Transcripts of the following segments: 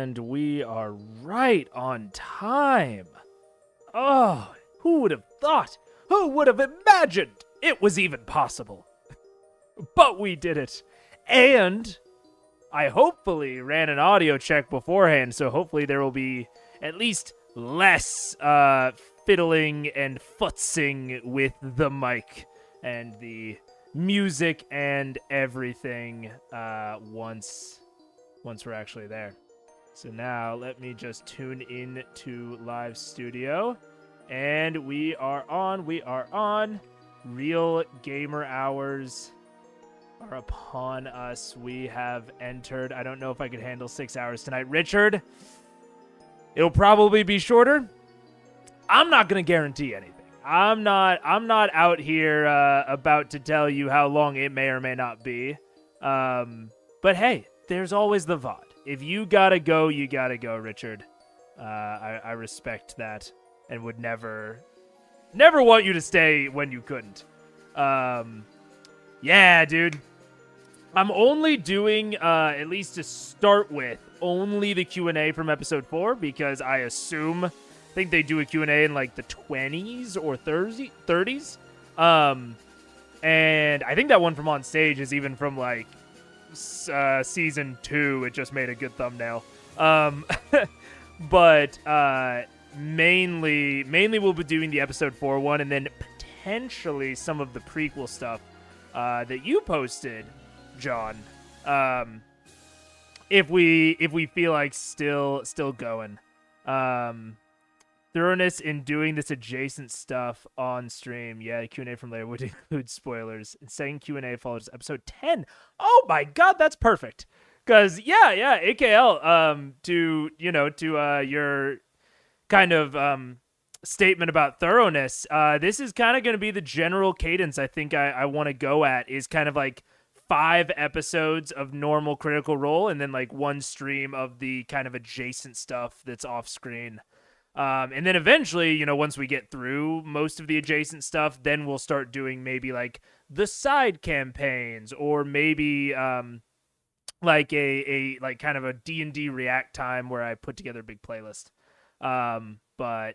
And we are right on time. Oh, who would have thought? Who would have imagined it was even possible? But we did it. And I hopefully ran an audio check beforehand, so hopefully there will be at least less fiddling and futzing with the mic and the music and everything once we're actually there. So now let me just tune in to Live Studio, and we are on. Real gamer hours are upon us. We have entered. I don't know if I could handle 6 hours tonight. Richard, it'll probably be shorter. I'm not going to guarantee anything. I'm not out here about to tell you how long it may or may not be. But hey, there's always the VOD. If you gotta go, you gotta go, Richard. I respect that and would never want you to stay when you couldn't. Yeah, dude. I'm only doing, at least to start with, only the Q&A from episode 4 because I think they do a Q&A in like the 20s or 30s. And I think that one from On Stage is even from like season 2. It just made a good thumbnail. But mainly we'll be doing the episode 4 one, and then potentially some of the prequel stuff that you posted, John. If we feel like still going. Thoroughness in doing this adjacent stuff on stream. Yeah, Q&A from later would include spoilers. And second Q&A follows episode 10. Oh my god, that's perfect. Because, yeah, AKL, to your kind of statement about thoroughness, this is kind of going to be the general cadence I think I want to go at, is kind of like 5 episodes of normal Critical Role and then like 1 stream of the kind of adjacent stuff that's off screen. And then eventually, once we get through most of the adjacent stuff, then we'll start doing maybe like the side campaigns, or maybe like a like kind of a D&D React time where I put together a big playlist. But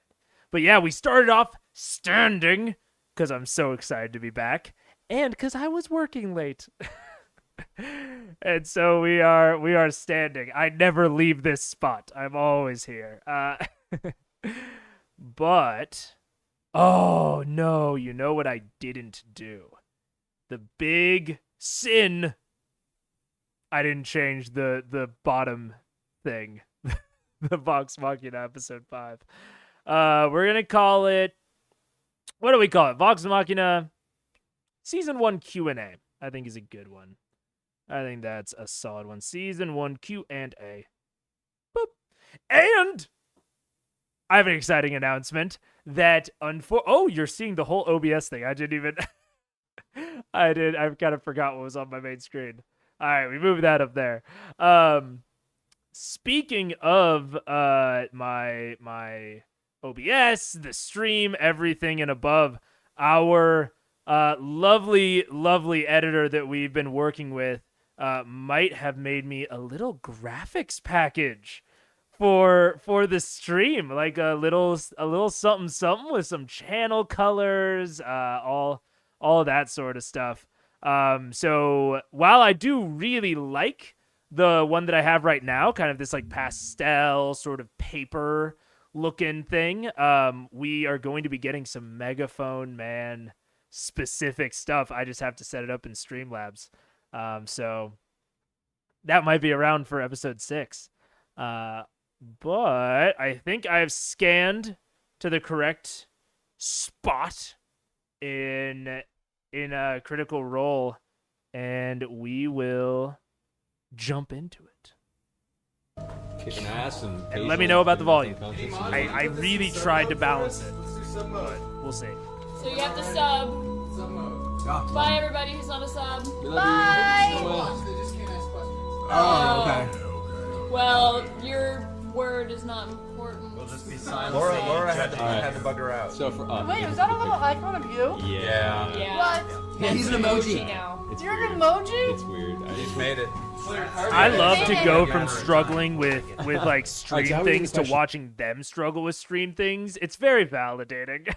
yeah, we started off standing because I'm so excited to be back, and because I was working late. And so we are standing. I never leave this spot. I'm always here. But, oh no, you know what I didn't do? The big sin. I didn't change the bottom thing. The Vox Machina episode 5. We're going to call it, what do we call it? Vox Machina Season 1 Q&A, I think is a good one. I think that's a solid one. Season 1 Q&A. Boop. And I have an exciting announcement that you're seeing the whole OBS thing. I didn't even I kind of forgot what was on my main screen. All right, we moved that up there. Speaking of my OBS, the stream, everything and above, our lovely editor that we've been working with might have made me a little graphics package for the stream, like a little something with some channel colors, all that sort of stuff. So while I do really like the one that I have right now, kind of this like pastel sort of paper looking thing, we are going to be getting some Megaphone Man specific stuff. I just have to set it up in Streamlabs. So that might be around for episode 6. But I think I've scanned to the correct spot in a Critical Role, and we will jump into it. Kicking ass and let me know about the volume. I really tried to balance it, but we'll see. So you have to sub. Bye, everybody who's not a sub. Bye! Oh, okay. Well, your word is not important. We'll just be silent. Laura had to bug her out. So for Wait, was that a little icon of you? Yeah. Yeah. What? Yeah, he's an emoji now. It's You're weird. an emoji? It's weird. He's made it. I love to go from struggling with like stream things to watching them struggle with stream things. It's very validating.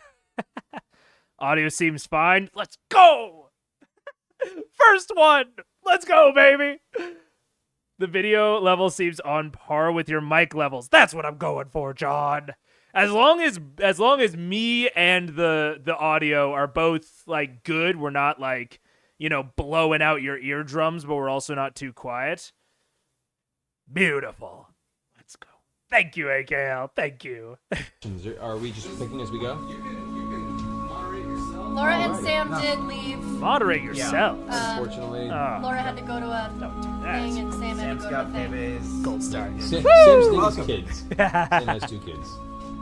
Audio seems fine. Let's go! First one! Let's go, baby! The video level seems on par with your mic levels. That's what I'm going for, John. As long as me and the audio are both like good, we're not like, blowing out your eardrums, but we're also not too quiet. Beautiful. Let's go. Thank you, AKL. Thank you. Are we just picking as we go? Laura and Sam did leave. Moderate yourself. Unfortunately. Laura had to go to a thing, and Sam had to go to a thing. Gold star. Sam's thing is kids. Sam has 2 kids.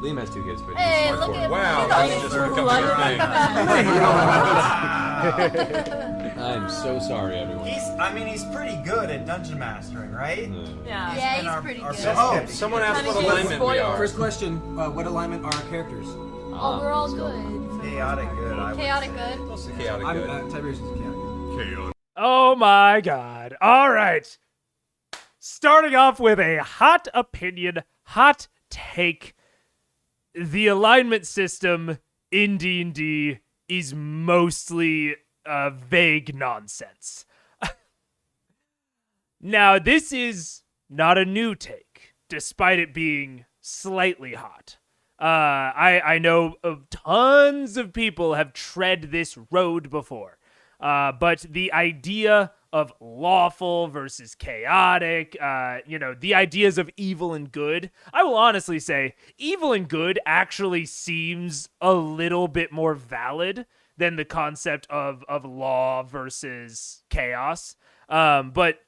Liam has 2 kids, but Hey, he's look hardcore. at Wow, look that's at I'm so sorry, everyone. He's pretty good at dungeon mastering, right? Yeah. Yeah, And he's our- pretty our good. Oh, someone asked what alignment we are. First question, what alignment are our characters? Oh, we're all good. Chaotic good, I would Chaotic say. good. Mostly chaotic I'm good. Tiberius is chaotic. Oh my god. All right. Starting off with a hot opinion, hot take. The alignment system in D&D is mostly vague nonsense. Now, this is not a new take, despite it being slightly hot. I know tons of people have tread this road before. But the idea of lawful versus chaotic, the ideas of evil and good, I will honestly say evil and good actually seems a little bit more valid than the concept of law versus chaos. But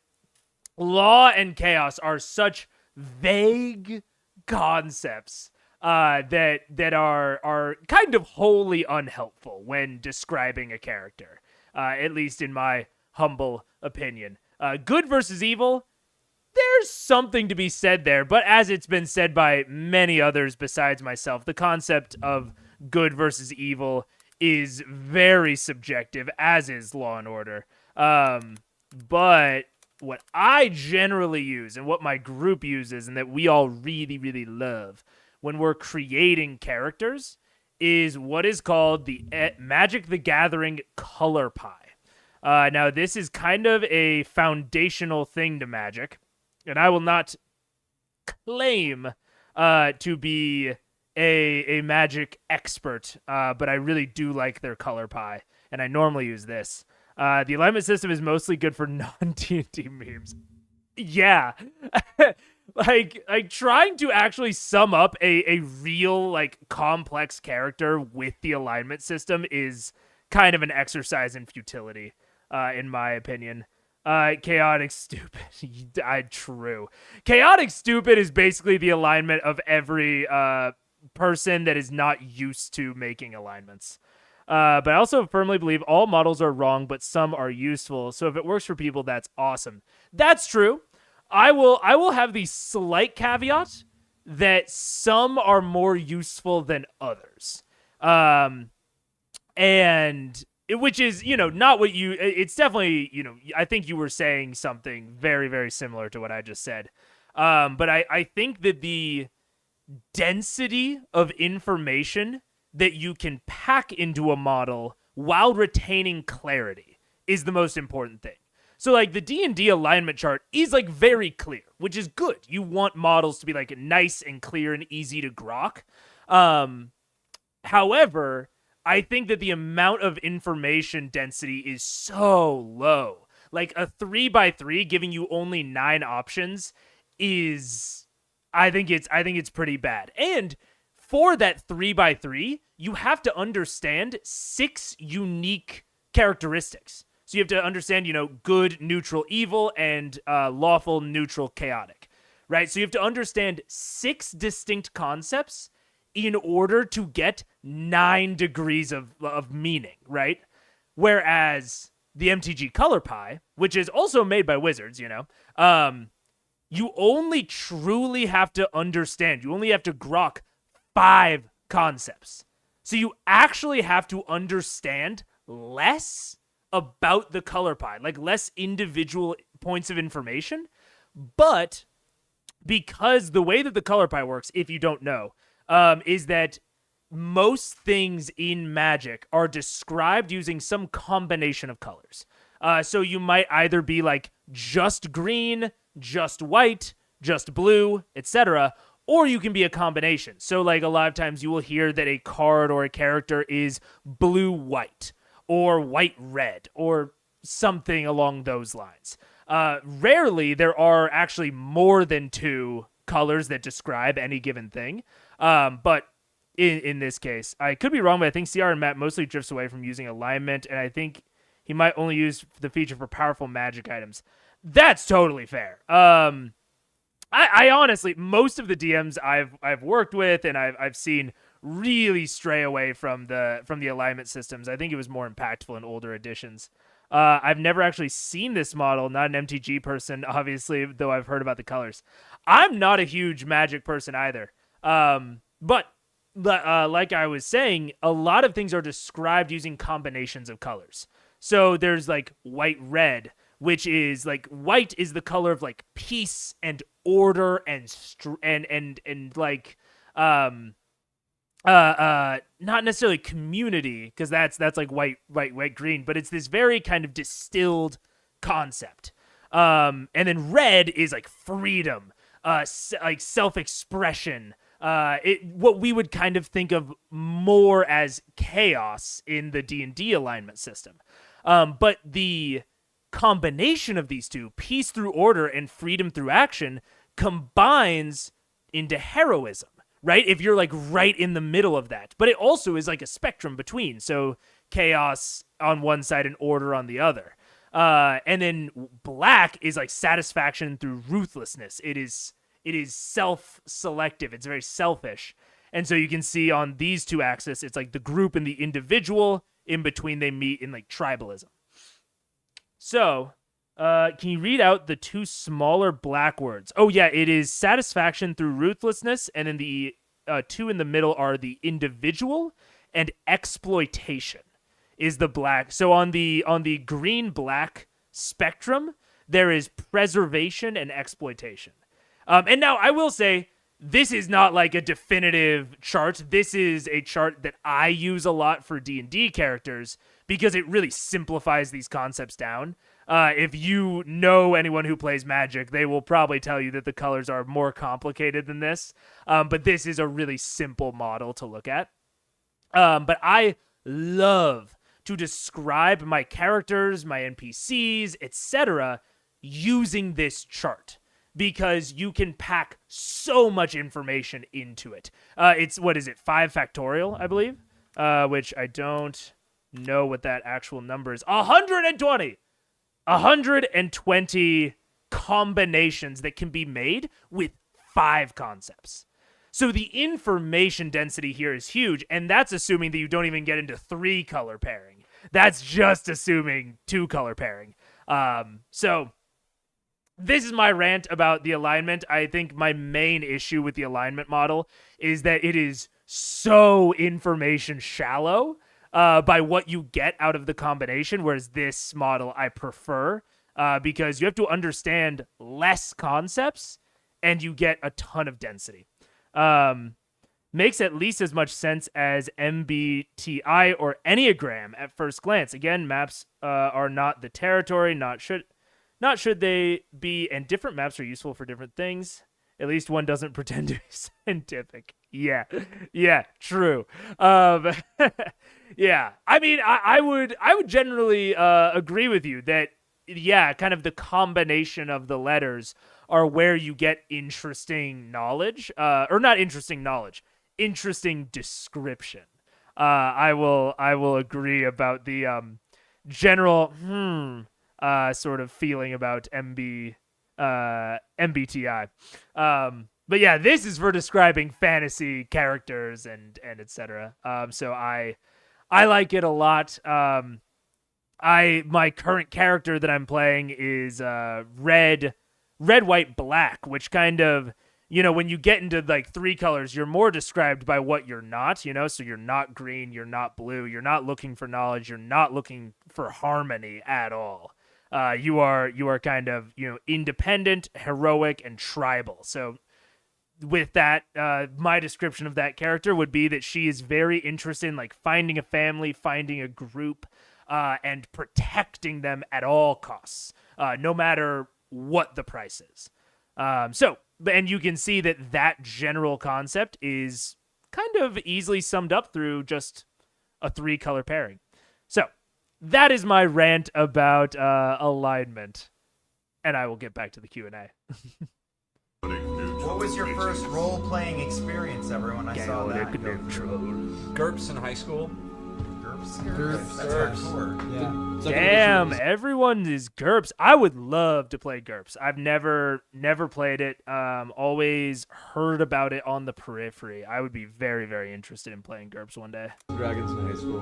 law and chaos are such vague concepts that are kind of wholly unhelpful when describing a character. At least in my humble opinion. Good versus evil, there's something to be said there, but as it's been said by many others besides myself, the concept of good versus evil is very subjective, as is Law and Order. But what I generally use, and what my group uses, and that we all really, really love when we're creating characters, is what is called the Magic the Gathering color pie. Now, this is kind of a foundational thing to Magic, and I will not claim to be a Magic expert, but I really do like their color pie, and I normally use this. The alignment system is mostly good for non-D&D memes. Yeah. Like trying to actually sum up a real, like, complex character with the alignment system is kind of an exercise in futility, in my opinion. Chaotic stupid. True. Chaotic stupid is basically the alignment of every person that is not used to making alignments. But I also firmly believe all models are wrong, but some are useful. So if it works for people, that's awesome. That's true. I will have the slight caveat that some are more useful than others. And which is, not what it's definitely, I think you were saying something very, very similar to what I just said. But I think that the density of information that you can pack into a model while retaining clarity is the most important thing. So, like, the D&D alignment chart is, like, very clear, which is good. You want models to be, like, nice and clear and easy to grok. However, I think that the amount of information density is so low. Like, a 3x3 giving you only 9 options is, I think it's pretty bad. And for that 3x3, you have to understand 6 unique characteristics. So you have to understand, good, neutral, evil, and lawful, neutral, chaotic, right? So you have to understand 6 distinct concepts in order to get 9 degrees of meaning, right? Whereas the MTG Color Pie, which is also made by Wizards, you only truly have to understand. You only have to grok 5 concepts. So you actually have to understand less about the color pie, like less individual points of information, but because the way that the color pie works, if you don't know, is that most things in Magic are described using some combination of colors. So you might either be like just green, just white, just blue, etc., or you can be a combination. So like a lot of times you will hear that a card or a character is blue-white or white-red or something along those lines. Rarely there are actually more than 2 colors that describe any given thing. But in this case, I could be wrong, but I think CR and Matt mostly drifts away from using alignment, and I think he might only use the feature for powerful Magic items. That's totally fair. I honestly, most of the DMs I've worked with and I've seen really stray away from the alignment systems. I think it was more impactful in older editions. I've never actually seen this model, not an MTG person, obviously, though I've heard about the colors. I'm not a huge Magic person either. But like I was saying, a lot of things are described using combinations of colors. So there's like white-red, which is like white is the color of like peace and order and like not necessarily community, because that's like white green, but it's this very kind of distilled concept. And then red is like freedom, like self-expression, what we would kind of think of more as chaos in the D&D alignment system. But the combination of these two, peace through order and freedom through action, combines into heroism, right? If you're like right in the middle of that. But it also is like a spectrum between. So chaos on one side and order on the other. And then black is like satisfaction through ruthlessness. It is self-selective. It's very selfish. And so you can see on these two axes, it's like the group and the individual. In between, they meet in like tribalism. So, can you read out the 2 smaller black words? Oh yeah, it is satisfaction through ruthlessness, and then the 2 in the middle are the individual and exploitation is the black. So on the green-black spectrum, there is preservation and exploitation. And now I will say, this is not like a definitive chart. This is a chart that I use a lot for D&D characters because it really simplifies these concepts down. If you know anyone who plays Magic, they will probably tell you that the colors are more complicated than this. But this is a really simple model to look at. But I love to describe my characters, my NPCs, etc. using this chart, because you can pack so much information into it. It's, 5 factorial, I believe, which I don't know what that actual number is. 120! 120 combinations that can be made with 5 concepts. So the information density here is huge, and that's assuming that you don't even get into 3 color pairing. That's just assuming 2 color pairing. So this is my rant about the alignment. I think my main issue with the alignment model is that it is so information shallow by what you get out of the combination, whereas this model I prefer because you have to understand less concepts and you get a ton of density. Makes at least as much sense as MBTI or Enneagram at first glance. Again, maps are not the territory, not should they be, and different maps are useful for different things. At least one doesn't pretend to be scientific. Yeah, true. Yeah, I mean, I would generally agree with you that, yeah, kind of the combination of the letters are where you get interesting knowledge, or not interesting knowledge, interesting description. I will agree about the general sort of feeling about MBTI. But yeah, this is for describing fantasy characters and etc. So I like it a lot. My current character that I'm playing is red, white, black, which kind of, when you get into like 3 colors, you're more described by what you're not, so you're not green, you're not blue, you're not looking for knowledge, you're not looking for harmony at all. You are kind of, independent, heroic, and tribal. So with that, my description of that character would be that she is very interested in like finding a family, finding a group, and protecting them at all costs, no matter what the price is. And you can see that general concept is kind of easily summed up through just a 3-color pairing. So that is my rant about alignment, and I will get back to the Q&A. What was your first role-playing experience, everyone? I saw that. GURPS in high school. GURPS. That's hardcore. Yeah. Damn, everyone is GURPS. I would love to play GURPS. I've never played it. Always heard about it on the periphery. I would be very, very interested in playing GURPS one day. Dragons in high school.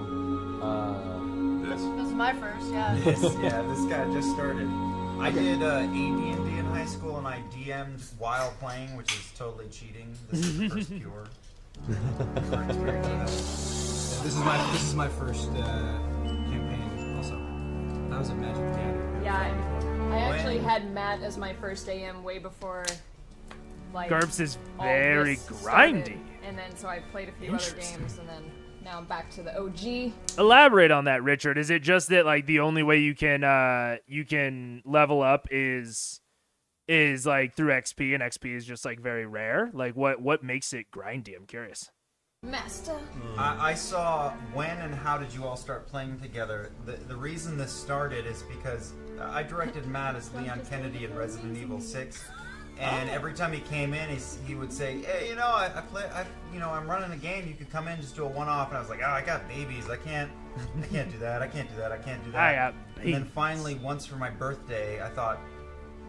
This was my first, yeah. This guy just started. I did AD&D in high school, and I DM'd while playing, which is totally cheating. This is the first pure experience of that. This is my first campaign. Also, I was at Magic the Gathering. Yeah, I actually had Matt as my first AM way before. Like, GURPS is all very this grindy. started. And then so I played a few other Interesting. games, and then now I'm back to the OG. Elaborate on that, Richard. Is it just that like the only way you can level up is like through XP, and XP is just like very rare? Like what makes it grindy? I'm curious. Master. I saw when and how did you all start playing together. The reason this started is because I directed Matt as Leon Kennedy in Resident Evil 6, and every time he came in, he would say, "Hey, I'm running a game. You could come in, just do a one-off." And I was like, "Oh, I got babies. I can't do that. I can't do that. I can't do that." I got And then babies. finally, once for my birthday, I thought,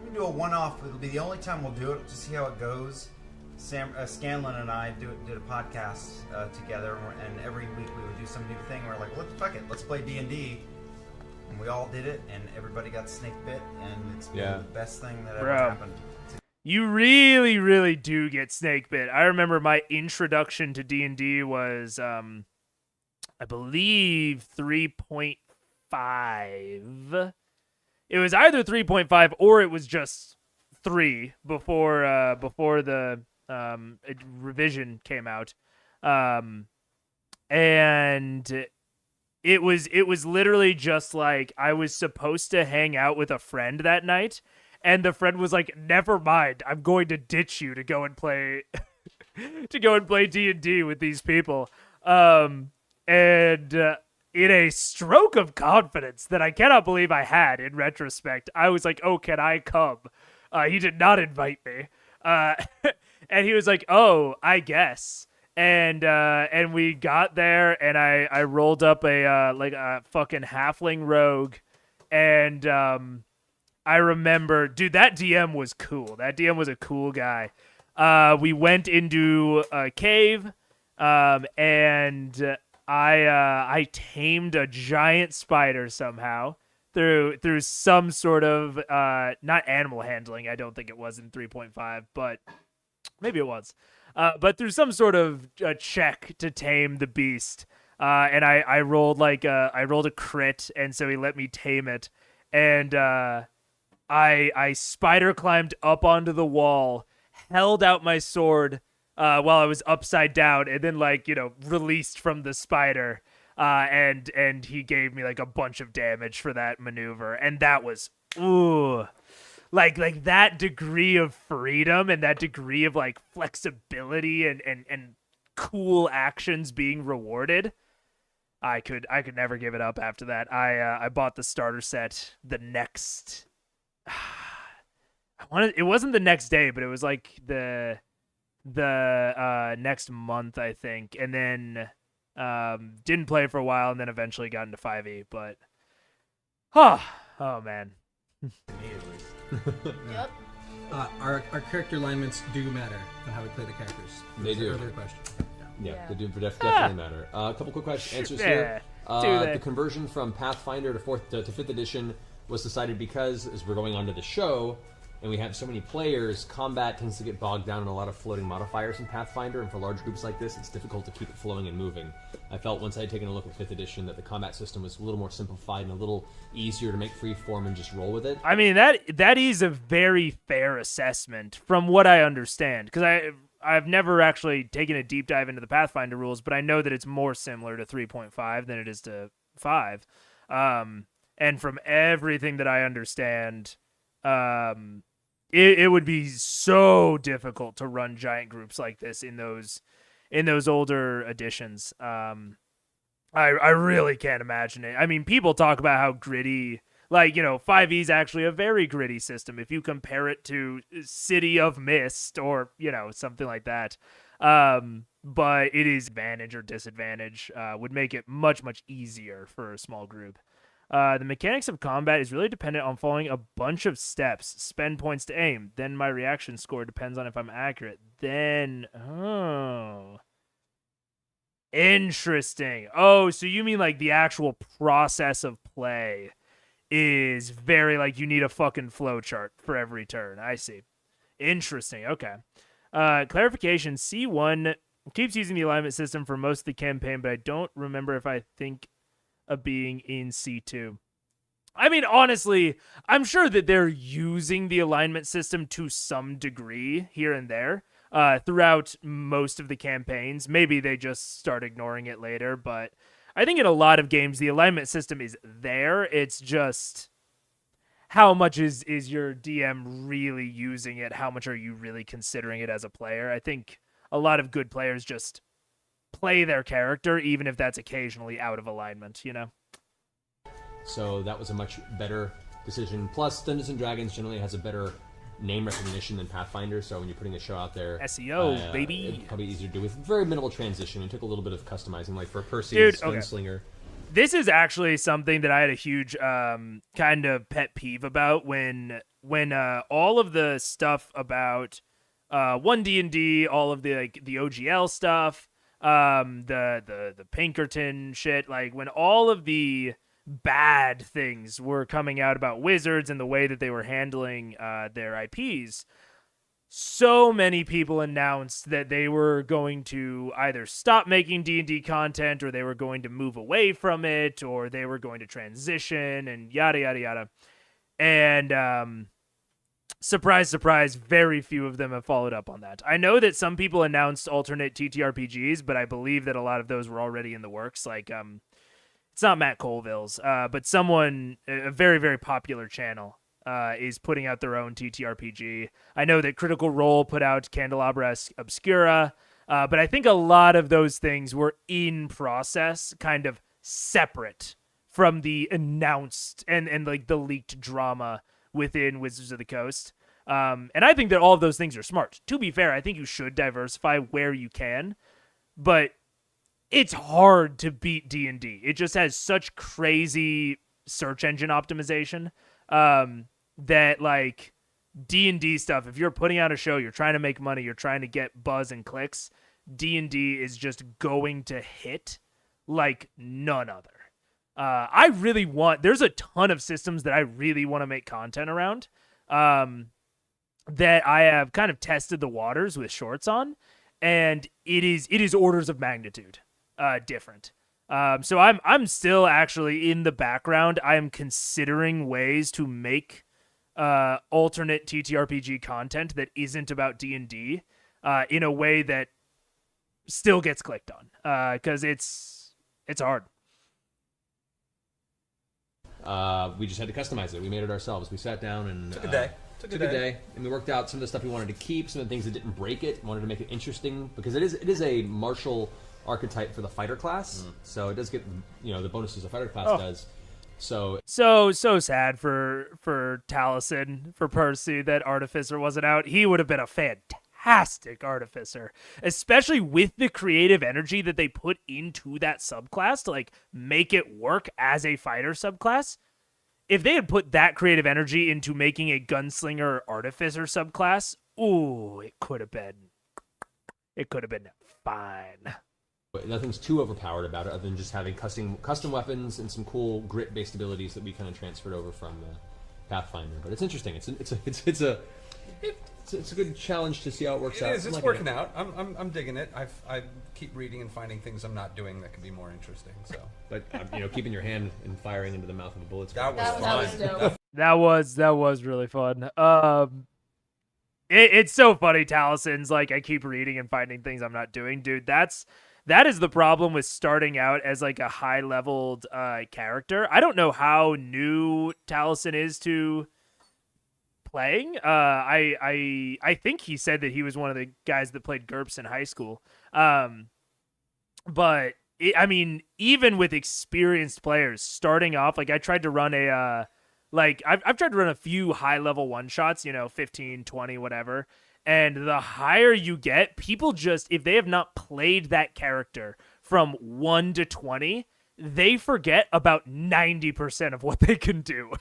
"We can do a one-off. It'll be the only time we'll do it to see how it goes." Scanlon and I did a podcast together, and every week we would do some new thing. We're like, fuck it, let's play D&D. And we all did it, and everybody got snake bit, and it's been the best thing that ever Bro. happened. You really, really do get snake bit. I remember my introduction to D&D was, I believe 3.5. It was either 3.5 or it was just 3 before the revision came out, and it was literally just like I was supposed to hang out with a friend that night, and the friend was like, "Never mind, I'm going to ditch you to go and play D&D with these people," and in a stroke of confidence that I cannot believe I had in retrospect, I was like, "Oh, can I come?" He did not invite me. And he was like, "Oh, I guess." And we got there, and I rolled up a fucking halfling rogue, and I remember, dude, that DM was cool. That DM was a cool guy. We went into a cave, and I tamed a giant spider somehow through some sort of not animal handling. I don't think it was in 3.5, but maybe it was. But through some sort of check to tame the beast, and I rolled a crit, and so he let me tame it, and I spider climbed up onto the wall, held out my sword while I was upside down, and then released from the spider, and he gave me like a bunch of damage for that maneuver, and that was like that degree of freedom and that degree of like flexibility and cool actions being rewarded. I could never give it up after that. I bought the starter set the next. It wasn't the next day, but it was like the next month, I think, and then didn't play for a while, and then eventually got into 5e. But oh man. Yep. Our character alignments do matter on how we play the characters. They do. Earlier question. Yeah, they do definitely matter. A couple quick answers here. The conversion from Pathfinder to 5th edition was decided because, as we're going on to the show, and we have so many players, combat tends to get bogged down in a lot of floating modifiers in Pathfinder, and for large groups like this, it's difficult to keep it flowing and moving. I felt once I had taken a look at 5th edition that the combat system was a little more simplified and a little easier to make free form and just roll with it. I mean, that is a very fair assessment from what I understand, because I've never actually taken a deep dive into the Pathfinder rules, but I know that it's more similar to 3.5 than it is to 5. And from everything that I understand, it would be so difficult to run giant groups like this in those older editions. I really can't imagine it. I mean, people talk about how gritty, like, 5e is actually a very gritty system if you compare it to City of Mist or, something like that. But it is advantage or disadvantage, would make it much, much easier for a small group. The mechanics of combat is really dependent on following a bunch of steps. Spend points to aim. Then my reaction score depends on if I'm accurate. Then, interesting. Oh, so you mean like the actual process of play is very like you need a fucking flowchart for every turn. I see. Interesting. Okay. Clarification. C1 keeps using the alignment system for most of the campaign, but I don't remember if I think of being in C2. I mean, honestly, I'm sure that they're using the alignment system to some degree here and there throughout most of the campaigns. Maybe they just start ignoring it later, but I think in a lot of games, the alignment system is there. It's just how much is your DM really using it? How much are you really considering it as a player? I think a lot of good players just play their character, even if that's occasionally out of alignment, So that was a much better decision. Plus, Dungeons & Dragons generally has a better name recognition than Pathfinder, so when you're putting a show out there... SEO, baby! It's probably easier to do with very minimal transition. It took a little bit of customizing, like for Percy, Gunslinger. Okay. This is actually something that I had a huge kind of pet peeve about when all of the stuff about 1D&D, all of the OGL stuff, the Pinkerton shit, like when all of the bad things were coming out about Wizards and the way that they were handling their IPs, so many people announced that they were going to either stop making D&D content, or they were going to move away from it, or they were going to transition, and yada yada yada. And surprise, surprise, very few of them have followed up on that. I know that some people announced alternate TTRPGs, but I believe that a lot of those were already in the works. Like, it's not Matt Colville's, but someone, a very, very popular channel, is putting out their own TTRPG. I know that Critical Role put out Candelabra Obscura, but I think a lot of those things were in process, kind of separate from the announced and like the leaked drama within Wizards of the Coast. And I think that all of those things are smart. To be fair, I think you should diversify where you can, but it's hard to beat D&D. It just has such crazy search engine optimization that like D&D stuff, if you're putting out a show, you're trying to make money, you're trying to get buzz and clicks, D&D is just going to hit like none other. There's a ton of systems that I really want to make content around that I have kind of tested the waters with shorts on, and it is orders of magnitude different. So I'm still actually in the background. I am considering ways to make alternate TTRPG content that isn't about D&D in a way that still gets clicked on, because it's hard. We just had to customize it. We made it ourselves. We sat down and Took a day. Took a day, and we worked out some of the stuff we wanted to keep, some of the things that didn't break it. Wanted to make it interesting because it is a martial archetype for the fighter class, so it does get the bonuses a fighter class does. So sad for Taliesin, for Percy, that Artificer wasn't out. He would have been a fantastic Artificer, especially with the creative energy that they put into that subclass to like make it work as a fighter subclass. If they had put that creative energy into making a Gunslinger Artificer subclass, it could have been fine. Nothing's too overpowered about it, other than just having custom weapons and some cool grit-based abilities that we kind of transferred over from Pathfinder. But it's interesting. It's a good challenge to see how it works It out. is. It's working out. I'm digging it. I keep reading and finding things I'm not doing that could be more interesting. So, But keeping your hand and firing into the mouth of a bullet's that was That fun. was dope. That was really fun. It's so funny, Talison's like, I keep reading and finding things I'm not doing. Dude, that is the problem with starting out as like a high-leveled character. I don't know how new Taliesin is to playing. I think he said that he was one of the guys that played GURPS in high school. But I mean, even with experienced players starting off, like I tried to run I've tried to run a few high-level one-shots, 15, 20, whatever. And the higher you get, people just, if they have not played that character from 1 to 20, they forget about 90% of what they can do.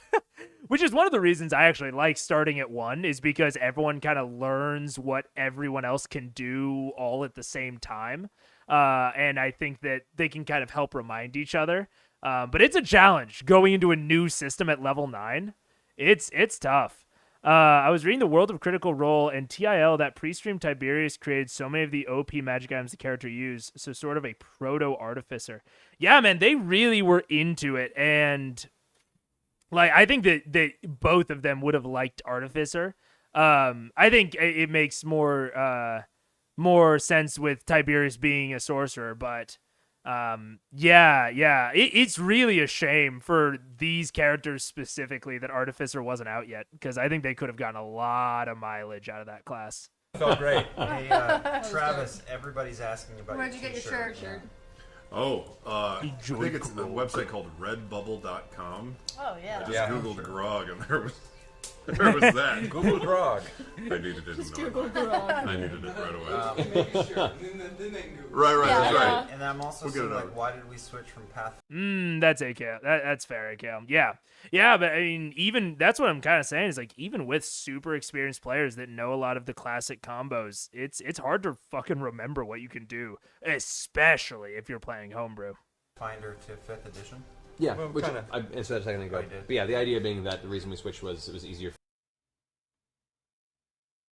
Which is one of the reasons I actually like starting at 1, is because everyone kind of learns what everyone else can do all at the same time. And I think that they can kind of help remind each other. But it's a challenge going into a new system at level 9. It's tough. I was reading the World of Critical Role, and TIL, that pre-stream Tiberius created so many of the OP magic items the character used, so sort of a proto-artificer. Yeah, man, they really were into it, and like I think that both of them would have liked Artificer. I think it makes more sense with Tiberius being a sorcerer, but it's really a shame for these characters specifically that Artificer wasn't out yet, because I think they could have gotten a lot of mileage out of that class. Felt great. Hey, Travis, everybody's asking about Where'd your you get your t-shirt. shirt? I think it's a website called redbubble.com. Oh, I yeah. just Yeah. Googled grog and there was that. Google Grog. I needed it. Just no, Google Grog. I needed it right away. Making sure. Right, Yeah, that's yeah. right. And I'm also We'll get seeing, it like, out. why did we switch from Path? That's AKL. That's fair, AKL. Yeah, but I mean, even that's what I'm kind of saying is like, even with super experienced players that know a lot of the classic combos, it's hard to fucking remember what you can do, especially if you're playing homebrew. Finder to 5th edition? Yeah, Well, which kinda. I said a second ago. I did. But yeah, the idea being that the reason we switched was it was easier.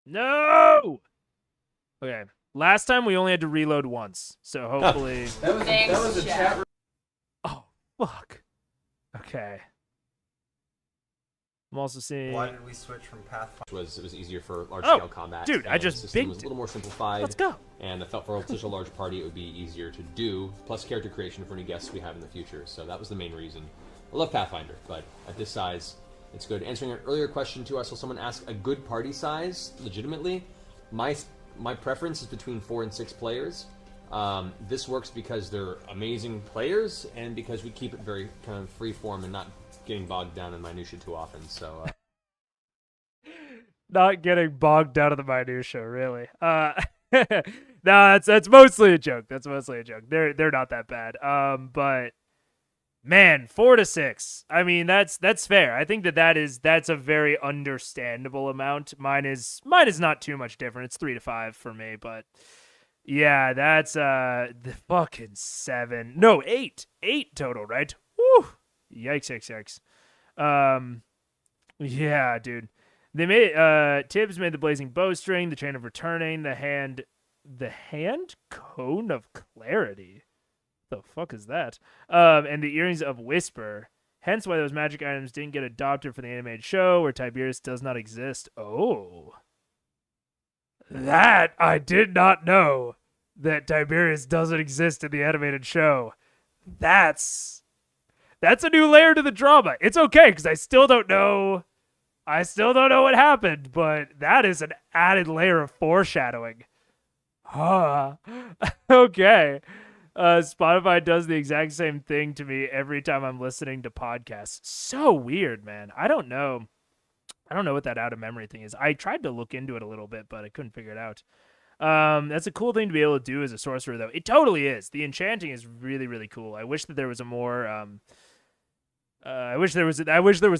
No. Okay. Last time we only had to reload once, so hopefully. Thanks, chat. Oh fuck. Okay. I'm also seeing. Why did we switch from Pathfinder? It was easier for large scale Oh, combat. dude, I and just the system bigged was a it. little more simplified. Let's go. And I felt for such a large party, it would be easier to do. Plus character creation for any guests we have in the future. So that was the main reason. I love Pathfinder, but at this size, it's good. Answering an earlier question too, I saw someone ask a good party size. Legitimately, my preference is between 4 and 6 players. This works because they're amazing players, and because we keep it very kind of free form and not getting bogged down in minutia too often. So. Not getting bogged down in the minutia, really. No, that's mostly a joke. That's mostly a joke. They're not that bad. But man, 4 to 6. I mean, that's fair. I think that's a very understandable amount. Mine is not too much different. It's 3 to 5 for me, but yeah, that's the fucking 7. No, 8. 8 total, right? Woo! Yikes. Yeah, dude. They made Tibbs made the blazing bowstring, the chain of returning, the hand cone of clarity. The fuck is that? And the earrings of whisper. Hence why those magic items didn't get adopted for the animated show, where Tiberius does not exist. Oh. That I did not know, that Tiberius doesn't exist in the animated show. That's a new layer to the drama. It's okay, because I still don't know what happened, but that is an added layer of foreshadowing. Huh. Okay. Spotify does the exact same thing to me every time I'm listening to podcasts. So weird, man. I don't know what that out of memory thing is. I tried to look into it a little bit, but I couldn't figure it out. That's a cool thing to be able to do as a sorcerer, though. It totally is. The enchanting is really, really cool. I wish that there was a more I wish there was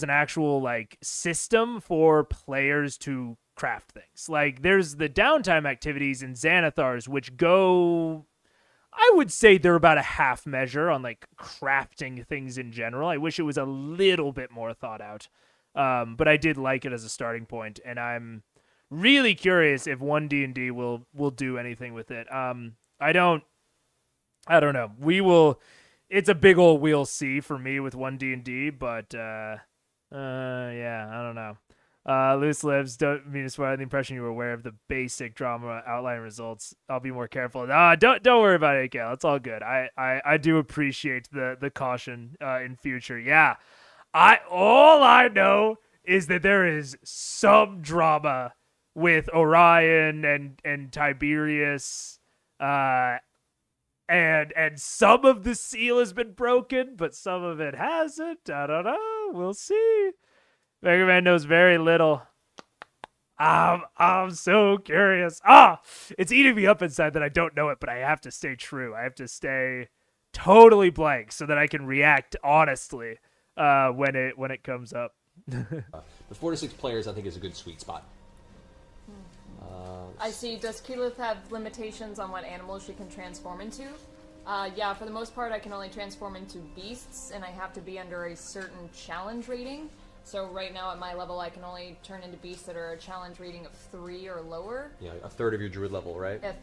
an actual like system for players to craft things. Like there's the downtime activities in Xanathars, which go, I would say they're about a half measure on like crafting things in general. I wish it was a little bit more thought out. But I did like it as a starting point, and I'm really curious if 1D&D will do anything with it. I don't know. We will. It's a big old we'll see for me with 1D&D, but yeah, I don't know. Loose lips, don't mean to spoil the impression you were aware of the basic drama outline results. I'll be more careful. Don't worry about it, Gail. It's all good. I do appreciate the caution in future. Yeah. All I know is that there is some drama with Orion and Tiberius, and some of the seal has been broken, but some of it hasn't. I don't know. We'll see. Mega Man knows very little. I'm so curious. It's eating me up inside that I don't know it, but I have to stay true. I have to stay totally blank so that I can react honestly when it comes up. But 4 to 6 players, I think, is a good sweet spot. I see. Does Keyleth have limitations on what animals she can transform into? Yeah, for the most part, I can only transform into beasts, and I have to be under a certain challenge rating. So right now at my level, I can only turn into beasts that are a challenge rating of 3 or lower. Yeah, a third of your druid level, right? A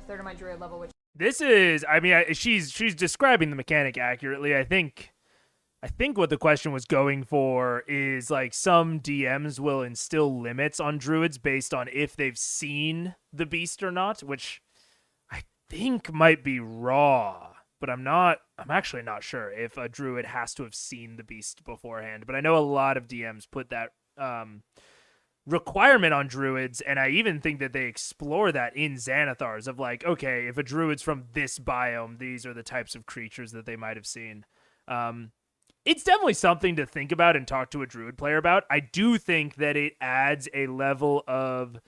third of my druid level. Which This is, I mean, she's describing the mechanic accurately. I think what the question was going for is like some DMs will instill limits on druids based on if they've seen the beast or not, which I think might be raw. But I'm actually not sure if a druid has to have seen the beast beforehand. But I know a lot of DMs put that requirement on druids, and I even think that they explore that in Xanathars of like, okay, if a druid's from this biome, these are the types of creatures that they might have seen. It's definitely something to think about and talk to a druid player about. I do think that it adds a level of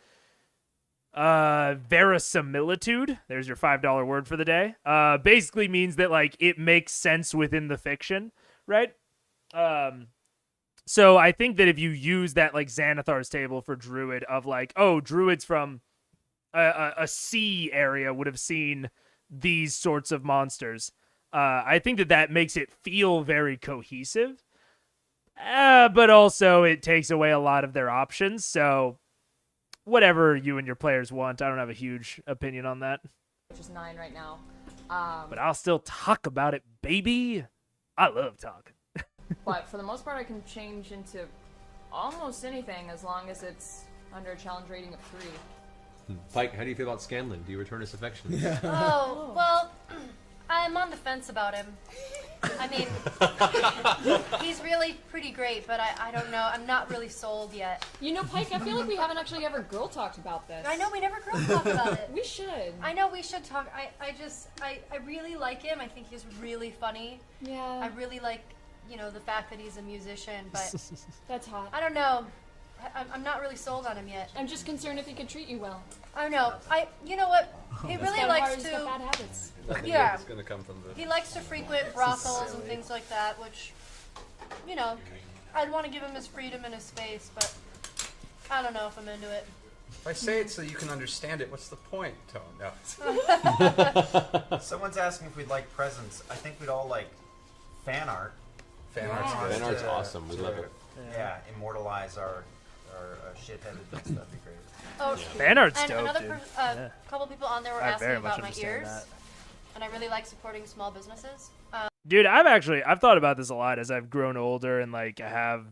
verisimilitude. There's your $5 word for the day. Basically means that like it makes sense within the fiction, right? So I think that if you use that like Xanathar's table for druid of like, oh, druids from a sea area would have seen these sorts of monsters. I think that makes it feel very cohesive, but also it takes away a lot of their options. So whatever you and your players want, I don't have a huge opinion on that. which is 9 right now. But I'll still talk about it, baby. I love talking. But for the most part, I can change into almost anything as long as it's under a challenge rating of 3. Pike, how do you feel about Scanlan? Do you return his affection? Oh, well, I'm on the fence about him. I mean, he's really pretty great, but I don't know. I'm not really sold yet. You know, Pike, I feel like we haven't actually ever girl talked about this. I know, we never girl talk about it. We should. I know we should talk. I really like him. I think he's really funny. Yeah. I really like, you know, the fact that he's a musician, but That's hot. I don't know. I'm not really sold on him yet. I'm just concerned if he can treat you well. I don't know. You know what? He really likes He's got to. bad habits. Yeah. It's gonna come from the. He likes to frequent brothels and things like that, which, you know, I'd want to give him his freedom and his space, but I don't know if I'm into it. If I say it so you can understand it, what's the point, Tone? No. Someone's asking if we'd like presents. I think we'd all like fan art. Fan Yeah. art's good. Fan art's awesome. We love it. Yeah, immortalize our shitheadedness. That'd be great. Oh, Fan art's and dope, another dude. couple people on there were I asking very much about my understand ears, that. and I really like supporting small businesses. Dude, I've thought about this a lot as I've grown older and like I have,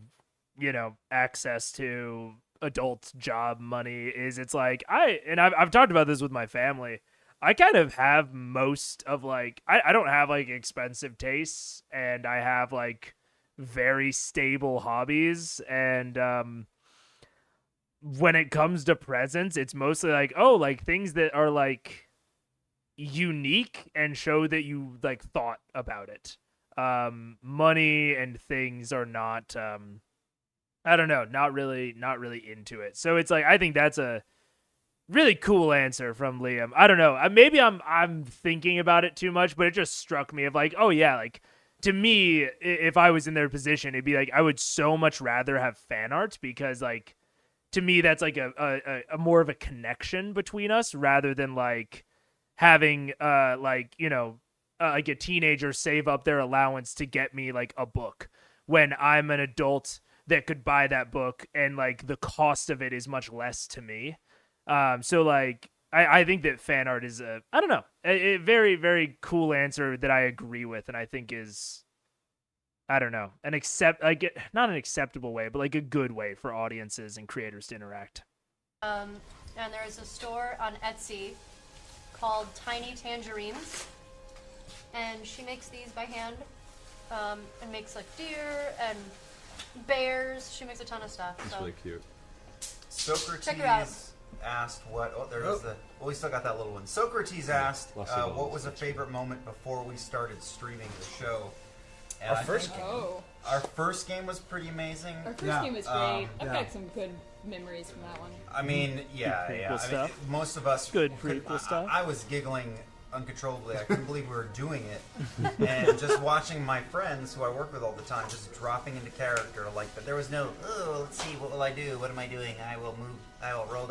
you know, access to adult job money. It's like I've talked about this with my family. I kind of have most of like I don't have like expensive tastes, and I have like very stable hobbies, and when it comes to presents, it's mostly like, oh, like things that are like unique and show that you like thought about it. Money and things are not I don't know, not really into it. So it's like I think that's a really cool answer from Liam. I don't know. Maybe I'm thinking about it too much, but it just struck me of like, oh yeah, like to me, if I was in their position, it'd be like I would so much rather have fan art, because like to me that's like a more of a connection between us rather than like having like, you know, like a teenager save up their allowance to get me like a book when I'm an adult that could buy that book, and like the cost of it is much less to me. So like I think that fan art is I don't know, a very, very cool answer that I agree with, and I think is, I don't know, not an acceptable way, but like a good way for audiences and creators to interact. And there's a store on Etsy called Tiny Tangerines, and she makes these by hand, and makes like deer and bears. She makes a ton of stuff. It's so. really cute. Socrates Check her out. asked what. Oh, there is the. Well, we still got that little one. Socrates asked Lost signal. what was a favorite moment before we started streaming the show. And Our I first think game. Oh, Our first game was pretty amazing. our first Yeah. game was great. I've yeah. got some good memories from that one. I mean, yeah. Prequel I mean, stuff. most of us Good could- prequel stuff. I was giggling uncontrollably. I couldn't believe we were doing it, and just watching my friends who I work with all the time just dropping into character. Like, but there was no. Oh, let's see. What will I do? What am I doing? I will move. I will roll.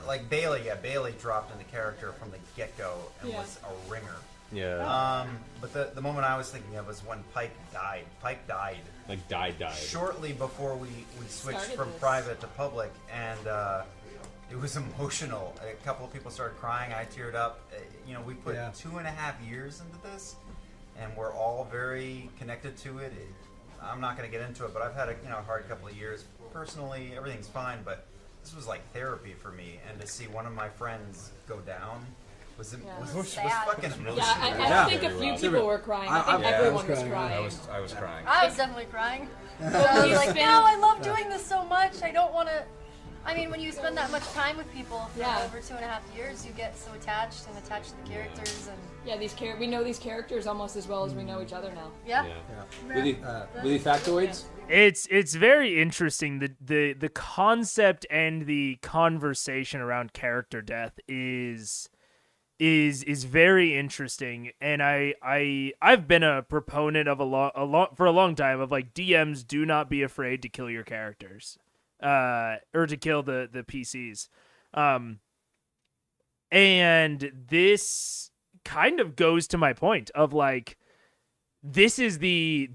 Like Bailey, Bailey dropped into character from the get-go and Yeah. was a ringer. Yeah. But the moment I was thinking of was when Pike died. Pike died Like died. shortly before we switched Started from this. private to public, and it was emotional. A couple of people started crying. I teared up. You know, we put Yeah. 2.5 years into this, and we're all very connected to it. I'm not going to get into it, but I've had a hard couple of years. Personally, everything's fine, but this was like therapy for me, and to see one of my friends go down was Sad. fucking emotional. Yeah, I Yeah. think a few Very people were crying. I think I everyone was was crying. crying. I was crying. I was definitely crying. I was like, no, I love doing this so much. I don't want to. I mean, when you spend that much time with people for Yeah. over 2.5 years, you get so attached and attached to the characters, and Yeah, we know these characters almost as well as we know each other now. yeah. Really factoids? It's very interesting. The concept and the conversation around character death is very interesting, and I've been a proponent of for a long time of like DMs do not be afraid to kill your characters, or to kill the PCs, and this kind of goes to my point of like, this is the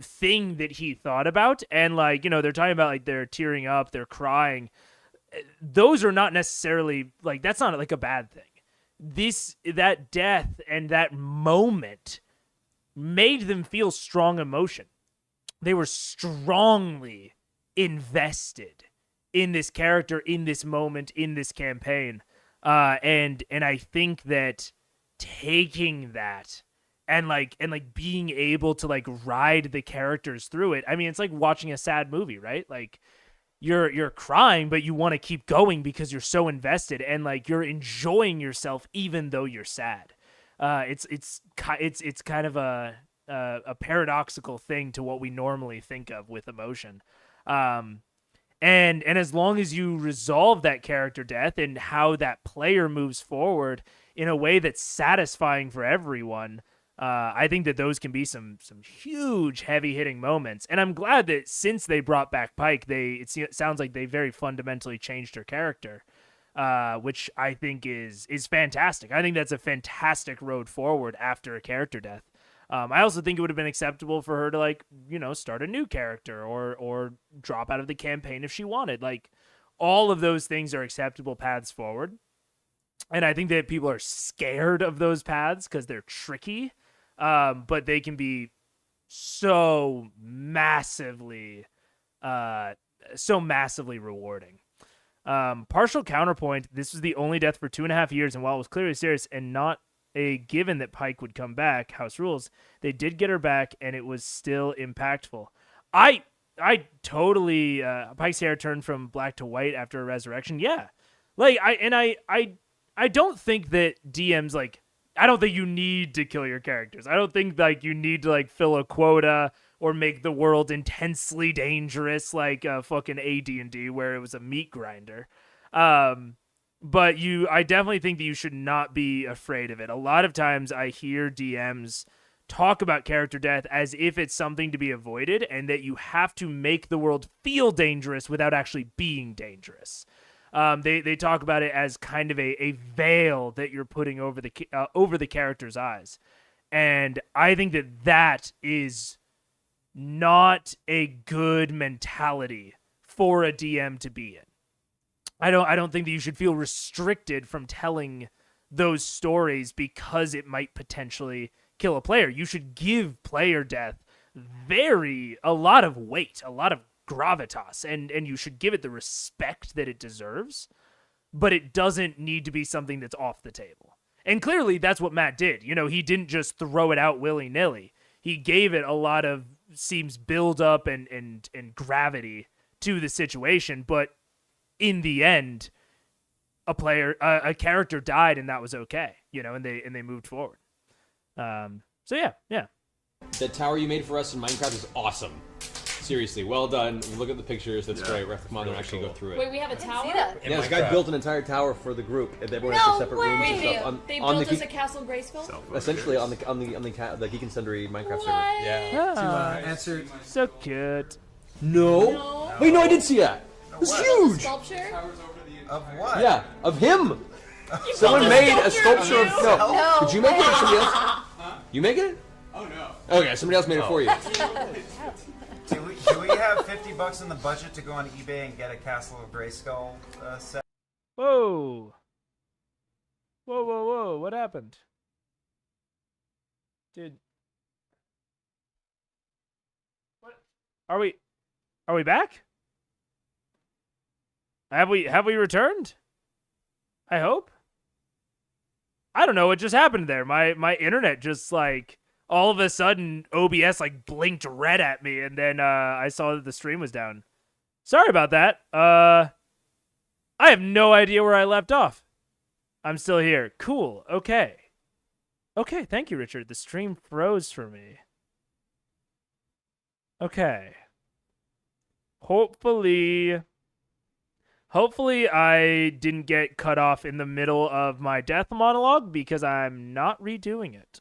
thing that he thought about, and like, you know, they're talking about like they're tearing up, they're crying. Those are not necessarily like, that's not like a bad thing. That death and that moment made them feel strong emotion. They were strongly invested in this character, in this moment, in this campaign, and I think that taking that and being able to like ride the characters through it. I mean, it's like watching a sad movie, right? Like you're crying, but you want to keep going because you're so invested, and like you're enjoying yourself even though you're sad. It's kind of a paradoxical thing to what we normally think of with emotion. And as long as you resolve that character death and how that player moves forward in a way that's satisfying for everyone, I think that those can be some huge heavy hitting moments. And I'm glad that since they brought back Pike, it sounds like they very fundamentally changed her character, which I think is fantastic. I think that's a fantastic road forward after a character death. I also think it would have been acceptable for her to like, you know, start a new character or drop out of the campaign if she wanted. Like, all of those things are acceptable paths forward. And I think that people are scared of those paths because they're tricky, but they can be so massively rewarding. Partial counterpoint, this was the only death for 2.5 years, and while it was clearly serious and not a given that Pike would come back, house rules, they did get her back, and it was still impactful. I totally Pike's hair turned from black to white after a resurrection. Yeah, like I don't think that DMs like, I don't think you need to kill your characters. I don't think like you need to like fill a quota or make the world intensely dangerous like fucking AD&D where it was a meat grinder. But I definitely think that you should not be afraid of it. A lot of times I hear DMs talk about character death as if it's something to be avoided and that you have to make the world feel dangerous without actually being dangerous. They talk about it as kind of a veil that you're putting over the character's eyes. And I think that is not a good mentality for a DM to be in. I don't think that you should feel restricted from telling those stories because it might potentially kill a player. You should give player death a lot of weight, a lot of gravitas, and you should give it the respect that it deserves, but it doesn't need to be something that's off the table. And clearly that's what Matt did. You know, he didn't just throw it out willy-nilly. He gave it a lot of, seems, build up and gravity to the situation, but in the end, a character died and that was okay, you know, and they moved forward. So yeah. The tower you made for us in Minecraft is awesome. Seriously, well done. Look at the pictures. That's great. We have to come on there and actually go through it. Wait, we have a tower? Yeah, this guy built an entire tower for the group, and everyone has their separate rooms and stuff. They built us a Castle Grayskull? Essentially, on the Geek and Sundry Minecraft server. Yeah. To answer, So cute. No. Wait, no, I did see that. It was huge. Sculpture? Of what? Yeah, of him. Someone made a sculpture of No. Did you make it or somebody else? You make it? Oh no. Okay, somebody else made it for you. Do we have $50 in the budget to go on eBay and get a Castle of Grayskull set? Whoa. What happened? Dude. What? Are we back? Have we returned? I hope. I don't know what just happened there. My internet just like all of a sudden OBS like blinked red at me, and then I saw that the stream was down. Sorry about that. I have no idea where I left off. I'm still here. Cool. Okay. Okay, thank you, Richard. The stream froze for me. Okay. Hopefully I didn't get cut off in the middle of my death monologue because I'm not redoing it.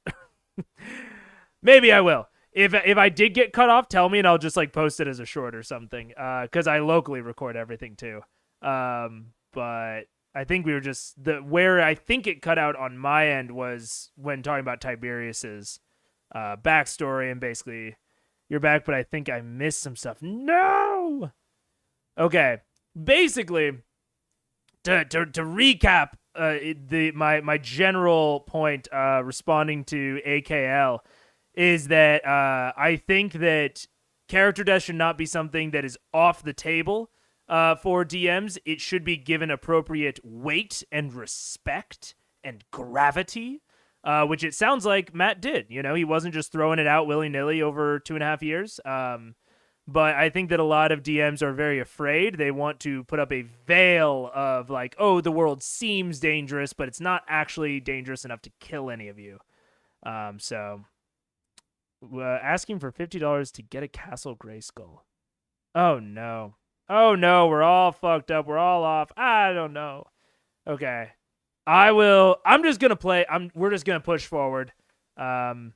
Maybe I will. If I did get cut off, tell me and I'll just like post it as a short or something. Because I locally record everything too. But I think we were just where I think it cut out on my end was when talking about Tiberius's backstory and basically you're back, but I think I missed some stuff. No. Okay. Basically, to recap my general point responding to AKL is that I think that character death should not be something that is off the table for DMs. It should be given appropriate weight and respect and gravity, which it sounds like Matt did. You know, he wasn't just throwing it out willy-nilly over 2.5 years. But I think that a lot of DMs are very afraid. They want to put up a veil of like, oh, the world seems dangerous, but it's not actually dangerous enough to kill any of you. So asking for $50 to get a Castle Grayskull. Oh, no. Oh, no, we're all fucked up. We're all off. I don't know. Okay. I'm just going to play. We're just going to push forward. And...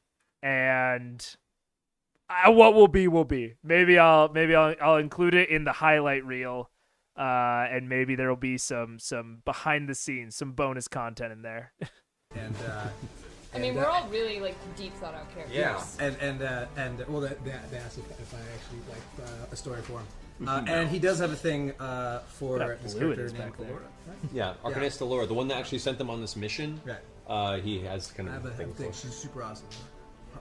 what will be will be. Maybe I'll include it in the highlight reel, and maybe there will be some behind the scenes, some bonus content in there. and I mean, we're all really like deep thought out characters. Yeah. and well, they asked if I actually like a story for him. And he does have a thing for this character named Kalora. Yeah, Arcanista Laura, the one that actually sent them on this mission. Right. He has kind I of have a a thing thing. for. She's super awesome.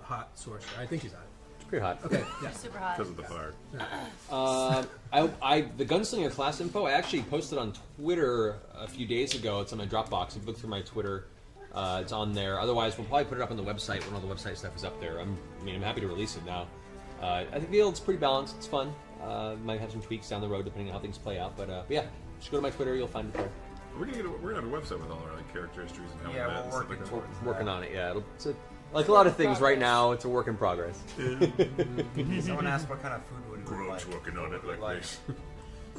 Hot sorcerer. I think she's hot. Pretty hot. Okay. Yeah. Super hot. Because of the fire. The Gunslinger class info, I actually posted on Twitter a few days ago. It's on my Dropbox. If you look through my Twitter, it's on there. Otherwise, we'll probably put it up on the website when all the website stuff is up there. I'm happy to release it now. I think the build's pretty balanced. It's fun. Might have some tweaks down the road depending on how things play out. But yeah, just go to my Twitter. You'll find it there. We're gonna have a website with all our like character histories and how we met and stuff like that. We're working on it. Yeah, like a lot of things right now, it's a work in progress. Someone asked what kind of food would we like. Groke's working on it like this.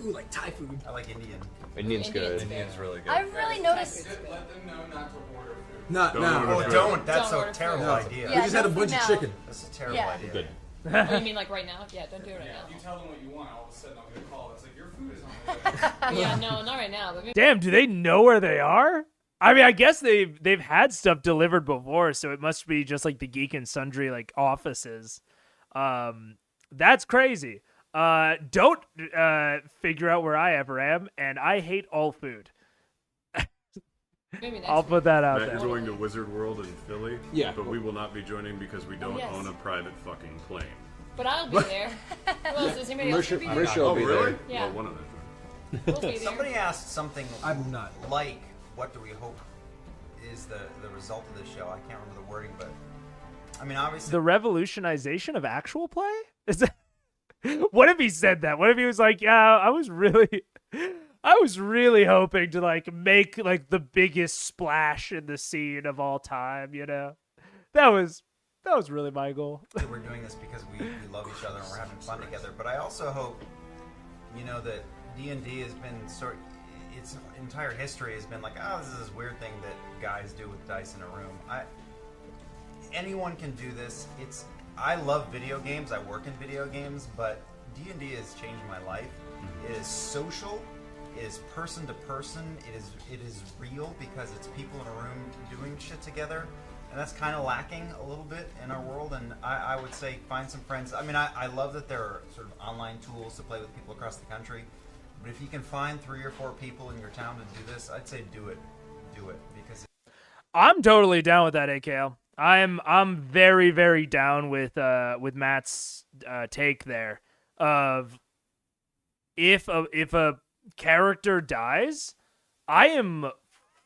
Ooh, like Thai food. I like Indian. Indian's good. Indian's really good. I've really noticed. Let them know not to order food. No. Oh, don't. That's Don't a order terrible food. idea. We Yeah, just had a no bunch food of now. chicken. That's a terrible Yeah. idea. Good. Oh, you mean like right now? Yeah, don't do it right Yeah, if you now. tell them what you want, all of a sudden I'm gonna call. It's like your food is on the way. Yeah, no, not right now. But maybe Damn, do they know where they are? I mean, I guess they've had stuff delivered before, so it must be just like the Geek and Sundry like offices. That's crazy. Don't figure out where I ever am, and I hate all food. Maybe next I'll put that out Matt, there. you're going to Wizard World in Philly. Yeah. But we will not be joining because we don't yes. own a private fucking plane. But I'll be there. Who else? Does anybody else be there? Marisha will Oh, be really? there. Yeah. Well, one of them. We'll be there. Somebody asked something I'm not. like, what do we hope is the result of this show? I can't remember the wording, but I mean, obviously, The revolutionization of actual play? Is that... What if he said that? What if he was like, yeah, I was really hoping to like make like the biggest splash in the scene of all time, you know? That was really my goal. we're doing this because we love each other and we're having fun together. But I also hope, you know, that D&D has been its entire history has been like, oh, this is this weird thing that guys do with dice in a room. Anyone can do this. I love video games. I work in video games, but D&D has changed my life. It is social. It is person to person. It is real because it's people in a room doing shit together, and that's kind of lacking a little bit in our world. And I would say find some friends. I mean, I love that there are sort of online tools to play with people across the country, but if you can find 3 or 4 people in your town to do this, I'd say do it. Do it because I'm totally down with that, AKL. I'm very, very down with Matt's take there of if a character dies, I am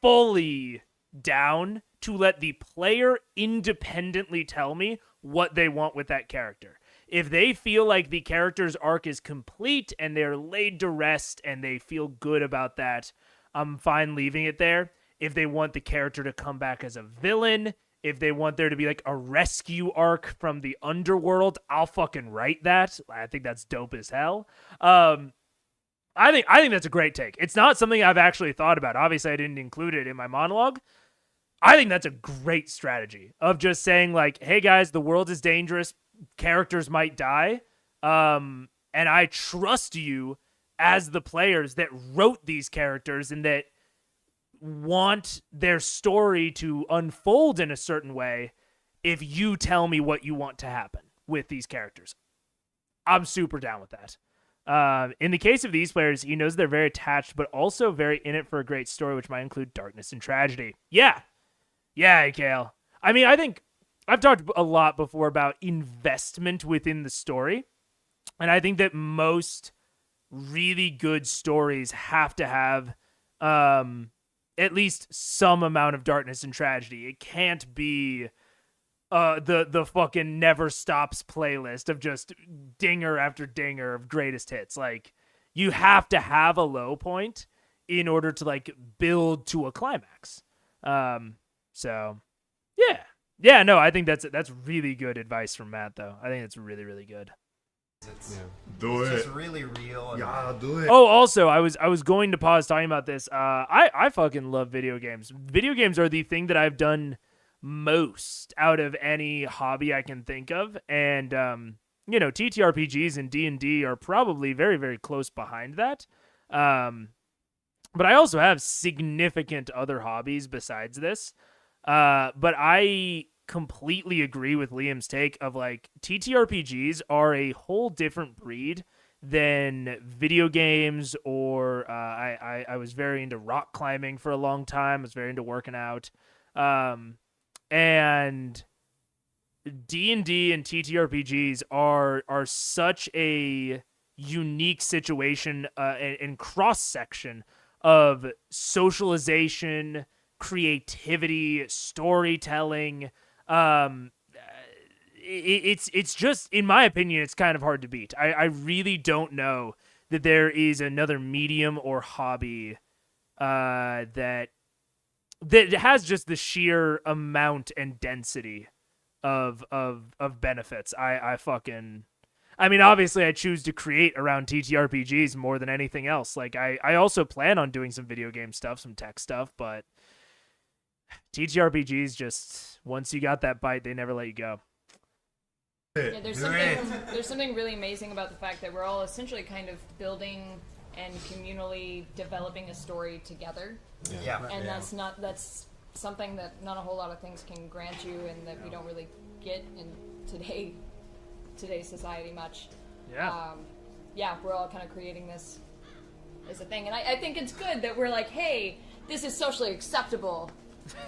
fully down to let the player independently tell me what they want with that character. If they feel like the character's arc is complete and they're laid to rest and they feel good about that, I'm fine leaving it there. If they want the character to come back as a villain, if they want there to be like a rescue arc from the underworld, I'll fucking write that. I think that's dope as hell. I think that's a great take. It's not something I've actually thought about. Obviously, I didn't include it in my monologue. I think that's a great strategy of just saying like, hey guys, the world is dangerous. Characters might die. And I trust you as the players that wrote these characters and that want their story to unfold in a certain way if you tell me what you want to happen with these characters. I'm super down with that. In the case of these players, he knows they're very attached, but also very in it for a great story, which might include darkness and tragedy. Yeah, Kale. I mean, I think I've talked a lot before about investment within the story, and I think that most really good stories have to have at least some amount of darkness and tragedy. It can't be the fucking never stops playlist of just dinger after dinger of greatest hits. Like, you have to have a low point in order to like build to a climax. So yeah, no, I think that's really good advice from Matt though. I think it's really, really good. Do it. It's really real. And Yeah, do it. Oh, also, I was going to pause talking about this. I fucking love video games. Video games are the thing that I've done most out of any hobby I can think of, and you know, TTRPGs and D&D are probably very, very close behind that. But I also have significant other hobbies besides this. But I completely agree with Liam's take of like TTRPGs are a whole different breed than video games, or I was very into rock climbing for a long time. I was very into working out. And D&D and TTRPGs are such a unique situation and cross-section of socialization, creativity, storytelling. It's just, in my opinion, it's kind of hard to beat. I really don't know that there is another medium or hobby that has just the sheer amount and density of benefits. I mean, obviously I choose to create around TTRPGs more than anything else. Like I also plan on doing some video game stuff, some tech stuff, but TTRPGs just, once you got that bite, they never let you go. Yeah, there's something really amazing about the fact that we're all essentially kind of building and communally developing a story together. Yeah. And that's something that not a whole lot of things can grant you, and that we don't really get in today's society much. Yeah. Yeah, we're all kind of creating this as a thing, and I think it's good that we're like, hey, this is socially acceptable.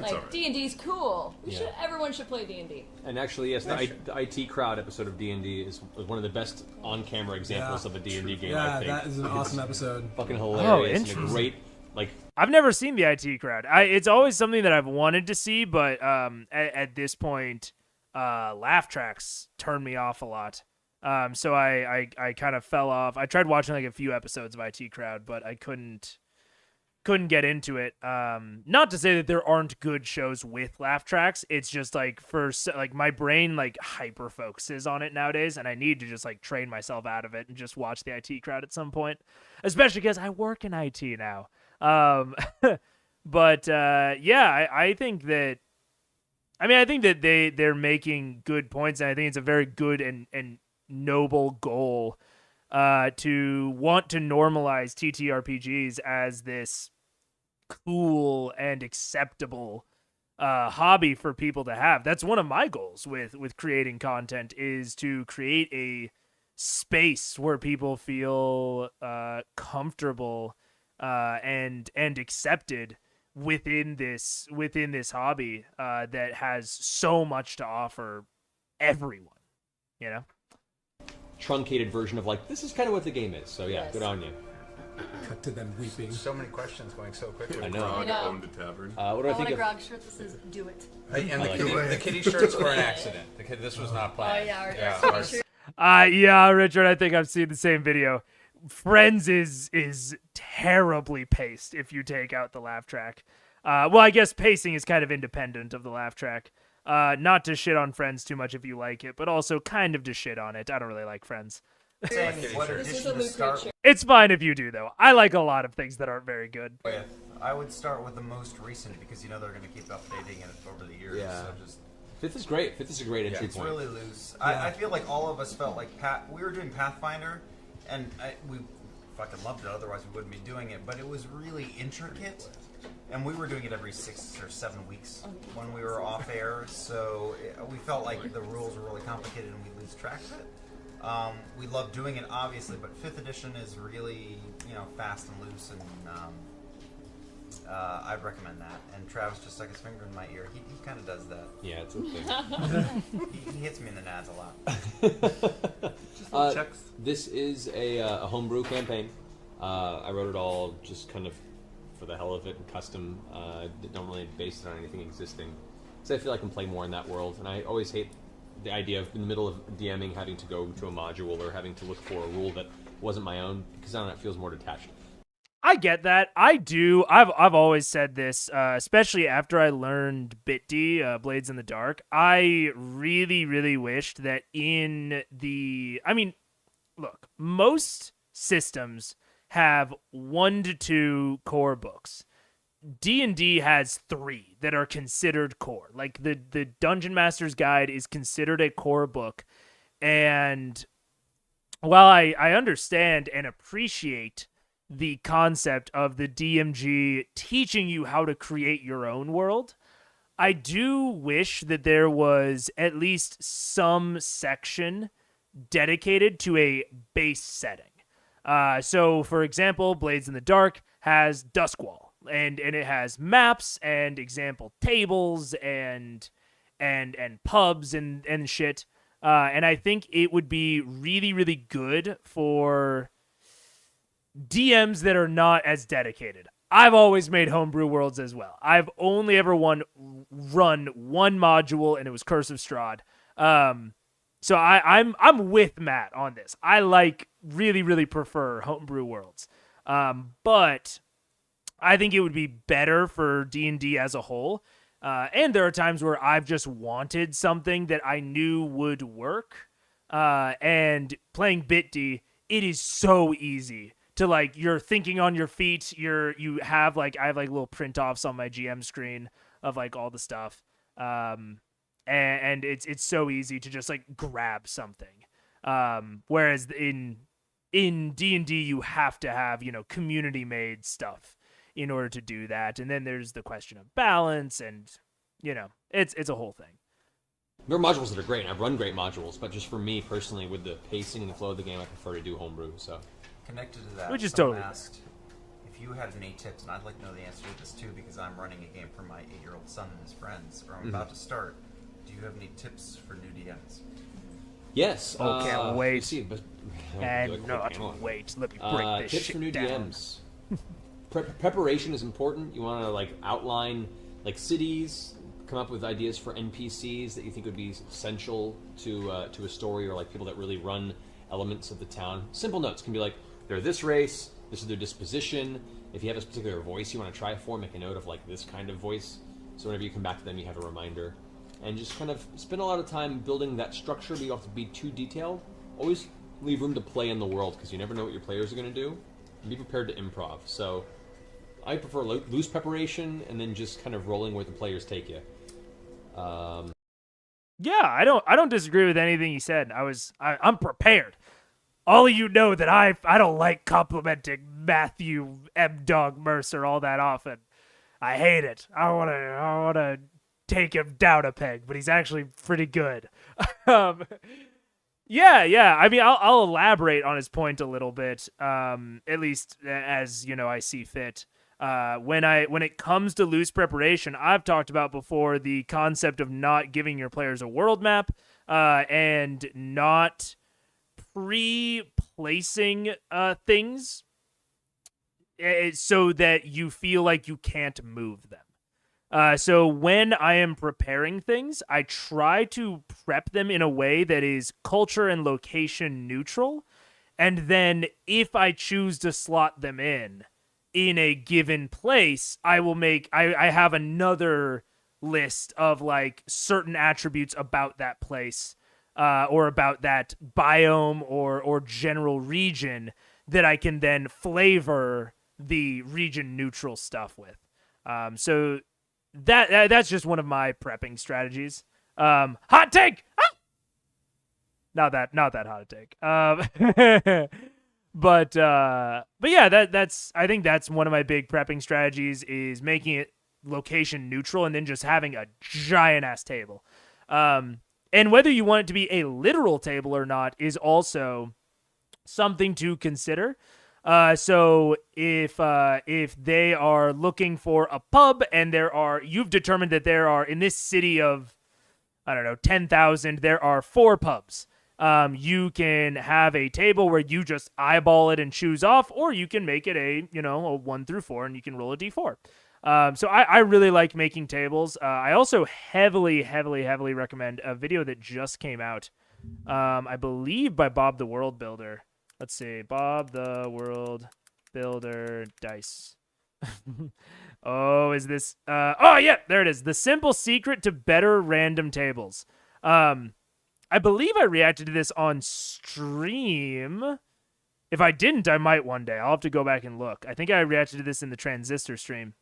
Like alright. D&D's cool. Yeah. Everyone should play D&D. And actually, yes, the IT crowd episode of D&D is one of the best on-camera examples of a D&D game. I think that is an awesome episode. fucking hilarious. And a interesting. great, I've never seen the IT crowd. It's always something that I've wanted to see, but at this point, laugh tracks turn me off a lot. So I kind of fell off. I tried watching like a few episodes of IT crowd, but I couldn't get into it. Not to say that there aren't good shows with laugh tracks. It's just like my brain like hyper focuses on it nowadays, and I need to just like train myself out of it and just watch the IT crowd at some point, especially because I work in IT now. But yeah, I think that. I think that they're making good points, and I think it's a very good and noble goal to want to normalize TTRPGs as this cool and acceptable hobby for people to have. That's one of my goals with creating content, is to create a space where people feel comfortable and accepted within this hobby that has so much to offer everyone, you know. truncated version of like, this is kind of what the game is. So yeah, Yes. good on you. Cut to them weeping. So many questions going so quickly. I know. Grog I know. owned a tavern. What do I I want think a of? grog shirt that says "Do it." And I like the kitty shirts were an accident. This was not planned. Oh, yeah, our ours- kitty shirt. Yeah, Richard, I think I've seen the same video. Friends is terribly paced if you take out the laugh track. Well, I guess pacing is kind of independent of the laugh track. Not to shit on Friends too much if you like it, but also kind of to shit on it. I don't really like Friends. Saying what This is edition a to Luke start Ridge shirt. It's fine if you do, though. I like a lot of things that aren't very good. with. I would start with the most recent because you know they're going to keep updating it over the years. Yeah. So just Fifth is great. Fifth is a great entry it's point. really loose. I feel like all of us felt like we were doing Pathfinder, and we fucking loved it. Otherwise, we wouldn't be doing it. But it was really intricate, and we were doing it every 6 or 7 weeks when we were off air. So we felt like the rules were really complicated, and we lose track of it. We love doing it, obviously, but 5th edition is really fast and loose, and I'd recommend that. And Travis just stuck his finger in my ear. He kind of does that. Yeah, it's a thing. He hits me in the nads a lot. This is a homebrew campaign. I wrote it all just kind of for the hell of it and custom. Don't really base it on anything existing. So I feel I can play more in that world. And I always hate the idea of in the middle of DMing having to go to a module or having to look for a rule that wasn't my own, because I don't know, it feels more detached. I get that. I do. I've always said this, especially after I learned BitD, Blades in the Dark. I really, really wished that look, most systems have 1 to 2 core books. D&D has 3 that are considered core. Like the Dungeon Master's Guide is considered a core book. And while I understand and appreciate the concept of the DMG teaching you how to create your own world, I do wish that there was at least some section dedicated to a base setting. So, for example, Blades in the Dark has Duskwall, and it has maps and example tables and pubs and shit. And I think it would be really, really good for DMs that are not as dedicated. I've always made homebrew worlds as well. I've only ever run one module, and it was Curse of Strahd. So I'm with Matt on this. I really, really prefer homebrew worlds. But I think it would be better for D&D as a whole. And there are times where I've just wanted something that I knew would work. And playing BitD, it is so easy to you're thinking on your feet. I have little print offs on my GM screen of all the stuff. And it's so easy to just grab something. Whereas in D&D you have to have, community made stuff in order to do that. And then there's the question of balance and, it's a whole thing. There are modules that are great, and I've run great modules, but just for me personally, with the pacing and the flow of the game, I prefer to do homebrew. So, Connected to that, Which is someone totally asked if you had any tips, and I'd like to know the answer to this too, because I'm running a game for my 8-year-old son and his friends, or I'm about to start. Do you have any tips for new DMs? yes. Oh, can't wait. let's see, but, And not wait. Let me break this tips shit for new down. DMs. Preparation is important. You want to outline cities, come up with ideas for NPCs that you think would be essential to a story, or people that really run elements of the town. Simple notes can be like, they're this race, this is their disposition. If you have a particular voice you want to try for, make a note of this kind of voice, so whenever you come back to them you have a reminder. And just kind of spend a lot of time building that structure, but you don't have to be too detailed. Always leave room to play in the world, because you never know what your players are going to do. And be prepared to improv. So I prefer loose preparation, and then just kind of rolling where the players take you. Yeah, I don't disagree with anything you said. I'm prepared. All of you know that I don't like complimenting Matthew M. Dog Mercer all that often. I hate it. I wanna take him down a peg, but he's actually pretty good. Yeah. I mean, I'll elaborate on his point a little bit, at least as I see fit. When it comes to loose preparation, I've talked about before the concept of not giving your players a world map, and not pre-placing things so that you feel like you can't move them. So when I am preparing things, I try to prep them in a way that is culture and location neutral, and then if I choose to slot them in a given place, I have another list of certain attributes about that place, or about that biome or general region that I can then flavor the region neutral stuff with. So that's just one of my prepping strategies. Hot take. Ah! Not that hot a take. But yeah, that's I think that's one of my big prepping strategies, is making it location neutral and then just having a giant ass table. And whether you want it to be a literal table or not is also something to consider. So if they are looking for a pub and you've determined that there are, in this city of, 10,000, there are 4 pubs. You can have a table where you just eyeball it and choose off, or you can make it a 1 through 4 and you can roll a d4. So I really like making tables. I also heavily recommend a video that just came out, I believe by Bob the World Builder. Let's see, Bob the World Builder Dice. Oh, is this? Oh yeah, there it is. The simple secret to better random tables. I believe I reacted to this on stream. If I didn't, I might one day. I'll have to go back and look. I think I reacted to this in the Transistor stream.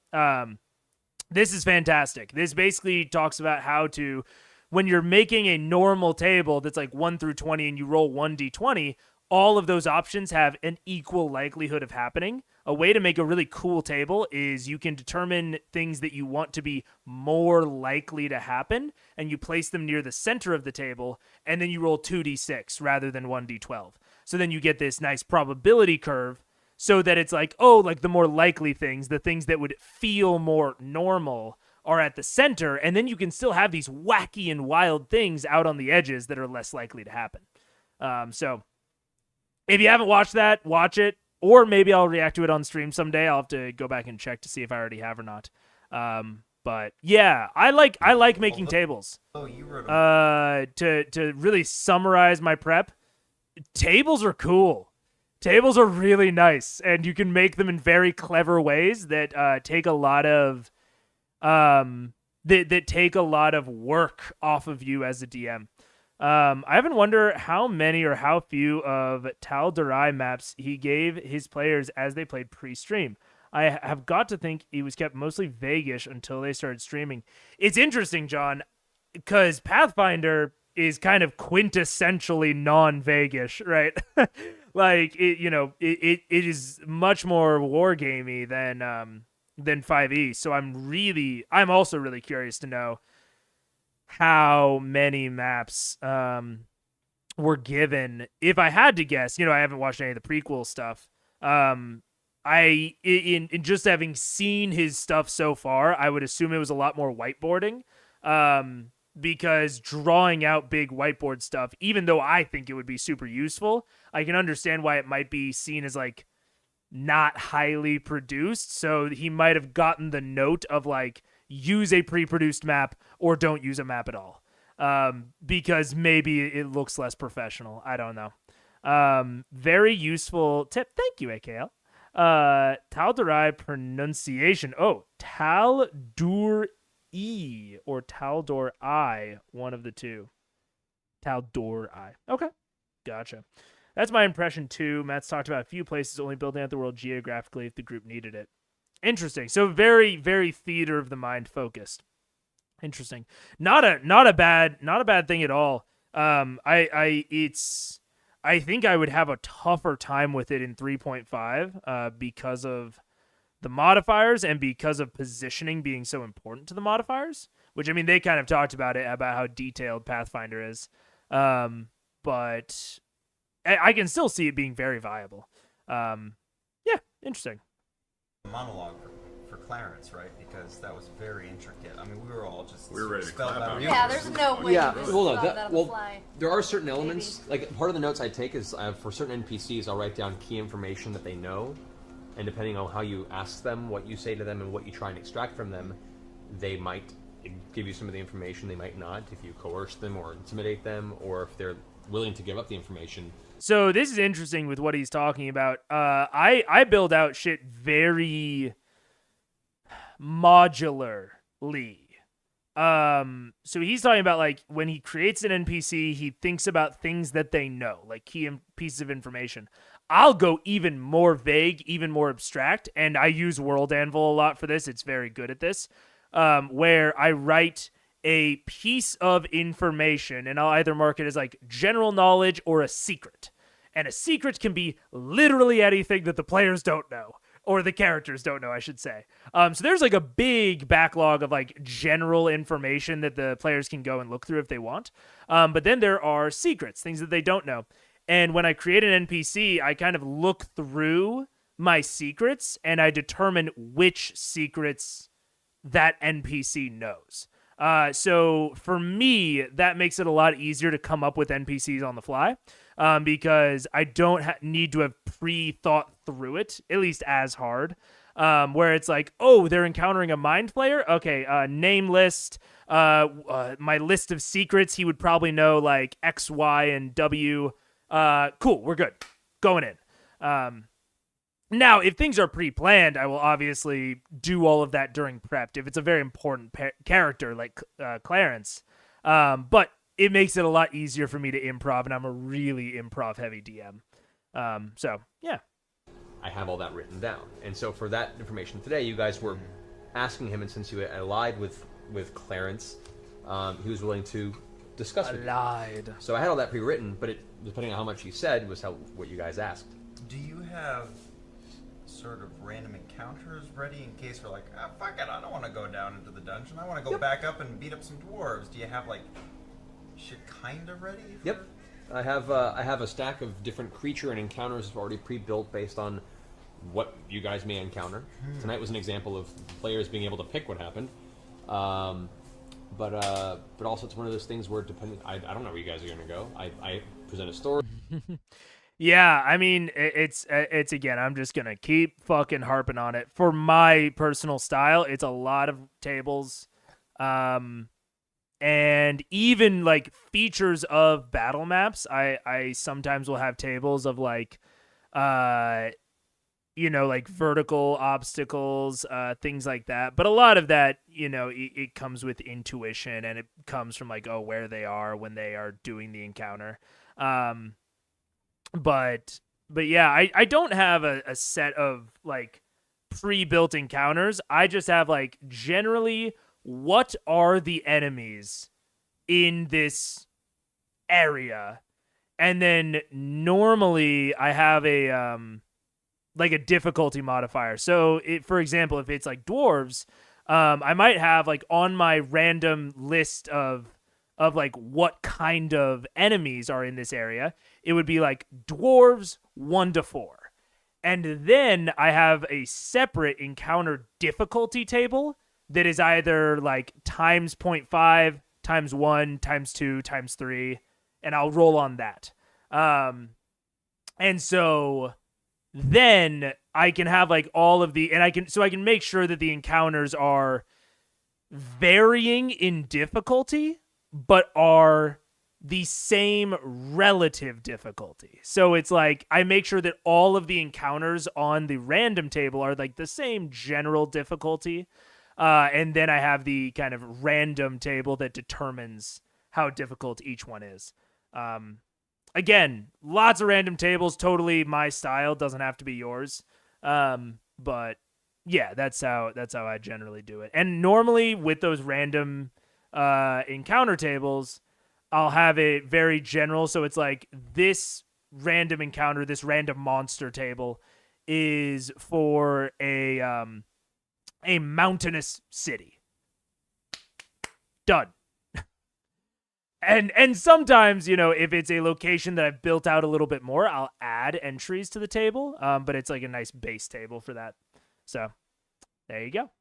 This is fantastic. This basically talks about how to, when you're making a normal table that's 1 through 20 and you roll 1d20, all of those options have an equal likelihood of happening. A way to make a really cool table is you can determine things that you want to be more likely to happen, and you place them near the center of the table, and then you roll 2d6 rather than 1d12. So then you get this nice probability curve, so that it's the more likely things, the things that would feel more normal, are at the center, and then you can still have these wacky and wild things out on the edges that are less likely to happen. So if you haven't watched that, watch it. Or maybe I'll react to it on stream someday. I'll have to go back and check to see if I already have or not. But yeah, I like making tables. Oh, you wrote to really summarize my prep, tables are cool. Tables are really nice, and you can make them in very clever ways that take a lot of that take a lot of work off of you as a DM. I haven't wondered how many or how few of Tal Durai maps he gave his players as they played pre-stream. I have got to think he was kept mostly vaguish until they started streaming. It's interesting, John, because Pathfinder is kind of quintessentially non-vaguish, right? It is much more wargamey than 5e. So I'm also really curious to know how many maps were given. If I had to guess, I haven't watched any of the prequel stuff. In just having seen his stuff so far, I would assume it was a lot more whiteboarding. Because drawing out big whiteboard stuff, even though I think it would be super useful, I can understand why it might be seen as like not highly produced. So he might have gotten the note of like, use a pre-produced map or don't use a map at all. Because maybe it looks less professional. I don't know. Very useful tip. Thank you, AKL. Tal'Dorei pronunciation. Oh, Tal'Dur or Tal'Dor-I, one of the two. Tal'Dor-I. Okay, gotcha. That's my impression too. Matt's talked about a few places only building out the world geographically if the group needed it. Interesting. So very, very theater of the mind focused. Interesting. Not a bad thing at all. I think I would have a tougher time with it in 3.5 because of the modifiers and because of positioning being so important to the modifiers, which, I mean, they kind of talked about it, about how detailed Pathfinder is. But I can still see it being very viable. Yeah, interesting. Monologue for Clarence, right? Because that was very intricate. I mean, we were all just ready to clap spellbound. Yeah, there's no way Yeah, you just well, no, thought that- that on well, the fly. There are certain elements, like part of the notes I take is for certain NPCs, I'll write down key information that they know, and depending on how you ask them, what you say to them, and what you try and extract from them, they might give you some of the information, they might not, if you coerce them or intimidate them, or if they're willing to give up the information. So this is interesting with what he's talking about. I build out shit very modularly. So he's talking about like when he creates an NPC, he thinks about things that they know, like key pieces of information. I'll go even more vague, even more abstract, and I use World Anvil a lot for this. It's very good at this, where I write a piece of information, and I'll either mark it as like general knowledge or a secret. And a secret can be literally anything that the players don't know. Or the characters don't know, I should say. So there's like a big backlog of like general information that the players can go and look through if they want. But then there are secrets, things that they don't know. And when I create an NPC, I kind of look through my secrets and I determine which secrets that NPC knows. So for me, that makes it a lot easier to come up with NPCs on the fly. Because I don't need to have pre-thought through it, at least as hard, where it's like, oh, they're encountering a mind flayer? Okay, name list, my list of secrets, he would probably know like X, Y, and W. Cool, we're good. Going in. Now, if things are pre-planned, I will obviously do all of that during prep, if it's a very important character like Clarence. But it makes it a lot easier for me to improv, and I'm a really improv-heavy DM. So, yeah. I have all that written down. And so for that information today, you guys were asking him, and since you allied with Clarence, he was willing to discuss with you. Allied. So I had all that pre-written, but depending on how much he said was what you guys asked. Do you have sort of random encounters ready in case we're like, fuck it, I don't want to go down into the dungeon. I want to go back up and beat up some dwarves. Do you have like shit kind of ready? Yep. I have a stack of different creature and encounters already pre-built based on what you guys may encounter. Tonight was an example of players being able to pick what happened. But also it's one of those things where I don't know where you guys are going to go. I present a story. Yeah, I mean, it's again, I'm just going to keep fucking harping on it. For my personal style, it's a lot of tables. And even like features of battle maps, I sometimes will have tables of like, like vertical obstacles, things like that. But a lot of that, it comes with intuition, and it comes from like, where they are when they are doing the encounter. But yeah, I don't have a set of like pre-built encounters. I just have like generally, what are the enemies in this area? And then normally I have a like a difficulty modifier. So for example, if it's like dwarves, I might have like on my random list of of like what kind of enemies are in this area, it would be like dwarves 1 to 4. And then I have a separate encounter difficulty table that is either like times 0.5, times 1, times 2, times 3, and I'll roll on that. And so then I can have like all of the, and I can make sure that the encounters are varying in difficulty, but are the same relative difficulty. So it's like I make sure that all of the encounters on the random table are like the same general difficulty. And then I have the kind of random table that determines how difficult each one is. Again, lots of random tables, totally my style, doesn't have to be yours. But yeah, that's how I generally do it. And normally with those random encounter tables, I'll have it very general. So it's like this random encounter, this random monster table is for a mountainous city. Done. And sometimes, you know, if it's a location that I've built out a little bit more, I'll add entries to the table. But it's like a nice base table for that. So there you go.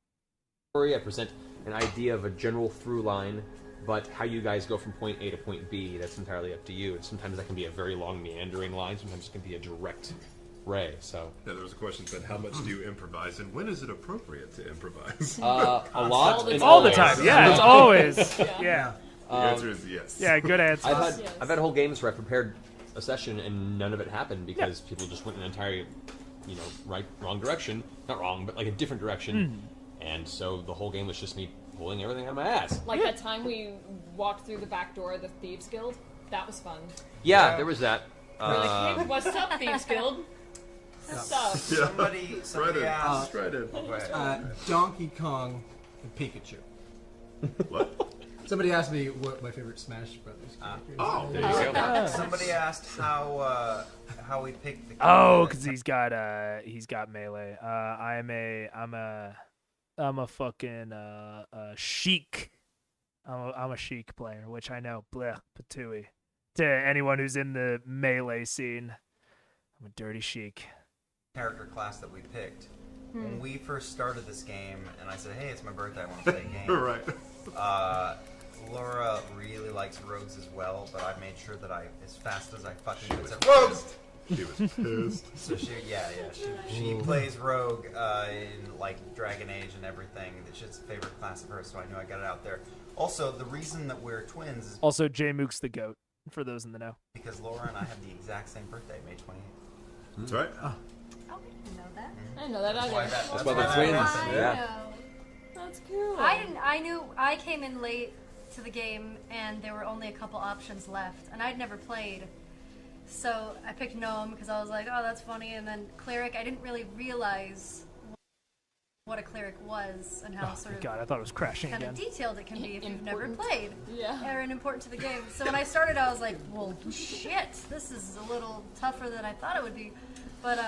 I present an idea of a general through line, but how you guys go from point A to point B, that's entirely up to you. And sometimes that can be a very long meandering line. Sometimes it can be a direct ray. So yeah, there was a question that said, how much do you improvise, and when is it appropriate to improvise? a lot. All the time. Yeah, it's always. Yeah. The answer is yes. Yeah, good answer. I've had whole games where I prepared a session and none of it happened because people just went in an entirely, you know, wrong direction. Not wrong, but like a different direction. And so the whole game was just me pulling everything out of my ass. Like that time we walked through the back door of the Thieves Guild. That was fun. Yeah, there was that. We're like, hey, what's up, Thieves Guild? What's up? Somebody asked. Donkey Kong and Pikachu. What? Somebody asked me what my favorite Smash Brothers character is. There you go. Somebody asked how we picked the. Oh, because he's got melee. I'm a fucking Sheik. I'm a Sheik player, which I know. Blech, patooey. To anyone who's in the melee scene, I'm a dirty Sheik. Character class that we picked. When we first started this game, and I said, "Hey, it's my birthday. I want to play a game." Right. Laura really likes rogues as well, but I made sure that as fast as I fucking could, said rogues. She was pissed. So she plays rogue in like Dragon Age and everything. It's just a favorite class of hers, so I knew I got it out there. Also, the reason that we're twins is also J Mook's the goat for those in the know. Because Laura and I have the exact same birthday, May 28th. That's right. Oh, I didn't know that. I didn't know that either. That's why they're twins. Yeah. That's cool. I knew I came in late to the game and there were only a couple options left and I'd never played, so I picked Gnome because I was like, oh, that's funny. And then Cleric, I didn't really realize what a Cleric was and how sort of God, I thought it was crashing kind again. of detailed it can be if you've never played. Yeah. Or important to the game. So when I started, I was like, well, shit, this is a little tougher than I thought it would be. But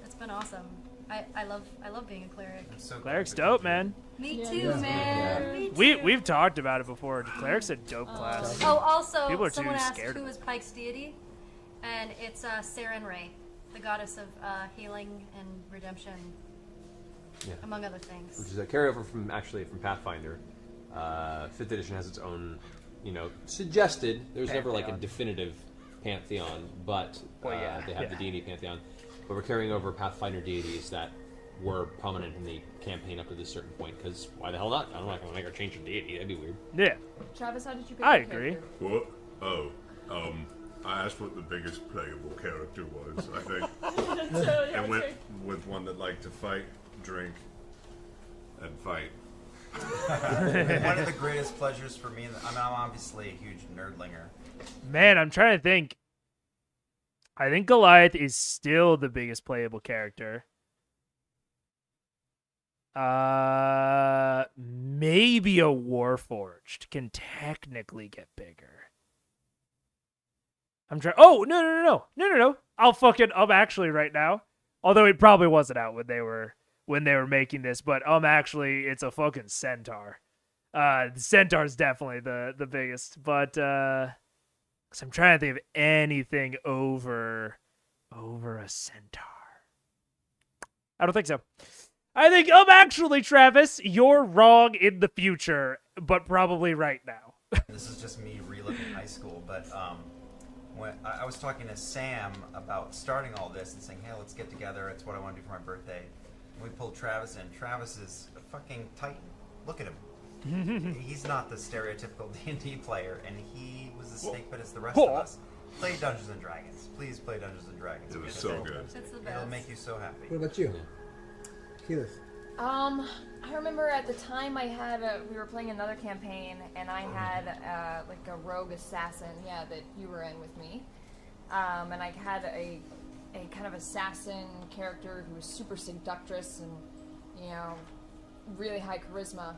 it's been awesome. I love being a Cleric. So Cleric's dope, man. Me too, man. Me too. We've talked about it before. Cleric's a dope class. Oh, also, People are someone too asked scared. who is Pike's deity, and it's Saren Ray, the goddess of healing and redemption, among other things. Which is a carryover from Pathfinder. 5th edition has its own, suggested. There's never like a definitive pantheon, but they have the deity pantheon. But we're carrying over Pathfinder deities that were prominent in the campaign up to this certain point, because why the hell not? I'm not going to make her change her deity. That'd be weird. Yeah. Travis, how did you pick I your agree. character? What? Oh, I asked what the biggest playable character was, I think. And went with one that liked to fight, drink, and fight. One of the greatest pleasures for me, I'm obviously a huge nerdlinger. Man, I'm trying to think. I think Goliath is still the biggest playable character. Maybe a Warforged can technically get bigger. I'm trying. Oh, no. I'm actually right now. Although it probably wasn't out when they were making this, but it's a fucking centaur. The centaur's definitely the biggest, but 'cause I'm trying to think of anything over a centaur. I don't think so. I think actually, Travis, you're wrong in the future, but probably right now. This is just me reliving high school, but when I was talking to Sam about starting all this and saying, hey, let's get together, it's what I want to do for my birthday. And we pulled Travis in. Travis is a fucking titan. Look at him. He's not the stereotypical D&D player, and he was as snake bit as the rest of us. Play Dungeons & Dragons. Please play Dungeons & Dragons. It was so good. It's the It'll best. make you so happy. What about you, Keyleth? I remember at the time we were playing another campaign, and I had like a rogue assassin, that you were in with me, and I had a kind of assassin character who was super seductress and really high charisma.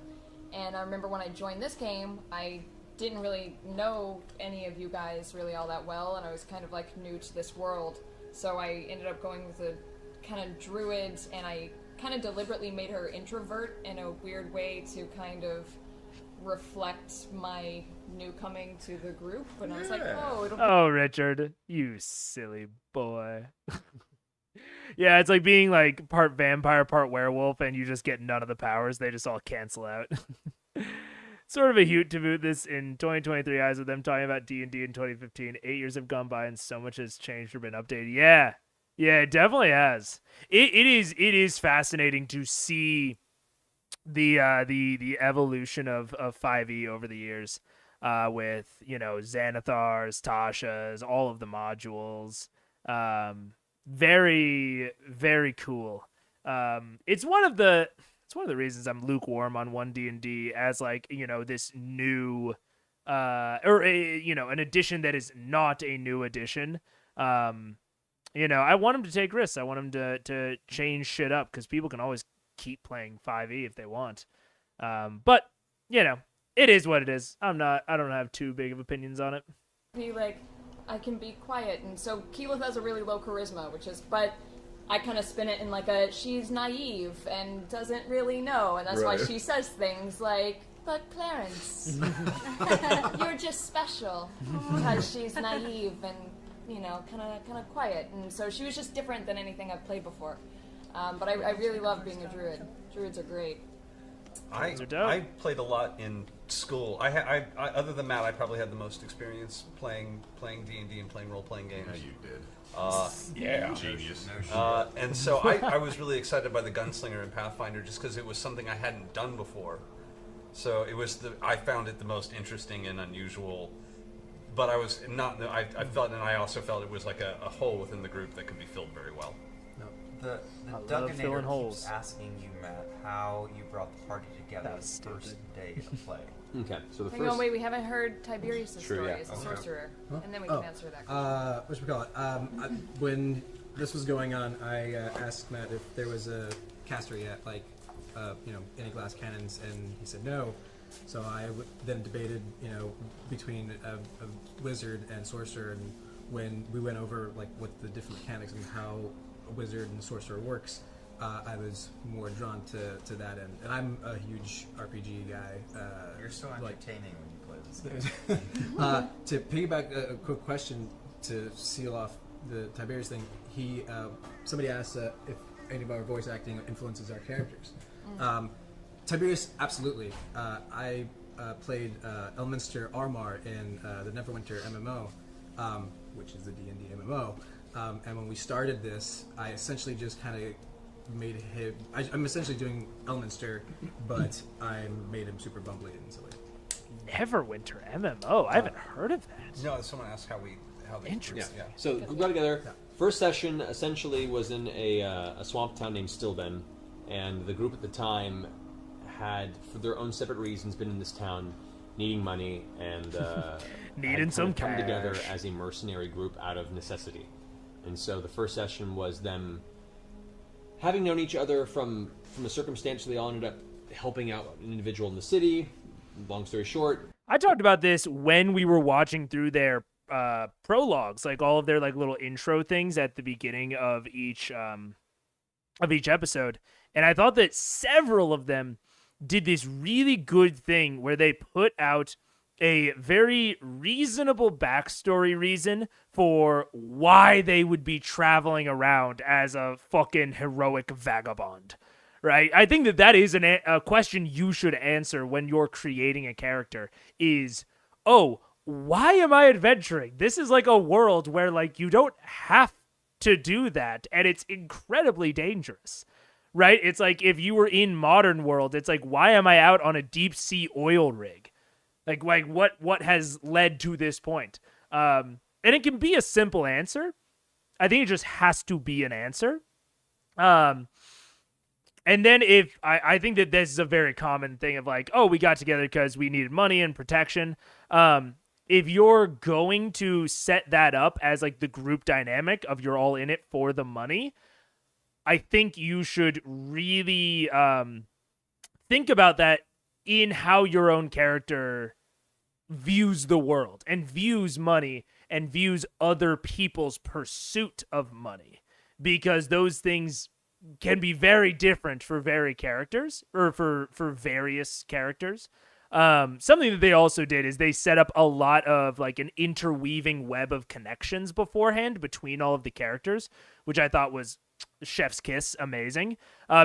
And I remember when I joined this game, I didn't really know any of you guys really all that well, and I was kind of like new to this world, so I ended up going with a kind of druid, and I kind of deliberately made her introvert in a weird way to kind of reflect my new coming to the group. And I was like, Oh, Richard, you silly boy. Yeah, it's like being like part vampire, part werewolf, and you just get none of the powers. They just all cancel out. Sort of a hoot to boot this in 2023 eyes with them talking about D&D in 2015. 8 years have gone by and so much has changed or been updated. Yeah, it definitely has. It is fascinating to see the evolution of 5e over the years, with Xanathars, Tashas, all of the modules. Very, very cool. It's one of the reasons I'm lukewarm on 1D&D as this new an edition that is not a new edition. I want them to take risks. I want them to change shit up, because people can always keep playing 5e if they want. But it is what it is. I don't have too big of opinions on it. be like, I can be quiet, and so Keyleth has a really low charisma, but I kind of spin it in like she's naive and doesn't really know, and that's why she says things like, but Clarence, you're just special, because she's naive and, kind of quiet, and so she was just different than anything I've played before. But I really love being a druid. Druids are great. I played a lot in school. I other than Matt, I probably had the most experience playing D&D and playing role-playing games. Yeah, you did. Genius. And so I was really excited by the Gunslinger and Pathfinder just because it was something I hadn't done before. So I found it the most interesting and unusual. But I was not. I felt, and I also felt it was like a hole within the group that could be filled very well. The Dugginator keeps asking you, Matt, how you brought the party together the first day of play. Okay, so the Hang first. on, wait, we haven't heard Tiberius' story as a Okay. sorcerer, and then we can answer that question. When this was going on, I asked Matt if there was a caster yet, any glass cannons, and he said no. So I then debated, between a wizard and sorcerer, and when we went over what the different mechanics and how a wizard and sorcerer works, I was more drawn to that end. And I'm a huge RPG guy. You're so entertaining when you play this game. To piggyback a quick question to seal off the Tiberius thing, somebody asked if any of our voice acting influences our characters. Tiberius, absolutely. I played Elminster Armar in the Neverwinter MMO, which is the D&D MMO. And when we started this, I essentially just kind of made him... I'm essentially doing Elminster, but I made him super bumbly and silly. Neverwinter MMO? I haven't heard of that. No, someone asked how they... Interesting. Yeah. So we got together. Yeah. First session essentially was in a swamp town named Stillben, and the group at the time had, for their own separate reasons, been in this town needing money and needing some come cash together as a mercenary group out of necessity. And so the first session was them having known each other from a circumstance. They all ended up helping out an individual in the city. Long story short, I talked about this when we were watching through their prologues, all of their little intro things at the beginning of each episode, and I thought that several of them did this really good thing where they put out a very reasonable backstory reason for why they would be traveling around as a fucking heroic vagabond, right? I think that is a question you should answer when you're creating a character is, oh, why am I adventuring? This is like a world where like you don't have to do that, and it's incredibly dangerous, right? It's like if you were in modern world, it's like, why am I out on a deep sea oil rig? Like what has led to this point? And it can be a simple answer. I think it just has to be an answer. And then if I think that this is a very common thing of like, oh, we got together because we needed money and protection. If you're going to set that up as like the group dynamic of you're all in it for the money, I think you should really think about that in how your own character views the world and views money and views other people's pursuit of money, because those things can be very different for various characters or for various characters. Something that they also did is they set up a lot of like an interweaving web of connections beforehand between all of the characters, which I thought was chef's kiss amazing,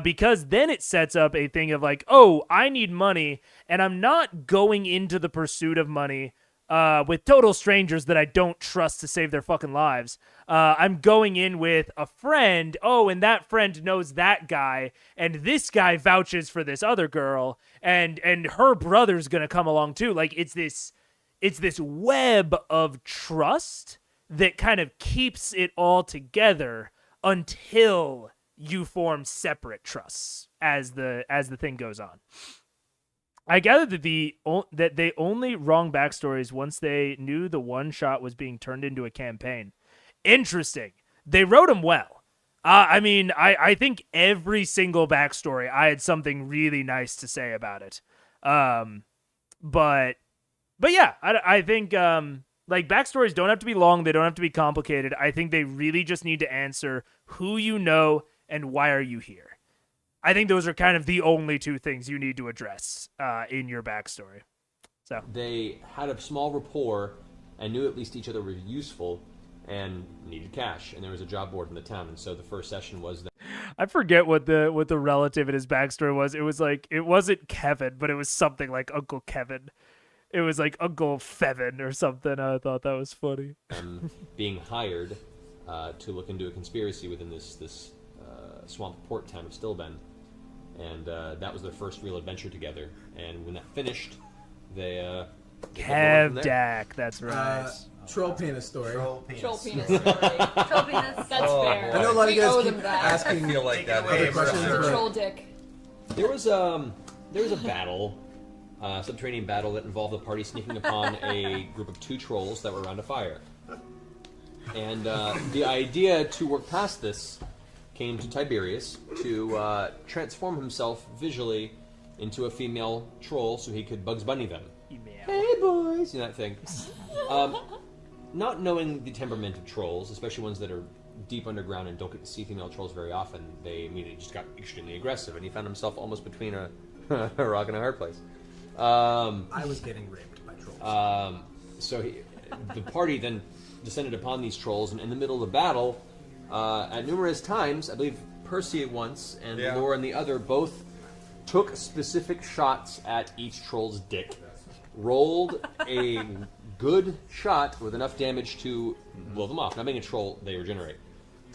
because then it sets up a thing of like, oh, I need money and I'm not going into the pursuit of money with total strangers that I don't trust to save their fucking lives. I'm going in with a friend. Oh, and that friend knows that guy, and this guy vouches for this other girl, and her brother's gonna come along too. Like it's this web of trust that kind of keeps it all together until you form separate trusts as the thing goes on. I gather that they only wrong backstories once they knew the one shot was being turned into a campaign. Interesting. They wrote them well. I mean, I think every single backstory, I had something really nice to say about it. But yeah, I think like backstories don't have to be long. They don't have to be complicated. I think they really just need to answer who you know and why are you here. I think those are kind of the only two things you need to address in your backstory. So they had a small rapport and knew at least each other were useful and needed cash, and there was a job board in the town, and so the first session was that. I forget what the relative in his backstory was. It was like, it wasn't Kevin, but it was something like Uncle Kevin. It was like Uncle Fevin or something. I thought that was funny. Being hired to look into a conspiracy within this swamp port town of Stillben. And that was their first real adventure together. And when that finished, they Kevdak, that's right. Troll penis story. Troll penis story. Troll penis. That's fair. I know a lot of We you owe guys them keep that. asking I feel like that other is questions. The but- troll dick. There was a battle, subterranean battle that involved the party sneaking upon a group of 2 trolls that were around a fire. And the idea to work past this came to Tiberius to transform himself visually into a female troll so he could Bugs Bunny them. Hey boys, you know that thing. Not knowing the temperament of trolls, especially ones that are deep underground and don't get to see female trolls very often, they immediately just got extremely aggressive, and he found himself almost between a rock and a hard place. I was getting raped by trolls. So the party then descended upon these trolls, and in the middle of the battle, at numerous times, I believe Percy once and Laura and the other both took specific shots at each troll's dick, rolled a good shot with enough damage to blow them off. Now, being a troll, they regenerate.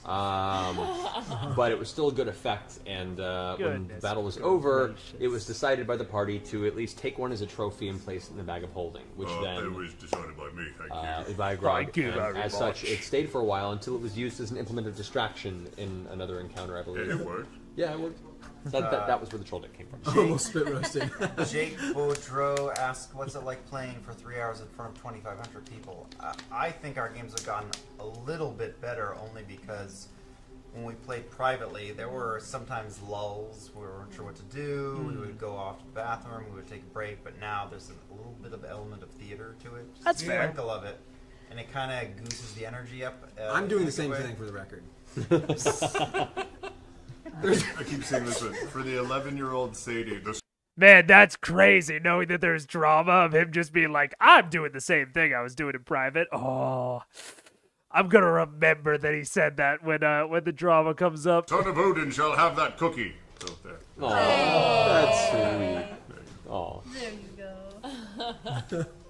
But it was still a good effect, and when the battle was over, it was decided by the party to at least take one as a trophy and place it in the bag of holding, which then it was decided by me, thank you. by Grog. Thank you And very as much. such, it stayed for a while until it was used as an implement of distraction in another encounter, I believe. It worked. Yeah, it worked. That was where the troll dick came from. Almost spit roasting. Jake Boudreau asked, what's it like playing for 3 hours in front of 2,500 people? I think our games have gotten a little bit better only because when we played privately, there were sometimes lulls. We weren't sure what to do. We would go off to the bathroom. We would take a break. But now there's a little bit of element of theater to it. Just That's a fair. sprinkle of it. And it kind of gooses the energy up. I'm doing in the a same good way. thing for the record. I keep saying this, but for the 11-year-old Sadie, Man, that's crazy, knowing that there's drama of him just being like, I'm doing the same thing I was doing in private. Oh, I'm gonna remember that he said that when the drama comes up. Son of Odin shall have that cookie. So there. Oh, that's sweet. Oh. There you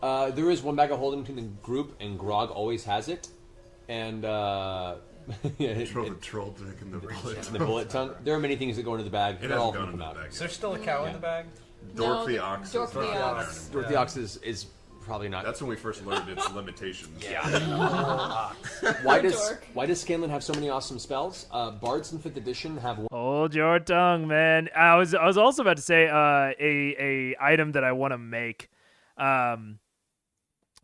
go. There is one bag of holding in the group, and Grog always has it. And Throw the troll dick in the bullet. the bullet tongue. There are many things that go into the bag. It They're all hasn't gone gone into the out. bag. Is there still a cow in the bag? Dork No, the ox. Dork is the not ox. there. Dorothy Ox is probably not. That's when we first learned its limitations. Why does Dork. Scanlan have so many awesome spells? Bards in 5th edition have one. Hold your tongue, man. I was also about to say a item that I want to make, that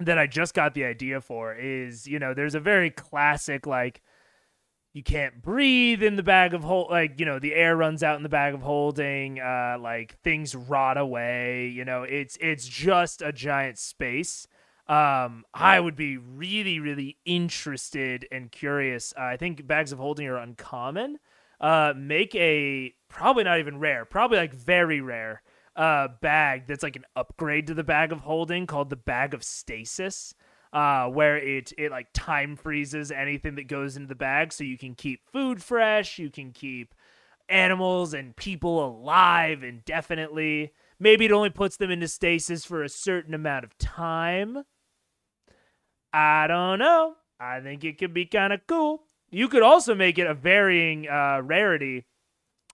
I just got the idea for is, there's a very classic, like, you can't breathe in the bag of the air runs out in the bag of holding, like things rot away, it's just a giant space. I would be really, really interested and curious. I think bags of holding are uncommon. Make a probably not even rare, probably like very rare bag that's like an upgrade to the bag of holding called the bag of stasis. Where it like time freezes anything that goes into the bag, so you can keep food fresh, you can keep animals and people alive indefinitely. Maybe it only puts them into stasis for a certain amount of time. I don't know. I think it could be kind of cool. You could also make it a varying rarity,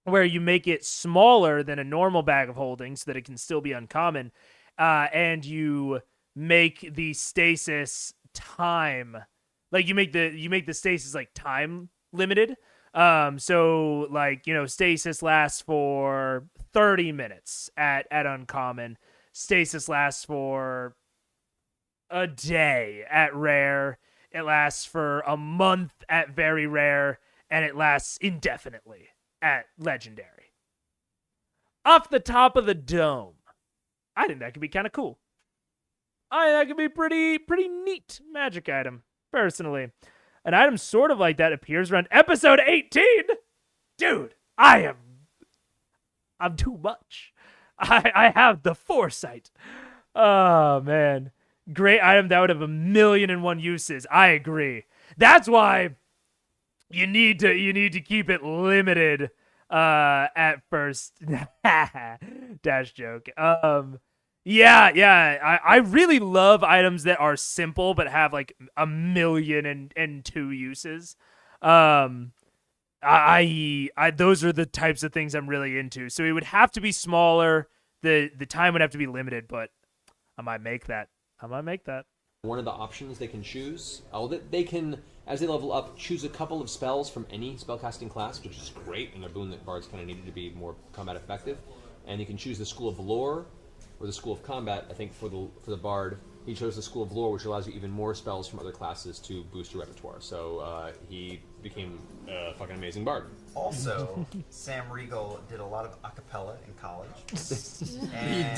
where you make it smaller than a normal bag of holding so that it can still be uncommon, and you make the stasis time, like you make the stasis like time limited. So like, stasis lasts for 30 minutes at uncommon. Stasis lasts for a day at rare. It lasts for a month at very rare, and it lasts indefinitely at legendary. Off the top of the dome, I think that could be kind of cool. I think that could be pretty neat magic item, personally. An item sort of like that appears around episode 18. Dude, I'm too much. I have the foresight. Oh, man. Great item that would have 1,000,001 uses. I agree. That's why you need to keep it limited at first. Dash joke. Yeah. I really love items that are simple but have like 1,000,002 uses. Those are the types of things I'm really into. So it would have to be smaller. The time would have to be limited, but I might make that. One of the options they can choose, they can, as they level up, choose a couple of spells from any spellcasting class, which is great, and a boon that bards kind of needed to be more combat effective. And you can choose the School of Lore or the School of Combat. I think for the bard, he chose the School of Lore, which allows you even more spells from other classes to boost your repertoire. So he became a fucking amazing bard. Also, Sam Riegel did a lot of a cappella in college. He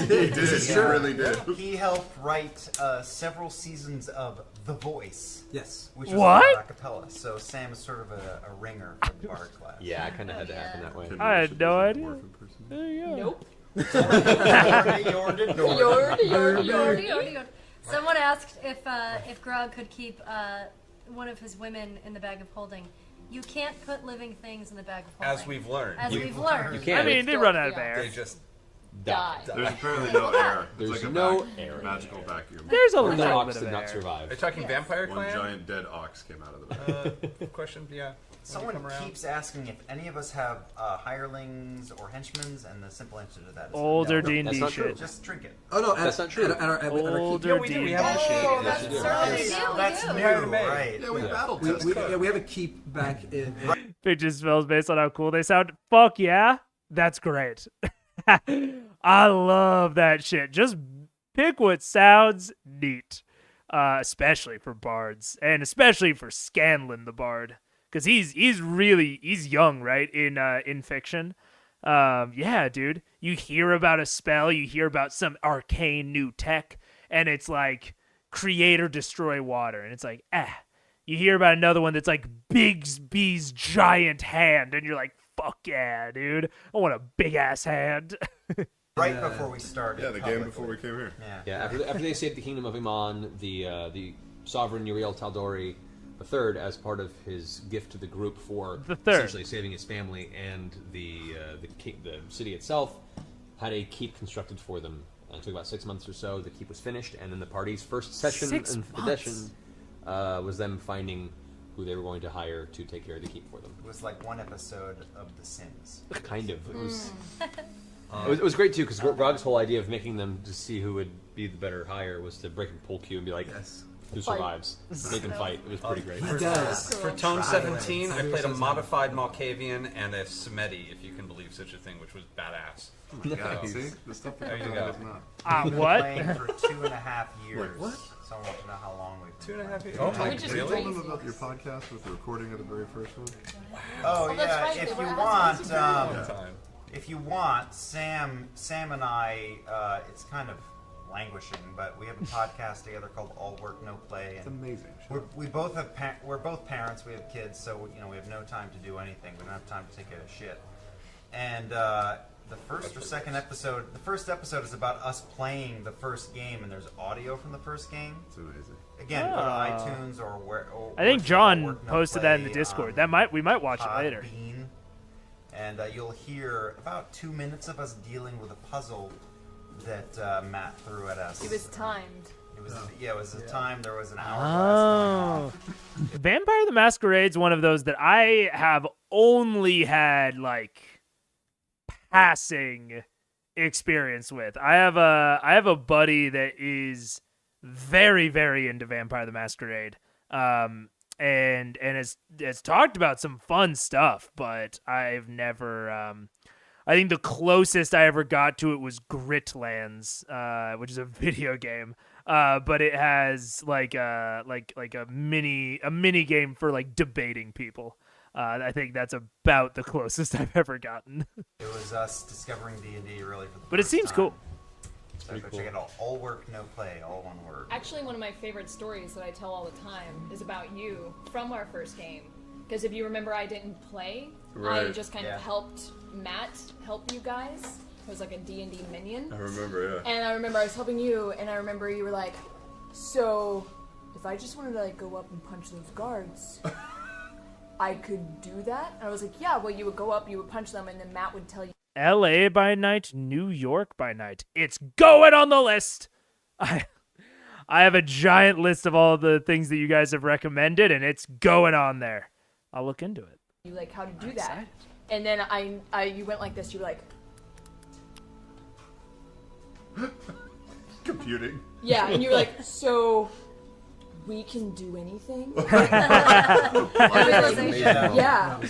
did. He really did. He helped write several seasons of The Voice. Yes. Which was What? a cappella. So Sam is sort of a ringer for the bard class. Yeah, it kind of had to happen that way. I had no idea. Dwarf impersonation. There you go. Nope. Yordy. Someone asked if Grog could keep one of his women in the bag of holding. You can't put living things in the bag of holding. As we've learned. We've learned. You can't. I mean, they run out of Yeah. air. They just Die. There's apparently no air. It's There's like a no vacuum, air. magical vacuum. There's a The little ox bit of did not air. Are you survive. talking Vampire One Clan? giant dead ox came out of the back. Question? Yeah. Someone Come around. keeps asking if any of us have hirelings or henchmen, and the simple answer to that is Older no. D&D That's not shit. true. Just drink it. Oh no, That's not true. At our Older Yeah, we do. We have D&D a shit. Oh, shit. that's Yes, you do. right. That's We do. new, hired a maid. right? Yeah, we battle we, test. we have a keep back in. Picture spells based on how cool they sound. Fuck yeah. That's great. I love that shit. Just pick what sounds neat. Especially for bards. And especially for Scanlan the bard. Because he's young, right? In fiction. Yeah, dude. You hear about a spell, you hear about some arcane new tech, and it's like create or destroy water. And it's like, You hear about another one that's like Bigsby's giant hand, and you're like, fuck yeah, dude. I want a big ass hand. Right before we started. Yeah, the game before we came here. Yeah, after they saved the kingdom of Iman, the sovereign Uriel Taldori III, as part of his gift to the group for essentially saving his family and the city itself, had a keep constructed for them. It took about 6 months or so. The keep was finished, and then the party's first session and edition was them finding who they were going to hire to take care of the keep for them. It was like one episode of The Sims. Kind of. It was. It was great too, because Grog's whole idea of making them to see who would be the better hire was to break a pull queue and be like, who survives? Make them fight. It was pretty great. For Tone 17, I played a modified Malkavian and a Semeti, if you can believe such a thing, which was badass. Yeah, see? The stuff that There you comes go. out is not. We've What? been playing for 2.5 years. Wait, what? Someone wants to know how long we've been 2.5 years. playing. Oh my, Which is really? great. Told them about your podcast with the recording of the very first one. Oh, that's yeah. right, If they you were want, asking Time. if you want, Sam and I, it's kind of languishing, but we have a podcast together called All Work No Play, It's and amazing. we're both parents. We have kids, so we have no time to do anything. We don't have time to take a shit. And the first or second episode, the first episode is about us playing the first game, and there's audio from the first game. It's amazing. Again, go to iTunes or where. Or I think All John Work No posted that in the Play, Discord. We might watch it later. Podbean, and you'll hear about 2 minutes of us dealing with a puzzle that Matt threw at us. It was timed. It was a time. There was an hourglass going on. Vampire the Masquerade's one of those that I have only had like passing experience with. I have a buddy that is very, very into Vampire the Masquerade. And has talked about some fun stuff, but I've never I think the closest I ever got to it was Gritlands, which is a video game. But it has like a mini game for like debating people. I think that's about the closest I've ever gotten. It was us discovering D&D really for the But it first seems time. cool. So go check it out. All work, no play, all one word. Actually, one of my favorite stories that I tell all the time is about you from our first game. Because if you remember, I didn't play. I Right. just kind of helped Matt help you guys. I was like a D&D minion. I remember, yeah. And I remember I was helping you, and I remember you were like, so if I just wanted to like go up and punch those guards, I could do that? And I was like, yeah, well, you would go up, you would punch them, and then Matt would tell you. LA by night, New York by night. It's going on the list. I have a giant list of all the things that you guys have recommended, and it's going on there. I'll look into it. You like how to do that. And then you went like this, you were like, Computing. yeah, and you were like, so we can do anything? Yeah.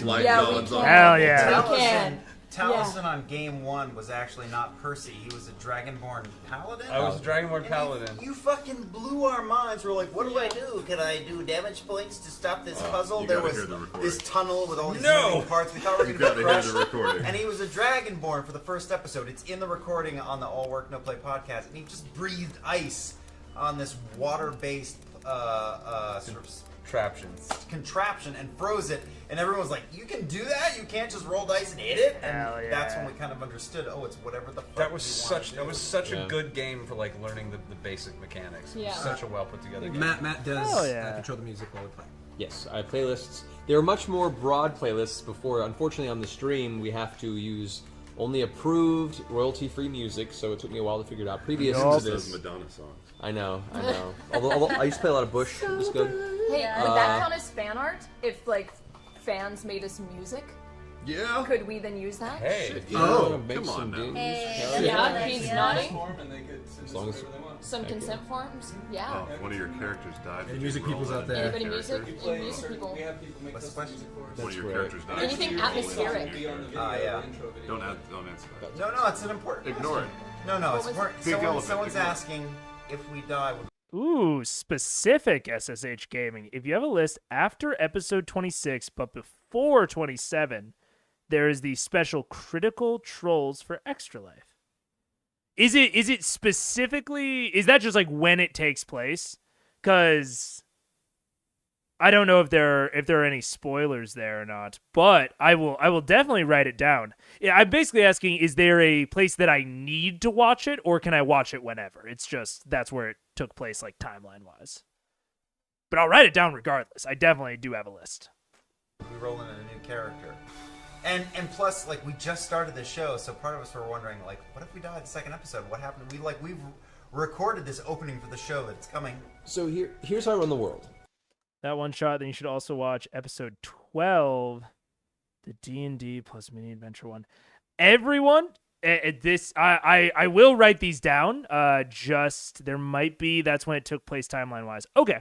Like Yeah, no we one's can. on. Hell yeah. We can. Taliesin on game 1 was actually not Percy. He was a Dragonborn Paladin. I was a Dragonborn Paladin. You fucking blew our minds. We're like, what do I do? Can I do damage points to stop this puzzle? you There gotta was hear the recording. this tunnel with all these moving parts. We thought we were You going to gotta be hear crushed. the recording. And he was a Dragonborn for the first episode. It's in the recording on the All Work No Play podcast. And he just breathed ice on this water-based sort of contraption and froze it, and everyone was like, you can do that? You can't just roll dice and hit it? And Hell yeah. that's when we kind of understood, oh, it's whatever the fuck That was we want to such do. a good game for like learning the basic mechanics. It was Yeah. such a well put together game. Matt does Hell yeah. control the music while we play. Yes, I have playlists. There are much more broad playlists before. Unfortunately, on the stream, we have to use only approved royalty-free music, so it took me a while to figure it out. Previous to Those this, Madonna songs. I know. Although I used to play a lot of Bush. It was good. Hey, would that count as fan art? If, like, fans made us music? Yeah. Could we then use that? Hey, If you Oh, wanna make come on some now. games, Hey. hell Yeah, he's nodding. Form and they could send us long as- whatever they want. Some consent forms? Yeah. Oh, if one of your characters died. Any did music you roll people's that out there? into Anybody your music? character? Play Music certain- people. We have people make What's custom the question? music for us. One of your great. characters died. Anything did you roll that atmospheric. into Be your on the character? video, yeah. the intro video. Don't answer that. No, it's an important Ignore it. No, What it's was important. Big elephant, Someone's ignore it. asking if we die. Ooh, specific SSH gaming. If you have a list after episode 26 but before 27, there is the special critical trolls for Extra Life. Is it specifically, is that just like when it takes place? Cuz I don't know if there are any spoilers there or not, but I will definitely write it down. Yeah, I'm basically asking, is there a place that I need to watch it, or can I watch it whenever? It's just that's where it took place, like timeline wise. But I'll write it down regardless. I definitely do have a list. We roll in a new character. And plus, like, we just started the show, so part of us were wondering, like, what if we died the second episode? What happened? We've recorded this opening for the show that's coming. So here's how I run the world. That one shot. Then you should also watch episode 12, the D&D plus mini adventure one. Everyone, I will write these down. Just there might be that's when it took place timeline wise. Okay,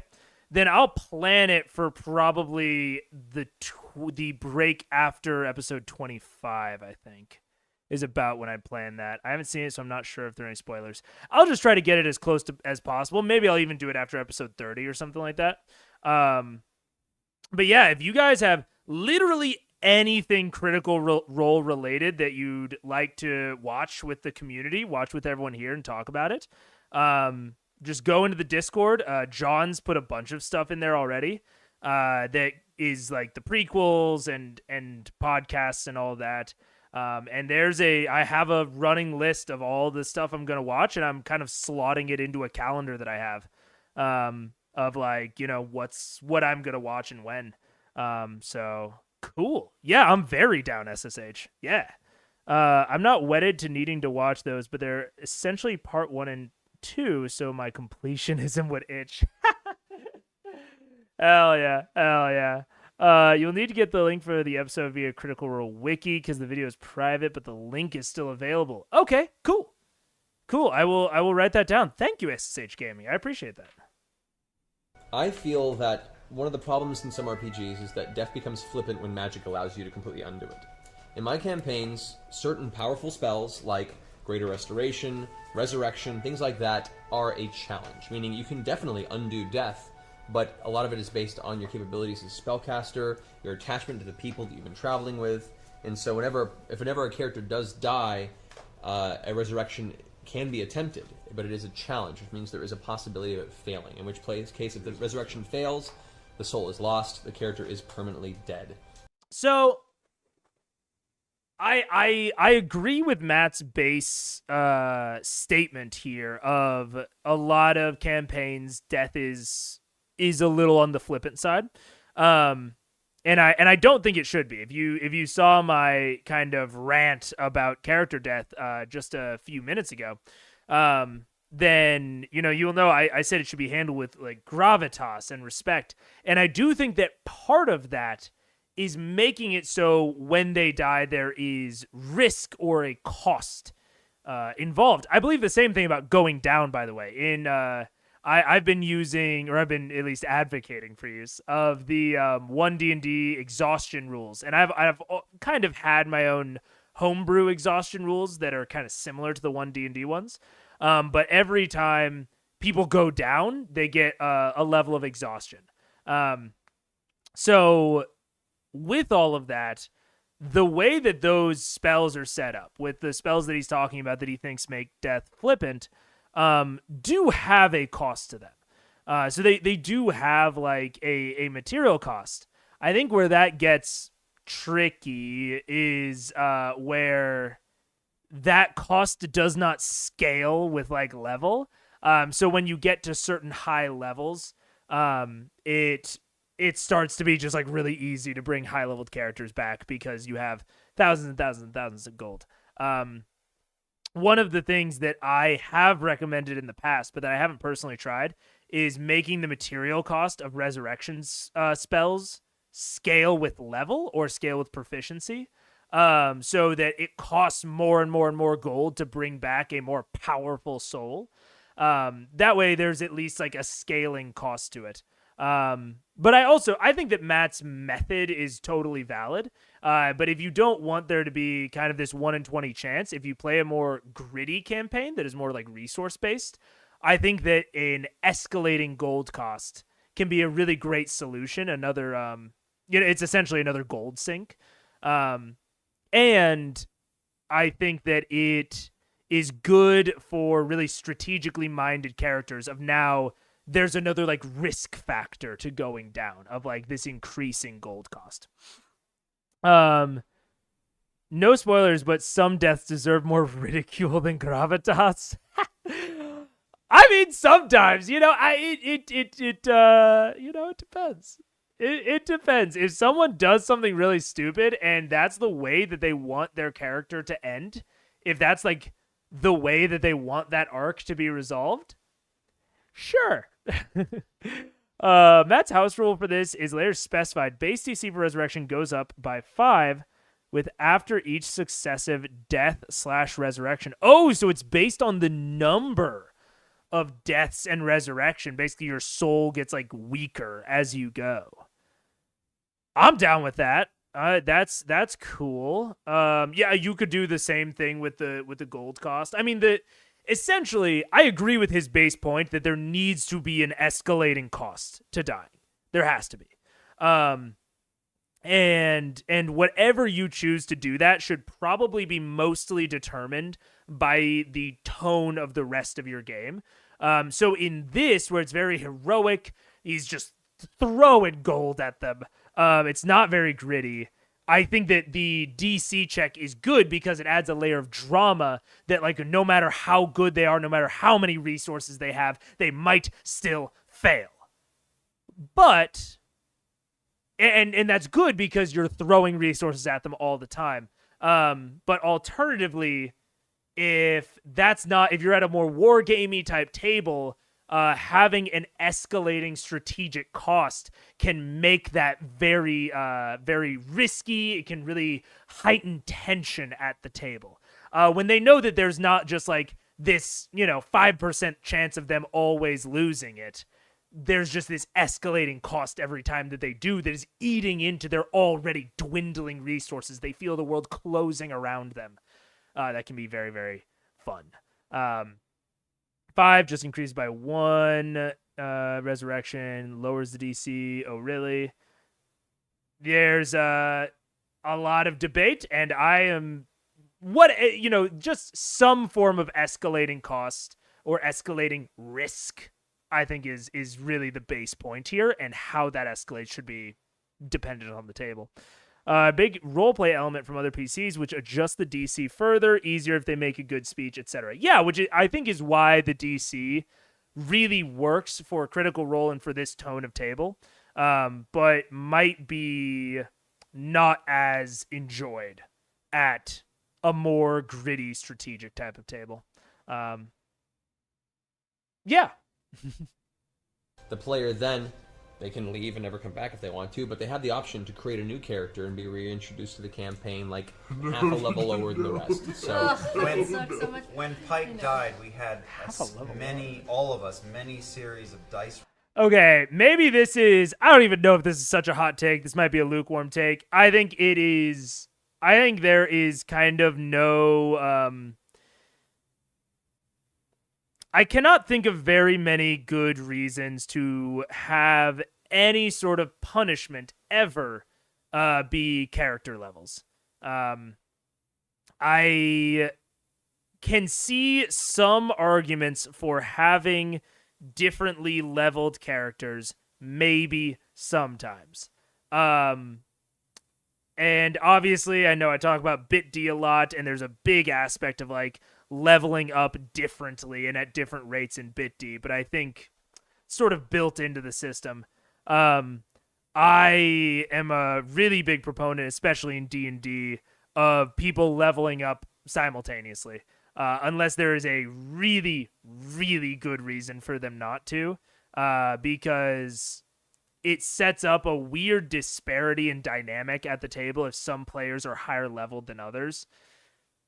then I'll plan it for probably the break after episode 25. I think is about when I plan that. I haven't seen it, so I'm not sure if there are any spoilers. I'll just try to get it as close to as possible. Maybe I'll even do it after episode 30 or something like that. But yeah, if you guys have literally anything Critical Role related that you'd like to watch with the community, watch with everyone here and talk about it, just go into the Discord. John's put a bunch of stuff in there already that is like the prequels and podcasts and all that. And I have a running list of all the stuff I'm going to watch, and I'm kind of slotting it into a calendar that I have. Of like, what I'm going to watch and when. So cool. Yeah, I'm very down SSH. Yeah. I'm not wedded to needing to watch those, but they're essentially part 1 and 2. So my completionism would itch. Hell yeah. Hell yeah. You'll need to get the link for the episode via Critical Role Wiki because the video is private, but the link is still available. Okay, cool. I will write that down. Thank you, SSH Gaming. I appreciate that. I feel that one of the problems in some RPGs is that death becomes flippant when magic allows you to completely undo it. In my campaigns, certain powerful spells like Greater Restoration, Resurrection, things like that are a challenge, meaning you can definitely undo death, but a lot of it is based on your capabilities as a spellcaster, your attachment to the people that you've been traveling with, and so whenever a character does die, a resurrection can be attempted, but it is a challenge, which means there is a possibility of it failing, in which case if the resurrection fails, the soul is lost, the character is permanently dead. So I agree with Matt's base statement here of a lot of campaigns death is a little on the flippant side. And I don't think it should be. If you saw my kind of rant about character death just a few minutes ago, then you'll know I said it should be handled with like gravitas and respect. And I do think that part of that is making it so when they die there is risk or a cost involved. I believe the same thing about going down, by the way. I've been using, or I've been at least advocating for use of the 1D&D exhaustion rules, and I've kind of had my own homebrew exhaustion rules that are kind of similar to the 1D&D ones. But every time people go down, they get a level of exhaustion. So with all of that, the way that those spells are set up, with the spells that he's talking about that he thinks make death flippant, do have a cost to them. So they do have like a material cost. I think where that gets tricky is where that cost does not scale with like level. So when you get to certain high levels, it starts to be just like really easy to bring high leveled characters back because you have thousands and thousands and thousands of gold. One of the things that I have recommended in the past, but that I haven't personally tried, is making the material cost of resurrections spells scale with level or scale with proficiency, so that it costs more and more and more gold to bring back a more powerful soul. That way there's at least like a scaling cost to it. But I think that Matt's method is totally valid. But if you don't want there to be kind of this 1 in 20 chance, if you play a more gritty campaign that is more like resource based, I think that an escalating gold cost can be a really great solution. Another, it's essentially another gold sink. And I think that it is good for really strategically minded characters of now there's another like risk factor to going down of like this increasing gold cost. No spoilers, but some deaths deserve more ridicule than gravitas. I mean, sometimes, it depends. It depends. If someone does something really stupid and that's the way that they want their character to end, if that's like the way that they want that arc to be resolved, sure. Matt's house rule for this is later specified. Base DC for Resurrection goes up by 5 with after each successive death/resurrection. Oh, so it's based on the number of deaths and resurrection. Basically, your soul gets like weaker as you go. I'm down with that. That's cool. Yeah, you could do the same thing with the gold cost. I mean, essentially, I agree with his base point that there needs to be an escalating cost to dying. There has to be. And whatever you choose to do that should probably be mostly determined by the tone of the rest of your game. So in this, where it's very heroic, he's just throwing gold at them. It's not very gritty. I think that the DC check is good because it adds a layer of drama that, like, no matter how good they are, no matter how many resources they have, they might still fail. But... And that's good because you're throwing resources at them all the time. But alternatively, if you're at a more wargamey type table, having an escalating strategic cost can make that very, very risky. It can really heighten tension at the table. When they know that there's not just like this, 5% chance of them always losing it. There's just this escalating cost every time that they do that is eating into their already dwindling resources. They feel the world closing around them. That can be very, very fun. 5 just increased by 1. Resurrection lowers the DC. Oh, really? There's a lot of debate, and I am... just some form of escalating cost or escalating risk, I think is really the base point here, and how that escalates should be dependent on the table. Big roleplay element from other PCs, which adjust the DC further, easier if they make a good speech, etc. Yeah, which I think is why the DC really works for Critical Role and for this tone of table, but might be not as enjoyed at a more gritty strategic type of table. Yeah. The player then, they can leave and never come back if they want to, but they have the option to create a new character and be reintroduced to the campaign like half a level lower than the rest. So when Pike died, we had many series of dice. Okay, maybe this is... I don't even know if this is such a hot take. This might be a lukewarm take. I think it is... I think there is kind of no... I cannot think of very many good reasons to have any sort of punishment ever be character levels. I can see some arguments for having differently leveled characters, maybe sometimes. And obviously, I know I talk about bit D a lot, and there's a big aspect of like leveling up differently and at different rates in bit D, but I think it's sort of built into the system. I am a really big proponent, especially in D&D, of people leveling up simultaneously, unless there is a really, really good reason for them not to, because it sets up a weird disparity in dynamic at the table if some players are higher leveled than others,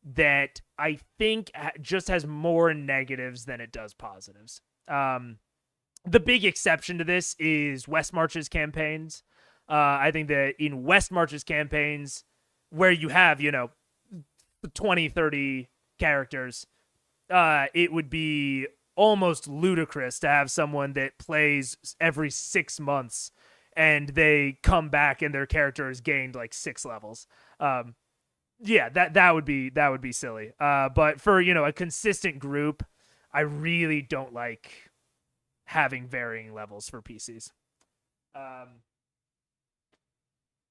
that I think just has more negatives than it does positives. The big exception to this is Westmarch's campaigns. I think that in Westmarch's campaigns, where you have, 20, 30 characters, it would be almost ludicrous to have someone that plays every 6 months and they come back and their character has gained like 6 levels. Yeah, that would be silly. But for, a consistent group, I really don't like having varying levels for PCs.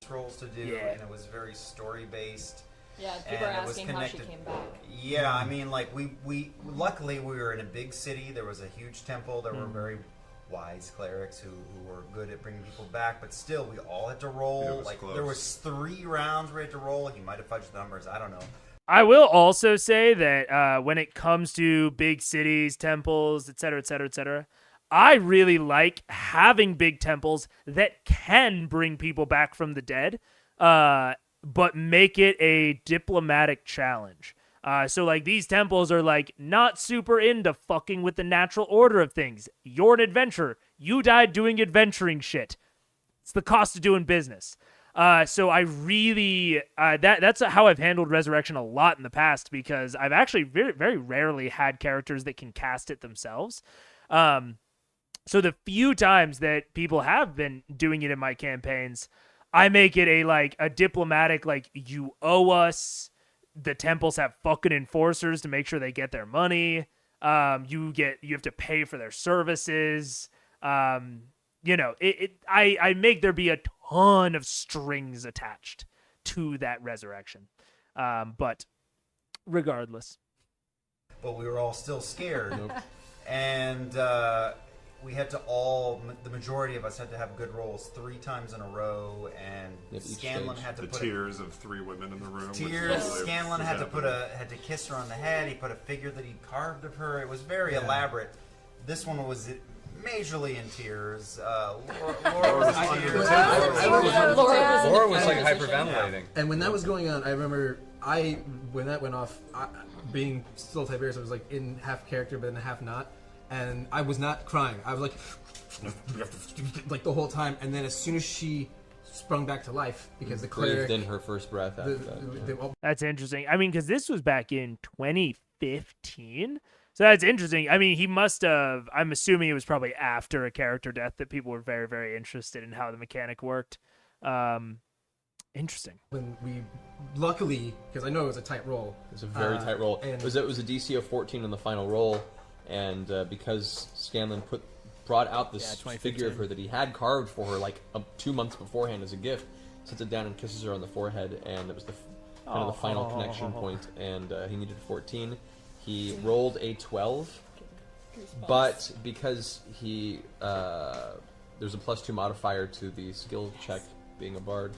Roles to do, Yeah. and it was very story based. Yeah, people are And it was asking how she connected. came back. Yeah, I mean, like we luckily we were in a big city. There was a huge temple. There were very wise clerics who were good at bringing people back. But still, we all had to It roll. was Like close. there was 3 rounds we had to roll. He might have fudged the numbers. I don't know. I will also say that when it comes to big cities, temples, etc., etc., etc., I really like having big temples that can bring people back from the dead, but make it a diplomatic challenge. So, like, these temples are, like, not super into fucking with the natural order of things. You're an adventurer. You died doing adventuring shit. It's the cost of doing business. So I really that's how I've handled Resurrection a lot in the past, because I've actually very, very rarely had characters that can cast it themselves. So the few times that people have been doing it in my campaigns, I make it a diplomatic, like, you owe us. The temples have fucking enforcers to make sure they get their money. You have to pay for their services. I make there be a ton of strings attached to that resurrection. But regardless. But we were all still scared, Nope. and we had to the majority of us had to have good rolls 3 times in a row, and Yep, each Scanlan stage. had to The put tears of 3 women in the room. which tears. is really Scanlan was had to happening. had to kiss her on the head. He put a figure that he carved of her. It was very elaborate. This one was majorly in tears. Laura was in tears. Laura was like hyperventilating. And when that was going on, I remember when that went off, being still Tiberius, I was like in half character but in half not, and I was not crying. I was like the whole time. And then as soon as she sprung back to life, because the cleric, Breathed in her first breath after that. That's interesting. I mean, because this was back in 2015. So that's interesting. I mean, he must have, I'm assuming it was probably after a character death that people were very, very interested in how the mechanic worked. Interesting. when we luckily, because I know it was a tight roll. It's a very tight roll. and- It was a DC of 14 on the final roll, and because Scanlan brought out this 2015. figure of her that he had carved for her like 2 months beforehand as a gift, sits it down and kisses her on the forehead, and it was the kind of the final connection point, and he needed 14. He rolled a 12, but because he there's a +2 modifier to the skill check being a bard,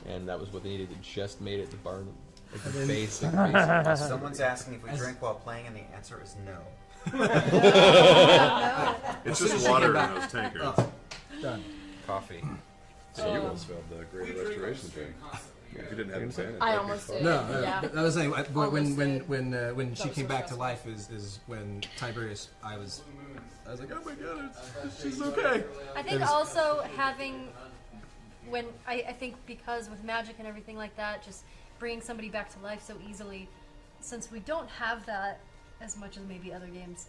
and that was what they needed. It just made it the bard. Like the basic. Someone's asking if we drink while playing, and the answer is no. It's soon as just she water came in back. those tankers. Oh, done. Coffee. So you almost failed the Great Restoration thing. If you didn't have advantage. I that'd be almost fun. did. No, Yeah. I was saying Almost did. when she That was came so back to stressful. life is when Tiberius, I was like, oh my god, she's okay. I think also having, when I think because with magic and everything like that, just bringing somebody back to life so easily, since we don't have that as much as maybe other games,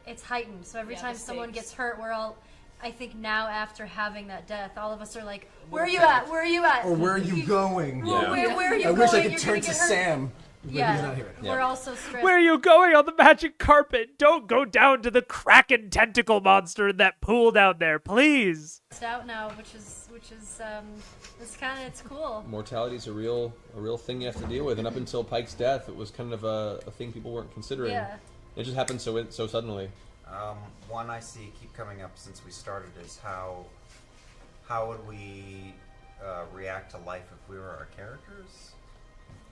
it's heightened. So every Yeah, time the someone stakes. gets hurt, we're all, I think now after having that death, all of us are like, where are you at? Where are you at? Or where are you going? Well, where are you I going? wish I could You're turn gonna to get hurt. Sam, but Yeah, he's not here. we're all so stressed. Where are you going on the magic carpet? Don't go down to the kraken tentacle monster in that pool down there, please. out now, which is it's cool. Mortality is a real thing you have to deal with, and up until Pike's death, it was kind of a thing people weren't considering. Yeah. It just happened so suddenly. One I see keep coming up since we started is how would we react to life if we were our characters?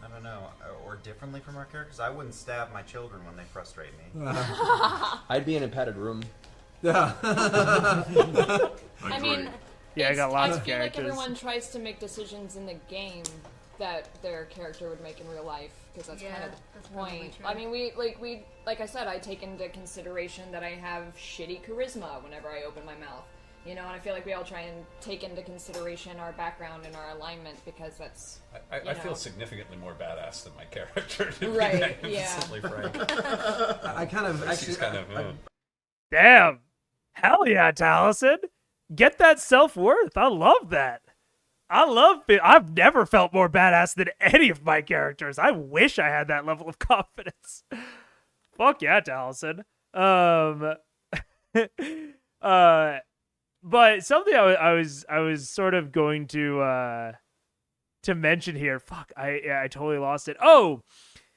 I don't know, or differently from our characters. I wouldn't stab my children when they frustrate me. I'd be in a padded room. Yeah. I mean, Yeah, I got lots I of feel characters. like everyone tries to make decisions in the game that their character would make in real life, because that's kind Yeah, of that's the probably point. true. I mean, we like I said, I take into consideration that I have shitty charisma whenever I open my mouth. You know, and I feel like we all try and take into consideration our background and our alignment, because that's I feel significantly more badass than my character. To Right, be yeah. magnificently frank. I kind of actually. She's kind of. Damn. Hell yeah, Taliesin. Get that self-worth. I love that. I've never felt more badass than any of my characters. I wish I had that level of confidence. Fuck yeah, Taliesin. Um, but something I was sort of going to mention here. Fuck, I totally lost it. Oh,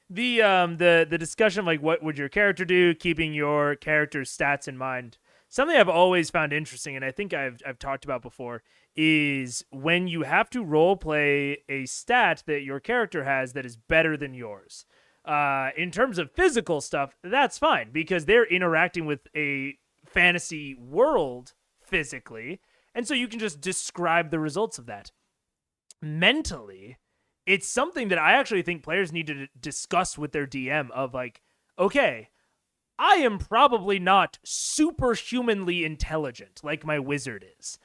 the discussion of like what would your character do, keeping your character's stats in mind. Something I've always found interesting, and I think I've talked about before, is when you have to role play a stat that your character has that is better than yours. In terms of physical stuff, that's fine because they're interacting with a fantasy world physically, and so you can just describe the results of that. Mentally, it's something that I actually think players need to discuss with their DM of like, okay, I am probably not superhumanly intelligent like my wizard is.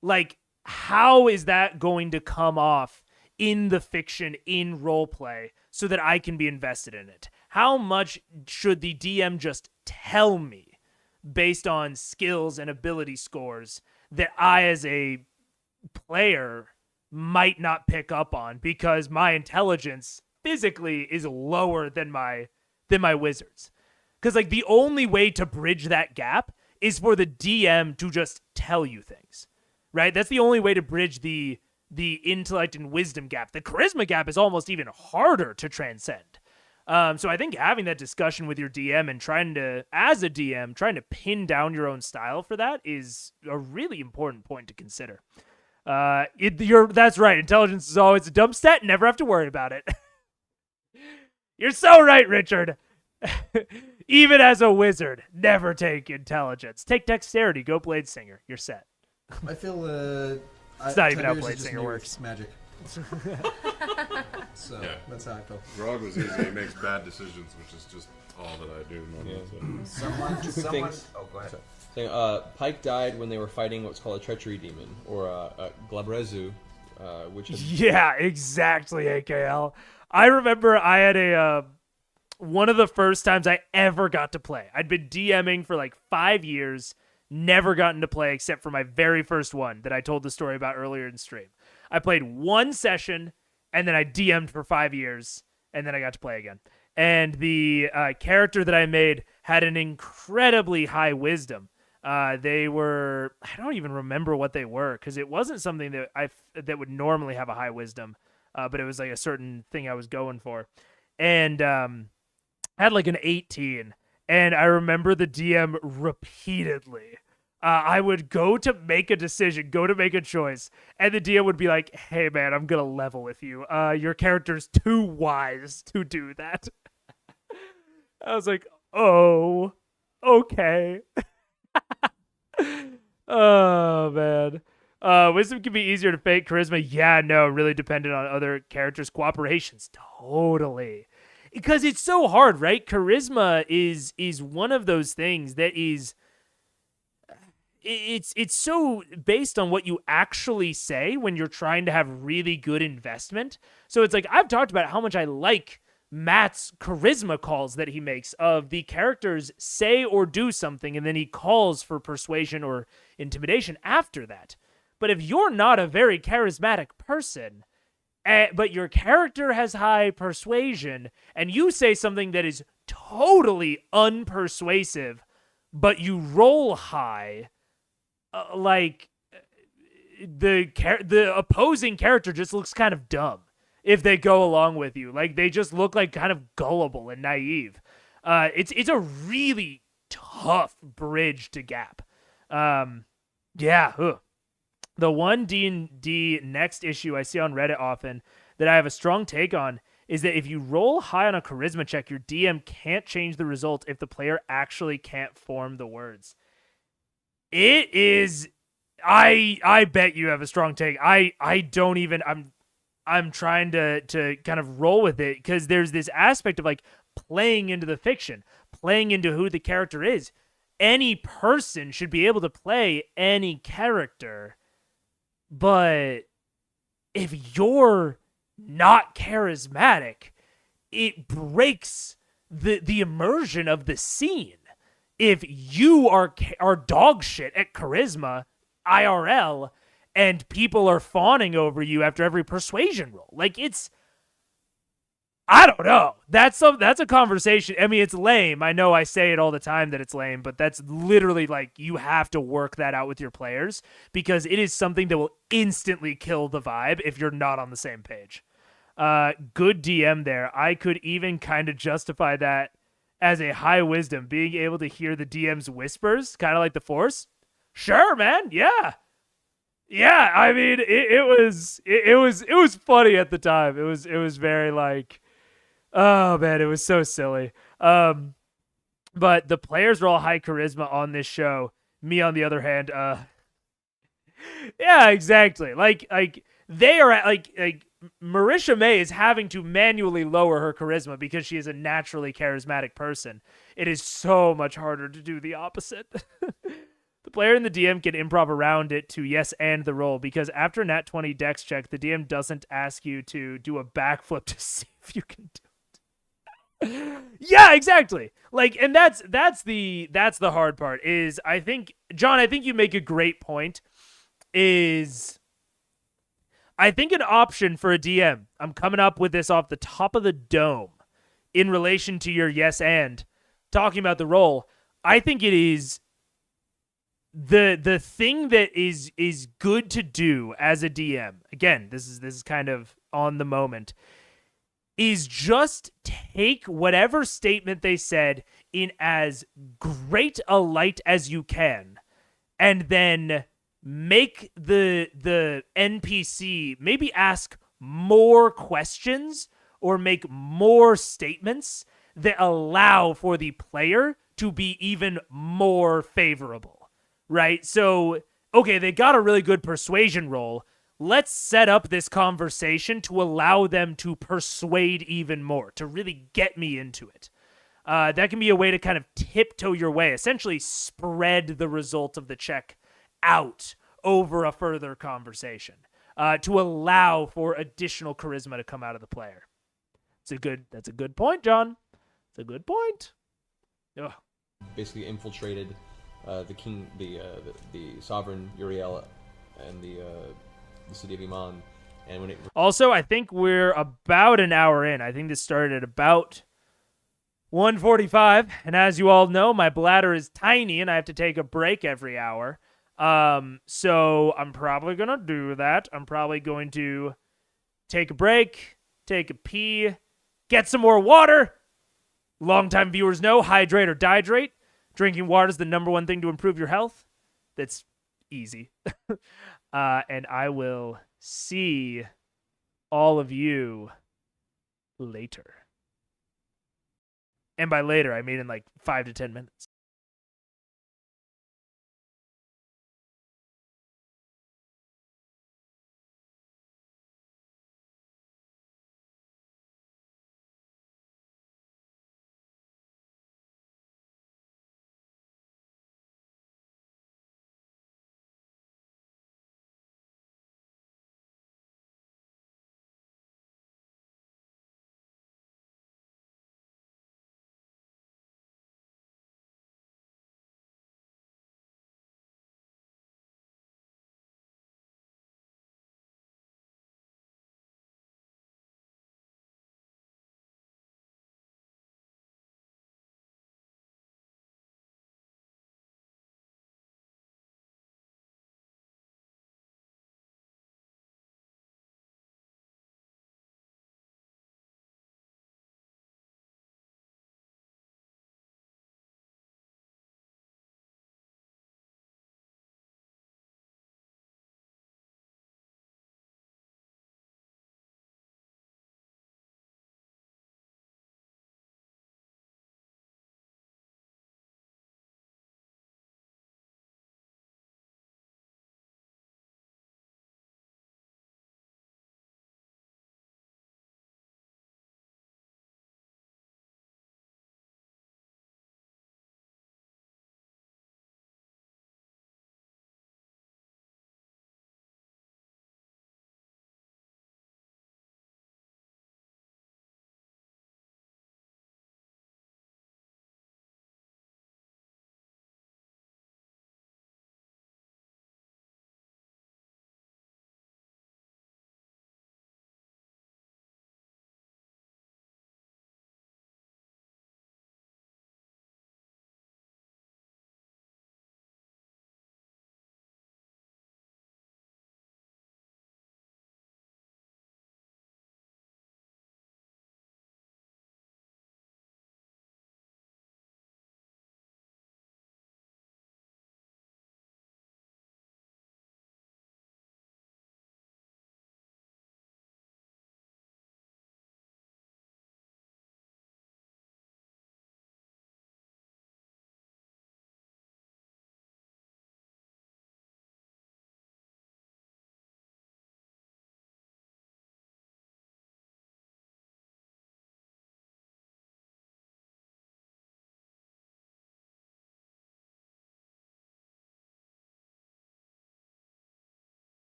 Like, how is that going to come off in the fiction, in roleplay, so that I can be invested in it? How much should the DM just tell me based on skills and ability scores that I, as a player, might not pick up on because my intelligence physically is lower than my wizard's? Because like the only way to bridge that gap is for the DM to just tell you things, right? That's the only way to bridge the intellect and wisdom gap. The charisma gap is almost even harder to transcend. So I think having that discussion with your DM and trying to, as a DM, trying to pin down your own style for that is a really important point to consider. That's right. Intelligence is always a dumb stat. Never have to worry about it. You're so right, Richard. Even as a wizard, never take intelligence. Take dexterity. Go Blade Singer. You're set. I feel It's not even how Tiberius Blade is just Singer new works. with Magic. So Yeah. that's how I feel. Grog was easy. He makes bad decisions, which is just all that I do. Someone. quick things. Oh, go ahead. So, Pike died when they were fighting what's called a treachery demon, or Glabrezu, which is... Yeah, exactly, AKL. I remember I had a one of the first times I ever got to play. I'd been DMing for like 5 years, never gotten to play except for my very first one that I told the story about earlier in stream. I played one session, and then I DM'd for 5 years, and then I got to play again. And the character that I made had an incredibly high wisdom. They were, I don't even remember what they were, because it wasn't something that that would normally have a high wisdom, but it was like a certain thing I was going for. And had like an 18, and I remember the DM repeatedly. I would go to make a decision, go to make a choice, and the DM would be like, hey man, I'm gonna level with you. Your character's too wise to do that. I was like, oh, okay. Oh man. Wisdom can be easier to fake. Charisma, yeah, no, really dependent on other characters' cooperations. Totally. Because it's so hard, right? Charisma is one of those things that is it's so based on what you actually say when you're trying to have really good investment. So it's like I've talked about how much I like Matt's charisma calls that he makes of the characters say or do something and then he calls for persuasion or intimidation after that. But if you're not a very charismatic person, but your character has high persuasion and you say something that is totally unpersuasive, but you roll high, like the opposing character just looks kind of dumb if they go along with you. Like they just look like kind of gullible and naive. It's a really tough bridge to gap. Yeah. Ugh. The one D&D next issue I see on Reddit often that I have a strong take on is that if you roll high on a charisma check, your DM can't change the result if the player actually can't form the words. It is... I bet you have a strong take. I don't even... I'm trying to kind of roll with it because there's this aspect of like playing into the fiction, playing into who the character is. Any person should be able to play any character, but if you're not charismatic, it breaks the immersion of the scene. If you are dog shit at charisma, IRL, and people are fawning over you after every persuasion roll. Like, it's... I don't know. That's a conversation. I mean, it's lame. I know I say it all the time that it's lame, but that's literally like you have to work that out with your players because it is something that will instantly kill the vibe if you're not on the same page. Good DM there. I could even kind of justify that as a high wisdom, being able to hear the DM's whispers, kind of like the Force. Sure, man. Yeah. Yeah, I mean, it was funny at the time. It was very like, oh man, it was so silly. But the players are all high charisma on this show. Me, on the other hand, yeah, exactly. Like they are at, like Marisha May is having to manually lower her charisma because she is a naturally charismatic person. It is so much harder to do the opposite. The player and the DM can improv around it to yes and the roll because after Nat 20 Dex check, the DM doesn't ask you to do a backflip to see if you can do it. Yeah, exactly. Like, and that's the hard part. Is I think John, I think you make a great point. Is I think an option for a DM. I'm coming up with this off the top of the dome in relation to your yes and talking about the roll. I think it is. The thing that is good to do as a DM, again, this is kind of on the moment, is just take whatever statement they said in as great a light as you can, and then make the NPC maybe ask more questions or make more statements that allow for the player to be even more favorable. Right? So, okay, they got a really good persuasion roll. Let's set up this conversation to allow them to persuade even more, to really get me into it. That can be a way to kind of tiptoe your way, essentially spread the result of the check out over a further conversation, to allow for additional charisma to come out of the player. That's a good point, John. It's a good point. Ugh. Basically infiltrated the king, the sovereign Uriel, and the city of Iman, and when it also, I think we're about an hour in. I think this started at about 1:45, and as you all know, my bladder is tiny, and I have to take a break every hour. So I'm probably gonna do that. I'm probably going to take a break, take a pee, get some more water. Longtime viewers know, hydrate or dihydrate. Drinking water is the number one thing to improve your health. That's easy. And I will see all of you later. And by later, I mean in like 5 to 10 minutes.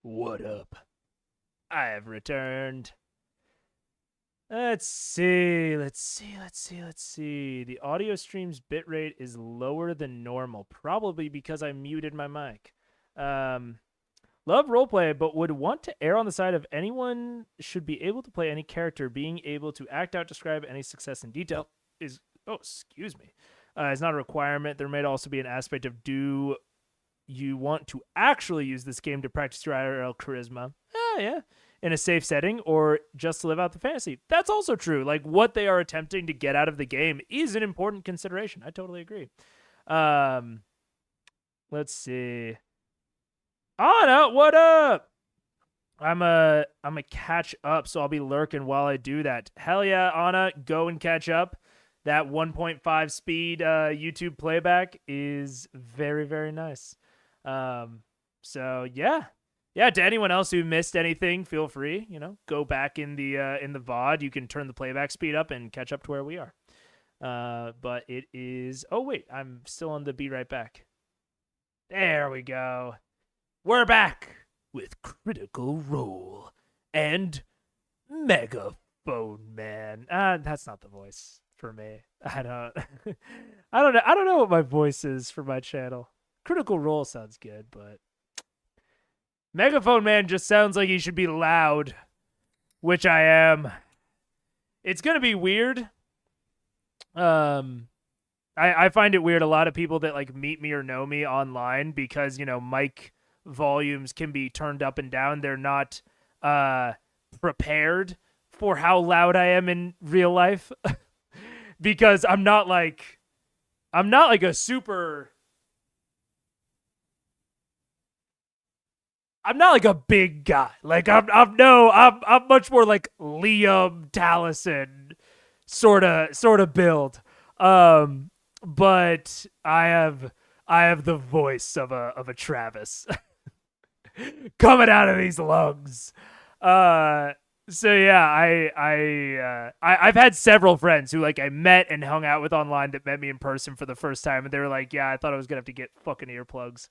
What up? I have returned. Let's see. The audio stream's bitrate is lower than normal, probably because I muted my mic. Love roleplay, but would want to err on the side of anyone should be able to play any character. Being able to act out, describe any success in detail is, is not a requirement. There may also be an aspect of do you want to actually use this game to practice your IRL charisma? Yeah. In a safe setting or just to live out the fantasy. That's also true. Like, what they are attempting to get out of the game is an important consideration. I totally agree. Let's see. Anna, what up? I'm a catch up, so I'll be lurking while I do that. Hell yeah, Anna, go and catch up. That 1.5 speed YouTube playback is very, very nice. So yeah. Yeah, to anyone else who missed anything, feel free, go back in the VOD. You can turn the playback speed up and catch up to where we are. But it is... Oh, wait, I'm still on the Be Right Back. There we go. We're back with Critical Role and Megaphone Man. That's not the voice for me. I don't know what my voice is for my channel. Critical Role sounds good, but Megaphone Man just sounds like he should be loud, which I am. It's gonna be weird. I find it weird. A lot of people that like meet me or know me online because mic volumes can be turned up and down. They're not prepared for how loud I am in real life because I'm not like a super. I'm not like a big guy. Like I'm much more like Liam Taliesin sort of build. But I have the voice of a Travis coming out of these lungs. So yeah, I've had several friends who like I met and hung out with online that met me in person for the first time, and they were like, "Yeah, I thought I was gonna have to get fucking earplugs."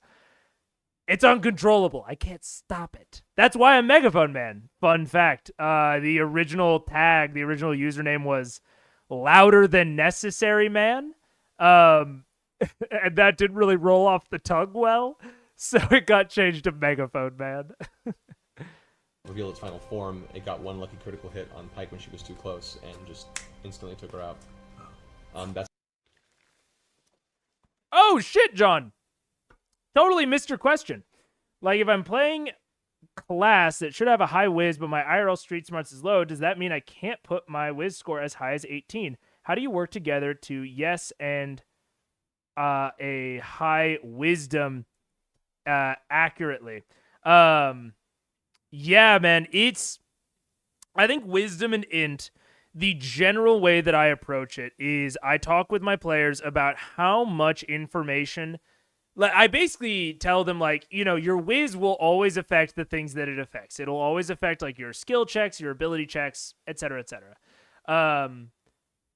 It's uncontrollable. I can't stop it. That's why I'm Megaphone Man. Fun fact. The original username was Louder Than Necessary Man. And that didn't really roll off the tongue well. So it got changed to Megaphone Man. Revealed its final form, it got one lucky critical hit on Pike when she was too close and just instantly took her out. That's Oh, shit, John. Totally missed your question. Like, if I'm playing class that should have a high whiz, but my IRL street smarts is low, does that mean I can't put my whiz score as high as 18? How do you work together to yes and a high wisdom accurately? Yeah, man, I think wisdom and int, the general way that I approach it is I talk with my players about how much information. I basically tell them, like, your whiz will always affect the things that it affects. It'll always affect, like, your skill checks, your ability checks, etc., etc.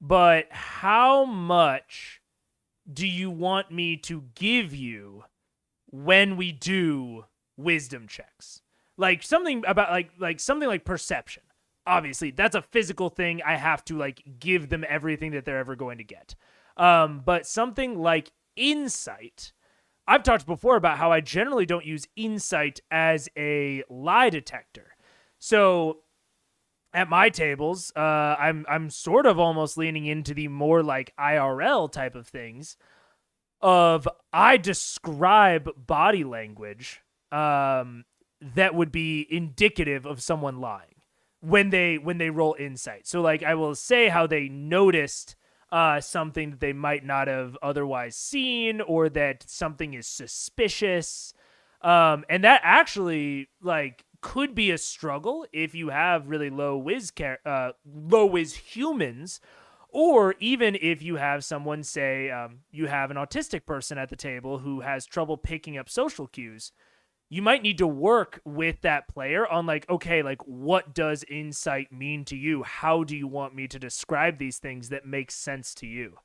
But how much do you want me to give you when we do wisdom checks? Like, something about, like something like perception. Obviously, that's a physical thing. I have to, like, give them everything that they're ever going to get. But something like insight... I've talked before about how I generally don't use insight as a lie detector. So at my tables, I'm sort of almost leaning into the more like IRL type of things of I describe body language that would be indicative of someone lying when they roll insight. So like I will say how they noticed something that they might not have otherwise seen, or that something is suspicious. And that actually like could be a struggle if you have really low whiz humans, or even if you have someone say you have an autistic person at the table who has trouble picking up social cues. You might need to work with that player on like, okay, like what does insight mean to you? How do you want me to describe these things that make sense to you?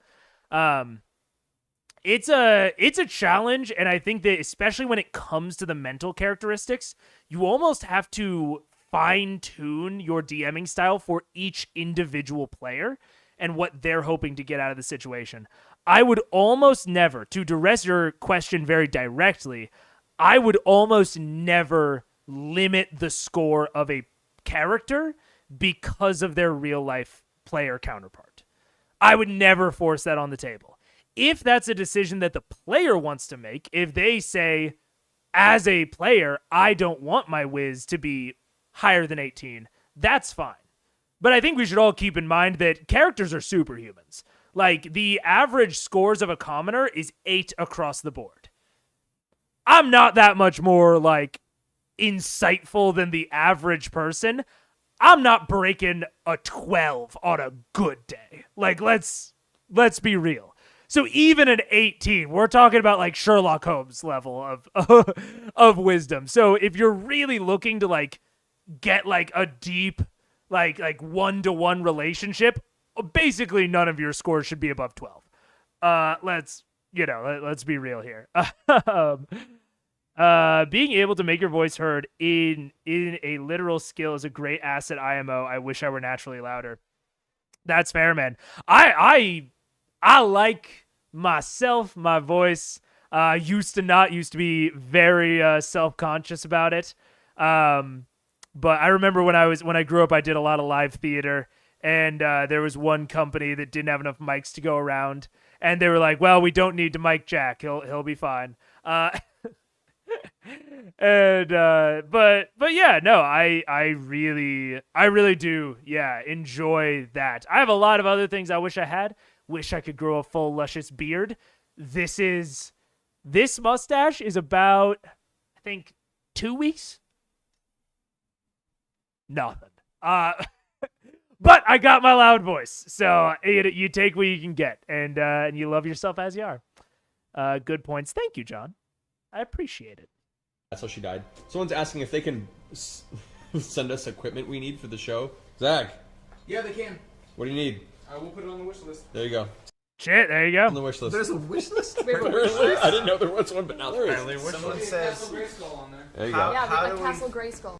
It's a challenge, and I think that especially when it comes to the mental characteristics, you almost have to fine-tune your DMing style for each individual player and what they're hoping to get out of the situation. I would almost never, to address your question very directly, I would almost never limit the score of a character because of their real-life player counterpart. I would never force that on the table. If that's a decision that the player wants to make, if they say, as a player, I don't want my whiz to be higher than 18, that's fine. But I think we should all keep in mind that characters are superhumans. Like, the average scores of a commoner is 8 across the board. I'm not that much more, like, insightful than the average person. I'm not breaking a 12 on a good day. Like, let's be real. So even an 18, we're talking about like Sherlock Holmes level of wisdom. So if you're really looking to like get like a deep like one-to-one relationship, basically none of your scores should be above 12. Let's be real here. Being able to make your voice heard in a literal skill is a great asset. IMO. I wish I were naturally louder. That's fair, man. I like myself, my voice. Used to be very self-conscious about it. But I remember when I grew up, I did a lot of live theater, and there was one company that didn't have enough mics to go around, and they were like, "Well, we don't need to mic Jack. He'll be fine." And but yeah, no, I really do enjoy that. I have a lot of other things I wish I had. Wish I could grow a full luscious beard. This mustache is about, I think, 2 weeks. Nothing. But I got my loud voice, so you take what you can get, and you love yourself as you are. Good points. Thank you, John. I appreciate it. That's how she died. Someone's asking if they can send us equipment we need for the show. Zach. Yeah, they can. What do you need? I will put it on the wish list. There you go. Shit, there you go. On the wish list. There's a wish list? I didn't know there was one, but now there is. Apparently, wish Somebody list had says Castle Grayskull on there. There you How- go. Yeah, how like do we- Castle Grayskull.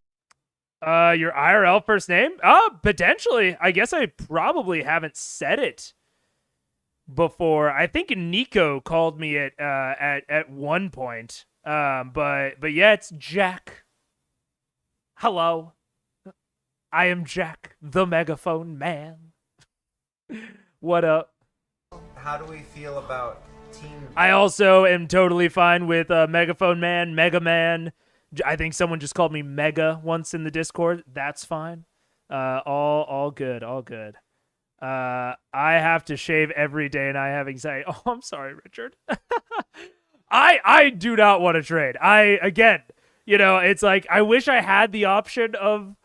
Your IRL first name? Potentially. I guess I probably haven't said it before. I think Nico called me it at one point. But yeah, it's Jack. Hello. I am Jack, the megaphone man. What up? how do we feel about team? I also am totally fine with Megaphone Man, Mega Man. I think someone just called me Mega once in the Discord. That's fine. All good, all good. I have to shave every day and I have anxiety. Oh, I'm sorry, Richard. I do not want to trade. Again, it's like I wish I had the option of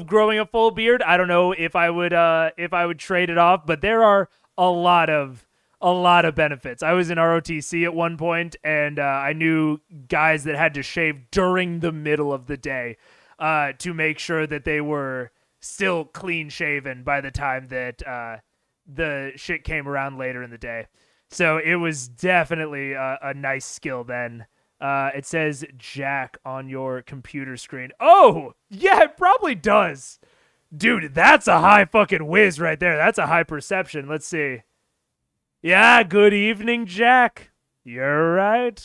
growing a full beard. I don't know if I would trade it off, but there are a lot of benefits. I was in ROTC at one point, and I knew guys that had to shave during the middle of the day to make sure that they were still clean shaven by the time that the shit came around later in the day. So it was definitely a nice skill then. It says Jack on your computer screen. Oh, yeah, it probably does. Dude, that's a high fucking whiz right there. That's a high perception. Let's see. Yeah, good evening, Jack. You're right.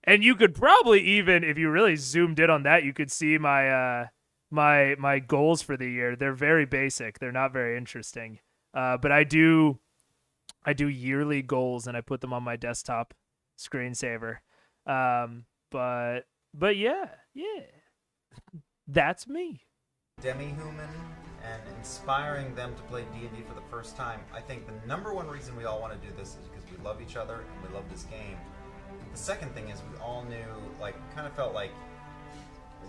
And you could probably even, if you really zoomed in on that, you could see my my goals for the year. They're very basic. They're not very interesting. But I do yearly goals, and I put them on my desktop screensaver. But yeah. That's me. Demi-human and inspiring them to play D&D for the first time. I think the number one reason we all want to do this is because we love each other and we love this game. The second thing is we all knew, kind of felt like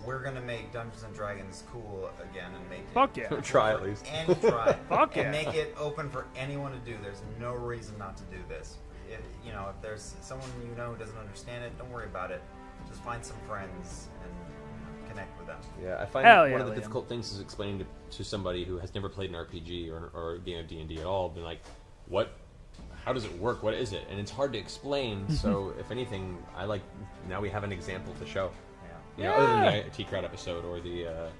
we're going to make Dungeons and Dragons cool again and make it... Fuck yeah. Try at least. And try. Fuck yeah. And make it open for anyone to do. There's no reason not to do this. If there's someone who doesn't understand it, don't worry about it. Just find some friends and connect with them. Yeah, I find Hell yeah, one of the Liam. difficult things is explaining to somebody who has never played an RPG or a game of D&D at all, being like, how does it work? What is it? And it's hard to explain. So if anything, now we have an example to show. You know, other than the IT crowd episode or the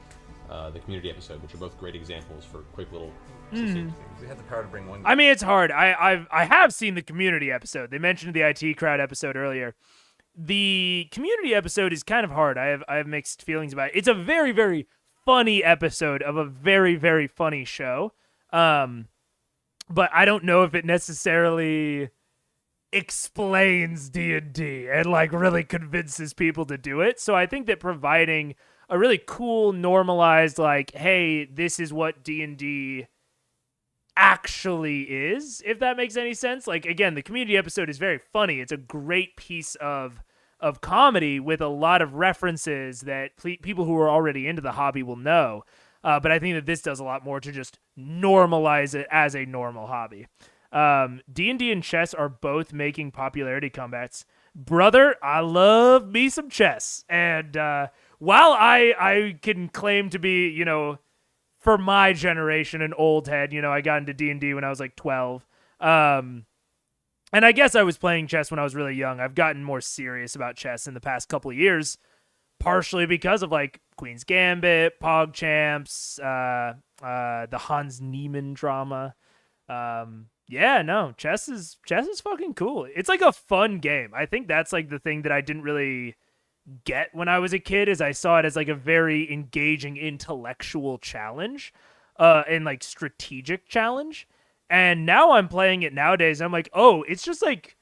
community episode, which are both great examples for quick little succinct things. We had the power to bring one. I mean, it's hard. I have seen the community episode. They mentioned the IT crowd episode earlier. The community episode is kind of hard. I have mixed feelings about it. It's a very, very funny episode of a very, very funny show. But I don't know if it necessarily explains D&D and like really convinces people to do it. So I think that providing a really cool, normalized, like, hey, this is what D&D actually is, if that makes any sense. Like, again, the community episode is very funny. It's a great piece of comedy with a lot of references that people who are already into the hobby will know. But I think that this does a lot more to just normalize it as a normal hobby. D&D and chess are both making popularity comebacks. Brother, I love me some chess. And while I can claim to be, you know, for my generation, an old head, you know, I got into D&D when I was like 12. And I guess I was playing chess when I was really young. I've gotten more serious about chess in the past couple of years, partially because of like Queen's Gambit, PogChamps, the Hans Niemann drama. Yeah, no, chess is fucking cool. It's like a fun game. I think that's like the thing that I didn't really get when I was a kid, is I saw it as like a very engaging intellectual challenge, and like strategic challenge. And now I'm playing it nowadays, and I'm like, oh, it's just like,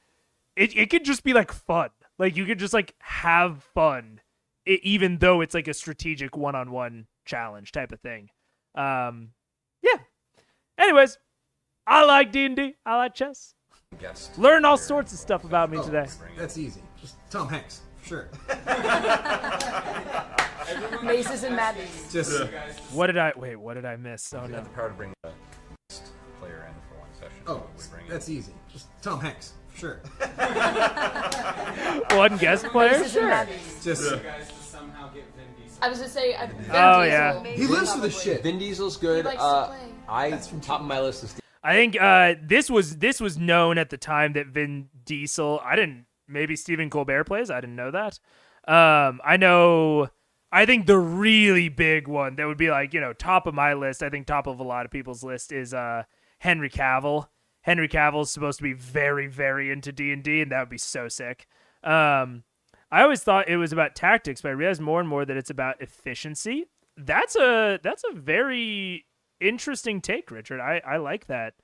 it could just be like fun. Like you could just like have fun, even though it's like a strategic one-on-one challenge type of thing. Yeah. Anyways, I like D&D. I like chess. Guest Learn all sorts of stuff about me today. That's easy. Just Tom Hanks, sure. Maces and madness. Just What did I miss? Oh We no. had the power to bring a guest player in for one session. oh, We bring that's easy. Just Tom Hanks, sure. One guest player? Maces and Sure. madness. Just You guys to somehow get Vin Diesel. I was gonna say, Vin Oh, Diesel, yeah. he lives for the shit. Vin Diesel's good. He likes to play. Top of my list is I think this was known at the time that Vin Diesel. Maybe Stephen Colbert plays. I didn't know that. I think the really big one that would be like, you know, top of my list, I think top of a lot of people's list is Henry Cavill. Henry Cavill is supposed to be very, very into D&D, and that would be so sick. I always thought it was about tactics, but I realized more and more that it's about efficiency. That's a very interesting take, Richard. I like that.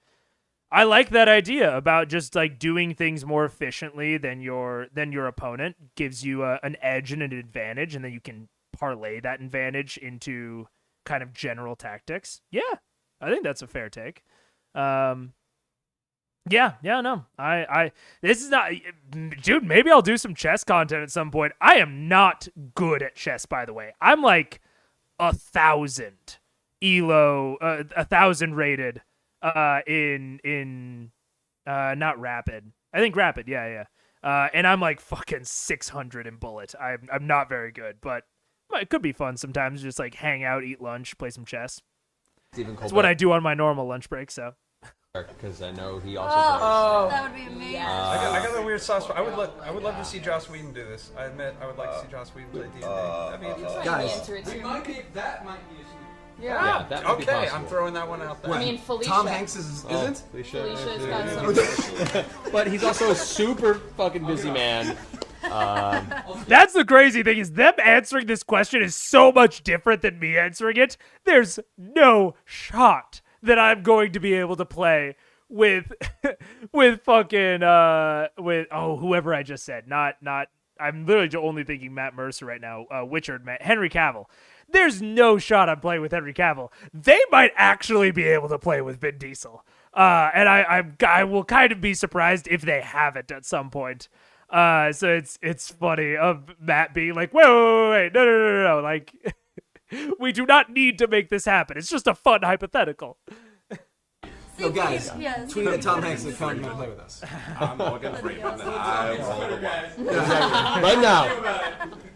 I like that idea about just like doing things more efficiently than your opponent gives you an edge and an advantage, and then you can parlay that advantage into kind of general tactics. Yeah, I think that's a fair take. No. This is not, dude, maybe I'll do some chess content at some point. I am not good at chess, by the way. I'm like 1,000 elo, 1,000 rated, in not rapid. I think rapid. Yeah. And I'm like fucking 600 in bullet. I'm not very good, but it could be fun sometimes. Just like hang out, eat lunch, play some chess. Stephen Colbert. That's what I do on my normal lunch break. So. Because I know he also plays. That would be amazing. I got a weird sauce. I would love to see Joss Whedon do this. I admit, I would like to see Joss Whedon play D&D. That'd be interesting. Guys. That might be a Yeah, that would be Okay, possible. I'm throwing that one out there. I mean, Felicia. Tom Hanks isn't? Felicia's got some. But he's also a super fucking busy man. That's the crazy thing, is them answering this question is so much different than me answering it. There's no shot that I'm going to be able to play with fucking whoever I just said. Not I'm literally only thinking Matt Mercer right now. Henry Cavill. There's no shot I'm playing with Henry Cavill. They might actually be able to play with Vin Diesel. And I will kind of be surprised if they haven't at some point. So it's funny of Matt being like, wait, no. Like, we do not need to make this happen. It's just a fun hypothetical. Yo, guys, Yes. tweet at Tom Hanks account and play with us. I'm looking for him. I will watch. Right now.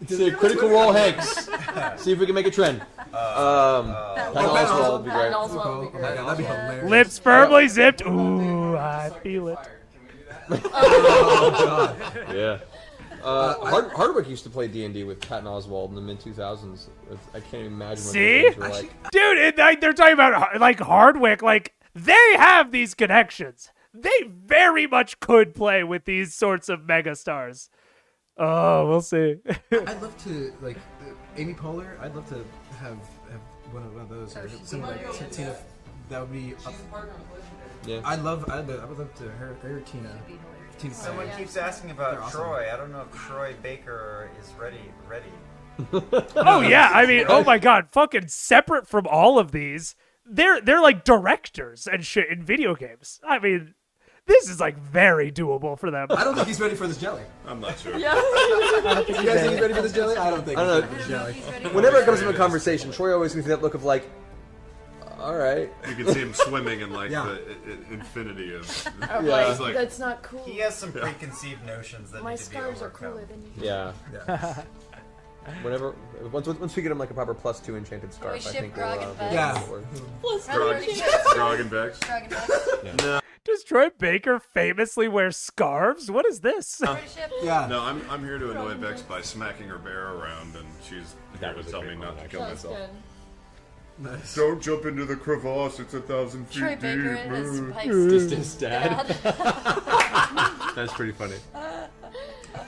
It's a Critical Role Hanks. See if we can make a trend. That would be great. That also would be great. That'd be hilarious. Lips firmly zipped. Ooh, I feel it. Can Yeah. Hardwick used to play D&D with Patton Oswalt in the mid 2000s. I can't imagine what See? those games were like. Dude, they're talking about like Hardwick, like they have these connections. They very much could play with these sorts of megastars. Oh, we'll see. I'd love to like Amy Poehler. I'd love to have one of those or something like Tina. That would be. Yeah. I would love to her Tina. Someone keeps asking about They're awesome. Troy. I don't know if Troy Baker is ready. Oh yeah, I mean, oh my god, fucking separate from all of these, they're like directors and shit in video games. I mean, this is like very doable for them. I don't think he's ready for this jelly. I'm not sure. Yeah. You guys think he's ready for this jelly? I don't think I he's don't ready for this jelly. Whenever it comes to a conversation, Troy always gives me that look of like, all right. You can see him swimming in like Yeah. the infinity of. I'm Yeah. like, like- that's not cool. He has some preconceived notions that My need to be scars are overcome. cooler than you. Yeah. Whenever once we get him like a proper +2 enchanted scarf, I ship think Grog we'll, and we'll Vex? Yeah. make it work. Grog and Bex. Dragon Ball. Does Troy Baker famously wear scarves? What is this? Ship. Yeah. No, I'm here to annoy Bex by smacking her bear around, and she's That here was to a tell great me not one, to kill That's myself. good. Nice. Don't jump into the crevasse. It's 1,000 feet Troy deep. Baker and his Distant dad. dad. That's pretty funny.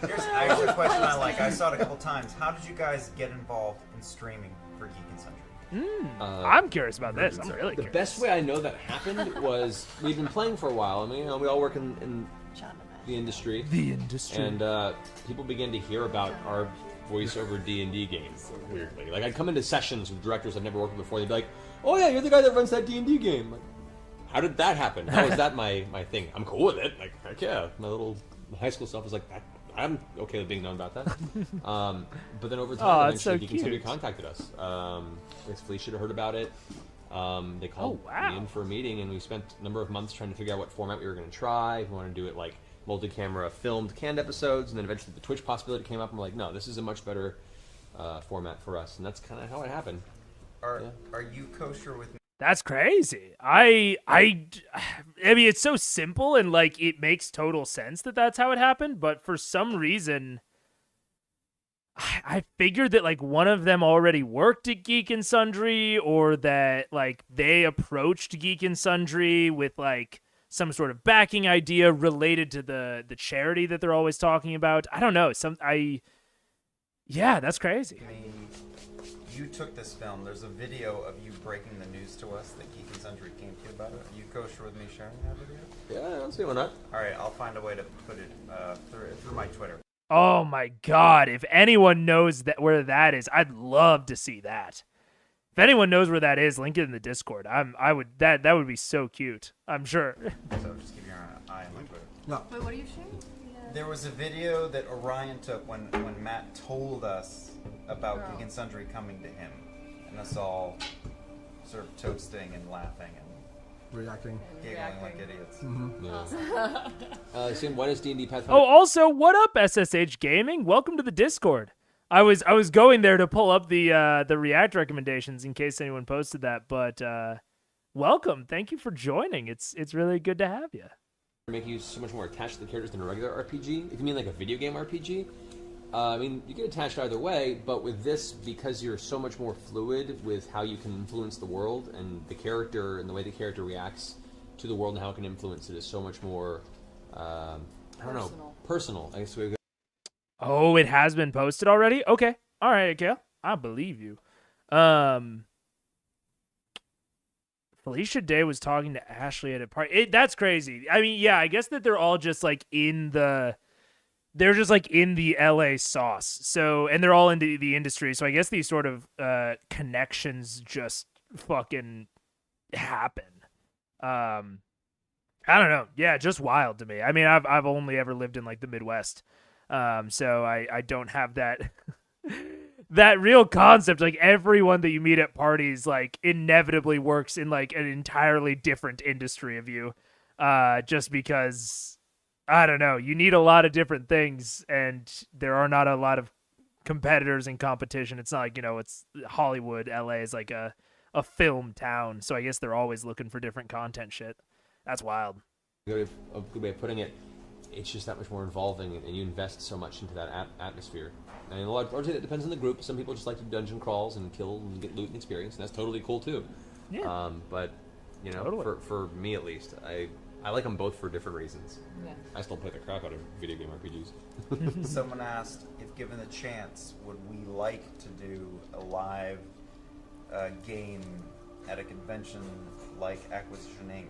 Here's a question I like. I saw it a couple times. How did you guys get involved in streaming for Geek and Sundry? I'm curious about this. I'm really The curious. best way I know that happened was we've been playing for a while. I mean, we all work in the industry. The industry. And people began to hear about our voiceover D&D games, weirdly. Like, I'd come into sessions with directors I'd never worked with before, they'd be like, oh yeah, you're the guy that runs that D&D game. Like, how did that happen? How is that my thing? I'm cool with it. Like, heck yeah. My little high school self was like, I'm okay with being known about that. But then over time, that's so eventually, Geek and Sundry cute. contacted us. Felicia had heard about it. They called wow. me in for a meeting, and we spent a number of months trying to figure out what format we were going to try. If we wanted to do it like multi-camera filmed canned episodes, and then eventually the Twitch possibility came up, and we're like, no, this is a much better format for us, and that's kind of how it happened. Are you kosher with me? That's crazy. I mean, it's so simple and like it makes total sense that that's how it happened. But for some reason, I figured that like one of them already worked at Geek and Sundry, or that like they approached Geek and Sundry with like some sort of backing idea related to the charity that they're always talking about. I don't know. Yeah, that's crazy. You took this film. There's a video of you breaking the news to us that Geek and Sundry came to you about it. Are you kosher with me sharing that video? Yeah, I don't see why not. All right, I'll find a way to put it through my Twitter. Oh my god, if anyone knows where that is, I'd love to see that. If anyone knows where that is, link it in the Discord. That would be so cute. I'm sure. So just keep your eye on my Twitter. No. Wait, what are you sharing? There was a video that Orion took when Matt told us about Geek and Sundry coming to him, and us all sort of toasting and laughing and Reacting. giggling like idiots. Yeah. Sim, what is D&D Pathfinder? Oh, also, what up, SSH Gaming? Welcome to the Discord. I was going there to pull up the React recommendations in case anyone posted that, but welcome. Thank you for joining. It's really good to have you. Make you so much more attached to the characters than a regular RPG. If you mean like a video game RPG, I mean, you get attached either way, but with this, because you're so much more fluid with how you can influence the world, and the character and the way the character reacts to the world and how it can influence it is so much more, personal. I guess we go. Oh, it has been posted already? Okay. All right, Akil. I believe you. Felicia Day was talking to Ashley at a party. That's crazy. I mean, yeah, I guess that they're all just like they're just like in the LA sauce. So, and they're all in the industry. So I guess these sort of connections just fucking happen. I don't know. Yeah, just wild to me. I mean, I've only ever lived in like the Midwest. So I don't have that that real concept. Like everyone that you meet at parties like inevitably works in like an entirely different industry of you. Just because I don't know, you need a lot of different things and there are not a lot of competitors in competition. It's not like, it's Hollywood. LA is like a film town. So I guess they're always looking for different content shit. That's wild. A good way of putting it. it's just that much more involving, and you invest so much into that atmosphere. And largely that depends on the group. Some people just like to do dungeon crawls and kill and get loot and experience, and that's totally cool too. Yeah. But you know, Totally. for me at least, I like them both for different reasons. Yeah. I still play the crap out of video game RPGs. Someone asked if given the chance, would we like to do a live game at a convention like Acquisition Inc.,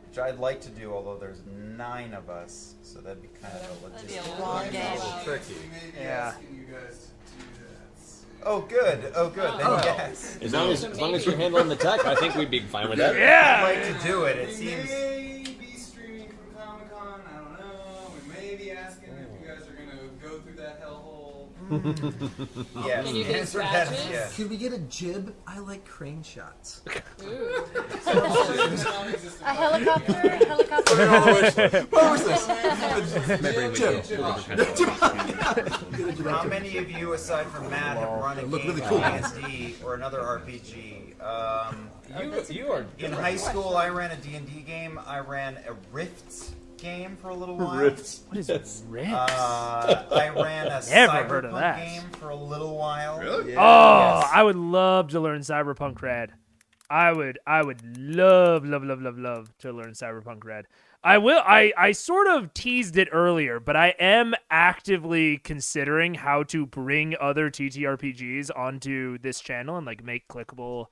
which I'd like to do, although there's 9 of us, so that'd be kind of a That'd be logistical. a long game. Tricky. We may be Yeah. asking you guys to do that soon. Oh, good. Oh, good. Then yes. As long as you're handling the tech, I think we'd be fine with that. I'd Yeah. like to do it. It We seems. may be streaming from Comic Con. I don't know. We may be asking if you guys are gonna go through that hellhole. Yes. Can you get Answer that is scratches? yes. Could we get a jib? I like crane shots. Ooh. A helicopter? How many of you, aside from Matt, have run a Look game really of cool. D&D or another RPG? You are In high school, I ran a D&D game. I ran a Rifts game for a little while. What is Rifts? I ran a Never heard of Cyberpunk that. game for a little while. Really? Oh, Yes. I would love to learn Cyberpunk Red. I would love to learn Cyberpunk Red. I sort of teased it earlier, but I am actively considering how to bring other TTRPGs onto this channel and like make clickable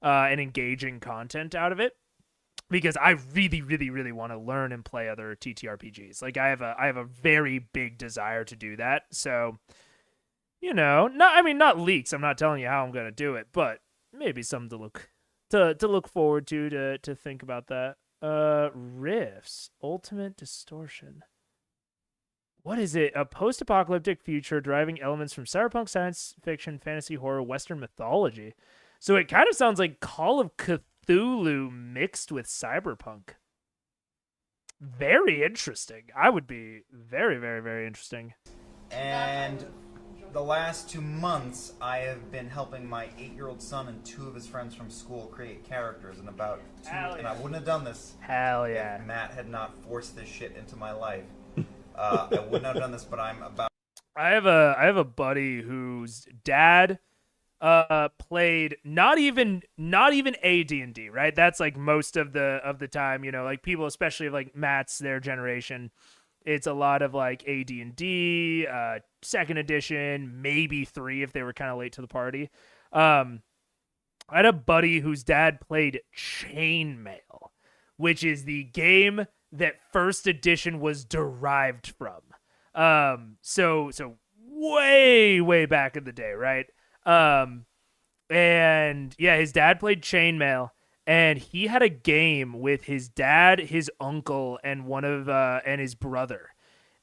and engaging content out of it. Because I really want to learn and play other TTRPGs. Like I have a very big desire to do that. So, you know, not leaks. I'm not telling you how I'm gonna do it, but maybe something to look forward to think about that. Riffs, Ultimate Distortion. What is it? A post-apocalyptic future deriving elements from cyberpunk, science fiction, fantasy, horror, Western mythology. So it kind of sounds like Call of Cthulhu mixed with cyberpunk. Very interesting. I would be very interesting. And the last 2 months, I have been helping my 8-year-old son and 2 of his friends from school create characters. And about 2, Hell and yeah. I wouldn't have done this Hell yeah. if Matt had not forced this shit into my life. I wouldn't have done this, but I'm about. I have a buddy whose dad played not even a D&D, right? That's like most of the time, you know, like people, especially like Matt's their generation, it's a lot of like AD&D, 2nd edition, maybe 3 if they were kind of late to the party. I had a buddy whose dad played Chainmail, which is the game that 1st edition was derived from. So way back in the day, right? And yeah, his dad played Chainmail, and he had a game with his dad, his uncle, and and his brother,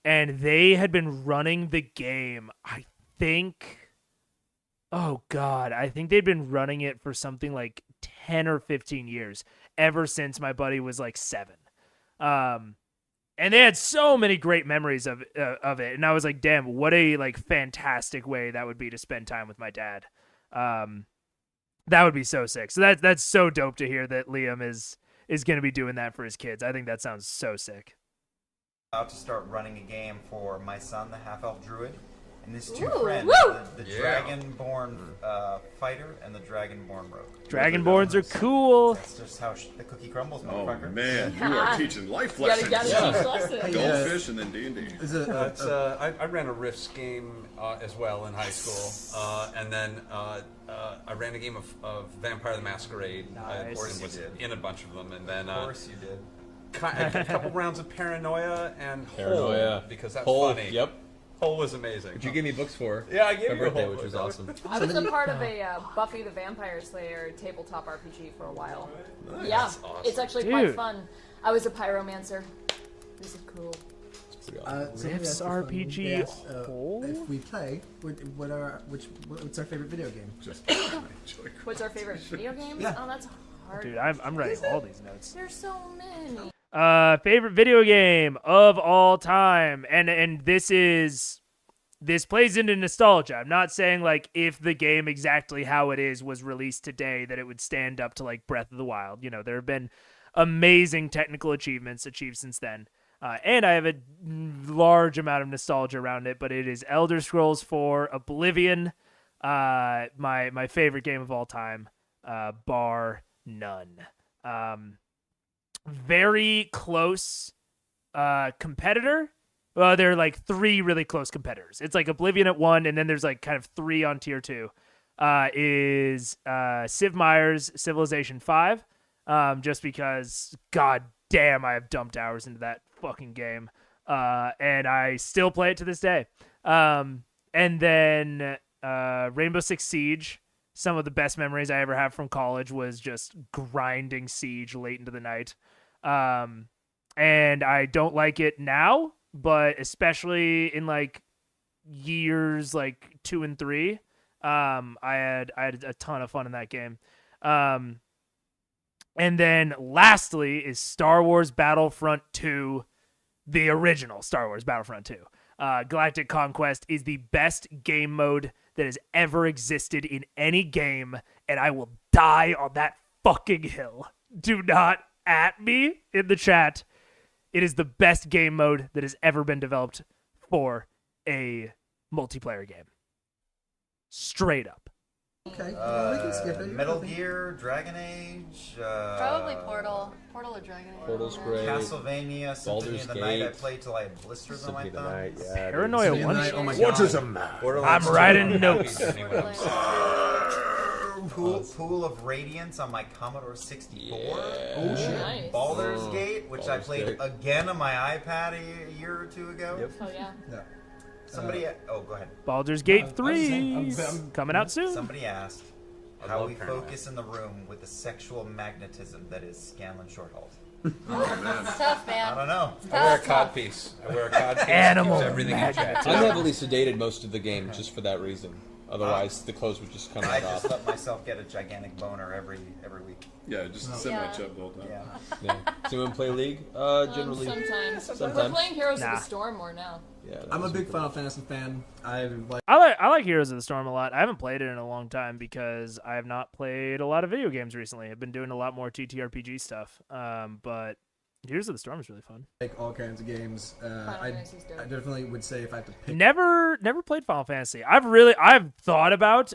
and they had been running the game. I think they'd been running it for something like 10 or 15 years, ever since my buddy was like 7. And they had so many great memories of it, and I was like, damn, what a like fantastic way that would be to spend time with my dad. That would be so sick. So that's so dope to hear that Liam is going to be doing that for his kids. I think that sounds so sick. About to start running a game for my son, the half-elf druid, and his 2 Ooh, friends, woo! the Yeah. Dragonborn fighter and the Dragonborn rogue. Dragonborns are cool. That's just how the cookie crumbles, Oh motherfucker. man, you are teaching life You gotta lessons. teach lessons. Goldfish and then D&D. Is it, I ran a Rifts game as well in high school, and then I ran a game of Vampire the Masquerade. I Nice. was in a bunch of them, and then Of course you did. a couple rounds of Paranoia and Paranoia. Hole, because that's Hole, funny. yep. Hole was amazing. Which you gave me books for. Yeah, I gave my you a birthday, Hole. which was awesome. I was a part of a Buffy the Vampire Slayer tabletop RPG for a while. Yeah, it's actually quite Dude. fun. I was a pyromancer. This is cool. somebody Riffs asked a fun- RPG they asked, whole? if we play, what's our favorite video game? Just enjoy. What's our favorite video games? Yeah. Oh, that's hard. Dude, I'm writing all these notes. There's so many. Favorite video game of all time, and this plays into nostalgia. I'm not saying like if the game exactly how it is was released today that it would stand up to like Breath of the Wild. You know, there have been amazing technical achievements achieved since then. And I have a large amount of nostalgia around it, but it is Elder Scrolls 4 Oblivion, my favorite game of all time, bar none. Very close competitor. Well, there are like 3 really close competitors. It's like Oblivion at 1, and then there's like kind of 3 on tier 2. Is Civ Meyer's Civilization 5, just because, god damn, I have dumped hours into that fucking game, and I still play it to this day. And then Rainbow Six Siege. Some of the best memories I ever have from college was just grinding Siege late into the night. And I don't like it now, but especially in like years like 2 and 3, I had a ton of fun in that game. And then lastly is Star Wars Battlefront 2, the original Star Wars Battlefront 2. Galactic Conquest is the best game mode that has ever existed in any game, and I will die on that fucking hill. Do not at me in the chat. It is the best game mode that has ever been developed for a multiplayer game. Straight up. Okay. We can skip it. Metal Gear, Dragon Age. Probably Portal. Portal or Dragon Age. Portal's great. Castlevania, Symphony Baldur's of the Night. I Gate. played till I had blisters on my Symphony of the Night, thumbs. yeah. Paranoia Symphony of one. the Night, oh my What god. is a man? Borderlands I'm 2 writing happy notes. to anyone else. Borderlands. Pool of Radiance on my Commodore 64. Oh shit. Nice. Baldur's Gate, which I Baldur's played Gate. again on my iPad a year or 2 ago. Yep. Oh yeah. Yeah. Somebody, go ahead. Baldur's Gate I was 3 saying, I'm- coming out soon. Somebody asked I how love we Paranoia. focus in the room with the sexual magnetism that is Scanlan Shorthalt. It's tough, I man. don't know. I wear a codpiece. I wear a codpiece. Animal Keeps everything in check. I'm heavily sedated most of the game just for that reason. Otherwise, the clothes would just come I right just off. let myself get a gigantic boner every week. Yeah, just No. semi-chub the whole time. Yeah. Yeah. So you want to play League? Generally. Sometimes. We're Sometimes. playing Heroes Nah. of the Storm more now. Yeah, that I'm a was big cool. Final Fantasy fan. I like. I like Heroes of the Storm a lot. I haven't played it in a long time because I have not played a lot of video games recently. I've been doing a lot more TTRPG stuff. But Heroes of the Storm is really fun. Like all kinds of games. I Fantasy's dope. definitely would say if I had to pick. Never played Final Fantasy. I've thought about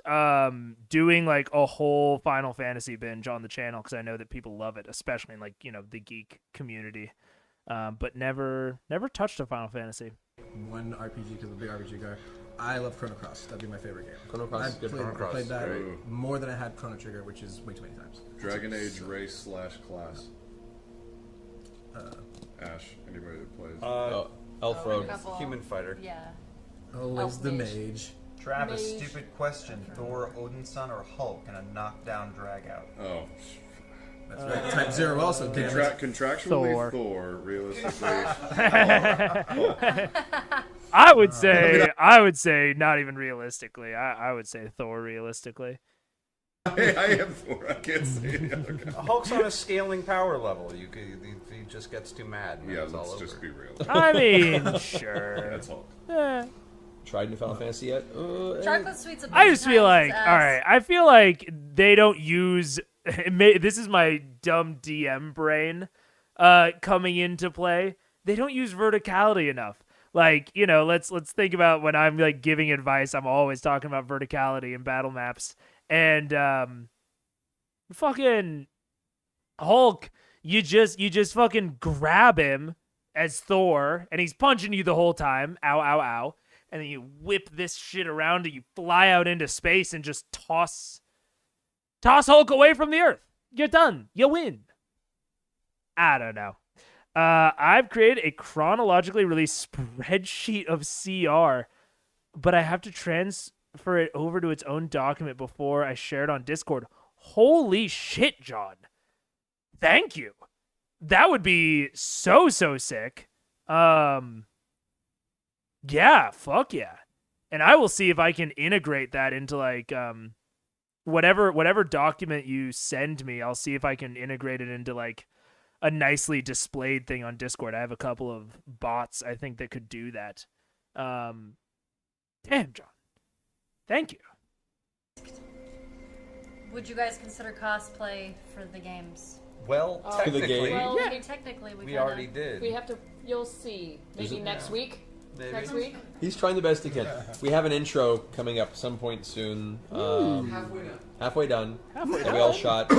doing like a whole Final Fantasy binge on the channel because I know that people love it, especially in like, you know, the geek community. But never touched a Final Fantasy. One RPG because I'm a big RPG guy. I love Chrono Cross. That'd be my favorite game. Chrono Cross is good. Chrono Cross played is that great. more than I had Chrono Trigger, which is way too many times. Dragon Age race / class. Ash, anybody that plays. Oh, Elf Road. Couple. Human fighter. Yeah. Always the Mage. mage. Travis, Mage. stupid question. Thor, Odin's son, or Hulk in a knockdown drag out? Oh. That's right. Type Zero also. Damn it. Contractually, Thor. Thor. Realistically, I would say not even realistically. I would say Thor realistically. I am Thor. I can't say the other guy. Hulk's on a scaling power level. He just gets too mad. And Yeah, it's all let's over. just be real. I mean, sure. That's Hulk. Eh. Tried New Final Fantasy yet? Chocolate Sweet's a I just feel like, times, all right, I feel like they don't use. This is my dumb DM brain coming into play. They don't use verticality enough. Like, you know, let's think about when I'm like giving advice. I'm always talking about verticality in battle maps, and fucking Hulk. You just fucking grab him as Thor, and he's punching you the whole time. Ow, ow, ow. And then you whip this shit around and you fly out into space and just toss Hulk away from the Earth. You're done. You win. I don't know. I've created a chronologically released spreadsheet of CR, but I have to transfer it over to its own document before I share it on Discord. Holy shit, John. Thank you. That would be so sick. Yeah, fuck yeah. And I will see if I can integrate that into like whatever document you send me. I'll see if I can integrate it into like a nicely displayed thing on Discord. I have a couple of bots I think that could do that. Damn, John. Thank you. Would you guys consider cosplay for the games? Well, To the technically, game. Well, I mean, technically, we we kinda- already did. we have to. You'll see. Maybe next week. Maybe. Next week. He's trying the best he can. We have an intro coming up some point soon. Halfway done. And we all shot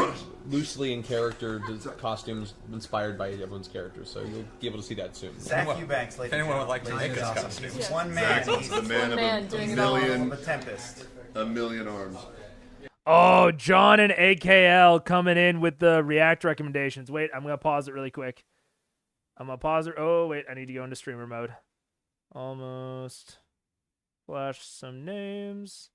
loosely in character costumes inspired by everyone's characters, so you'll be able to see that soon. Zach Eubanks, If anyone would like to make us ladies and costumes. gentlemen. One man, Zach he's is the man man of doing a it all. million, the Tempest. a million arms. Oh, John and AKL coming in with the React recommendations. Wait, I'm going to pause it really quick. I'm going to pause it. Oh, wait, I need to go into streamer mode. Almost. Flash some names.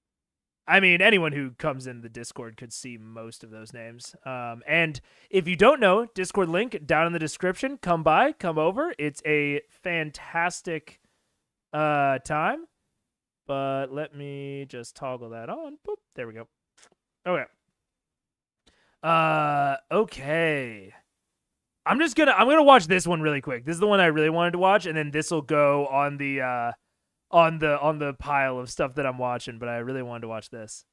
I mean, anyone who comes in the Discord could see most of those names. And if you don't know, Discord link down in the description. Come by, come over. It's a fantastic time. But let me just toggle that on. Boop. There we go. Okay. Okay. I'm gonna watch this one really quick. This is the one I really wanted to watch, and then this will go on the pile of stuff that I'm watching. But I really wanted to watch this.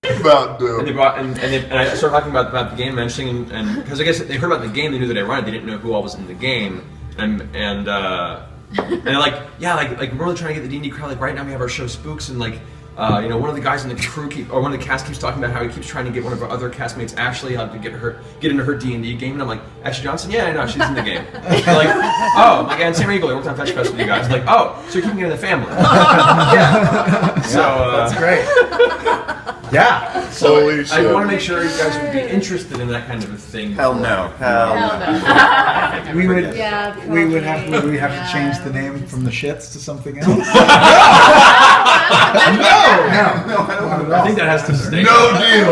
About And they brought and I started talking about the game, mentioning and because I guess they heard about the game, they knew that I run it. They didn't know who all was in the game, and they're like, yeah, like we're really trying to get the D&D crowd. Like right now we have our show Spooks, and like one of the guys in the crew one of the cast keeps talking about how he keeps trying to get one of our other castmates, Ashley, to get into her D&D game. And I'm like, Ashley Johnson? Yeah, I know, she's in the game. They're like, oh, like, and Sam Eagle, I worked on Fetch Fest with you guys. Like, oh, so you're keeping it in the family. Yeah. So That's great. Yeah. So Holy I shit. want to make sure you guys would be interested in that kind of a thing. Hell no. Hell no. We would. Yeah, We would probably. have. Would we have Yeah. to change the name from the shits to something else? No, no, I don't want it I think that has to stay. No deal.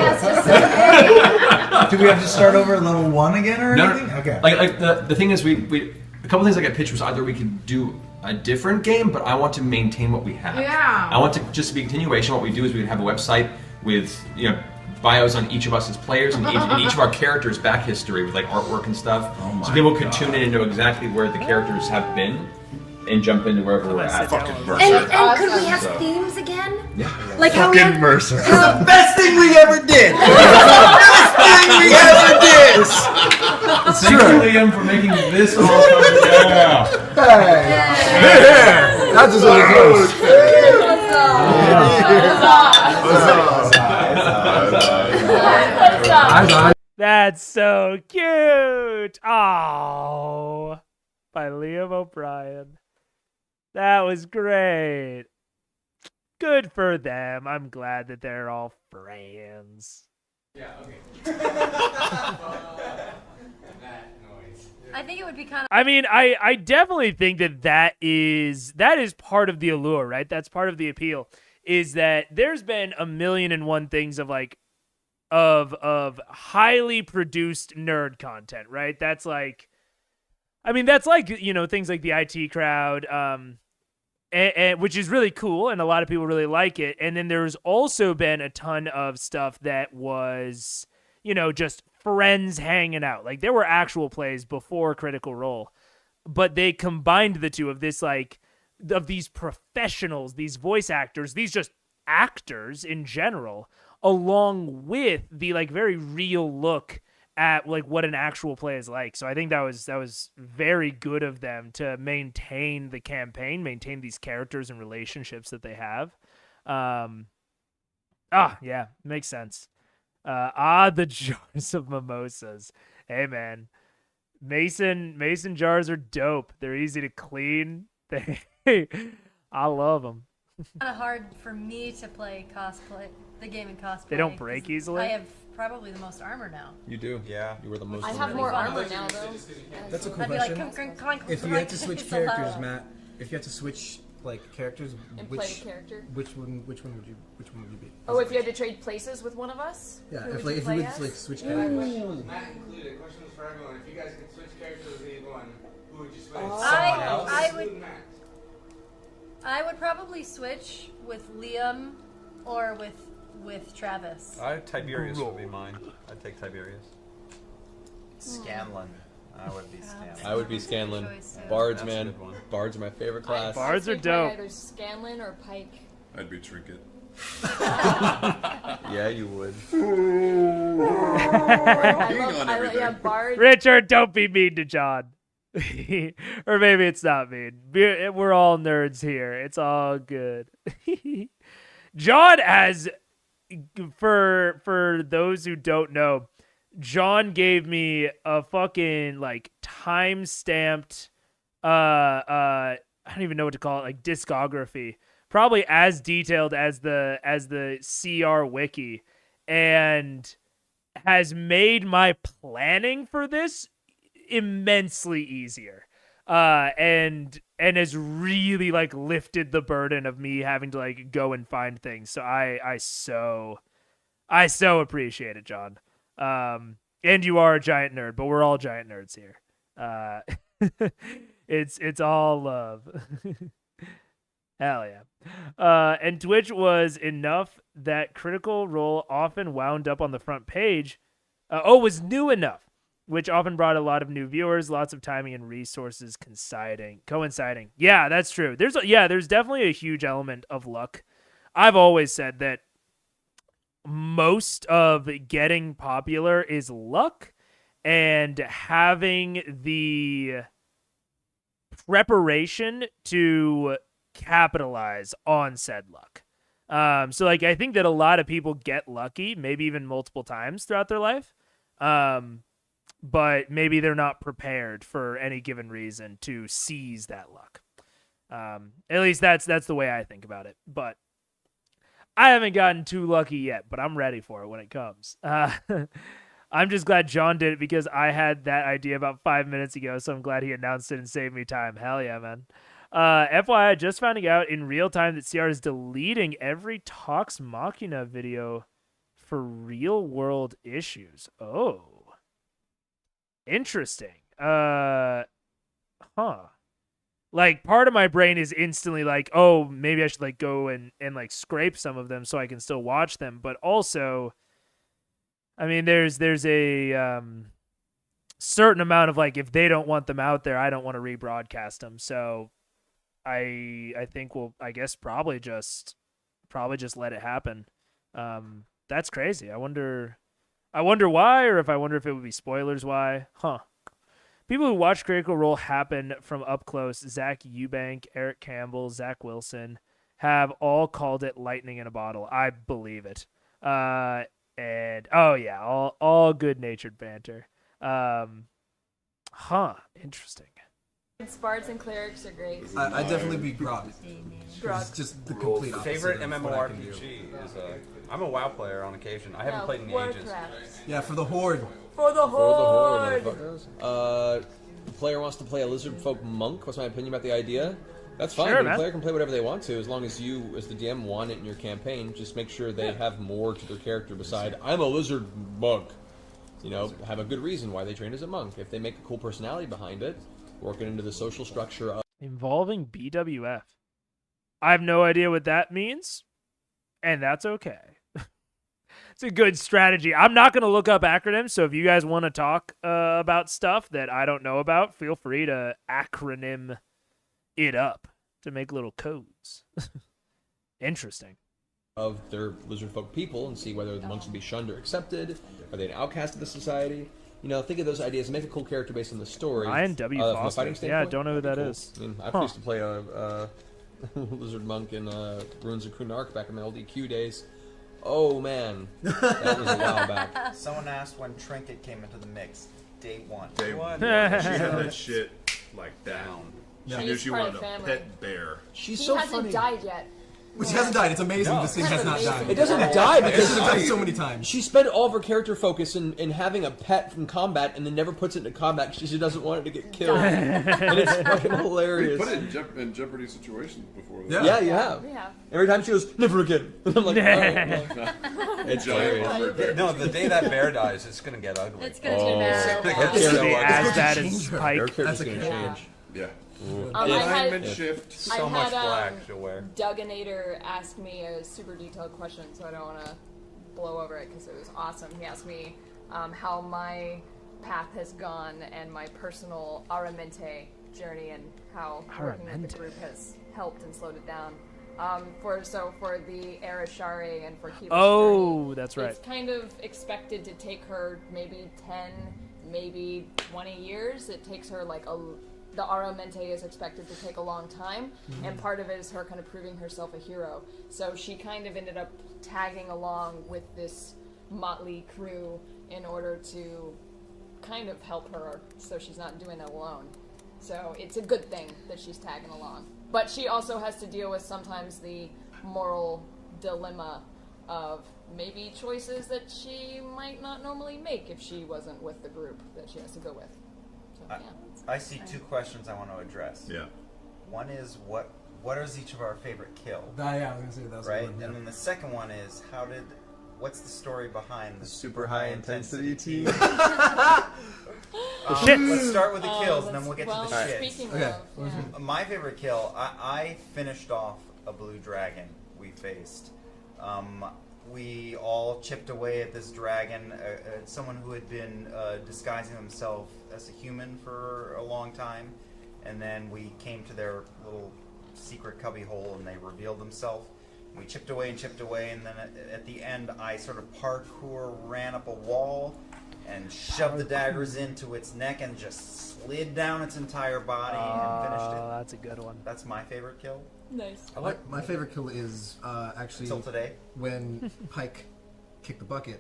Do we have to start over at level 1 again or No, anything? Okay. Like the thing is, we a couple things I got pitched was either we could do a different game, but I want to maintain what we have. Yeah. I want to just be a continuation. What we do is we would have a website with bios on each of us as players and each of our characters' back history with like artwork and stuff, so people could tune in and know exactly where the characters have been and jump into wherever we're at. Fucking And, Mercer. and could we have So- themes again? Yeah. Like how we Fucking had, Mercer. The best thing we ever did. Best thing we ever did. Thank you, Liam, for making this all come together. That's just really close. That's so cute. Oh, by Liam O'Brien. That was great. Good for them. I'm glad that they're all friends. Yeah, okay. That noise. I think it would be kind of. I mean, I definitely think that is part of the allure, right? That's part of the appeal, is that there's been a million and one things of like of highly produced nerd content, right? That's like, I mean, that's like, things like the IT crowd, and which is really cool, and a lot of people really like it. And then there's also been a ton of stuff that was, just friends hanging out. Like there were actual plays before Critical Role, but they combined the two of this, like, of these professionals, these voice actors, these just actors in general, along with the like very real look at like what an actual play is like. So I think that was very good of them to maintain the campaign, maintain these characters and relationships that they have. Yeah, makes sense. The jars of mimosas. Hey man, mason jars are dope. They're easy to clean. I love them. Kind of hard for me to play the game in cosplay. They don't break 'cause easily? I have probably the most armor now. You do. Yeah. You were the most. I have more armor now, though. That's a cool I'd be like, question. clunk, If you clunk, had to switch it's allowed. characters, Matt, if you had to switch like characters, And play a character. which one would you be? Oh, if you had to trade places with one of us? Yeah, Who if would you play would as? like switch Yeah, characters. Matt included. Question was for everyone. If you guys could switch characters with anyone, who would you switch? I would- Include Matt. I would probably switch with Liam or with Travis. Tiberius would be mine. I'd take Tiberius. Scanlan. I would be Scanlan. I would be Scanlan. Choice, yeah. Bards, That's a man. good one. Bards are my favorite class. Bards are I'd play dope. Either Scanlan or Pike. I'd be Trinket. Yeah, you would. Yeah, Bard. Richard, don't be mean to John. Or maybe it's not mean. We're all nerds here. It's all good. John has, for those who don't know, John gave me a fucking like time-stamped I don't even know what to call it, like discography. Probably as detailed as the CR wiki, and has made my planning for this immensely easier. And has really like lifted the burden of me having to like go and find things. So I so appreciate it, John. And you are a giant nerd, but we're all giant nerds here. It's all love. Hell yeah. And Twitch was enough that Critical Role often wound up on the front page. Was new enough, which often brought a lot of new viewers, lots of timing and resources coinciding. Yeah, that's true. There's definitely a huge element of luck. I've always said that most of getting popular is luck and having the preparation to capitalize on said luck. So like I think that a lot of people get lucky, maybe even multiple times throughout their life. But maybe they're not prepared for any given reason to seize that luck. At least that's the way I think about it. But I haven't gotten too lucky yet, but I'm ready for it when it comes. I'm just glad John did it because I had that idea about 5 minutes ago, so I'm glad he announced it and saved me time. Hell yeah, man. FYI, just finding out in real time that CR is deleting every Vox Machina video for real-world issues. Oh. Interesting. Like, part of my brain is instantly like, oh, maybe I should, like, go and like, scrape some of them so I can still watch them. But also, I mean, there's a certain amount of, like, if they don't want them out there, I don't want to rebroadcast them. So I think we'll, I guess, probably just let it happen. That's crazy. I wonder why, or I wonder if it would be spoilers why. People who watch Critical Role happen from up close, Zach Eubank, Eric Campbell, Zach Wilson, have all called it lightning in a bottle. I believe it. And oh yeah, all good-natured banter. Interesting. Bards and clerics are great. I'd definitely be Grog. Grog. Just the complete opposite Favorite of what I can do. MMORPG is I'm a WoW player on occasion. I haven't played in ages. Yeah, for the Horde. For the Horde! The player wants to play a lizard folk monk. What's my opinion about the idea? That's fine. Sure, The player can play whatever they want to, as long as you, as the DM, want it in your campaign. Just make sure they have more to their character beside, I'm a lizard monk. You know, have a good reason why they train as a monk. If they make a cool personality behind it, work it into the social structure of... Involving BWF. I have no idea what that means, and that's okay. It's a good strategy. I'm not going to look up acronyms, so if you guys want to talk about stuff that I don't know about, feel free to acronym it up to make little codes. Interesting. Of their lizard folk people and see whether the monks will be shunned or accepted. Are they an outcast of the society? You know, think of those ideas and make a cool character based on the story. Ryan W. From a Foster. fighting standpoint, Yeah, don't know who that cool. is. I mean, I used to play a lizard monk in Ruins of Kunark back in my old EQ days. Oh man, that was a while back. Someone asked when Trinket came into the mix. Day one. Day one. She had that shit like down. Yeah. She knew She's she part wanted of a family. pet bear. She's He so hasn't funny. died yet. Which hasn't died. It's amazing this thing has not died. It doesn't die because It's died so many times. she spent all of her character focus in having a pet from combat and then never puts it into combat because she doesn't want it to get killed. And it's fucking We hilarious. put it in Jeopardy situations before. Yeah. Yeah, you have. Yeah. Every time she goes, never again. And I'm like, oh, it's hilarious. No, the day that bear dies, it's gonna get ugly. It's gonna be bad. Her It's gonna be character- as bad as her Pike. character's That's a gonna kid. change. Yeah. I Alignment had shift. So I much had, black she'll wear. Duganator asked me a super detailed question, so I don't want to blow over it because it was awesome. He asked me how my path has gone and my personal Aramente journey and how working with the group has helped and slowed it down. For the Arashari and for Kila's Oh, journey, that's right. It's kind of expected to take her maybe 10, maybe 20 years. It takes her like the Aramente is expected to take a long time, and part of it is her kind of proving herself a hero. So she kind of ended up tagging along with this motley crew in order to kind of help her, so she's not doing it alone. So it's a good thing that she's tagging along. But she also has to deal with sometimes the moral dilemma of maybe choices that she might not normally make if she wasn't with the group that she has to go with. So, yeah. I see two questions I want to address. Yeah. One is what is each of our favorite kill? Yeah, I was gonna say that was Right? one, yeah. And then the second one is what's the story behind the Super high intensity team. shit. Let's start with the kills, and then we'll get well, to the shit. speaking Okay. of, yeah. My favorite kill, I finished off a blue dragon we faced. We all chipped away at this dragon, someone who had been disguising himself as a human for a long time, and then we came to their little secret cubbyhole and they revealed themselves. We chipped away, and then at the end I sort of parkour ran up a wall and shoved the daggers into its neck and just slid down its entire body and finished it. That's a good one. That's my favorite kill Nice. My favorite kill is actually until today. when Pike kicked the bucket,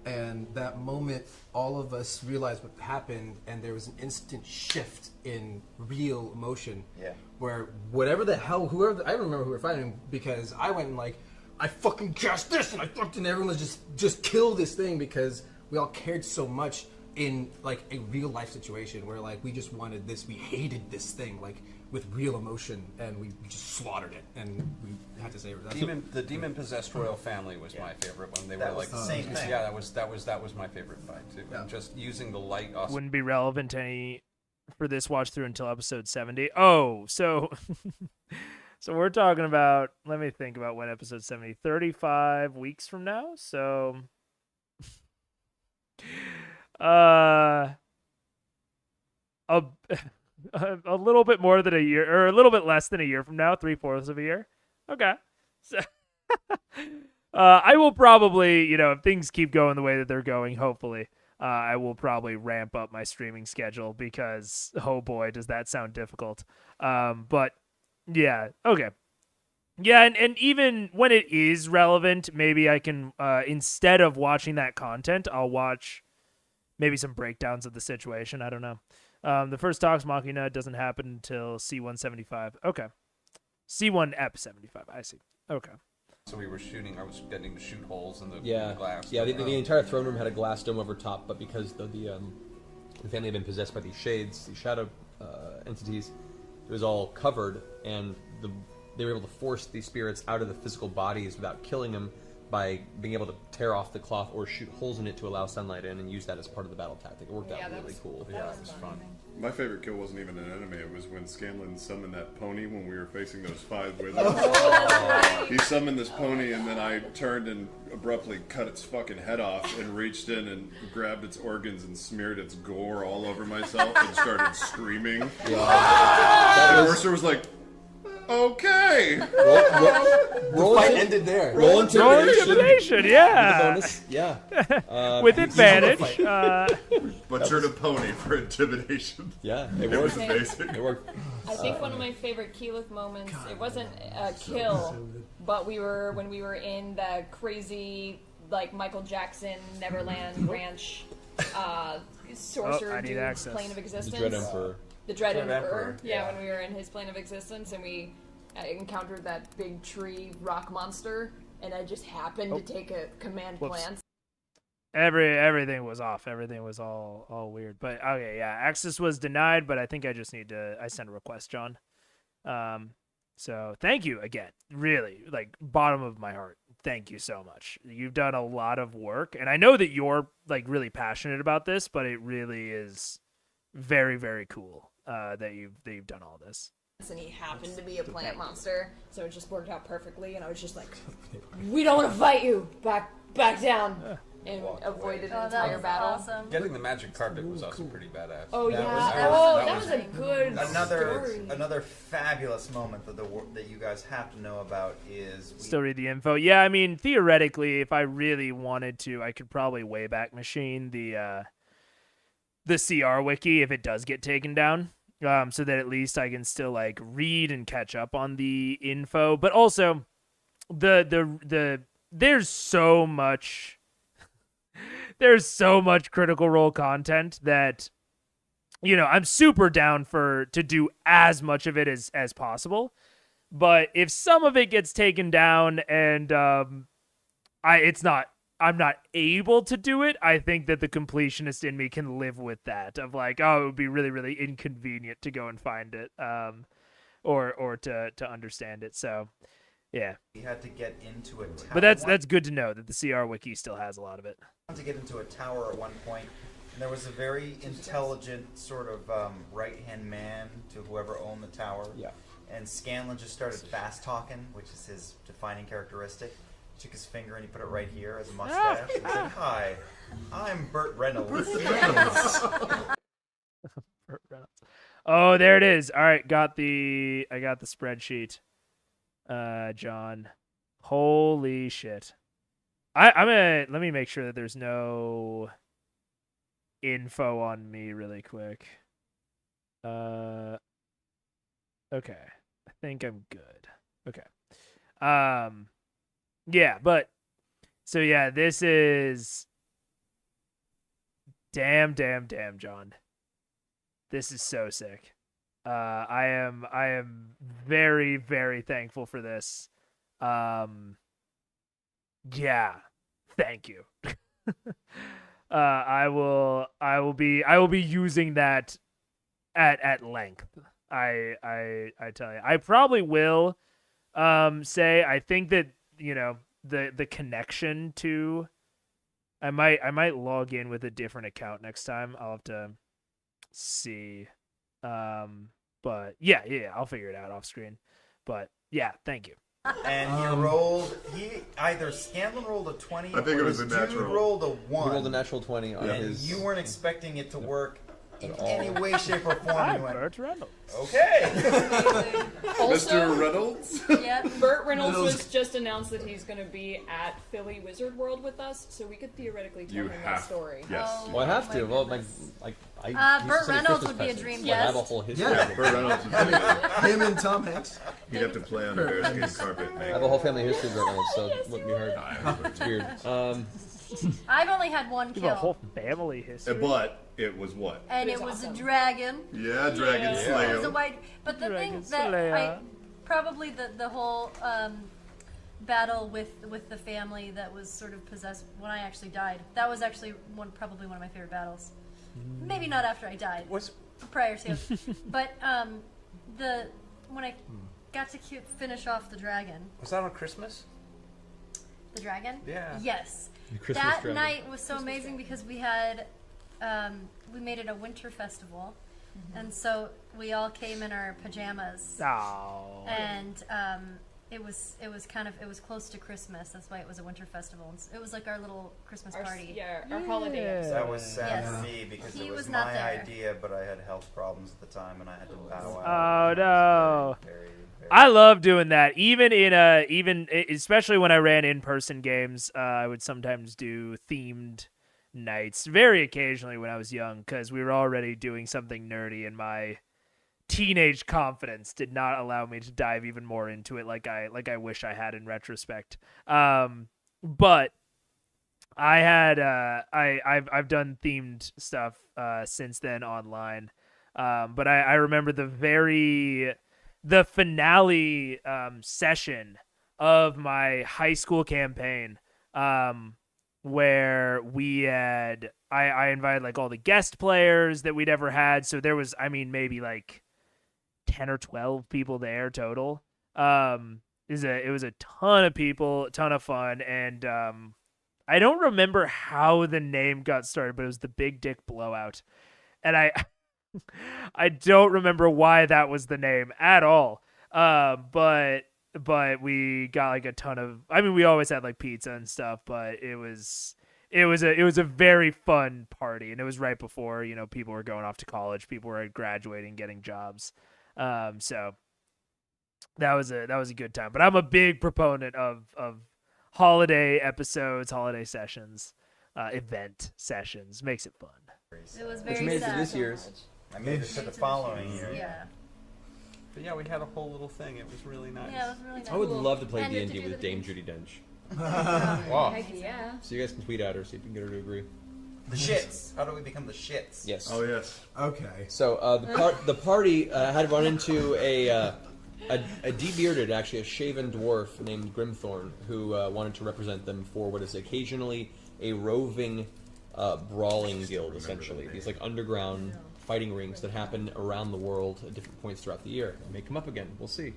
and that moment all of us realized what happened, and there was an instant shift in real emotion. Yeah. Where whatever the hell, whoever, I remember who we were fighting, because I went and like, I fucking cast this, and everyone was just kill this thing, because we all cared so much in like a real life situation where like we just wanted this, we hated this thing like with real emotion, and we just slaughtered it, and we had to save it. The demon possessed royal family was my favorite one. They That were was like the same thing. Yeah, that was my favorite fight too. Yeah. Just using the light. Awesome. Wouldn't be relevant any for this watch through until episode 70. Oh, so so we're talking about, let me think about when episode 70, 35 weeks from now. So a little bit more than a year, or a little bit less than a year from now, 3/4 of a year. Okay. So I will probably, if things keep going the way that they're going, hopefully, I will probably ramp up my streaming schedule, because, oh boy, does that sound difficult. But yeah, okay. Yeah, and even when it is relevant, maybe I can, instead of watching that content, I'll watch maybe some breakdowns of the situation. I don't know. The first Vox Machina doesn't happen until C175. Okay. C1 Ep 75. I see. Okay. So we were shooting. I was getting to shoot holes in the glass. Yeah, the entire throne room had a glass dome over top, but because the family had been possessed by these shades, these shadow entities, it was all covered, and they were able to force these spirits out of the physical bodies without killing them by being able to tear off the cloth or shoot holes in it to allow sunlight in, and use that as part of the battle tactic. It worked out really cool. Yeah, it was fun. My favorite kill wasn't even an enemy. It was when Scanlan summoned that pony when we were facing those 5 wizards. He summoned this pony, and then I turned and abruptly cut its fucking head off and reached in and grabbed its organs and smeared its gore all over myself and started screaming. The Mercer was like, okay. Roll Fight ended there. Roll Intimidation, yeah. Bonus. Yeah. With advantage. Butchered a pony for intimidation. Yeah, It was amazing. It worked. I think one of my favorite Keyleth moments, it wasn't a kill, but when we were in the crazy, like, Michael Jackson Neverland Ranch sorcerer I need dude's access. plane of existence. The Dread Emperor. The Dread Dread Emperor. Emperor, Yeah, yeah. when we were in his plane of existence, and we encountered that big tree rock monster, and I just happened to take a command Whoops. glance. Everything was off. Everything was all weird. But okay, yeah, access was denied, but I think I just need to send a request, John. So thank you again. Really, like, bottom of my heart. Thank you so much. You've done a lot of work, and I know that you're like really passionate about this, but it really is very, very cool that you've done all this. And he happened to be a plant monster, so it just worked out perfectly, and I was just like, we don't want to fight you! Back down! and walked avoided away. an Oh, that entire was battle. awesome. Getting the magic carpet was also pretty badass. Oh That yeah, was- that was a good story. Another fabulous moment that you guys have to know about is Still read the info. Yeah, I mean, theoretically, if I really wanted to, I could probably Wayback Machine the CR wiki if it does get taken down, so that at least I can still like read and catch up on the info. But also, there's so much Critical Role content that, you know, I'm super down to do as much of it as possible. But if some of it gets taken down and I'm not able to do it, I think that the completionist in me can live with that, of like, oh, it would be really, really inconvenient to go and find it, or to understand it. So, yeah. we had to get into a tower. But that's good to know that the CR wiki still has a lot of it. To get into a tower at one point, and there was a very intelligent sort of right-hand man to whoever owned the tower. Yeah. And Scanlan just started fast talking, which is his defining characteristic. He took his finger and he put it right here as a mustache and said, "Hi, I'm Burt Reynolds." Burt Reynolds. Oh, there it is. All right, I got the spreadsheet. John, holy shit! Let me make sure that there's no info on me really quick. Okay, I think I'm good. Okay. Yeah, but so yeah, this is damn, John. This is so sick. I am very, very thankful for this. Yeah, thank you. I will be using that at length. I tell you, I probably will say, I think that, you know, the connection to, I might log in with a different account next time. I'll have to see. But yeah, I'll figure it out off screen. But yeah, thank you. And he either Scanlan rolled a 20 I think or it was his a dude natural. rolled a He 1. rolled a natural 20 on and his. you weren't expecting it to work in all. any way, shape, or form. I'm You went, Burt Reynolds. okay. Also, Mr. Reynolds? Yep. Burt Reynolds was just announced that he's going to be at Philly Wizard World with us, so we could theoretically tell You him that have. story. Yes. Oh, Well, I have my to. Well, goodness. I Burt used to send Reynolds Christmas would be a presents. dream Like, I have a guest. whole history. Yeah. of it. Burt Reynolds would be Him and Tom Hanks. You'd have to play on a bearskin carpet, I mate. have a whole family history of Burt Reynolds, so it wouldn't be hard. It's weird. I've only had one You have a whole kill, family history. But it was what? and It it was was awesome. a dragon. Yeah, Dragon It was a Slayer. white. But the Dragon thing that Slayer. probably the whole battle with the family that was sort of possessed when I actually died. That was actually probably one of my favorite battles. Maybe not after I died. Prior to. But when I got to finish off the dragon. Was that on Christmas? The dragon? Yeah. Yes. Christmas That dragon. night was so amazing because we had, we made it a winter festival. And so we all came in our pajamas. Oh. And it was close to Christmas. That's why it was a winter festival. And it was like our little Christmas party. Our holiday episode. That was sad Yes. for me because He it was was not my there. idea, but I had health problems at the time and I had to bow Oh out. no. Very, I love doing that. Especially when I ran in-person games, I would sometimes do themed nights. Very occasionally when I was young, because we were already doing something nerdy, and my teenage confidence did not allow me to dive even more into it, like I wish I had in retrospect. But I had I've done themed stuff since then online. But I remember the finale session of my high school campaign, where we had I invited like all the guest players that we'd ever had. So there was, maybe like 10 or 12 people there total. It was a ton of people, a ton of fun, and I don't remember how the name got started, but it was the Big Dick Blowout, and I don't remember why that was the name at all. But we got like a ton of, we always had like pizza and stuff, but it was it was a very fun party, and it was right before people were going off to college, people were graduating, getting jobs, so that was a good time. But I'm a big proponent of holiday episodes, holiday sessions, event sessions. Makes it fun. It was Which very made it to sad. this year's. I made it to the following year. Yeah. But yeah, we had a whole little thing. It was really nice. Yeah, it was really nice. I would love to play And D&D to do with the Dame things. Judi Dench. Wow. Heck yeah. So you guys can tweet at her, see if you can get her to agree. The shits. How do we become the shits? Yes. Oh yes. Okay. So the party had run into a de-bearded, actually a shaven dwarf named Grimthorn, who wanted to represent them for what is occasionally a roving brawling guild, essentially. These like underground fighting rings that happen around the world at different points throughout the year. They may come up again. We'll see.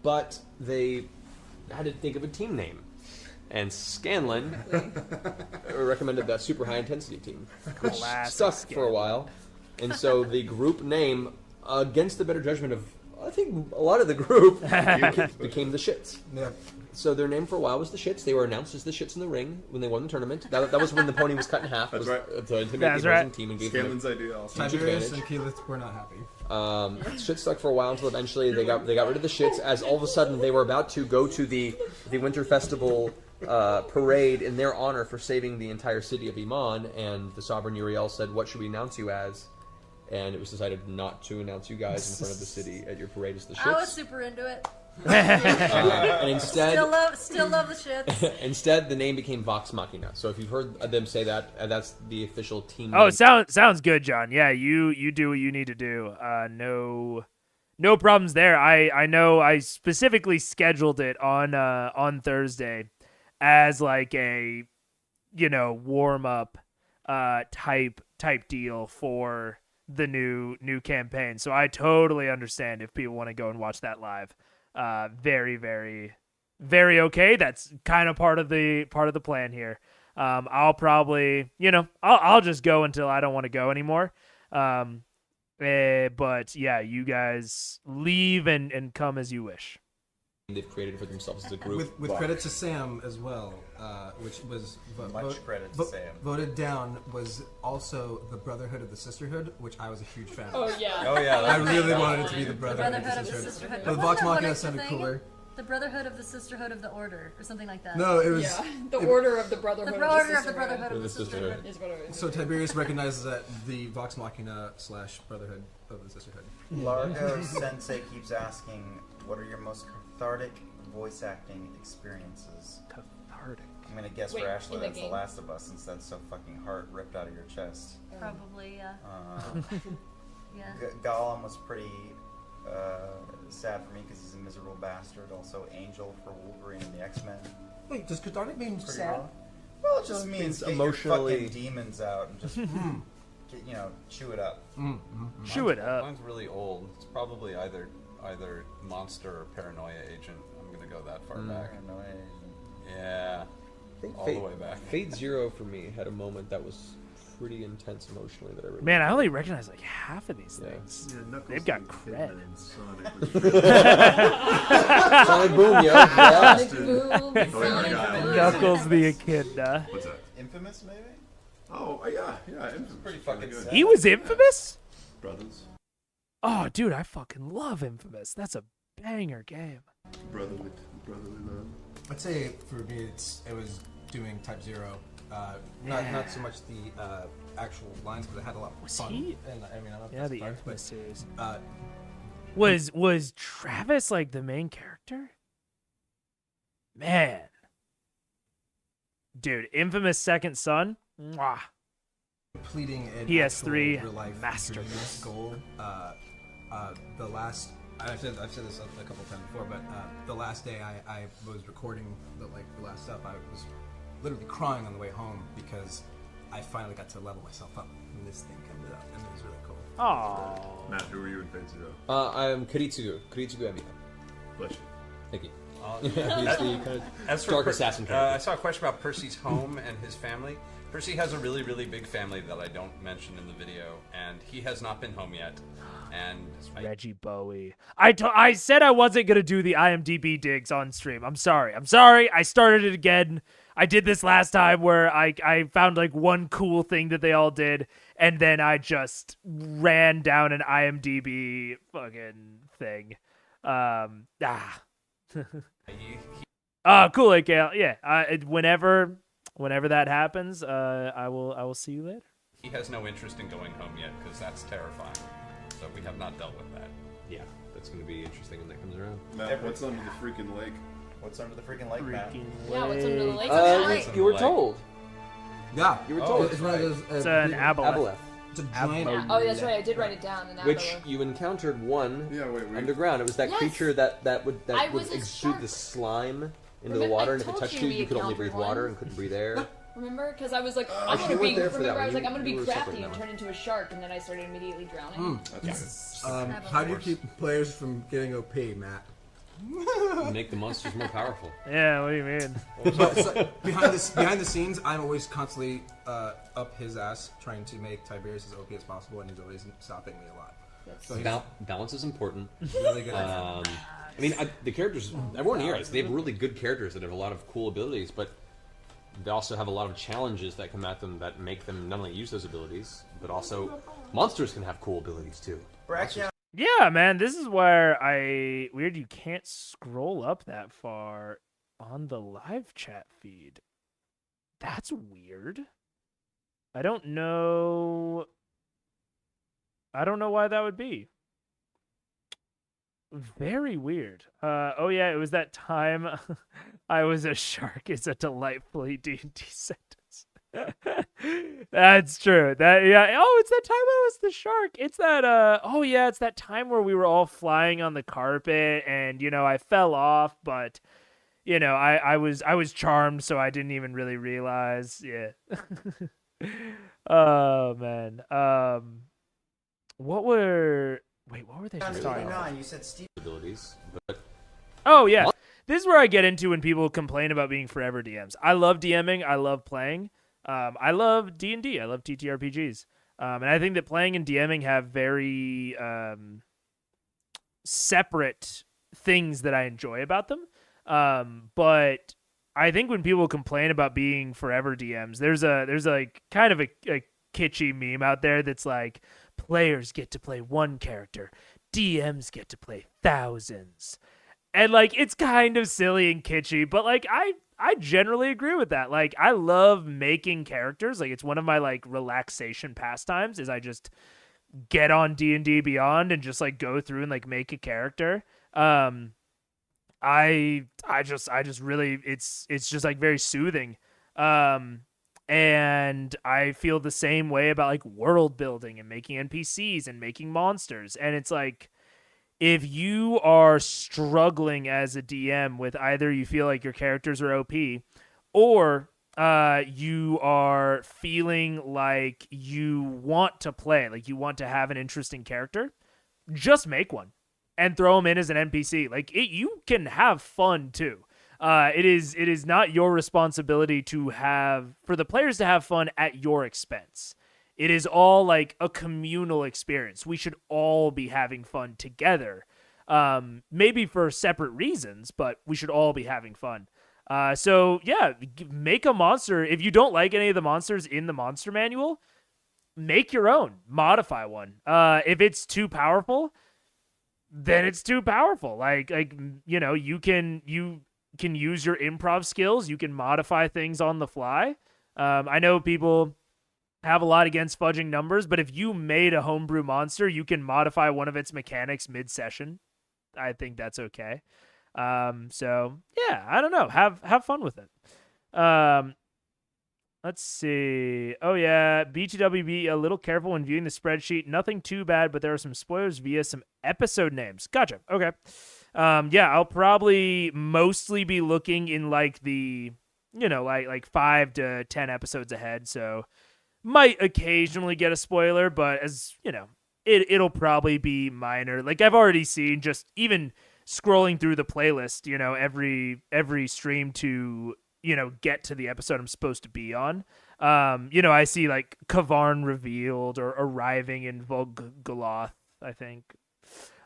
But they had to think of a team name. And Scanlan recommended that super high intensity team, which Classic stuck for a Scanlan. while. And so the group name, against the better judgment of I think a lot of the group, became the Shits. Yep. So their name for a while was the Shits. They were announced as the Shits in the ring when they won the tournament. That was when the pony was cut in half. That's was, right. To intimidate That's the opposing right. team and gave them Scanlan's idea also. huge Tiberius advantage. and Keyleth were not happy. Shit stuck for a while until eventually they got rid of the Shits, as all of a sudden they were about to go to the Winter Festival parade in their honor for saving the entire city of Iman, and the Sovereign Uriel said, "What should we announce you as?" And it was decided not to announce you guys in front of the city at your parade as the Shits. I was super into it. And instead, Still love the shits. instead the name became Vox Machina. So if you've heard them say that, that's the official team Oh, name. sounds good, John. Yeah, you do what you need to do. No problems there. I know I specifically scheduled it on Thursday as like a warm up type deal for the new campaign. So I totally understand if people want to go and watch that live. Very, very, very okay. That's kind of part of the plan here. I'll probably, I'll just go until I don't want to go anymore. But yeah, you guys leave and come as you wish. They've created for themselves as a group. With credit to Sam as well, which was Much credit to Sam. voted down, was also the Brotherhood of the Sisterhood, which I was a huge fan of. Oh yeah. Oh yeah. I really wanted it to be the The Brotherhood, Brotherhood of the Sisterhood. But the Vox Machina sounded cooler. The Brotherhood of the Sisterhood of the Order, or something like that. No, it was. Yeah. The Order of the Brotherhood. The Order of the Brotherhood Of of the the Sisterhood. Sisterhood. Is what it is. So Tiberius recognizes that the Vox Machina / Brotherhood of the Sisterhood. Largo Sensei keeps asking, what are your most cathartic voice acting experiences? Cathartic. I'm gonna guess Wait, for Ashley in the that's The game? Last of Us, since that's so fucking heart ripped out of your chest. Probably, yeah. Yeah. Gollum was pretty sad for me because he's a miserable bastard. Also, Angel for Wolverine and the X-Men. Wait, does cathartic mean Pretty sad? wrong. Well, it just means get emotionally- your fucking demons out and just chew it up. Chew it up. Mine's really old. It's probably either monster or paranoia agent. I'm gonna go that far back. Yeah. I think all the way back. Fate Zero for me had a moment that was pretty intense emotionally that I remember. Man, I only recognize like half of these Yeah. things. Yeah, Knuckles They've got and cred. Kidman and Sonic. Sonic Boom, yo. Yeah. Sonic Boom. Oh, yeah, Sonic yeah. Boom. Knuckles the Echidna. What's that? Infamous, maybe? Oh, yeah. It's pretty fucking good. sad. He was infamous? Brothers. Oh, dude, I fucking love Infamous. That's a banger game. Brotherly love. I'd say for me, it was doing Type Zero. Not so much the actual lines, but it had a lot of Was fun. he- And I mean, I don't know if Yeah, that's the part, Infamous series. but Was Travis like the main character? Man. Dude, Infamous Second Son? Mwah. completing an PS3 actual real-life masterpiece. dream goal. The last I've said this a couple times before, but the last day I was recording the last stuff, I was literally crying on the way home because I finally got to level myself up, and this thing comes up, and it was really cool. Aww. Matt, who are you in Fate Zero? I'm Kiritsugu Emiya. Bless you. Thank you. He's the kind of As for dark assassin character. I saw a question about Percy's home and his family. Percy has a really, really big family that I don't mention in the video, and he has not been home yet. And Reggie Bowie. I said I wasn't going to do the IMDb digs on stream. I'm sorry. I started it again. I did this last time where I found like one cool thing that they all did, and then I just ran down an IMDb fucking thing. Cool, like yeah. Whenever that happens, I will see you later. He has no interest in going home yet because that's terrifying. So we have not dealt with that. Yeah, that's going to be interesting when that comes around. Matt, what's under the freaking lake? What's under the freaking lake, Matt? Yeah, what's under the lake? You were told. Yeah, You were told. It's one of those. It's an aboleth. Aboleth. It's a giant. Oh, that's right. I did write it down. Which you encountered one Yeah, wait. underground. It was that Yes. creature that would I was a exude shark. the slime into Remember, the water, I and if it told touched you you, we you could only encountered breathe water one. and couldn't breathe air. Remember? Because I was like, I'm you gonna weren't be. there for that Remember, I one. was like, You- I'm gonna you be were crafty separate and that turn into a shark, and then I started immediately drowning. How do you keep players from getting OP, Matt? Make the monsters more powerful. Yeah, what do you mean? But so, behind the scenes, I'm always constantly up his ass trying to make Tiberius as OP as possible, and he's always stopping me a lot. So he's Balance is important. really good. I mean, the characters, everyone here, they have really good characters that have a lot of cool abilities, but they also have a lot of challenges that come at them that make them not only use those abilities, but also monsters can have cool abilities too. Yeah, man, this is where weird you can't scroll up that far on the live chat feed. That's weird. I don't know why that would be. Very weird. Oh yeah, it was that time I was a shark. It's a delightfully D&D sentence. That's true. It's that time I was the shark. It's that it's that time where we were all flying on the carpet and I fell off, but I was charmed, so I didn't even really realize. Yeah. Oh man. What were they just talking about? You said Steve. Abilities, but Oh yeah. This is where I get into when people complain about being forever DMs. I love DMing, I love playing. I love D&D. I love TTRPGs. And I think that playing and DMing have very separate things that I enjoy about them. But I think when people complain about being forever DMs, there's like kind of a kitschy meme out there that's like, players get to play one character, DMs get to play thousands. And like it's kind of silly and kitschy, but like I generally agree with that. Like I love making characters. Like it's one of my like relaxation pastimes is I just get on D&D Beyond and just like go through and like make a character. I just really it's just like very soothing. And I feel the same way about like world building and making NPCs and making monsters. And it's like if you are struggling as a DM with either you feel like your characters are OP or you are feeling like you want to play, like you want to have an interesting character, just make one and throw them in as an NPC. Like you can have fun too. It is not your responsibility for the players to have fun at your expense. It is all like a communal experience. We should all be having fun together. Maybe for separate reasons, but we should all be having fun. So yeah, make a monster. If you don't like any of the monsters in the monster manual, make your own, modify one. If it's too powerful, then it's too powerful. Like, you can use your improv skills. You can modify things on the fly. I know people have a lot against fudging numbers, but if you made a homebrew monster, you can modify one of its mechanics mid-session. I think that's okay. So yeah, I don't know. Have fun with it. Let's see. Oh yeah, BTWB, a little careful when viewing the spreadsheet. Nothing too bad, but there are some spoilers via some episode names. Gotcha. Okay. Yeah, I'll probably mostly be looking in like the, like 5 to 10 episodes ahead. So might occasionally get a spoiler, but as it'll probably be minor. Like I've already seen just even scrolling through the playlist, every stream to, get to the episode I'm supposed to be on. I see like Kavarn revealed or arriving in Volgoloth, I think.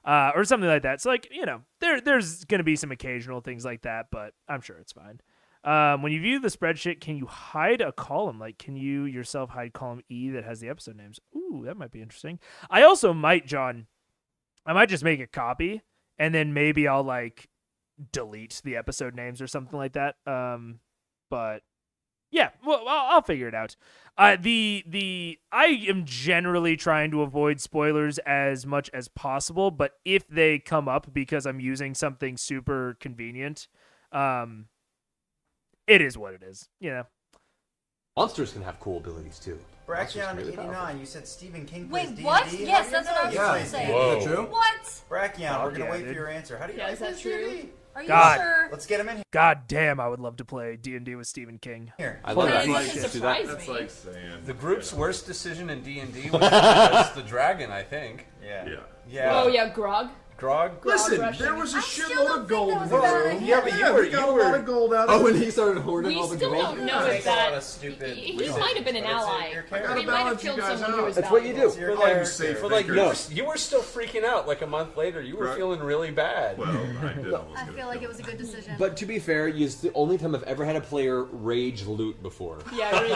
Or something like that. So like, there's going to be some occasional things like that, but I'm sure it's fine. When you view the spreadsheet, can you hide a column? Like, can you yourself hide column E that has the episode names? Ooh, that might be interesting. I also might, John, I might just make a copy, and then maybe I'll, like, delete the episode names or something like that. But, yeah, well, I'll figure it out. I am generally trying to avoid spoilers as much as possible, but if they come up because I'm using something super convenient, it is what it is, you know. Monsters can have cool abilities too. Brachion Really 89, powerful. you said Stephen King plays Wait, D&D? what? How do Yes, you that's what I know was he going plays to say. D&D? Is that true? What? Brachion, we're yeah, gonna wait dude. for your answer. How do you Yeah, guys is that play true? D&D? Are you God. sure? Let's get him in God damn, I would love to play D&D with Stephen King. here. I love that. It Let's doesn't just do that. surprise That's me. like saying The group's you know, worst decision in D&D was just the dragon, I think. Yeah. Yeah. Yeah. Oh yeah, Grog. Grog? Listen, rushing. there was a I still shitload don't of think gold that in was the a bad room. idea. Yeah, but Yeah, we got a lot of gold out Oh, of when it. he started hoarding We all the still gold. don't know Makes if a lot that. of stupid He decisions, might have been an but it's ally. your Or character. he might have balance you killed guys someone who out. was That's what you valuable. do. Your But like, character. safe but like thinker. you were still freaking out like a month later. You were Right. feeling really bad. Well, I did almost I get feel like it killed. was a good decision. But to be fair, it's the only time I've ever had a player rage loot before. Yeah, really.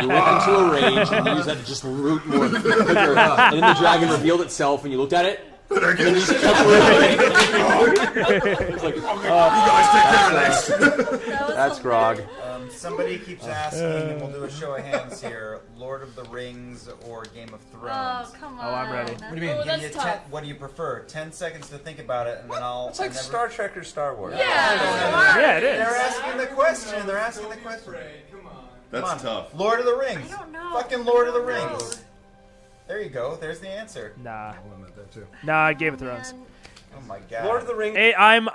You went into a rage and you just had to just loot more quicker. And then the dragon revealed itself and you looked at it. And then you just kept looting. It's like, That was that's Grog. Somebody keeps asking, and we'll do a show of hands here: Lord of the Rings or Game of Thrones? Oh, come on. Oh, I'm ready. What do you mean? Oh, Give that's you tough. what do you prefer? 10 seconds to think about it, and then I'll. It's like and Star Trek or Star Wars. Yeah, it They're is. asking the question. They're asking the question. Come on. That's Come on. tough. Lord of the Rings. I don't know. Fucking Lord of the I don't Rings. There you go. There's the answer. Nah, One meant that too. Game of Thrones. Man. Oh my god. Lord of the Rings. Hey, I'm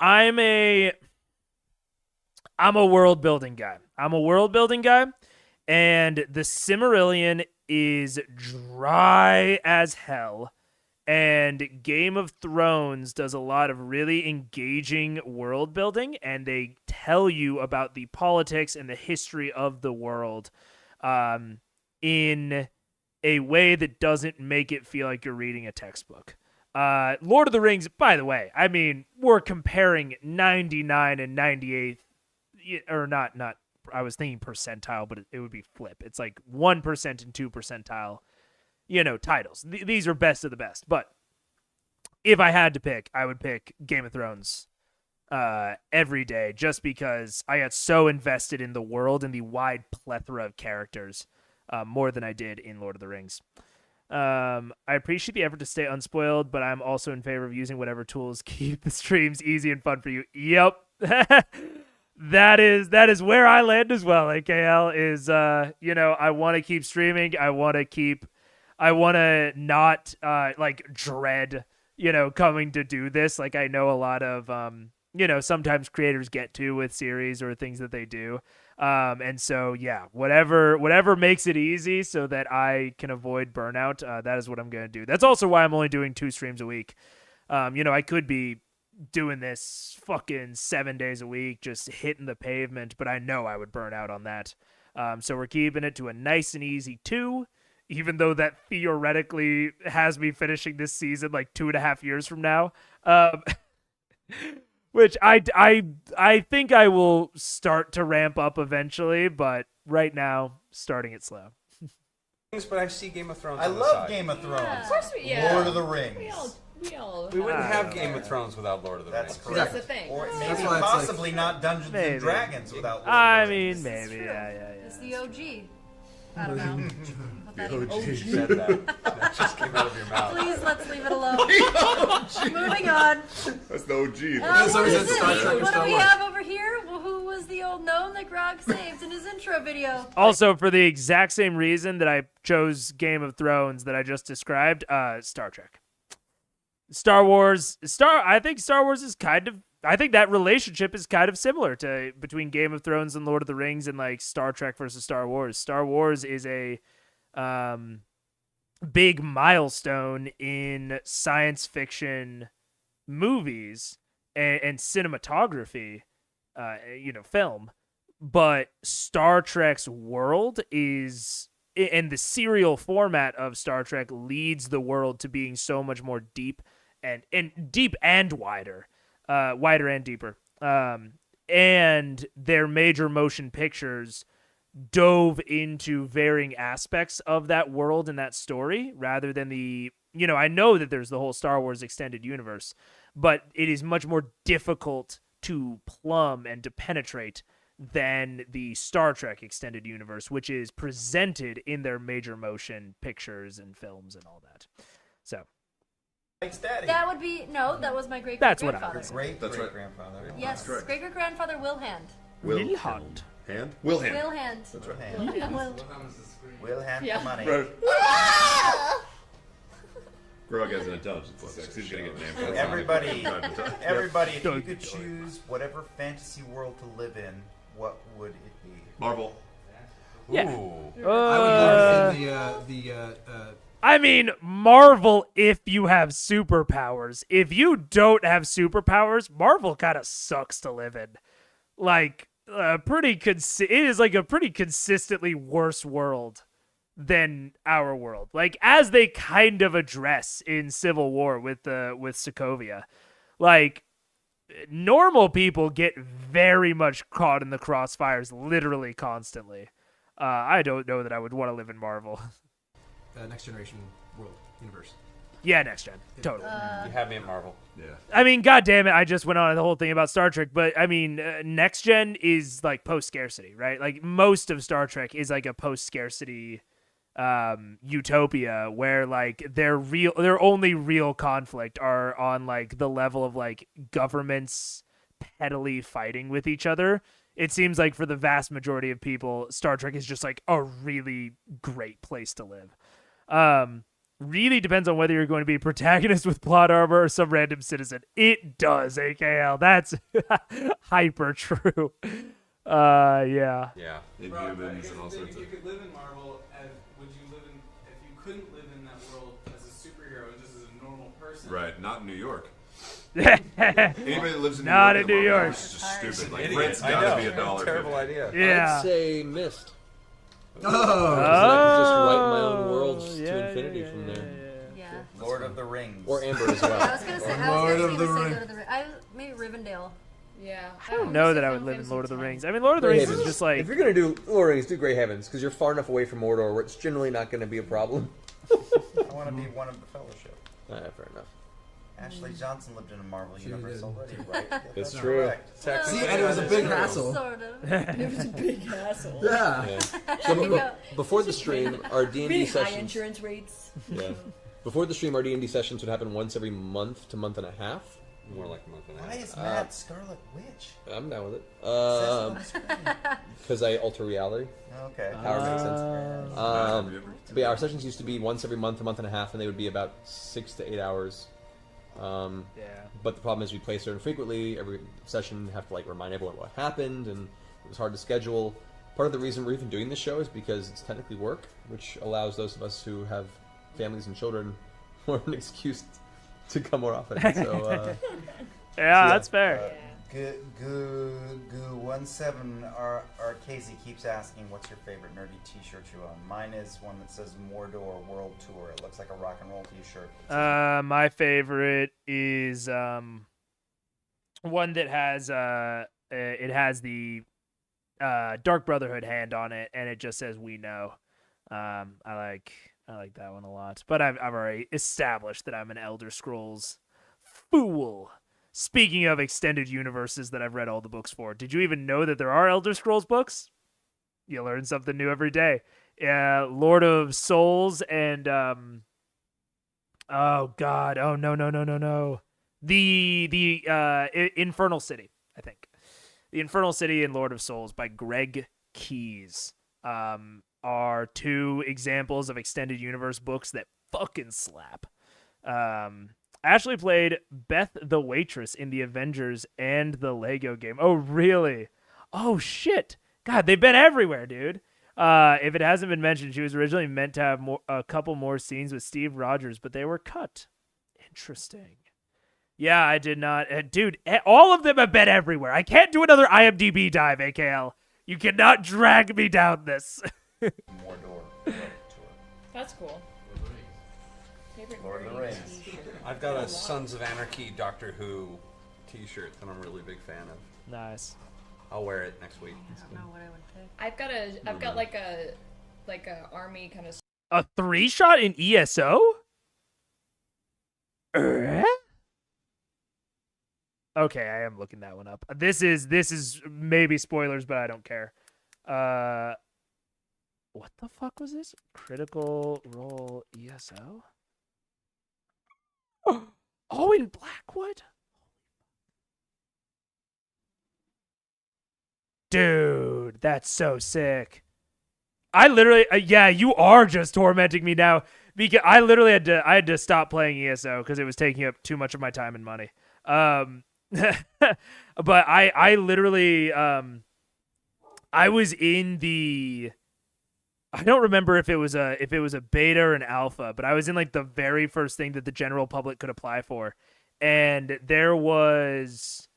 a world building guy. And the Silmarillion is dry as hell. And Game of Thrones does a lot of really engaging world building, and they tell you about the politics and the history of the world in a way that doesn't make it feel like you're reading a textbook. Lord of the Rings, by the way, I mean, we're comparing 99 and 98, or not, I was thinking percentile, but it would be flip. It's like 1% and 2 percentile, titles. These are best of the best. But if I had to pick, I would pick Game of Thrones every day, just because I got so invested in the world and the wide plethora of characters more than I did in Lord of the Rings. I appreciate the effort to stay unspoiled, but I'm also in favor of using whatever tools keep the streams easy and fun for you. Yep. That is where I land as well. AKL is, I want to keep streaming. I want to not, dread, coming to do this. Like, I know a lot of, sometimes creators get to with series or things that they do. And so, yeah, whatever makes it easy so that I can avoid burnout, that is what I'm going to do. That's also why I'm only doing 2 streams a week. I could be doing this fucking 7 days a week, just hitting the pavement, but I know I would burn out on that. So we're keeping it to a nice and easy 2, even though that theoretically has me finishing this season like 2.5 years from now. Which I think I will start to ramp up eventually, but right now, starting it slow. But I see Game of Thrones. I on the love side. Game of Thrones. Of course Lord of the Rings. We all. We wouldn't I have don't Game know. of Thrones without Lord of the That's Rings. That's the thing. Or maybe That's why it's possibly not Dungeons Maybe. and Dragons without Lord I of the Rings. mean, maybe, true. yeah. It's the OG. I don't know. What that is. You said that. That just came out of your mouth. Please, let's leave it alone. Moving on. That's the OG. That's What always is at Star this? Trek or What do Star we Wars. have over here? Well, who was the old gnome that Grog saved in his intro video? Also, for the exact same reason that I chose Game of Thrones that I just described, Star Trek. I think Star Wars is I think that relationship is kind of similar to between Game of Thrones and Lord of the Rings and like Star Trek versus Star Wars. Star Wars is a big milestone in science fiction movies and cinematography, film. But Star Trek's world is, and the serial format of Star Trek leads the world to being so much more deep and wider and deeper. and their major motion pictures dove into varying aspects of that world and that story rather than I know that there's the whole Star Wars extended universe, but it is much more difficult to plumb and to penetrate than the Star Trek extended universe, which is presented in their major motion pictures and films and all that. So Mike's daddy. That would be that was my great That's what I grandfather. was Great That's right. grandfather. Yes, correct. great grandfather Wilhand. Wilhand. Hand? Wilhand. Wilhand. That's right. Will hand Yeah. for money. Right. Grog has an intelligence index. He's gonna get named. for that. Everybody, everybody, if you Dun, could dun. choose whatever fantasy world to live in, what would it be? Marvel. Yeah. Ooh. I would live in I mean, Marvel if you have superpowers. If you don't have superpowers, Marvel kind of sucks to live in. Like, it is like a pretty consistently worse world than our world. Like, as they kind of address in Civil War with Sokovia. Like, normal people get very much caught in the crossfires literally constantly. I don't know that I would want to live in Marvel. Next Generation world universe. Yeah, next gen. Totally. You have me at Marvel. Yeah. I mean, God damn it, I just went on the whole thing about Star Trek, but I mean, next gen is like post-scarcity, right? Like most of Star Trek is like a post-scarcity utopia where like their only real conflict are on like the level of like governments pettily fighting with each other. It seems like for the vast majority of people, Star Trek is just like a really great place to live. Really depends on whether you're going to be a protagonist with plot armor or some random citizen. It does, AKL. That's hyper true. Yeah. Yeah. Inhumans and all sorts If of. you could live in Marvel, would you live in? If you couldn't live in that world as a superhero and just as a normal person, Right. Not in New York. Yeah. Anybody that lives in New Not York in New Marvel York. is just stupid. Like Idiot. rent's I gotta know. be $1.50. Terrible idea. Yeah. I'd say Mist. Oh. I could just write my own worlds yeah, to infinity yeah, from yeah, there. Yeah. Lord of the Rings. Or Amber as I well. was gonna say. Lord of the Lord Rings. of the Rings. Maybe Rivendell. Yeah. I don't know that I would live in Lord of the Rings. I mean, Lord of the Grey Rings is Havens. just like... If you're gonna do Lord of the Rings, do Grey Havens because you're far enough away from Mordor where it's generally not gonna be a problem. I want to be one of the Fellowship. Fair enough. Ashley Johnson lived in a Marvel She universe did. already, right? It's That's true. correct. See, and it was a big hassle. Sort of. It was a big hassle. Yeah. Yeah. So before the stream, our D&D Really high sessions. insurance rates. Yeah. Before the stream, our D&D sessions would happen once every month to month and a half. More like a month and a Why half. is Matt Scarlet Witch? I'm down with it. Says it on the screen. Because I alter reality. Okay. Power makes sense. But yeah, our sessions used to be once every month, a month and a half, and they would be about 6 to 8 hours. Yeah. But the problem is we play so infrequently. Every session have to like remind everyone what happened, and it was hard to schedule. Part of the reason we're even doing this show is because it's technically work, which allows those of us who have families and children more of an excuse to come more often. So Yeah, that's fair. Goo17 Casey keeps asking, "What's your favorite nerdy T-shirt you own?" Mine is one that says Mordor World Tour. It looks like a rock and roll T-shirt. My favorite is one that has it has the Dark Brotherhood hand on it, and it just says "We know." I like that one a lot, but I've already established that I'm an Elder Scrolls fool. Speaking of extended universes that I've read all the books for, did you even know that there are Elder Scrolls books? You learn something new every day. Lord of Souls and oh god, oh no. The Infernal City, I think. The Infernal City and Lord of Souls by Greg Keyes are two examples of extended universe books that fucking slap. Ashley played Beth the Waitress in the Avengers and the Lego game. Oh, really? Oh, shit. God, they've been everywhere, dude. If it hasn't been mentioned, she was originally meant to have a couple more scenes with Steve Rogers, but they were cut. Interesting. Yeah, I did not. Dude, all of them have been everywhere. I can't do another IMDb dive, AKL. You cannot drag me down this. Mordor World Tour. That's cool. Favorite Lord of the nerdy Rings. t-shirt. I've got a Sons of Anarchy Doctor Who T-shirt that I'm a really big fan of. Nice. I'll wear it next week. I don't know what I would pick. I've got like a army kind of. A 3-shot in ESO? Okay, I am looking that one up. This is maybe spoilers, but I don't care. What the fuck was this? Critical Role ESO? Oh, in Blackwood? Dude, that's so sick. I literally, yeah, you are just tormenting me now because I literally had to stop playing ESO because it was taking up too much of my time and money. But I literally, I was in the, I don't remember if it was a beta or an alpha, but I was in like the very first thing that the general public could apply for, and there was,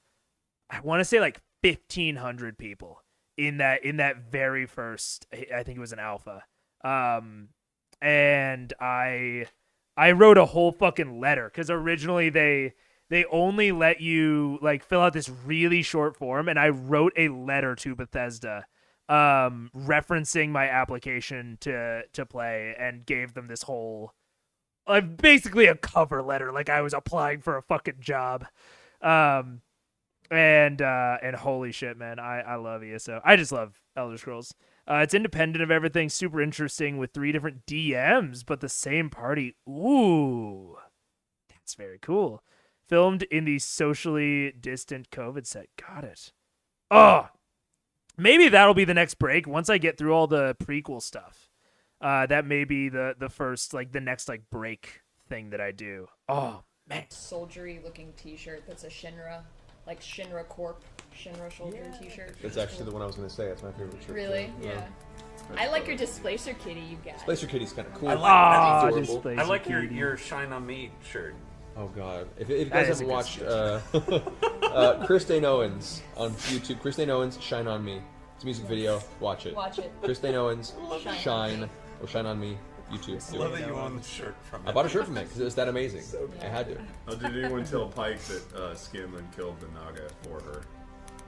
I want to say like 1,500 people in that very first, I think it was an alpha. And I wrote a whole fucking letter because originally they only let you like fill out this really short form, and I wrote a letter to Bethesda referencing my application to play and gave them this whole basically a cover letter like I was applying for a fucking job. And holy shit, man, I love ESO. I just love Elder Scrolls. It's independent of everything, super interesting with 3 different DMs, but the same party. Ooh, that's very cool. Filmed in the socially distant COVID set. Got it. Oh, maybe that'll be the next break once I get through all the prequel stuff. That may be the first, like, the next, like, break thing that I do. Oh, man. Soldiery looking t-shirt that's a Shinra, like Shinra Corp, Shinra soldier t-shirt. That's actually the one I was going to say. That's my favorite shirt. Really? Too. Yeah. I like your Displacer Kitty you got. Displacer Kitty's kind of cool. I like, Displacer I like Kitty. your Shine on Me shirt. Oh god! If you guys is a haven't good watched Chris Dane Owens on YouTube, Chris Dane Owens, Shine on Me. It's a music video. Watch it. Watch it. Chris Dane Owens, Shine Shine on Me. YouTube. I love that you own the shirt from it. I bought a shirt from it because it was that amazing. I had to. Oh, did anyone tell Pike that Scanlan killed the Naga for her?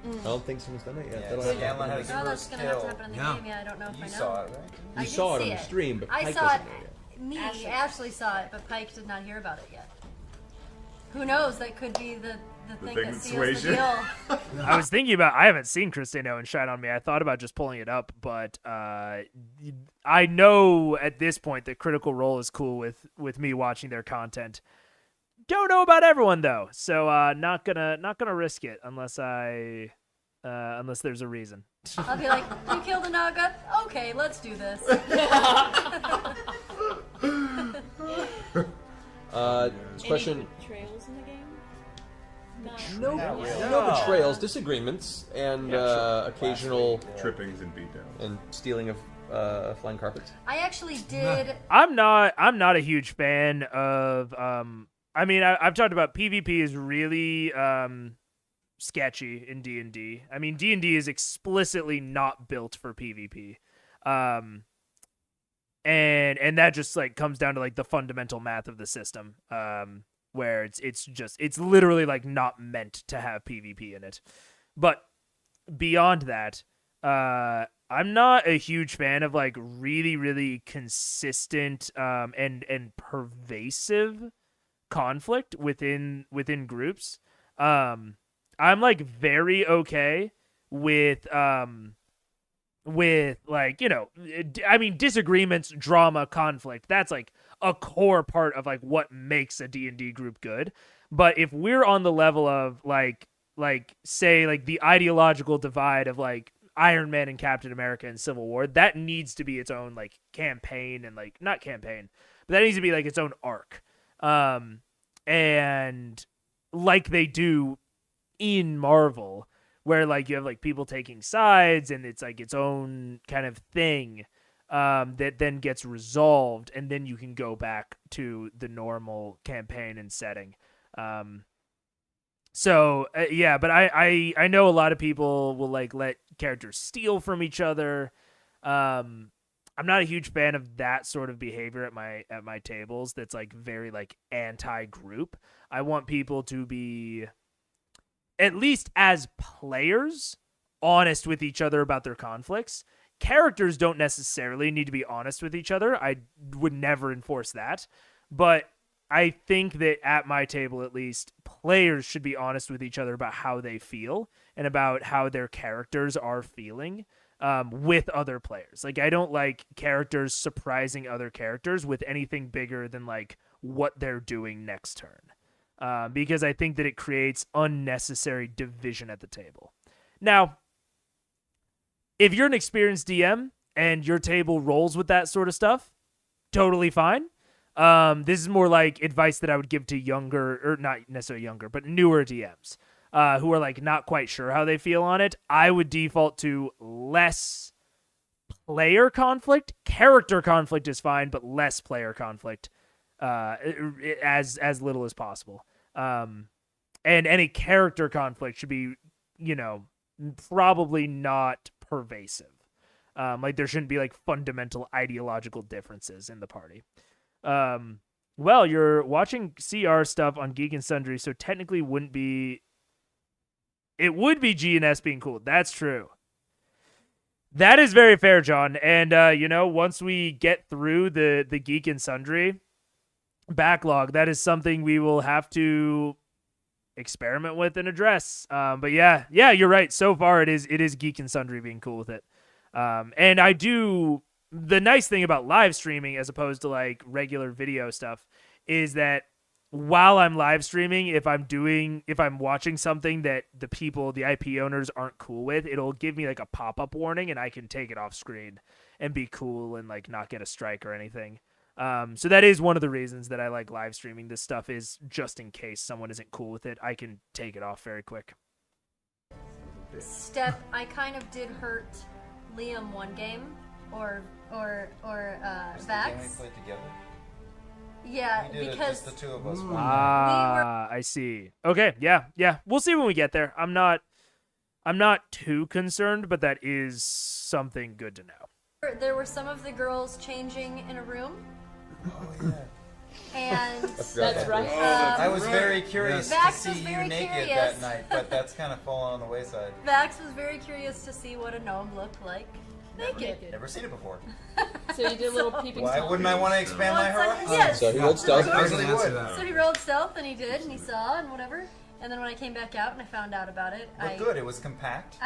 I don't think someone's done it yet. Yeah, That'll Scanlan happen. had his Oh, that's first gonna have to kill. happen in the Yeah. game. Yeah, I don't know if I You know. saw it, right? I You did saw it see on the stream, but I Pike saw it. doesn't know yet. Me, Ashley saw it, but Pike did not hear about it yet. Who knows? That could be the thing thing that that seals sways the you. deal. I was thinking about, I haven't seen Christino and Shine on Me. I thought about just pulling it up, but I know at this point that Critical Role is cool with me watching their content. Don't know about everyone though, so not gonna risk it unless there's a reason. I'll be like, you killed a Naga? Okay, let's do this. This question. Betrayals in the game? No betrayals, disagreements, and occasional Trippings and beatdowns. and stealing of flying carpets. I actually did. I'm not a huge fan of I mean I've talked about PvP is really sketchy in D&D. I mean D&D is explicitly not built for PvP. And that just like comes down to like the fundamental math of the system. Where it's literally like not meant to have PvP in it. But beyond that, I'm not a huge fan of like really, really consistent and pervasive conflict within groups. I'm like very okay with like, you know, I mean, disagreements, drama, conflict, that's like a core part of like what makes a D&D group good. But if we're on the level of like say like the ideological divide of like Iron Man and Captain America and Civil War, that needs to be its own like campaign and like not campaign, but that needs to be like its own arc. And like they do in Marvel, where like you have like people taking sides and it's like its own kind of thing that then gets resolved, and then you can go back to the normal campaign and setting. So yeah, but I know a lot of people will like let characters steal from each other. I'm not a huge fan of that sort of behavior at my tables. That's like very like anti-group. I want people to be at least as players, honest with each other about their conflicts. Characters don't necessarily need to be honest with each other. I would never enforce that. But I think that at my table, at least, players should be honest with each other about how they feel and about how their characters are feeling with other players. Like, I don't like characters surprising other characters with anything bigger than, like, what they're doing next turn. Because I think that it creates unnecessary division at the table. Now, if you're an experienced DM and your table rolls with that sort of stuff, totally fine. This is more like advice that I would give to younger, or not necessarily younger, but newer DMs who are like not quite sure how they feel on it. I would default to less player conflict. Character conflict is fine, but less player conflict as little as possible. And any character conflict should be, probably not pervasive. Like there shouldn't be like fundamental ideological differences in the party. Well, you're watching CR stuff on Geek and Sundry, so technically it would be G&S being cool. That's true. That is very fair, John. And, once we get through the Geek and Sundry backlog, that is something we will have to experiment with and address. But yeah, you're right. So far, it is Geek and Sundry being cool with it. And the nice thing about live streaming as opposed to like regular video stuff is that while I'm live streaming, if I'm watching something that the IP owners aren't cool with, it'll give me like a pop-up warning and I can take it off screen and be cool and like not get a strike or anything. So that is one of the reasons that I like live streaming this stuff, is just in case someone isn't cool with it, I can take it off very quick. Step, I kind of did hurt Liam one game, or Just the game we Vax. played together. Yeah, We did because it, just the two of us. one night. I see. Okay, yeah. We'll see when we get there. I'm not too concerned, but that is something good to know. there were some of the girls changing in a room, Oh yeah. and That's right. I was very curious Vax to see was you very naked curious. that night, but that's kind of fallen on the wayside. Vax was very curious to see what a gnome looked like naked. Never seen it before. So you did a little peeping Why Tom. wouldn't I want to expand my Well, it's horizon? like- yes. So he rolled stealth. I was Really gonna answer would. that. So he rolled stealth, and he did, and he saw, and whatever. And then when I came back out and I found out about it, But good, it was compact.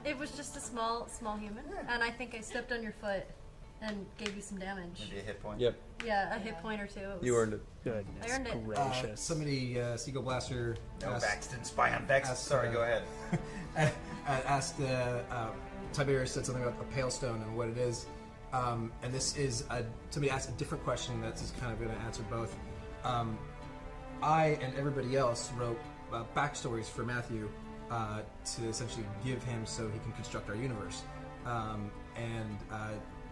it was just a small human, and I think I stepped on your foot and gave you some damage. Maybe a hit point. Yep, Yeah, a hit point or two. It was, you earned it. Goodness I earned it. gracious. Somebody, Seagull Blaster, No, asked, Vax didn't spy on Vex. asked, Sorry, go ahead. asked Tiberius said something about a pale stone and what it is. And this is somebody asked a different question that's just kind of going to answer both. I and everybody else wrote backstories for Matthew to essentially give him so he can construct our universe. And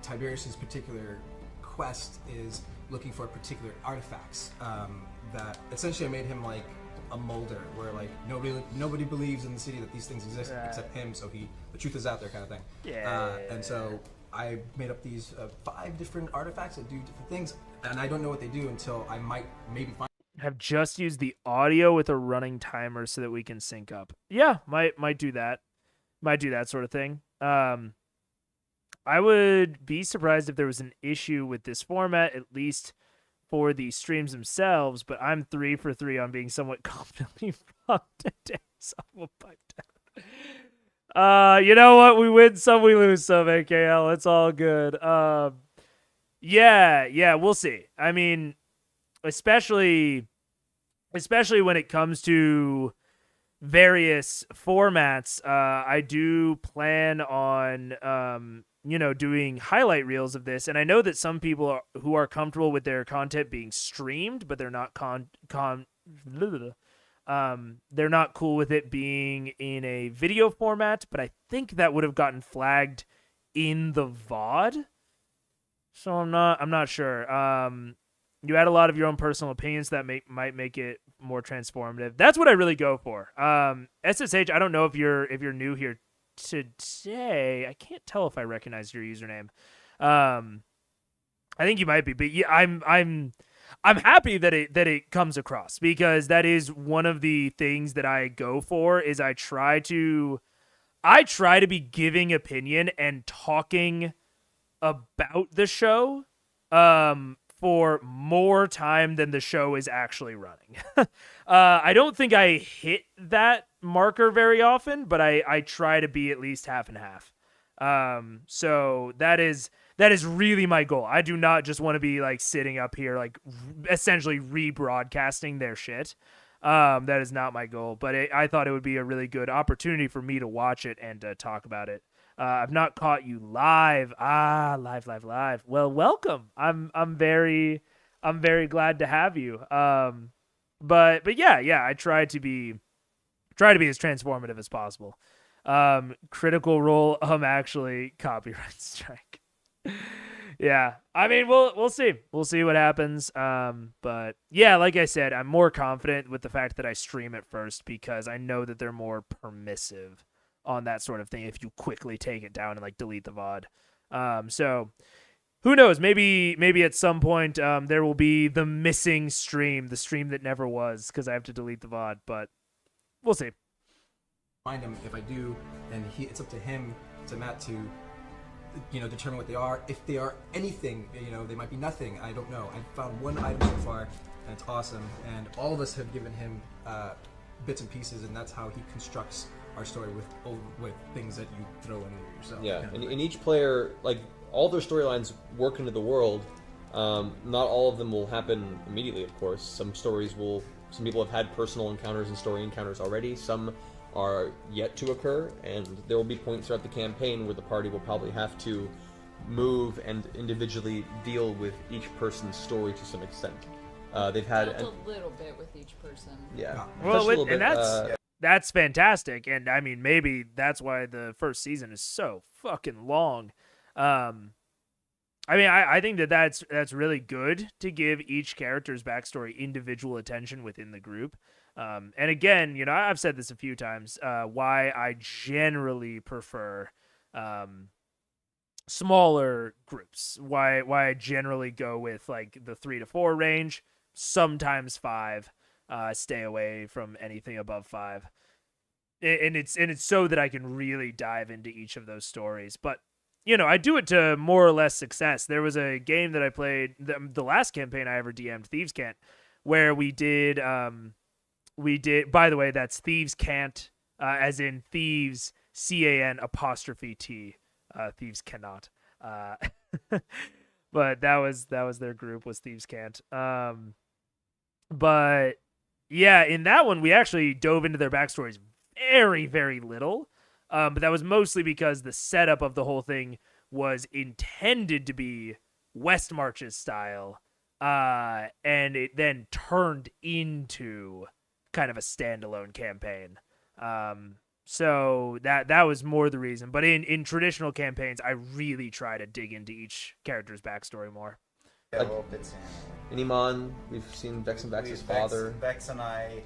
Tiberius's particular quest is looking for particular artifacts that essentially I made him like a molder, where like nobody believes in the city that these things exist except him, so the truth is out there, kind of thing. Yeah. And so I made up these 5 different artifacts that do different things, and I don't know what they do until I maybe find. Have just used the audio with a running timer so that we can sync up. Yeah, might do that. Might do that sort of thing. I would be surprised if there was an issue with this format, at least for the streams themselves, but I'm 3 for 3 on being somewhat confidently wrong today, so we'll pipe down. You know what? We win some, we lose some, AKL. It's all good. Yeah, we'll see. I mean, especially when it comes to various formats, I do plan on doing highlight reels of this, and I know that some people who are comfortable with their content being streamed, but they're not they're not cool with it being in a video format, but I think that would have gotten flagged in the VOD. So I'm not sure. You add a lot of your own personal opinions that might make it more transformative. That's what I really go for. SSH, I don't know if you're new here today. I can't tell if I recognize your username. I think you might be, but yeah, I'm happy that it comes across, because that is one of the things that I go for. Is I try to be giving opinion and talking about the show for more time than the show is actually running. I don't think I hit that marker very often, but I try to be at least half and half. So that is really my goal. I do not just want to be like sitting up here like essentially rebroadcasting their shit. That is not my goal, but I thought it would be a really good opportunity for me to watch it and talk about it. I've not caught you live. Live. Well, welcome. I'm very glad to have you. But yeah, I try to be as transformative as possible. Critical Role, actually copyright strike. Yeah, I mean, we'll see. We'll see what happens. But yeah, like I said, I'm more confident with the fact that I stream it first, because I know that they're more permissive on that sort of thing if you quickly take it down and like delete the VOD. So who knows? Maybe at some point there will be the missing stream, the stream that never was, because I have to delete the VOD. But we'll see. Find him if I do, and it's up to him, to Matt, to determine what they are. If they are anything, they might be nothing. I don't know. I've found one item so far, and it's awesome. And all of us have given him bits and pieces, and that's how he constructs our story with things that you throw in yourself. Yeah, and each player, like, all their storylines work into the world. Not all of them will happen immediately, of course. Some people have had personal encounters and story encounters already. Some are yet to occur, and there will be points throughout the campaign where the party will probably have to move and individually deal with each person's story to some extent. They've had a little bit with each person. Yeah. Well, that's fantastic, and I mean, maybe that's why the first season is so fucking long. I mean, I think that's really good to give each character's backstory individual attention within the group. And again, I've said this a few times, why I generally prefer smaller groups. Why I generally go with like the 3 to 4 range, sometimes 5. Stay away from anything above 5. And it's so that I can really dive into each of those stories. But I do it to more or less success. There was a game that I played, the last campaign I ever DM'd, Thieves Can't, where we did, by the way, that's Thieves Can't, as in Thieves, CAN''T, Thieves Cannot. But that was their group, was Thieves Can't. But yeah, in that one, we actually dove into their backstories very, very little. But that was mostly because the setup of the whole thing was intended to be West Marches style, and it then turned into kind of a standalone campaign. So that was more the reason. But in traditional campaigns, I really try to dig into each character's backstory more. Yeah, little bits in. Iman, we've seen Vex and Vex's father. Vex and I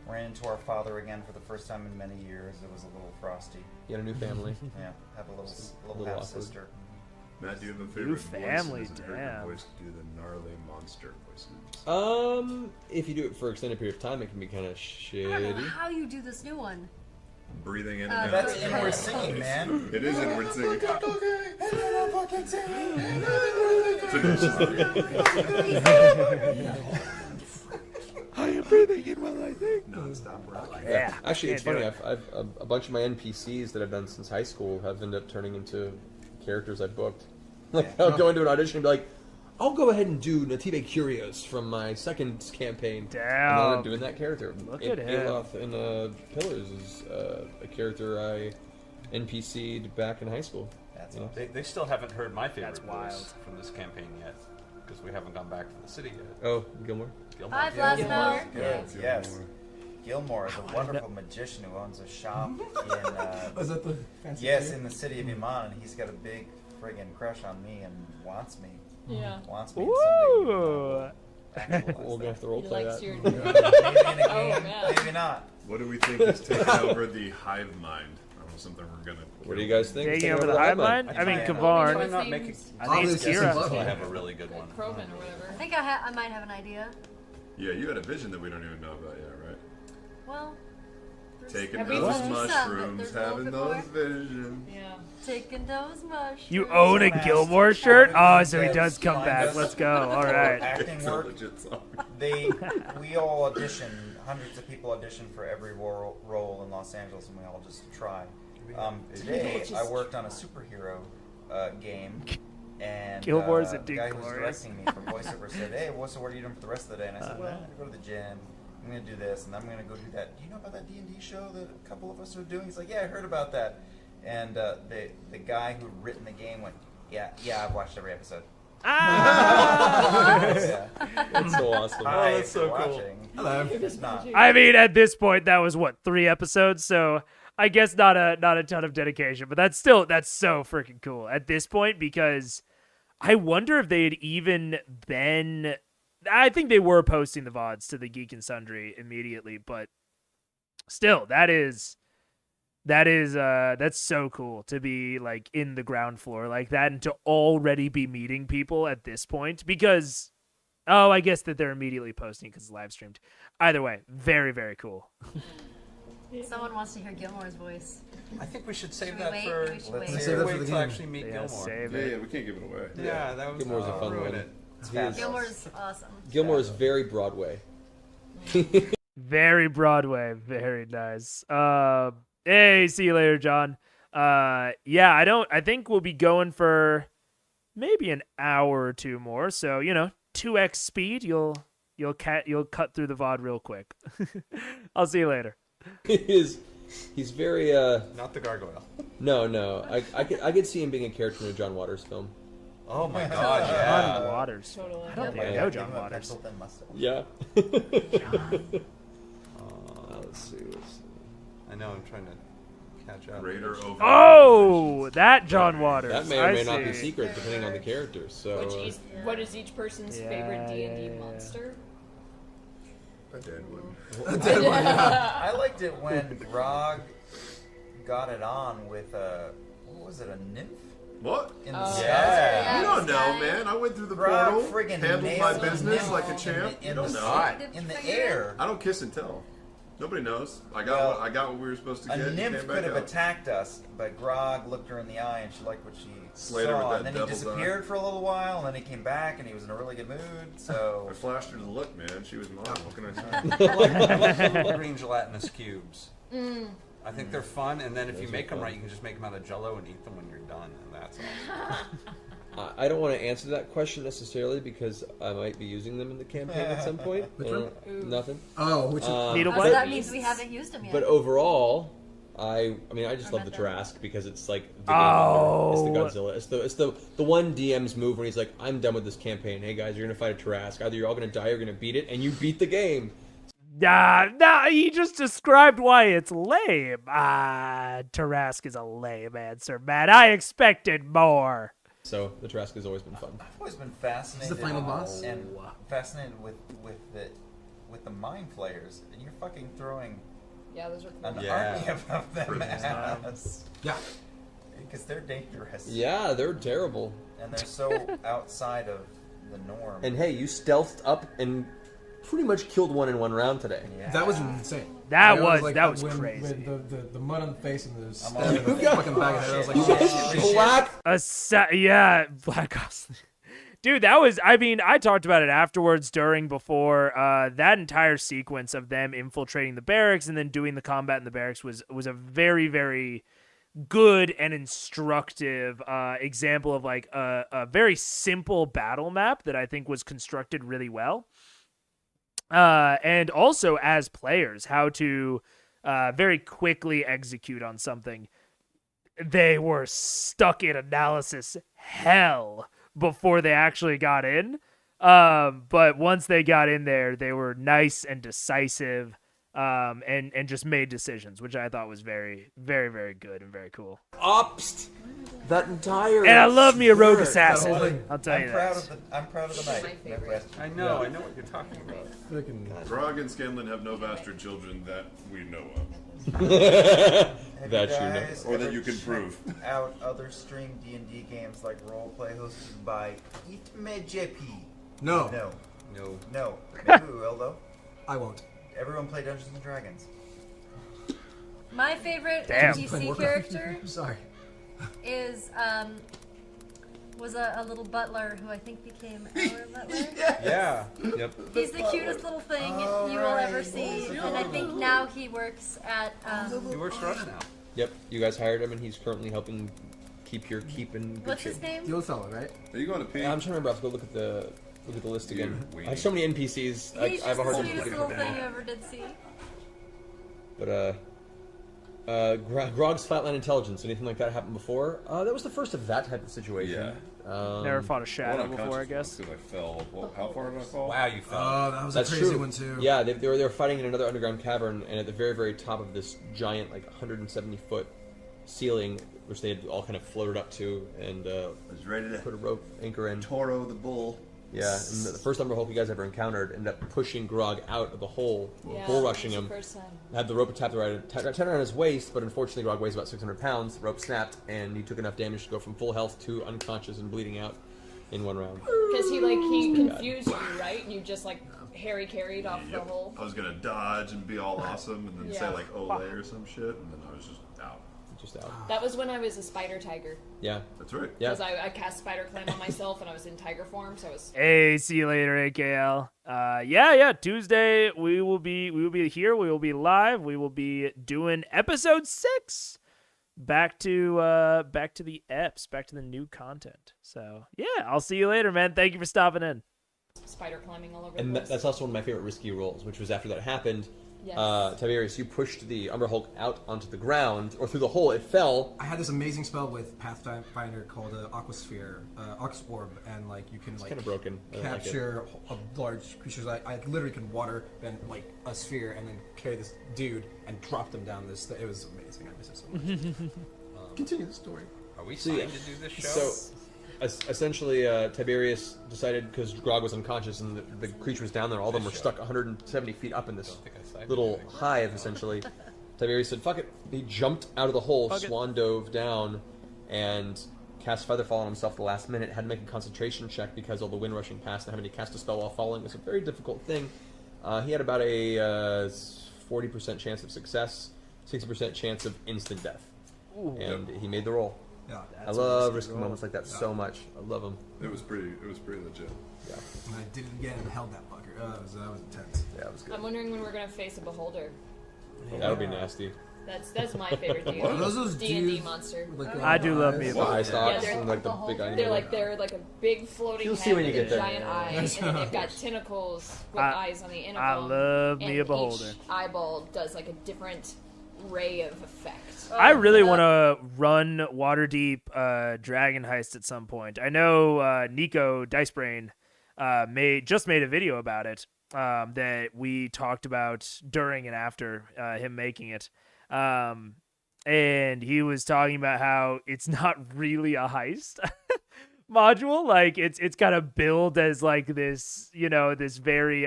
ran into our father again for the first time in many years. It was a little frosty. You had a new family. Yeah, have a little half sister. Matt, do you have a favorite New family, voice? damn. Voice to do the gnarly monster voices. If you do it for an extended period of time, it can be kind of shitty. I don't know how you do this new one. Breathing in and out. That's inward singing, man. It is inward singing. I am breathing in while I think. Non-stop rock. Yeah. Actually, it's Can't funny. do I've a bunch of my NPCs that I've done since high school have ended up turning into characters I've booked. Like, I'll go into an audition and be like, I'll go ahead and do Natibe Curios from my second campaign. Damn. And then I'm doing that character. Look at him. Aloth in Pillars is a character I NPC'd back in high school. That's They still haven't heard my favorite That's wild. voice from this campaign yet, because we haven't gone back to the city yet. Oh, Gilmore? Gilmore. Hi, Plasmo. Yes. Gilmore, the wonderful magician who owns a shop in Was that the fancy yes, name? in the city of Iman, and he's got a big friggin' crush on me and wants me. Yeah. Wants me Ooh. someday. We're going to have to He roleplay likes that. your. Maybe in a Oh, game, man. maybe not. What do we think is taking over the hive mind? I definitely something we're gonna. What do you guys think? Taking over the hive mind? I mean, What's Kavarn. his not name? make it. I think it's Kira. I have a really good one. Krovan or whatever. I think I might have an idea. Yeah, you had a vision that we don't even know about yet, right? Well, Taking Everyone those knows mushrooms, there's a little having bit those more. visions. Yeah. Taking those mushrooms. You own a Gilmore shirt? Oh, so he does come back. Let's go. All right. Acting It's a work. legit song. We all audition. Hundreds of people audition for every role in Los Angeles, and we all just try. Today, I worked on a superhero game, and Gilmore's the a Dick guy who was Glorious. directing me for voiceover said, "Hey, well, so what are you doing for the rest of the day?" And I said, "Well, I'm gonna go to the gym. I'm gonna do this, and I'm gonna go do that. Do you know about that D&D show that a couple of us are doing?" He's like, "Yeah, I heard about that." And the guy who'd written the game went, "Yeah, I've watched every episode." Yeah. That's so awesome. Hi, that's so if you're cool. watching. Hello. If it's not. I mean, at this point, that was what, 3 episodes? So I guess not a ton of dedication, but that's so freaking cool at this point, because I wonder if they had even been. I think they were posting the VODs to the Geek and Sundry immediately, but still, that's so cool to be like in the ground floor like that and to already be meeting people at this point, because I guess that they're immediately posting because it's live streamed. Either way, very, very cool. Someone wants to hear Gilmore's voice. I think we should save Should we that wait? for. We should Let's wait. save that for the to game. actually meet Yeah, Gilmore. save Yeah, it. yeah, we can't give it away. Yeah, that was. Gilmore's a fun ruin one. it. It's He is- fabulous. Gilmore's awesome. Gilmore is very Broadway. Very Broadway. Very nice. Hey, see you later, John. Yeah, I think we'll be going for maybe an hour or two more. So, 2x speed, you'll cut through the VOD real quick. I'll see you later. He's very Not the gargoyle. no. I could see him being a character in a John Waters film. Oh my god, John yeah. Waters. Totally. I don't think I Yeah. know Give John him a Waters. pencil thin mustache. Yeah. Let's see. I know, I'm trying to catch up. Raider over. Oh, that John Waters. That may or I may not see. be secret depending on the character. So What is each person's favorite D&D yeah. monster? A dead one. I liked it when Grog got it on with what was it, a nymph What? in the Oh, sky? yeah. You don't know, man. I went through the Grog portal, friggin' handled my nailed the business nymph like a champ. You in don't the know. sky, Did in you the figure it air. I don't kiss and tell. Nobody knows. I Well, got what we were supposed to A get. and nymph came back could have out. attacked us, but Grog looked her in the eye and she liked what she Slayed her with saw. that And then he devil's disappeared for a little while, and then he came back and he was in a really good mood. So I flashed her the look, man. She was mine. What can I say? I like the little green gelatinous cubes. I think they're fun, and then if you Those make are them fun. right, you can just make them out of Jell-O and eat them when you're done, and that's awesome. I don't want to answer that question necessarily because I might be using them in the campaign at some point. Which Uh, one? Nothing. Oh, which Needle So Blade? that means we haven't used them yet. But overall, I just Or love the not that. Trask because it's like the Game Over. It's the Oh. Godzilla. It's the one DM's move when he's like, I'm done with this campaign. Hey guys, you're gonna fight a Trask. Either you're all gonna die or you're gonna beat it, and you beat the game. Nah, he just described why it's lame. Tarask is a lame answer, man. I expected more. So the Trask has always been fun. I've always been fascinated. Is the final boss? And fascinated with the mind flayers, and you're fucking throwing Yeah, those are cool. an Yeah. army of them at us. Yeah. Because they're dangerous. Yeah, they're terrible. And they're so outside of the norm. And hey, you stealthed up and pretty much killed one in one round today. Yeah. That was insane. That I was when, crazy. When the mud on the face and the I'm stab all- in the fucking back of the head. I was like, Yeah. Black. Black Ops. Dude, that was, I talked about it afterwards, during, before. That entire sequence of them infiltrating the barracks and then doing the combat in the barracks was a very, very good and instructive example of like a very simple battle map that I think was constructed really well. And also as players, how to very quickly execute on something. They were stuck in analysis hell before they actually got in. But once they got in there, they were nice and decisive, and just made decisions, which I thought was very, very, very good and very cool. Opst that entire. And I love me a rogue spirit. assassin. whole thing. I'll tell you that. I'm proud of the My night. favorite. I know what you're talking about. freaking Grog and Scanlan have no bastard children that we know of. Have you That you know. guys Or that ever you can prove. checked out other stream D&D games like roleplay hosted by Itmejepi? No. No. No. No. Maybe we will, though. I won't. Everyone play Dungeons and Dragons. My favorite Damn. NPC character Sorry. is was a little butler who I think became our butler. Yeah. Yep. He's the cutest little thing you will ever see, and I think now he works at. He works for us now. Yep. You guys hired him, and he's currently helping keep your keep in good What's shape. his name? The old fellow, right? Are you going to pee? I'm trying to remember. I have to go look at the list again. You I have so many NPCs. He's I just have a hard the time cutest keeping little track of thing you them. ever did see. But Grog's Flatland Intelligence. Anything like that happened before? That was the first of that type of situation. Never fought a I shadow went before, I unconscious guess. because I fell. Well, how far did I fall? Wow, you fell. Oh, that was That's a crazy true. one too. Yeah, they were fighting in another underground cavern, and at the very, very top of this giant, like 170-foot ceiling, which they had all kind of floated up to, and I was ready to put a rope anchor in. Toro the bull. Yeah, and the first Umberhulk you guys ever encountered ended up pushing Grog out of the hole, Yeah, bull rushing that's him. the first time. Had the rope tied around his waist, but unfortunately Grog weighs about 600 pounds. The rope snapped, and he took enough damage to go from full health to unconscious and bleeding out in one round. Because he Oh confused you, right? And you just like Harry carried off the whole. I was gonna dodge and be all awesome, and then say Yeah. like Olay or some shit, and then I was just out. Just out. That was when I was a spider tiger. Yeah. That's right. Yeah. Because I cast spider climb on myself and I was in tiger form, so I was. Hey, see you later, AKL. Yeah. Tuesday we will be here. We will be live. We will be doing episode 6. Back to the EPs, back to the new content. So yeah, I'll see you later, man. Thank you for stopping in. Spider climbing all over And the place. that's also one of my favorite risky rolls, which was after that happened. Yes. Tiberius, you pushed the Umberhulk out onto the ground, or through the hole. It fell. I had this amazing spell with Pathfinder called Aquasphere, Ox Orb, and like you can like kind of broken. I don't like it. capture a large creatures. I literally could water and like a sphere and then carry this dude and drop them down this. It was amazing. I miss it so much. Continue the story. Are we So, signed yeah. to do this show? So, essentially, Tiberius decided, because Grog was unconscious and the creature was down there, all of them were stuck 170 feet up in this little hive, essentially. Tiberius said, fuck it. He jumped out of the hole, swan dove down, and cast Featherfall on himself at the last minute. Had to make a concentration check because all the wind rushing past and having to cast a spell while falling was a very difficult thing. He had about a 40% chance of success, 60% chance of instant death. And he made the roll. Yeah, I love risky moments like that so much. I love them. It was pretty legit. Yeah. And I did it again and held that fucker. That was intense. Yeah, it was good. I'm wondering when we're gonna face a beholder. That would be nasty. That's my favorite D&D, What? Those D&D dudes monster. with, like, I do love me a The eye bit. stalks Yeah, and like the big eye. They're like a big floating You'll head see when you with get there. a giant eye, and then they've got tentacles with eyes on the end of I them. love and me a beholder. Each eyeball does like a different ray of effect. I really want to run Waterdeep Dragon Heist at some point. I know Nico Dicebrain made a video about it that we talked about during and after him making it. And he was talking about how it's not really a heist module. Like it's kind of billed as like this, this very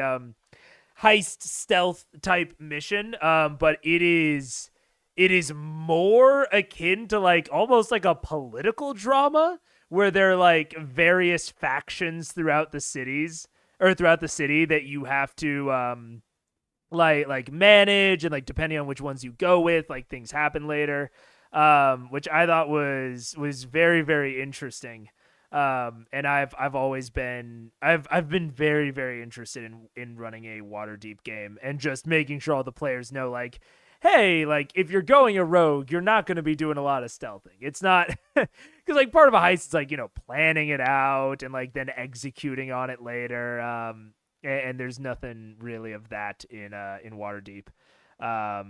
heist stealth type mission. But it is more akin to like almost like a political drama where there are like various factions throughout the city that you have to like manage, and like depending on which ones you go with, like things happen later, which I thought was very, very interesting. And I've been very, very interested in running a Waterdeep game and just making sure all the players know, like, hey, like if you're going a rogue, you're not going to be doing a lot of stealthing. It's not because like part of a heist is like, planning it out and like then executing on it later. And there's nothing really of that in Waterdeep. I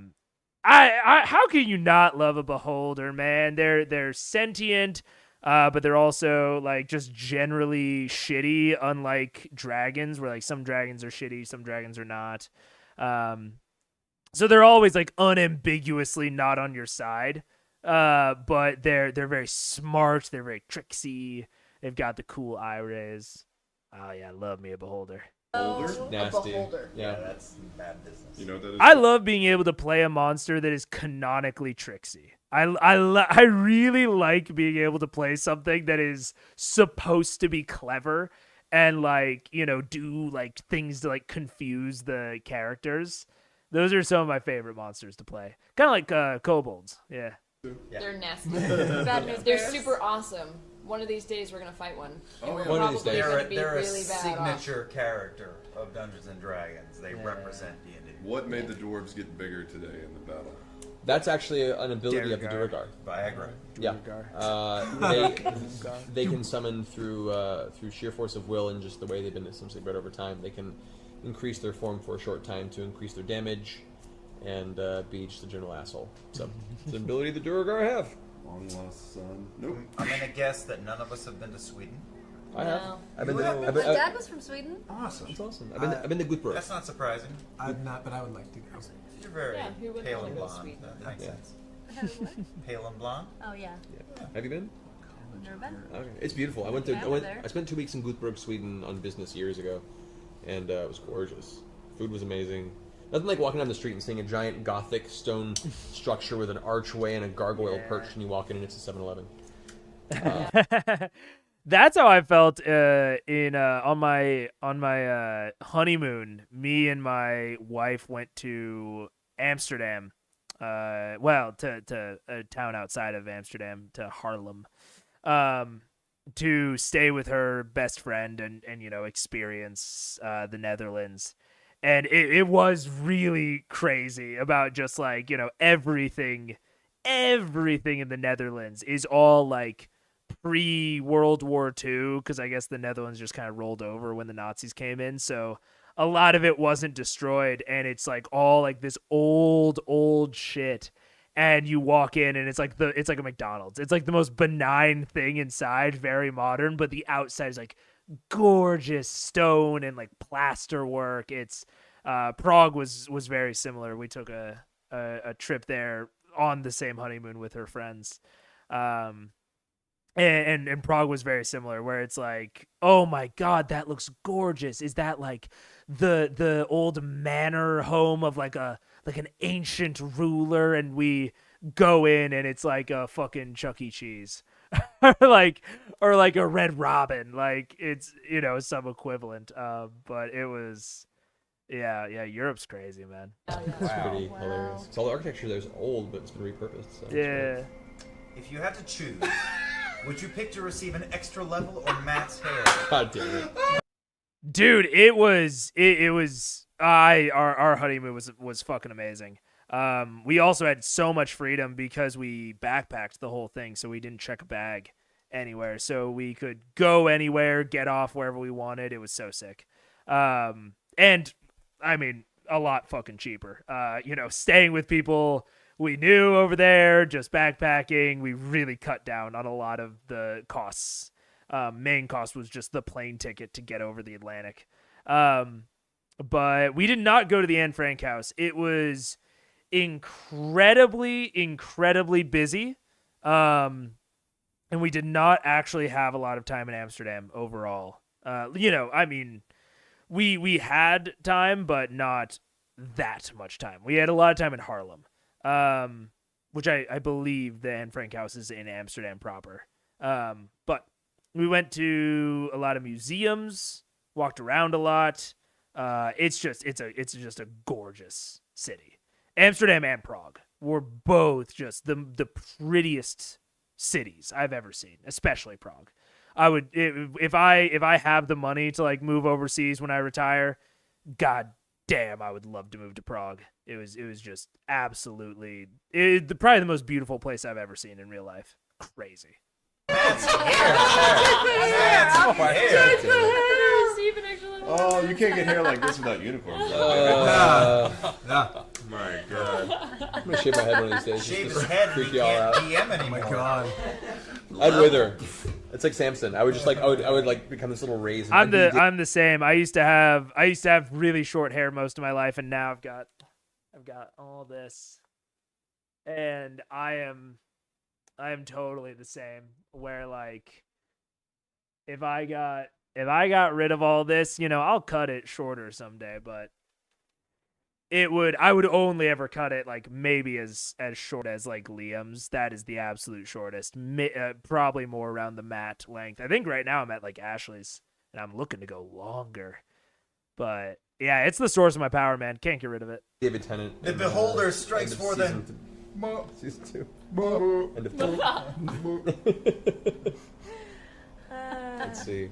how can you not love a beholder, man? They're sentient, but they're also like just generally shitty, unlike dragons, where like some dragons are shitty, some dragons are not. So they're always like unambiguously not on your side. But they're very smart, they're very tricksy, they've got the cool eye rays. Oh yeah, love me a beholder. Older? A Nasty. beholder. Yeah. that's bad business. You know what that is? I love being able to play a monster that is canonically tricksy. I really like being able to play something that is supposed to be clever and like, you know, do like things to like confuse the characters. Those are some of my favorite monsters to play. Kind of like kobolds. Yeah. They're nasty. Bad news They're bears. super awesome. One of these days we're gonna fight one. And we're One of these probably days. gonna be They're a really bad off. signature character of Dungeons and Dragons. They represent D&D. What made the dwarves get bigger today in the battle? That's actually an ability of the Duergar. Duergar. Viagra. Yeah. They can summon through sheer force of will and just the way they've been essentially bred over time. They can increase their form for a short time to increase their damage and be just a general asshole. So it's an ability the Duergar have. Long lost son. Nope. I'm gonna guess that none of us have been to Sweden. I have. No. I've been. You have? I've My been dad was from Sweden. Awesome. that's awesome. I've been to Guthbrod. That's not surprising. I'm not, but I would like to go. You're very Yeah, who wouldn't pale wanna and go to blonde. Sweden? That makes Yeah. sense. Pale and blonde. Oh yeah. Have you been? Never been. Okay, it's beautiful. I went to. Yeah, I I went went. there. I spent 2 weeks in Guthbrod, Sweden, on business years ago, and it was gorgeous. Food was amazing. Nothing like walking down the street and seeing a giant Gothic stone structure with an archway and a gargoyle perched, and you walk in and it's a 7-Eleven. That's how I felt on my honeymoon. Me and my wife went to Amsterdam. To a town outside of Amsterdam, to Haarlem, to stay with her best friend and you know, experience the Netherlands. And it was really crazy about just like, you know, everything in the Netherlands is all like pre-World War II, because I guess the Netherlands just kind of rolled over when the Nazis came in. So a lot of it wasn't destroyed, and it's like all like this old shit. And you walk in and it's like a McDonald's. It's like the most benign thing inside, very modern, but the outside is like gorgeous stone and like plaster work. It's Prague was very similar. We took a trip there on the same honeymoon with her friends. And Prague was very similar, where it's like, oh my god, that looks gorgeous. Is that like the old manor home of like an ancient ruler? And we go in and it's like a fucking Chuck E. Cheese. or like a Red Robin, like it's, you know, some equivalent. But it was, yeah, Europe's crazy, man. It's pretty hilarious. So all the architecture there's old, but it's been repurposed. So it's Yeah. great. If you had to choose, would you pick to receive an extra level or Matt's hair? God damn it. Dude, it was our honeymoon was fucking amazing. We also had so much freedom because we backpacked the whole thing, so we didn't check a bag anywhere. So we could go anywhere, get off wherever we wanted. It was so sick. And I mean, a lot fucking cheaper. You know, staying with people we knew over there, just backpacking, we really cut down on a lot of the costs. Main cost was just the plane ticket to get over the Atlantic. But we did not go to the Anne Frank house. It was incredibly busy. And we did not actually have a lot of time in Amsterdam overall. You know, I mean, we had time, but not that much time. We had a lot of time in Haarlem, which I believe the Anne Frank house is in Amsterdam proper. But we went to a lot of museums, walked around a lot. It's just a gorgeous city. Amsterdam and Prague were both just the prettiest cities I've ever seen, especially Prague. I would, if I have the money to like move overseas when I retire, god damn, I would love to move to Prague. It was just absolutely probably the most beautiful place I've ever seen in real life. Crazy. Oh, you can't get hair like this without uniforms. My God. I'm gonna shave my head one of these days. Shave just his to head and freak he y'all can't out. DM anymore. Oh my god. I'd wither. It's like Samson. I would just like I would like become this little raisin. I'm the same. I used to have really short hair most of my life, and now I've got all this, and I am totally the same. Where like if I got if I got rid of all this, I'll cut it shorter someday, but I would only ever cut it like maybe as short as like Liam's. That is the absolute shortest. Probably more around the Matt length. I think right now I'm at like Ashley's, and I'm looking to go longer. But yeah, it's the source of my power, man. Can't get rid of it. David Tennant. The Beholder strikes for the. Season 2. End of Let's see.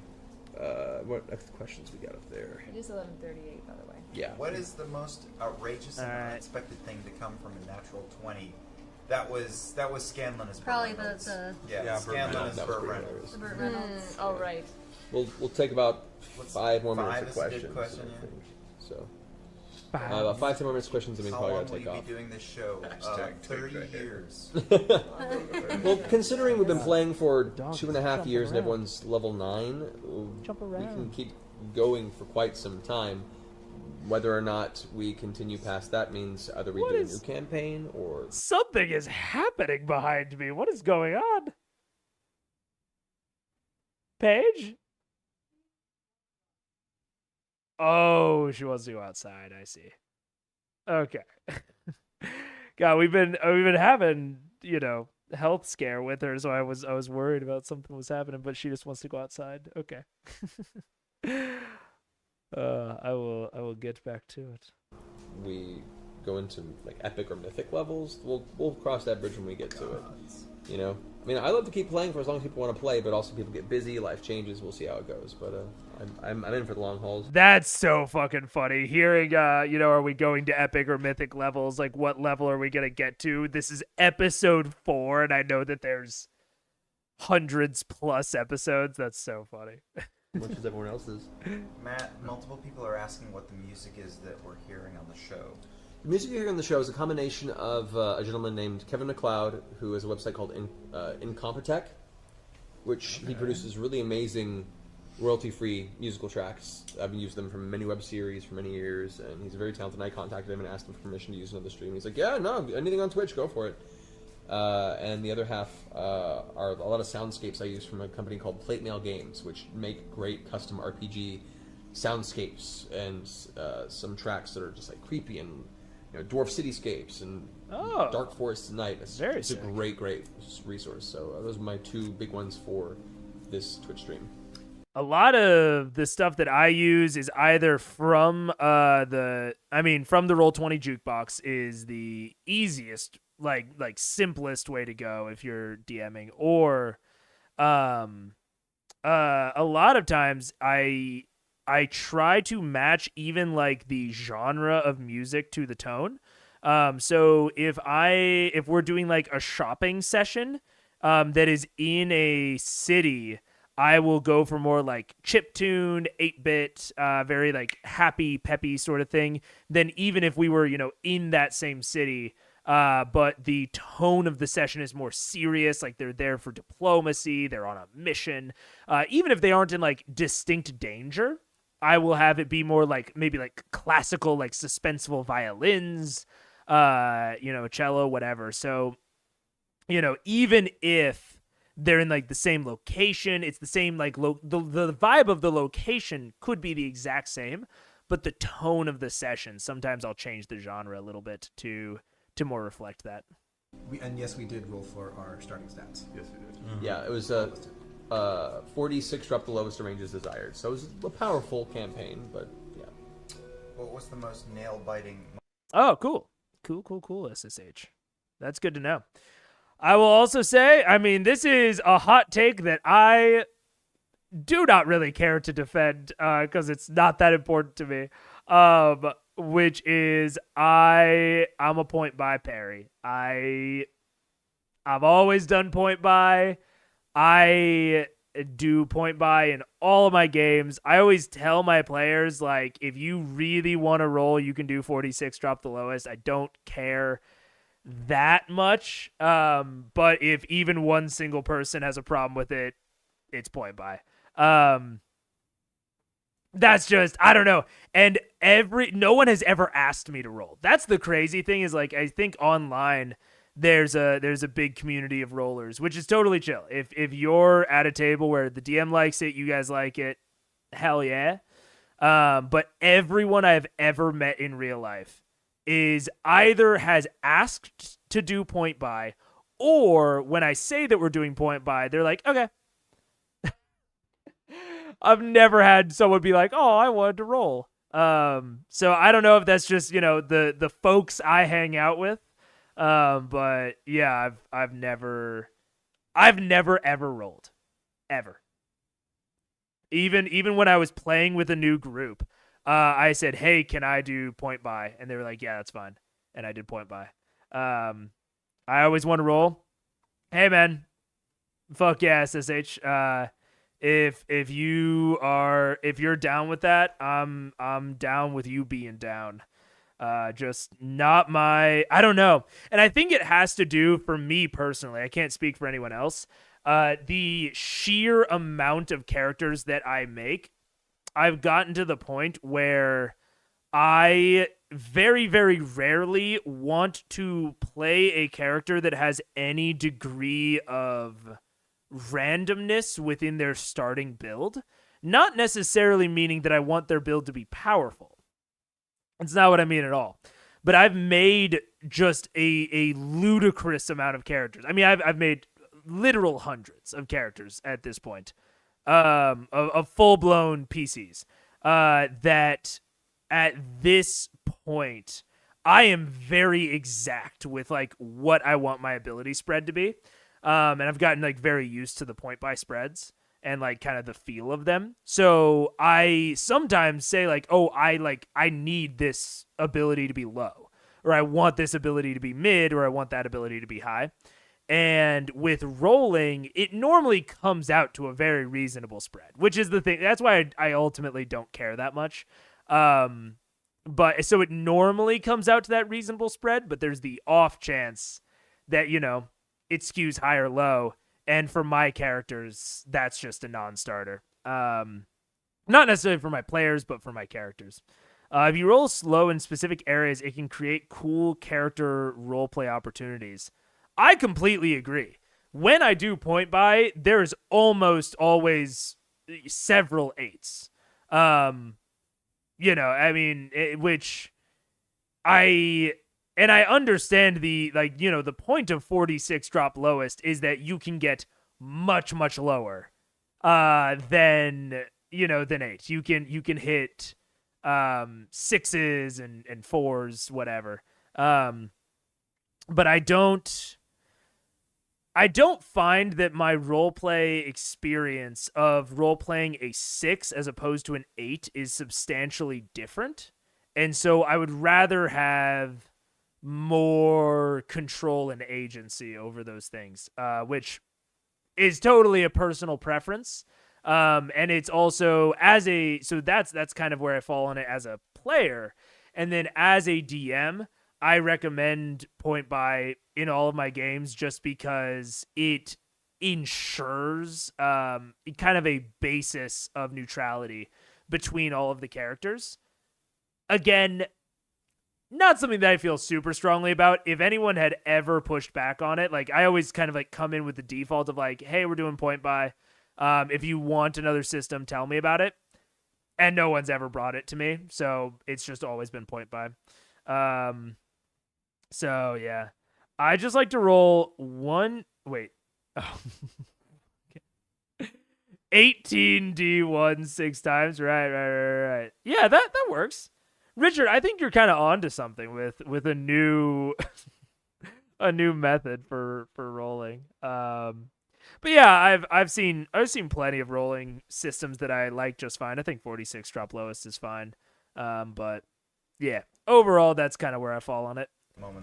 What next questions we got up there? It is 11:38, by the way. Yeah. What is the most outrageous and unexpected thing to come from a natural 20? That was Scanlan as Probably Burt Reynolds. the Scanlan as That was Burt pretty Reynolds. the Burt Reynolds. All right. We'll take about 5 more minutes of Five is a questions. good question, I think. So Five. about 5 to 10 more minutes of questions, and we How probably long gotta will take you off. be doing this show? Hashtag take 30 the hit. years. Well, considering we've been playing for Dog 2.5 is jumping years and around. everyone's level 9, Jump we can around. keep going for quite some time. Whether or not we continue past that means either we What do a is- new campaign or Something is happening behind me. What is going on? Paige? Oh, she wants to go outside. I see. Okay. God, we've been having, health scare with her, so I was worried about something was happening, but she just wants to go outside. Okay. I will get back to it. we go into like epic or mythic levels. We'll cross that bridge when we get to it. I mean, I love to keep playing for as long as people want to play, but also people get busy, life changes. We'll see how it goes. But I'm in for the long hauls. That's so fucking funny. Hearing, are we going to epic or mythic levels? Like, what level are we going to get to? This is episode 4, and I know that there's hundreds plus episodes. That's so funny. Much as everyone else's. Matt, multiple people are asking what the music is that we're hearing on the show. The music you hear on the show is a combination of a gentleman named Kevin MacLeod, who has a website called Incompetech, which he produces really amazing royalty-free musical tracks. I've used them from many web series for many years, and he's very talented. I contacted him and asked him for permission to use another stream. He's like, yeah, no, anything on Twitch, go for it. And the other half are a lot of soundscapes I use from a company called Plate Mail Games, which make great custom RPG soundscapes and some tracks that are just like creepy and dwarf cityscapes and dark forests at night. It's a sick. great resource. So those are my 2 big ones for this Twitch stream. A lot of the stuff that I use is either from from the Roll20 jukebox is the easiest, like simplest way to go if you're DMing, or a lot of times I try to match even like the genre of music to the tone. So if we're doing like a shopping session that is in a city, I will go for more like chiptune, 8-bit, very like happy, peppy sort of thing than even if we were, in that same city. But the tone of the session is more serious. Like they're there for diplomacy. They're on a mission. Even if they aren't in like distinct danger, I will have it be more like maybe like classical, like suspenseful violins, cello, whatever. So, even if they're in like the same location, it's the same like the vibe of the location could be the exact same, but the tone of the session, sometimes I'll change the genre a little bit to more reflect that. Yes, we did roll for our starting stats. Yes, we did. Mm-hmm. Yeah, it was 46 drop the lowest ranges desired. So it was a powerful campaign, but yeah. What was the most nail-biting? Oh, cool, SSH. That's good to know. I will also say, this is a hot take that I do not really care to defend because it's not that important to me. Which is I'm a point buy parry. I've always done point buy. I do point buy in all of my games. I always tell my players, like, if you really want to roll, you can do 46 drop the lowest. I don't care that much. But if even one single person has a problem with it, it's point buy. That's just, I don't know. And no one has ever asked me to roll. That's the crazy thing is, like, I think online there's a big community of rollers, which is totally chill. If you're at a table where the DM likes it, you guys like it, hell yeah. But everyone I've ever met in real life is either has asked to do point buy, or when I say that we're doing point buy, they're like, okay. I've never had someone be like, oh, I wanted to roll. So I don't know if that's just, the folks I hang out with. But yeah, I've never ever rolled. Ever. Even when I was playing with a new group, I said, hey, can I do point buy? And they were like, yeah, that's fine. And I did point buy. I always want to roll. Hey man, fuck yeah, SSH. If you're down with that, I'm down with you being down. Just not my, I don't know. And I think it has to do, for me personally, I can't speak for anyone else, the sheer amount of characters that I make. I've gotten to the point where I very, very rarely want to play a character that has any degree of randomness within their starting build. Not necessarily meaning that I want their build to be powerful. It's not what I mean at all. But I've made just a ludicrous amount of characters. I mean, I've made literal hundreds of characters at this point, of full-blown PCs, that at this point, I am very exact with like what I want my ability spread to be. And I've gotten like very used to the point buy spreads and like kind of the feel of them. So I sometimes say like, oh, I need this ability to be low, or I want this ability to be mid, or I want that ability to be high. And with rolling, it normally comes out to a very reasonable spread, which is the thing. That's why I ultimately don't care that much. But so it normally comes out to that reasonable spread, but there's the off chance that, it skews high or low. And for my characters, that's just a non-starter. Not necessarily for my players, but for my characters. If you roll slow in specific areas, it can create cool character roleplay opportunities. I completely agree. When I do point buy, there's almost always several 8s. Which I understand the point of 46 drop lowest is that you can get much, much lower than 8. You can hit 6s and 4s, whatever. But I don't find that my roleplay experience of roleplaying a 6 as opposed to an 8 is substantially different. And so I would rather have more control and agency over those things, which is totally a personal preference. And it's also so that's kind of where I fall on it as a player. And then as a DM, I recommend point buy in all of my games just because it ensures kind of a basis of neutrality between all of the characters. Again, not something that I feel super strongly about. If anyone had ever pushed back on it, like I always kind of like come in with the default of like, hey, we're doing point buy. If you want another system, tell me about it. And no one's ever brought it to me. So it's just always been point buy. So yeah, I just like to roll 18d1 6 times. Right. Yeah, that works. Richard, I think you're kind of onto something with a new a new method for rolling. But yeah, I've seen plenty of rolling systems that I like just fine. I think 46 drop lowest is fine. But yeah, overall that's kind of where I fall on it.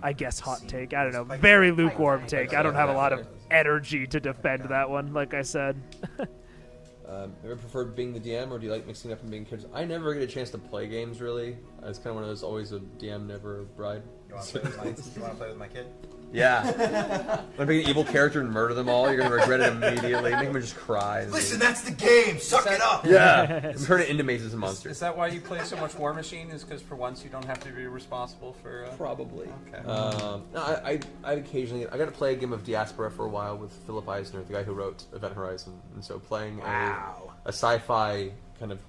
I guess hot take. I don't know. Very lukewarm take. I don't have a lot of energy to defend that one, like I said. Ever preferred being the DM, or do you like mixing up and being characters? I never get a chance to play games, really. It's kind of one of those always a DM, never a bride. You want to play with my kid? Yeah. Want to be an evil character and murder them all? You're going to regret it immediately. Make them just cry. Listen, that's the game. Suck it up. Yeah. I'm turning into Mace as a monster. Is that why you play so much War Machine? Is because for once you don't have to be responsible for... Probably. Okay. No, I occasionally... I got to play a game of Diaspora for a while with Philip Eisner, the guy who wrote Event Horizon. And so playing a sci-fi kind of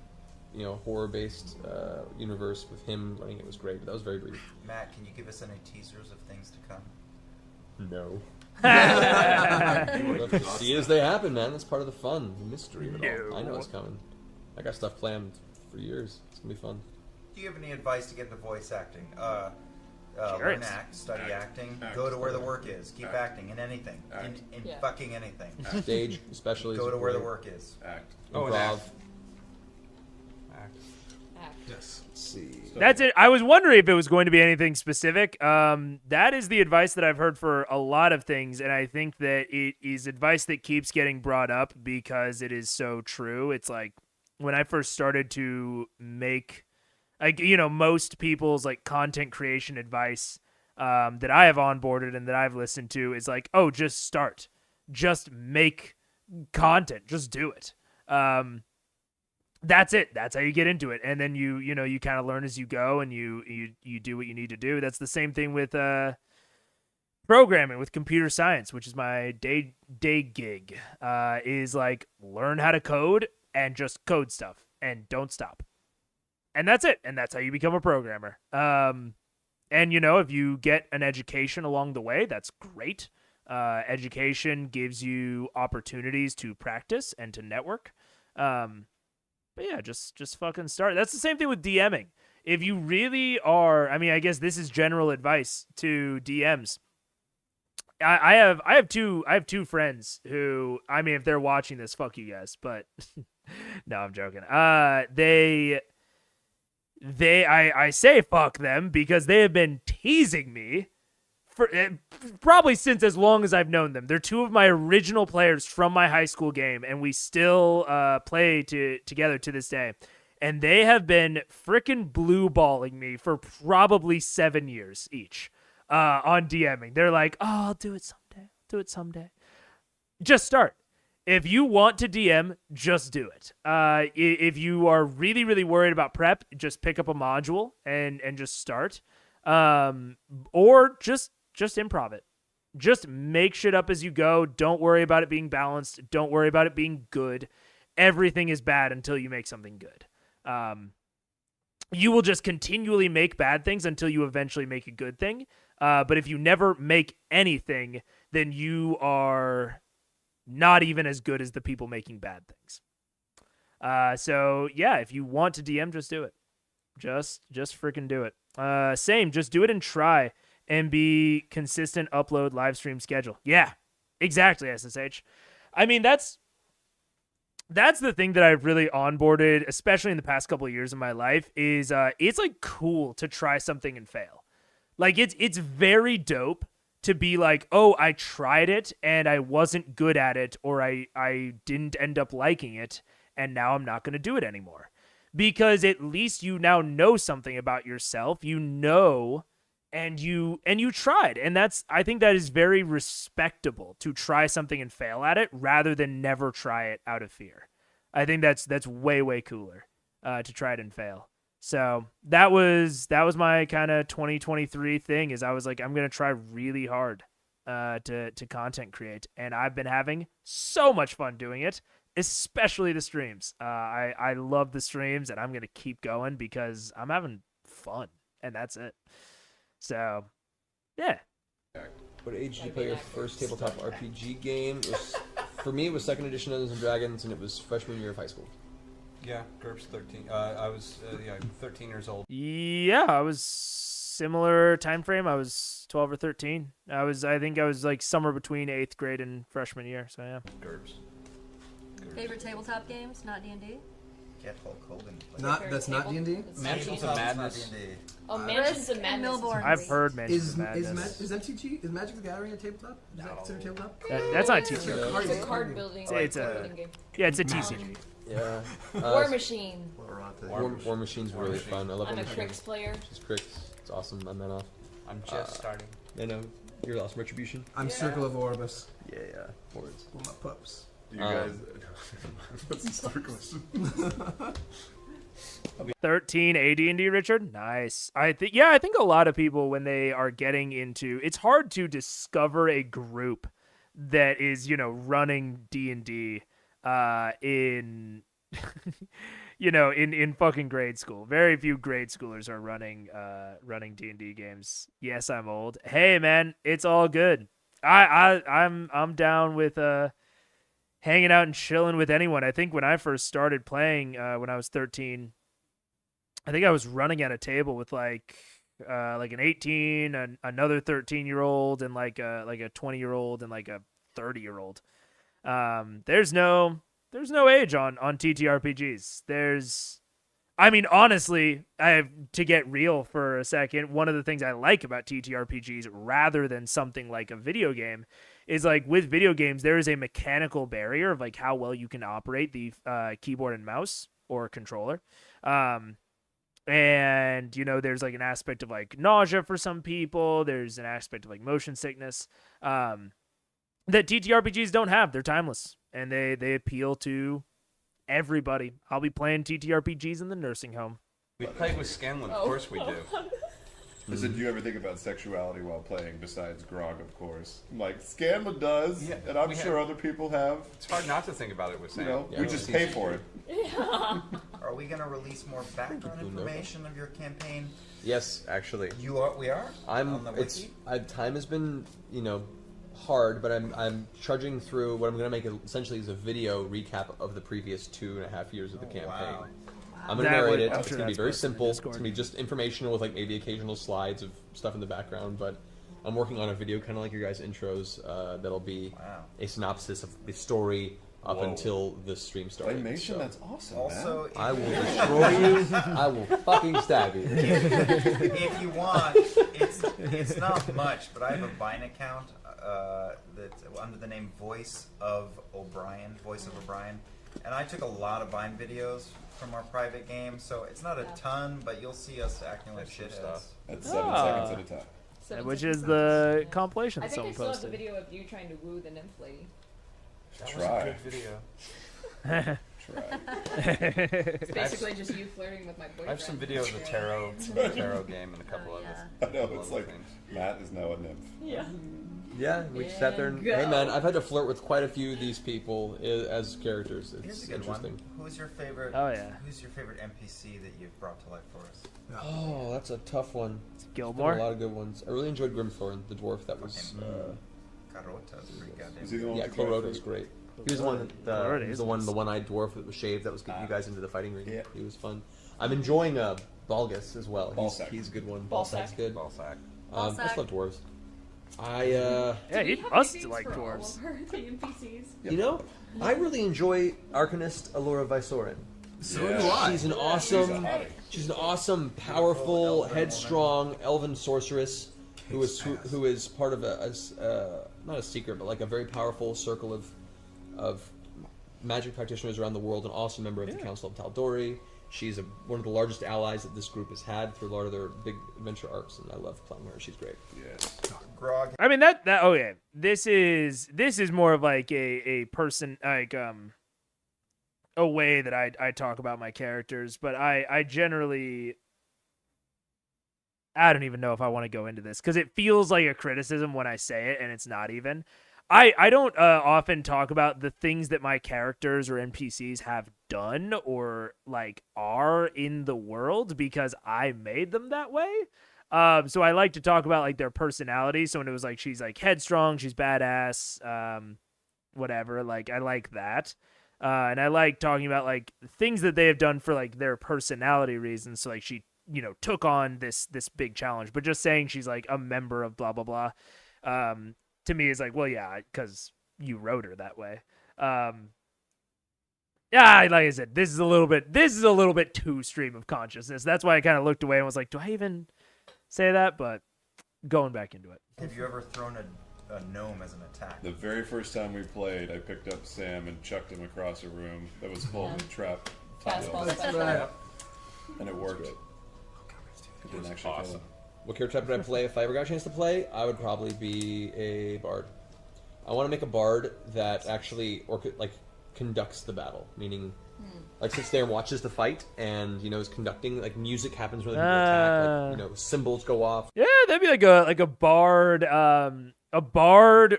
horror-based universe with him running it was great, but that was very brief. Matt, can you give us any teasers of things to come? No. We'll have to see as they happen, man. That's part of the fun, the mystery of it all. I know it's coming. I got stuff planned for years. It's gonna be fun. Do you have any advice to get into voice acting? Sure. Learn act, study acting, go to where the work is, keep acting in anything, in Yeah. fucking anything. Stage, especially. Go is to where the great. work is. Act. Oh, and Improv. Act. Act. Yes. Let's see. That's it. I was wondering if it was going to be anything specific. That is the advice that I've heard for a lot of things, and I think that it is advice that keeps getting brought up because it is so true. It's like when I first started to make, most people's like content creation advice that I have onboarded and that I've listened to is like, oh, just start, just make content, just do it. That's it. That's how you get into it. And then you kind of learn as you go and you do what you need to do. That's the same thing with programming, with computer science, which is my day gig, is like learn how to code and just code stuff and don't stop. And that's it. And that's how you become a programmer. And if you get an education along the way, that's great. Education gives you opportunities to practice and to network. But yeah, just fucking start. That's the same thing with DMing. If you really are, I guess this is general advice to DMs. I have two friends who, if they're watching this, fuck you guys. But no, I'm joking. I say fuck them because they have been teasing me for probably since as long as I've known them. They're two of my original players from my high school game, and we still play together to this day. And they have been frickin' blue balling me for probably 7 years each on DMing. They're like, oh, I'll do it someday. Just start. If you want to DM, just do it. If you are really, really worried about prep, just pick up a module and just start. Or just improv it. Just make shit up as you go. Don't worry about it being balanced. Don't worry about it being good. Everything is bad until you make something good. You will just continually make bad things until you eventually make a good thing. But if you never make anything, then you are not even as good as the people making bad things. So yeah, if you want to DM, just do it. Just freaking do it. Same, just do it and try and be consistent, upload, live stream schedule. Yeah, exactly, SSH. That's the thing that I've really onboarded, especially in the past couple of years of my life, is it's like cool to try something and fail. Like it's very dope to be like, oh, I tried it and I wasn't good at it, or I didn't end up liking it, and now I'm not going to do it anymore. Because at least you now know something about yourself, and you tried. And I think that is very respectable to try something and fail at it rather than never try it out of fear. I think that's way, way cooler to try it and fail. So that was my kind of 2023 thing, is I was like, I'm going to try really hard to content create. And I've been having so much fun doing it, especially the streams. I love the streams, and I'm going to keep going because I'm having fun, and that's it. So, yeah. What age did you play your first tabletop RPG game? For me, it was 2nd edition Dungeons and Dragons, and it was freshman year of high school. Yeah, GURPS 13. I was 13 years old. Yeah, I was similar time frame. I was 12 or 13. I think I was like somewhere between 8th grade and freshman year. So yeah. GURPS. Favorite tabletop games, not D&D? Get Hulk Hogan. That's not D&D? Mansions of Madness. Oh, Mansions Risk of and Madness. Millborn. I've heard Mansions of Madness. Is MTG, is Magic the Gathering a tabletop? Is that considered tabletop? That's not a TCG. It's a card building. It's a building game. yeah, it's a TCG. Yeah. War Machine. War Machine's really fun. I love I'm War a Machine. Crix player. She's Crix. It's awesome. I'm that off. I'm just starting. I know. You're awesome. Retribution. I'm Circle of Orbis. Yeah. Words. With my pups. Do you guys? That's a stupid question. 13 AD&D, Richard. Nice. I think a lot of people, when they are getting into, it's hard to discover a group that is running D&D in in fucking grade school. Very few grade schoolers are running D&D games. Yes, I'm old. Hey man, it's all good. I'm down with hanging out and chilling with anyone. I think when I first started playing when I was 13, I think I was running at a table with like an 18, another 13-year-old, and like a 20-year-old and like a 30-year-old. There's no age on TTRPGs. Honestly, I have to get real for a second. One of the things I like about TTRPGs rather than something like a video game is like with video games, there is a mechanical barrier of like how well you can operate the keyboard and mouse or controller. And there's like an aspect of like nausea for some people. There's an aspect of like motion sickness that TTRPGs don't have. They're timeless and they appeal to everybody. I'll be playing TTRPGs in the nursing home. We played with Scanlan, of course we do. Listen, do you ever think about sexuality while playing, besides grog, of course? Like, Scanlan does, Yeah, and I'm we sure have. other people have. It's hard not to think about it with Sam. You know, Yeah, we just pay for it. Are we going to release more background information of your campaign? Yes, actually. We are? On the wiki? Time has been, hard, but I'm trudging through what I'm going to make essentially is a video recap of the previous 2.5 years of the campaign. Wow. I'm going to narrate it. I'm It's sure going to be that's very posted in simple. It's Discord. going to be just informational with like maybe occasional slides of stuff in the background, but I'm working on a video kind of like your guys' intros that'll be a synopsis of the story up until the stream started. Claymation, that's awesome, Also, man. I will destroy you. I will fucking stab you. if you want, it's not much, but I have a Vine account that's under the name Voice of O'Brien, and I took a lot of Vine videos from our private game, so it's not a ton, but you'll see us acting like shitheads. That's 7 seconds at a time. Which is the compilation I think I someone still have the posted. video of you trying to woo the nymph lady. That Try. was a good video. Try. It's basically just you flirting with my boyfriend. I have some video of the tarot game and a couple of I know, it's like Matt is now a nymph. Yeah. Yeah, we sat there and Go. hey man, I've had to flirt with quite a few of these people as characters. Here's It's a good interesting. one. Who's your favorite? Oh, yeah. Who's your favorite NPC that you've brought to life for us? Oh, that's a tough one. Gilmore? A lot of good ones. I really enjoyed Grimthorn, the dwarf. That was Carota's pretty goddamn. Is he the one yeah, with the dwarf Clorota's fruit? great. He was the one. Clorota He was is the one, nice. the one-eyed dwarf that was shaved. That was getting you guys into the fighting ring. Yeah. He was fun. I'm enjoying Balgus as well. Balsac. He's a good one. Balsac. Balsac's good. ball sack. I just Balsac. love dwarves. Yeah, Do he we have must nicknames like for all dwarves. of our NPCs? You know, I really enjoy Arcanist Allura Visorin. So do I. She's an She's a awesome, hottie. she's an awesome, powerful, headstrong elven sorceress who is part of not a secret, but like a very powerful circle of magic practitioners around the world. An awesome member of the Council of Tal'Dorei. She's one of the largest allies that this group has had through a lot of their big adventure arcs, and I love playing her. She's great. Yes. Grog. I mean that okay. This is more of like a person like a way that I talk about my characters, but I generally I don't even know if I want to go into this because it feels like a criticism when I say it, and it's not even. I don't often talk about the things that my characters or NPCs have done or like are in the world because I made them that way. So I like to talk about like their personality. So when it was like she's like headstrong, she's badass, whatever. Like I like that, and I like talking about like things that they have done for like their personality reasons. So like she took on this big challenge, but just saying she's like a member of blah blah blah. To me is like, well, yeah, because you wrote her that way. Yeah, like I said, this is a little bit too stream of consciousness. That's why I kind of looked away and was like, do I even say that? But going back into it. Have you ever thrown a gnome as an attack? The very first time we played, I picked up Sam and chucked him across a room that was full of trap Fastball tiles, special. and it worked. It didn't actually kill him. What character type would I play if I ever got a chance to play? I would probably be a bard. I want to make a bard that actually conducts the battle, meaning like sits there and watches the fight, and is conducting. Like music happens when people attack. Like cymbals go off. Yeah, that'd be like a bard,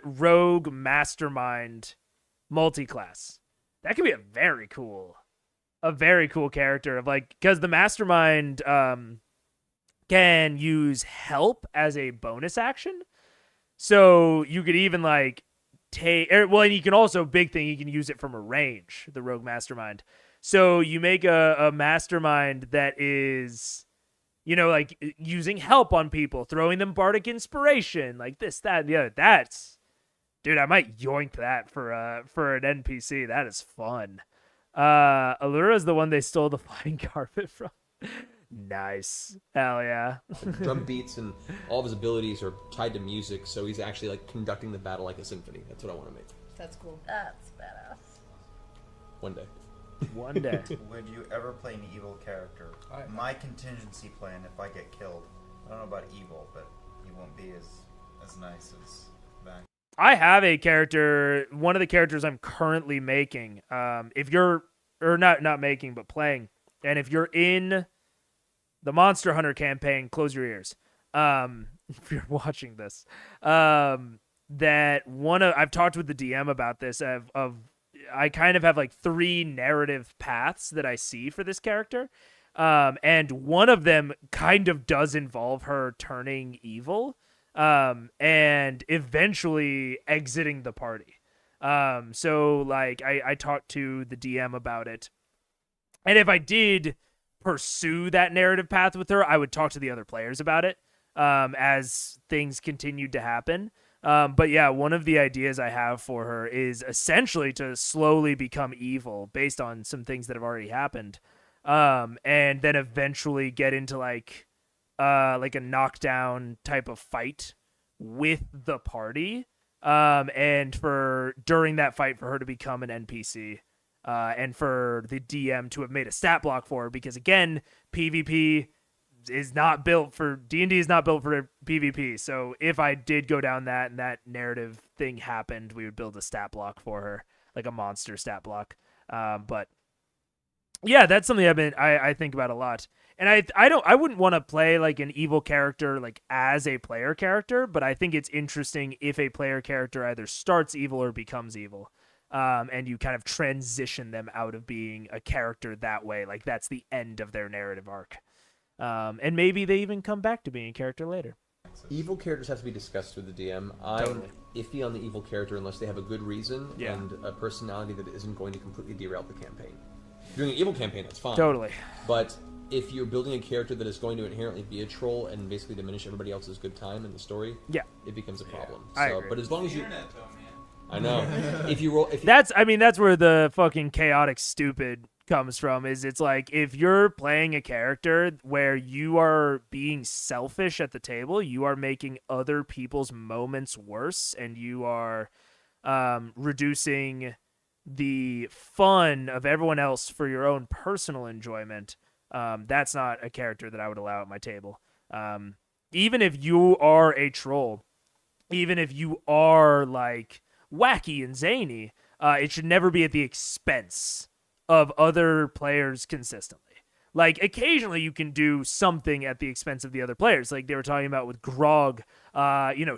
rogue mastermind multi-class. That could be a very cool a very cool character of like, because the mastermind can use help as a bonus action. So you could even like and you can also, big thing, you can use it from a range, the rogue mastermind. So you make a mastermind that is, like using help on people, throwing them bardic inspiration, like this, that, and the other. That's, dude, I might yoink that for an NPC. That is fun. Allura's the one they stole the flying carpet from. Nice. Hell yeah. Drum beats and all of his abilities are tied to music, so he's actually like conducting the battle like a symphony. That's what I want to make. That's cool. That's badass. One day. One day. Would you ever play an evil character? My contingency plan, if I get killed, I don't know about evil, but he won't be as nice as that. I have a character, one of the characters I'm currently making. If you're, or not making, but playing, and if you're in the Monster Hunter campaign, close your ears. If you're watching this, that I've talked with the DM about this I kind of have like 3 narrative paths that I see for this character. And one of them kind of does involve her turning evil, and eventually exiting the party. So like I talked to the DM about it. And if I did pursue that narrative path with her, I would talk to the other players about it as things continued to happen. But yeah, one of the ideas I have for her is essentially to slowly become evil based on some things that have already happened, and then eventually get into like a knockdown type of fight with the party, and for during that fight for her to become an NPC. And for the DM to have made a stat block for her, because again, PvP is not built for D&D is not built for PvP. So if I did go down that and that narrative thing happened, we would build a stat block for her, like a monster stat block. But yeah, that's something I think about a lot. And I wouldn't want to play like an evil character like as a player character, but I think it's interesting if a player character either starts evil or becomes evil. And you kind of transition them out of being a character that way. Like that's the end of their narrative arc. And maybe they even come back to being a character later. Evil characters have to be discussed with the DM. I'm iffy on the evil character unless they have a good reason and a personality that isn't going to completely derail the campaign. Doing an evil campaign, that's fine. Totally. But if you're building a character that is going to inherently be a troll and basically diminish everybody else's good time in the story, it becomes a problem. I agree. But as long as you... Internet, though, man. I know. If you roll... That's where the fucking chaotic stupid comes from, is it's like if you're playing a character where you are being selfish at the table, you are making other people's moments worse, and you are reducing the fun of everyone else for your own personal enjoyment. That's not a character that I would allow at my table. Even if you are a troll, even if you are like wacky and zany, it should never be at the expense of other players consistently. Like occasionally you can do something at the expense of the other players, like they were talking about with Grog,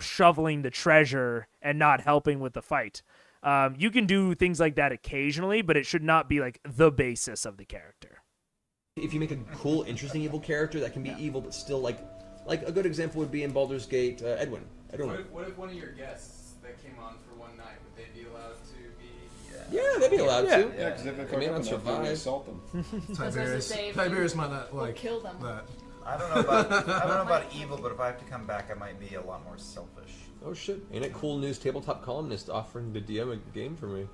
shoveling the treasure and not helping with the fight. You can do things like that occasionally, but it should not be like the basis of the character. If you make a cool, interesting evil character that can be evil but still like a good example would be in Baldur's Gate, Edwin. What if one of your guests that came on for one night, would they be allowed to be... Yeah, they'd be allowed to. Yeah, because if they I fuck mean, up on enough, they're going to survive. assault them. Tiberius might not We'll like kill them. that. I don't know about evil, but if I have to come back, I might be a lot more selfish. Oh shit! Ain't it cool news? Tabletop columnist offering to DM a game for me.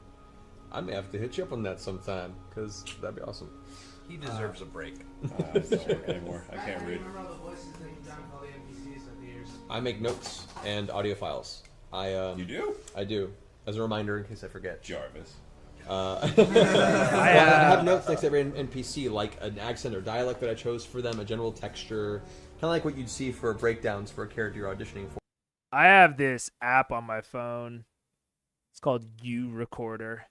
I may have to hit you up on that sometime because that'd be awesome. He deserves a break. It doesn't work anymore. I can't read. Remember all the voices that you've done for all the NPCs over the years? I make notes and audio files. You do? I do. As a reminder in case I forget. Jarvis. I have notes next to every NPC, like an accent or dialect that I chose for them, a general texture, kind of like what you'd see for breakdowns for a character you're auditioning for. I have this app on my phone. It's called U Recorder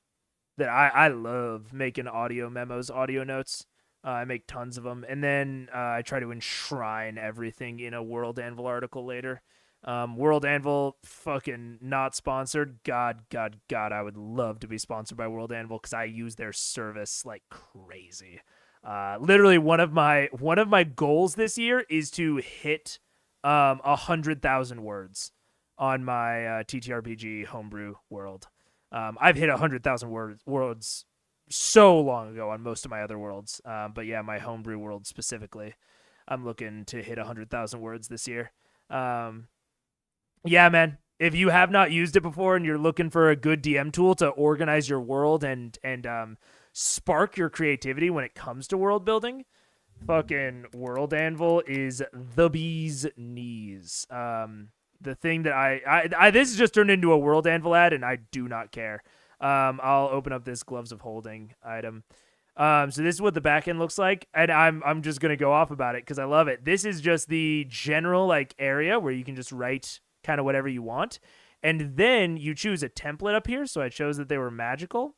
that I love making audio memos, audio notes. I make tons of them. And then I try to enshrine everything in a World Anvil article later. World Anvil, fucking not sponsored. God, I would love to be sponsored by World Anvil because I use their service like crazy. Literally, one of my goals this year is to hit 100,000 words on my TTRPG homebrew world. I've hit 100,000 words so long ago on most of my other worlds. But yeah, my homebrew world specifically, I'm looking to hit 100,000 words this year. Yeah, man. If you have not used it before and you're looking for a good DM tool to organize your world and spark your creativity when it comes to world building, fucking World Anvil is the bee's knees. The thing that I this has just turned into a World Anvil ad, and I do not care. I'll open up this gloves of holding item. So this is what the back end looks like, and I'm just gonna go off about it because I love it. This is just the general like area where you can just write kind of whatever you want, and then you choose a template up here. So I chose that they were magical,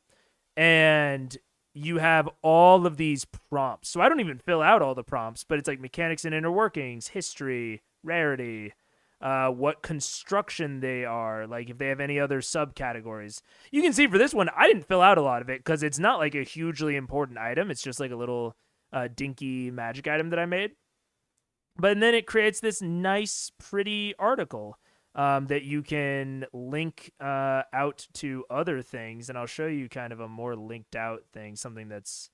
and you have all of these prompts. So I don't even fill out all the prompts, but it's like mechanics and inner workings, history, rarity, what construction they are, like if they have any other subcategories. You can see for this one, I didn't fill out a lot of it because it's not like a hugely important item. It's just like a little dinky magic item that I made. But then it creates this nice, pretty article that you can link out to other things. And I'll show you kind of a more linked out thing, something that's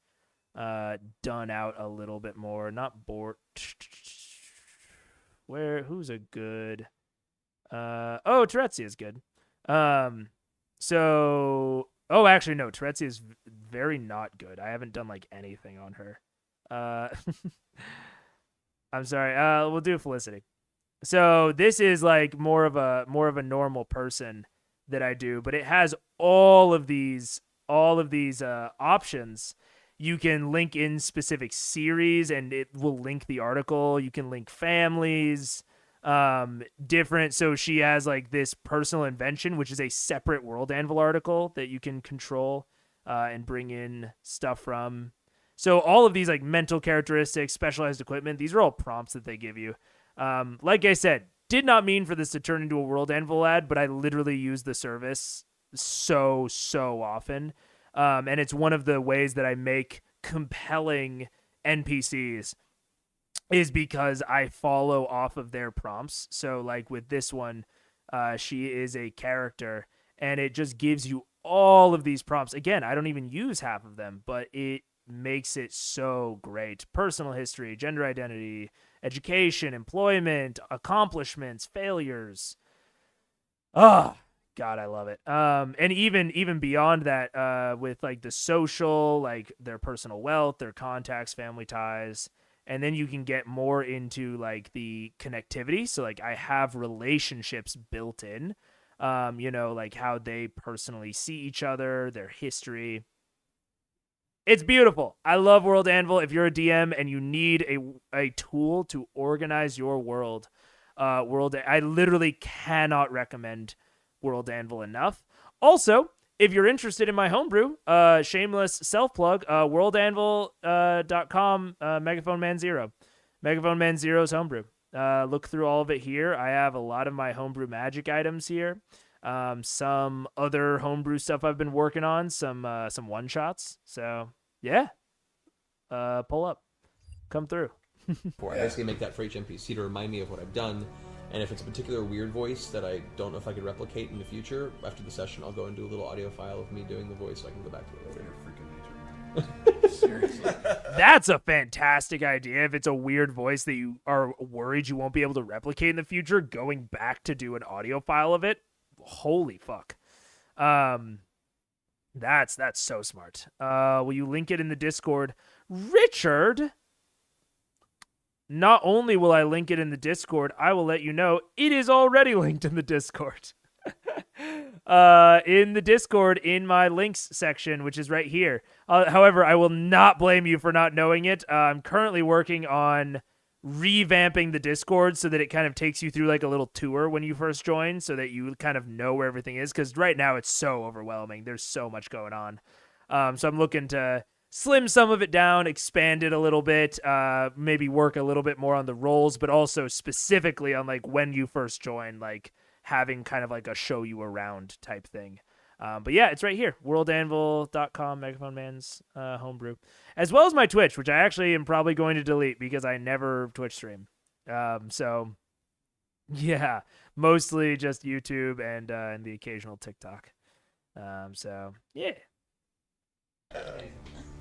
done out a little bit more. Not bored. Who's a good Terezzi is good. Actually no, Terezzi is very not good. I haven't done like anything on her. I'm sorry. We'll do Felicity. So this is like more of a normal person that I do, but it has all of these options. You can link in specific series and it will link the article. You can link families, different. So she has like this personal invention, which is a separate World Anvil article that you can control and bring in stuff from. So all of these like mental characteristics, specialized equipment, these are all prompts that they give you. Like I said, did not mean for this to turn into a World Anvil ad, but I literally use the service so often. And it's one of the ways that I make compelling NPCs is because I follow off of their prompts. So like with this one, she is a character and it just gives you all of these prompts. Again, I don't even use half of them, but it makes it so great. Personal history, gender identity, education, employment, accomplishments, failures. God, I love it. And even beyond that, with like the social, like their personal wealth, their contacts, family ties, and then you can get more into like the connectivity. So like I have relationships built in, like how they personally see each other, their history. It's beautiful. I love World Anvil. If you're a DM and you need a tool to organize your world, I literally cannot recommend World Anvil enough. Also, if you're interested in my homebrew, shameless self-plug, worldanvil.com, Megaphone Man Zero. Megaphone Man Zero's homebrew. Look through all of it here. I have a lot of my homebrew magic items here. Some other homebrew stuff I've been working on, some one-shots. So, yeah. Pull up. Come through. I basically make that for each NPC to remind me of what I've done. And if it's a particular weird voice that I don't know if I could replicate in the future, after the session, I'll go and do a little audio file of me doing the voice so I can go back to it later. Seriously. That's a fantastic idea. If it's a weird voice that you are worried you won't be able to replicate in the future, going back to do an audio file of it, holy fuck. That's so smart. Will you link it in the Discord? Richard, not only will I link it in the Discord, I will let you know it is already linked in the Discord. In the Discord, in my links section, which is right here. However, I will not blame you for not knowing it. I'm currently working on revamping the Discord so that it kind of takes you through like a little tour when you first join so that you kind of know where everything is, because right now it's so overwhelming. There's so much going on. So I'm looking to slim some of it down, expand it a little bit, maybe work a little bit more on the roles, but also specifically on like when you first join, like having kind of like a show you around type thing. But yeah, it's right here, worldanvil.com, Megaphone Man's homebrew, as well as my Twitch, which I actually am probably going to delete because I never Twitch stream. So yeah, mostly just YouTube and the occasional TikTok. So yeah.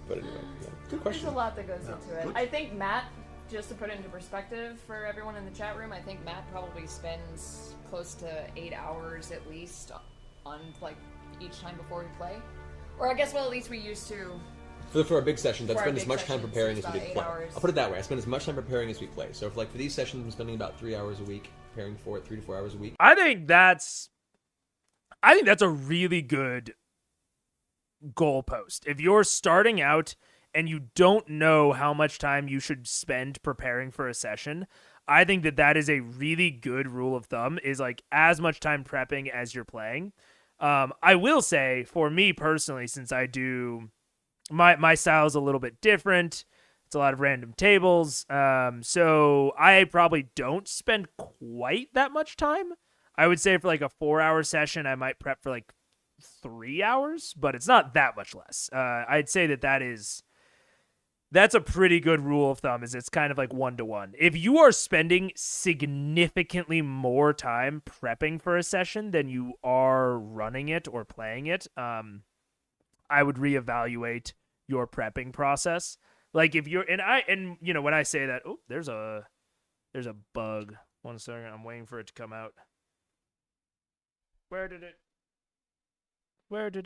But anyway, yeah. Good There's question. a lot that goes into it. I think Matt, just to put it into perspective for everyone in the chat room, I think Matt probably spends close to 8 hours at least on like each time before we play. Or I guess, well, at least we used to. For our big sessions, I For our spend as big much time sessions, preparing it's as we about do. 8 Well, hours. I'll put it that way. I spend as much time preparing as we play. So for these sessions, I'm spending about 3 hours a week preparing for it, 3 to 4 hours a week. I think that's a really good goalpost. If you're starting out and you don't know how much time you should spend preparing for a session, I think that is a really good rule of thumb, is like as much time prepping as you're playing. I will say, for me personally, since I do my style is a little bit different, it's a lot of random tables, so I probably don't spend quite that much time. I would say for like a 4-hour session, I might prep for like 3 hours, but it's not that much less. I'd say that's a pretty good rule of thumb, is it's kind of like 1-to-1. If you are spending significantly more time prepping for a session than you are running it or playing it, I would reevaluate your prepping process. Like if you're, and you know, when I say that, oh, there's a bug. 1 second, I'm waiting for it to come out. Where did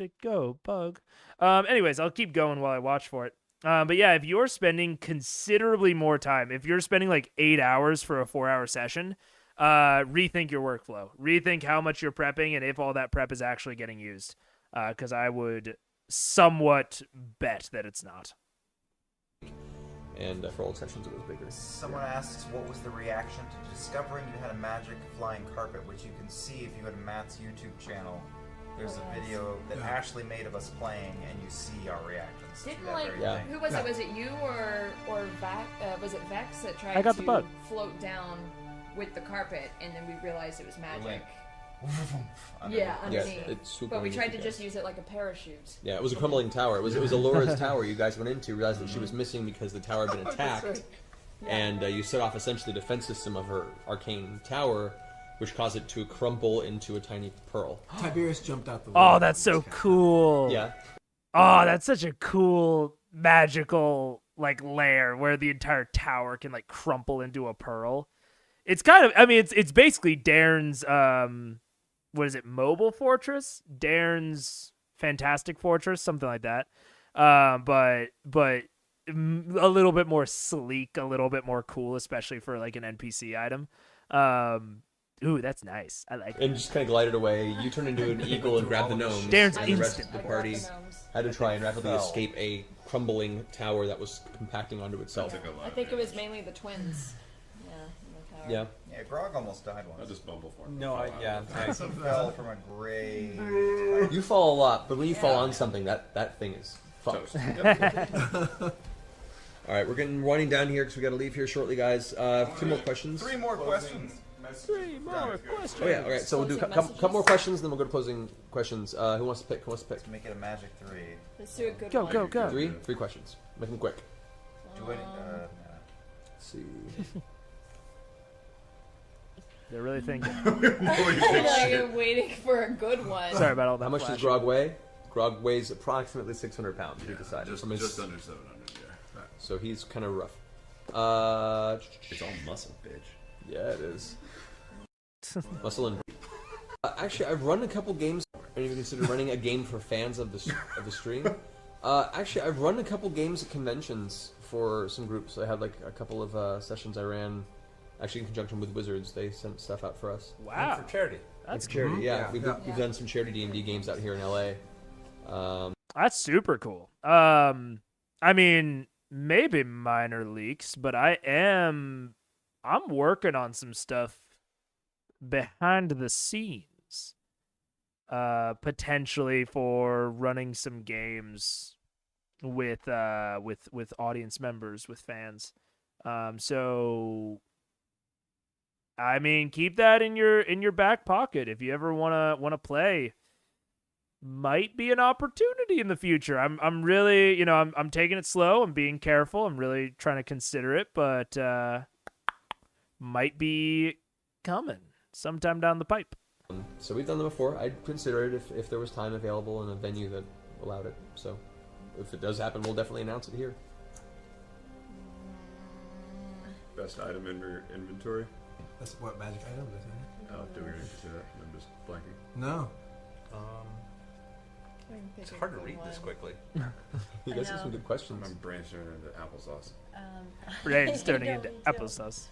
it go, bug? Anyways, I'll keep going while I watch for it. But yeah, if you're spending considerably more time, if you're spending like 8 hours for a 4-hour session, rethink your workflow. Rethink how much you're prepping and if all that prep is actually getting used. Because I would somewhat bet that it's not. And for old sessions, it was bigger. Someone asks, what was the reaction to discovering you had a magic flying carpet, which you can see if you go to Matt's YouTube channel. There's a video that Ashley made of us playing, and you see our reactions. Didn't like who was it? Was it you or was it Vex that tried the to bug. float down with the carpet, and then we realized it was magic. Yeah, underneath. It's super but we tried to easy, just use it like a parachute. Yeah, it was a crumbling tower. It was Alora's tower you guys went into, realized that she was missing because the tower had been attacked, and you set off essentially the defense system of her arcane tower, which caused it to crumble into a tiny pearl. Tiberius jumped out the window. Oh, that's so cool. Yeah. Oh, that's such a cool magical like layer where the entire tower can like crumple into a pearl. It's kind of, I mean, it's basically Darren's what is it, mobile fortress? Darren's fantastic fortress, something like that. But a little bit more sleek, a little bit more cool, especially for like an NPC item. Ooh, that's nice. I like it. And just kind of glided away. You turned into an eagle and grabbed the gnomes. Darren's and the rest instant. of the party had to try and rapidly escape a crumbling tower that was compacting onto itself. I think it was mainly the twins. Yeah, in the tower. Yeah. Yeah, Grog almost died once. I just bumble for him. No, He fell from a grave. You fall a lot, but when you fall on something, that thing is fucked. All right, we're winding down here because we got to leave here shortly, guys. 2 more questions. 3 more questions. 3 more questions. Oh yeah, all right. So we'll do a couple more questions, then we'll go to closing questions. Who wants to pick? Let's make it a magic 3. Let's do a good Go, one. go, go. 3 questions. Make them quick. Do it. Let's see. They're really thinking. Like you're waiting for a good one. Sorry about all that. How much does Grog weigh? Grog weighs approximately 600 pounds. We decided. Just under 700, yeah. So he's kind of rough. It's all muscle, bitch. Yeah, it is. Muscle and. Actually, I've run a couple games. Are you consider running a game for fans of the stream? Actually, I've run a couple games at conventions for some groups. I had like a couple of sessions I ran. Actually, in conjunction with Wizards, they sent stuff out for us. Wow. For charity. That's for charity. Yeah, we've done some charity D&D games out here in LA. That's super cool. I mean, maybe minor leaks, but I'm working on some stuff behind the scenes. Potentially for running some games with audience members, with fans. So I mean, keep that in your back pocket if you ever wanna play. Might be an opportunity in the future. I'm really, I'm taking it slow. I'm being careful. I'm really trying to consider it, but might be coming sometime down the pipe. So we've done them before. I'd consider it if there was time available in a venue that allowed it. So if it does happen, we'll definitely announce it here. Best item in your inventory? That's what magic item is, isn't it? Oh, do we need to say that? I'm just blanking. No. It's hard to read this quickly. You guys have some good questions. I'm branching into applesauce. Brain's turning into applesauce.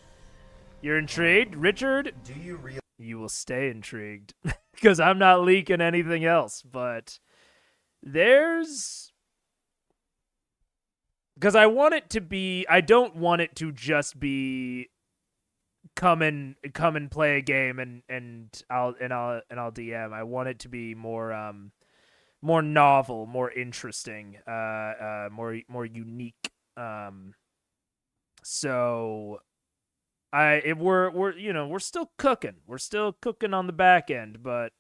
You're intrigued, Richard? Do you realize? You will stay intrigued because I'm not leaking anything else. But because I want it to be. I don't want it to just be come and play a game and I'll DM. I want it to be more novel, more interesting, more unique. So we're still cooking. We're still cooking on the back end, but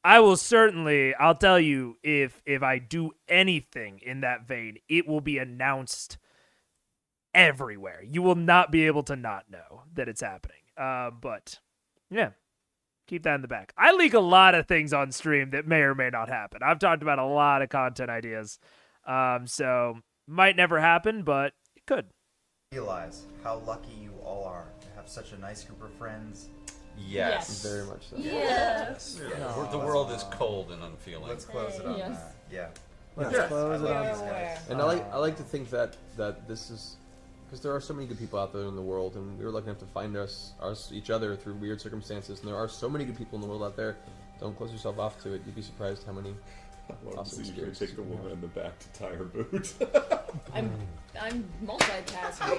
I'll tell you if I do anything in that vein, it will be announced everywhere. You will not be able to not know that it's happening. But yeah. Keep that in the back. I leak a lot of things on stream that may or may not happen. I've talked about a lot of content ideas. So might never happen, but it could. Realize how lucky you all are to have such a nice group of friends. Yes. Very much so. Yes. Yeah. The world is cold and unfeeling. Let's close it on Yes. that. Yeah. Let's close it on these guys. And I like to think that this is because there are so many good people out there in the world, and we were lucky enough to find each other through weird circumstances. And there are so many good people in the world out there. Don't close yourself off to it. You'd be surprised how many awesome you can experiences. take the woman in the back to tie her boot. I'm multitasking.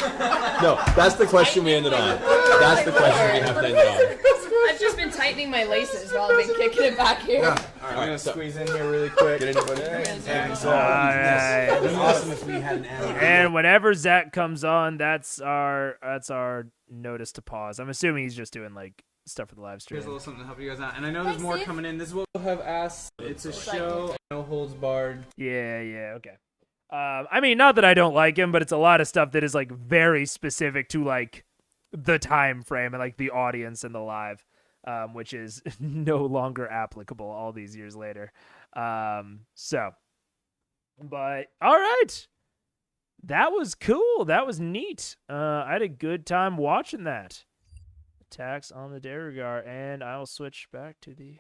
No, that's the question we ended on. That's the question we have to end on. I've just been tightening my laces while I've been kicking it back here. Alright, I'm gonna squeeze in here really quick. Get anybody? And All right. It'd be awesome if we had an animal. And whenever Zach comes on, that's our notice to pause. I'm assuming he's just doing like stuff for the live stream. Here's a little something to help you guys out. And I know there's more coming in. This is what we'll have asked. It's a show, no holds barred. Yeah, okay. I mean, not that I don't like him, but it's a lot of stuff that is like very specific to like the time frame and like the audience and the live, which is no longer applicable all these years later. But all right, that was cool. That was neat. I had a good time watching that. Attacks on the Derugar, and I'll switch back to the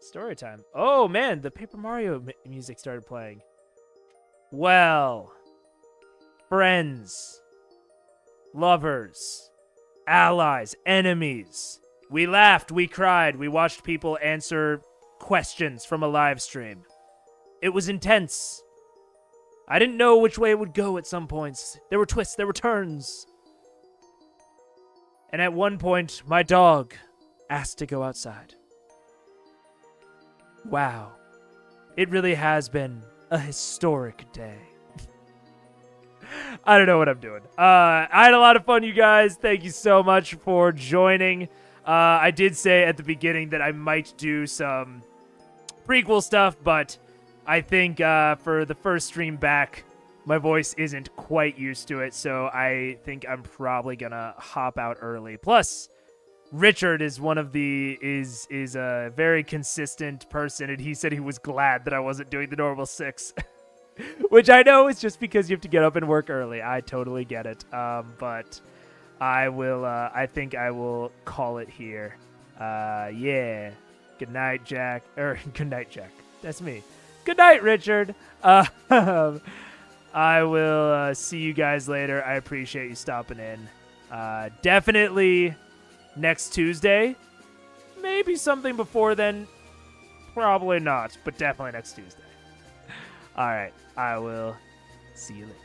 story time. Oh man, the Paper Mario music started playing. Well, friends, lovers, allies, enemies. We laughed, we cried, we watched people answer questions from a live stream. It was intense. I didn't know which way it would go at some points. There were twists, there were turns. And at one point, my dog asked to go outside. Wow. It really has been a historic day. I don't know what I'm doing. I had a lot of fun, you guys. Thank you so much for joining. I did say at the beginning that I might do some prequel stuff, but I think for the first stream back, my voice isn't quite used to it, so I think I'm probably gonna hop out early. Plus, Richard is is a very consistent person, and he said he was glad that I wasn't doing the normal 6, which I know is just because you have to get up and work early. I totally get it. But I will. I think I will call it here. Yeah. Good night, Jack. Good night, Jack. That's me. Good night, Richard. I will see you guys later. I appreciate you stopping in. Definitely next Tuesday. Maybe something before then. Probably not, but definitely next Tuesday. All right. I will see you later.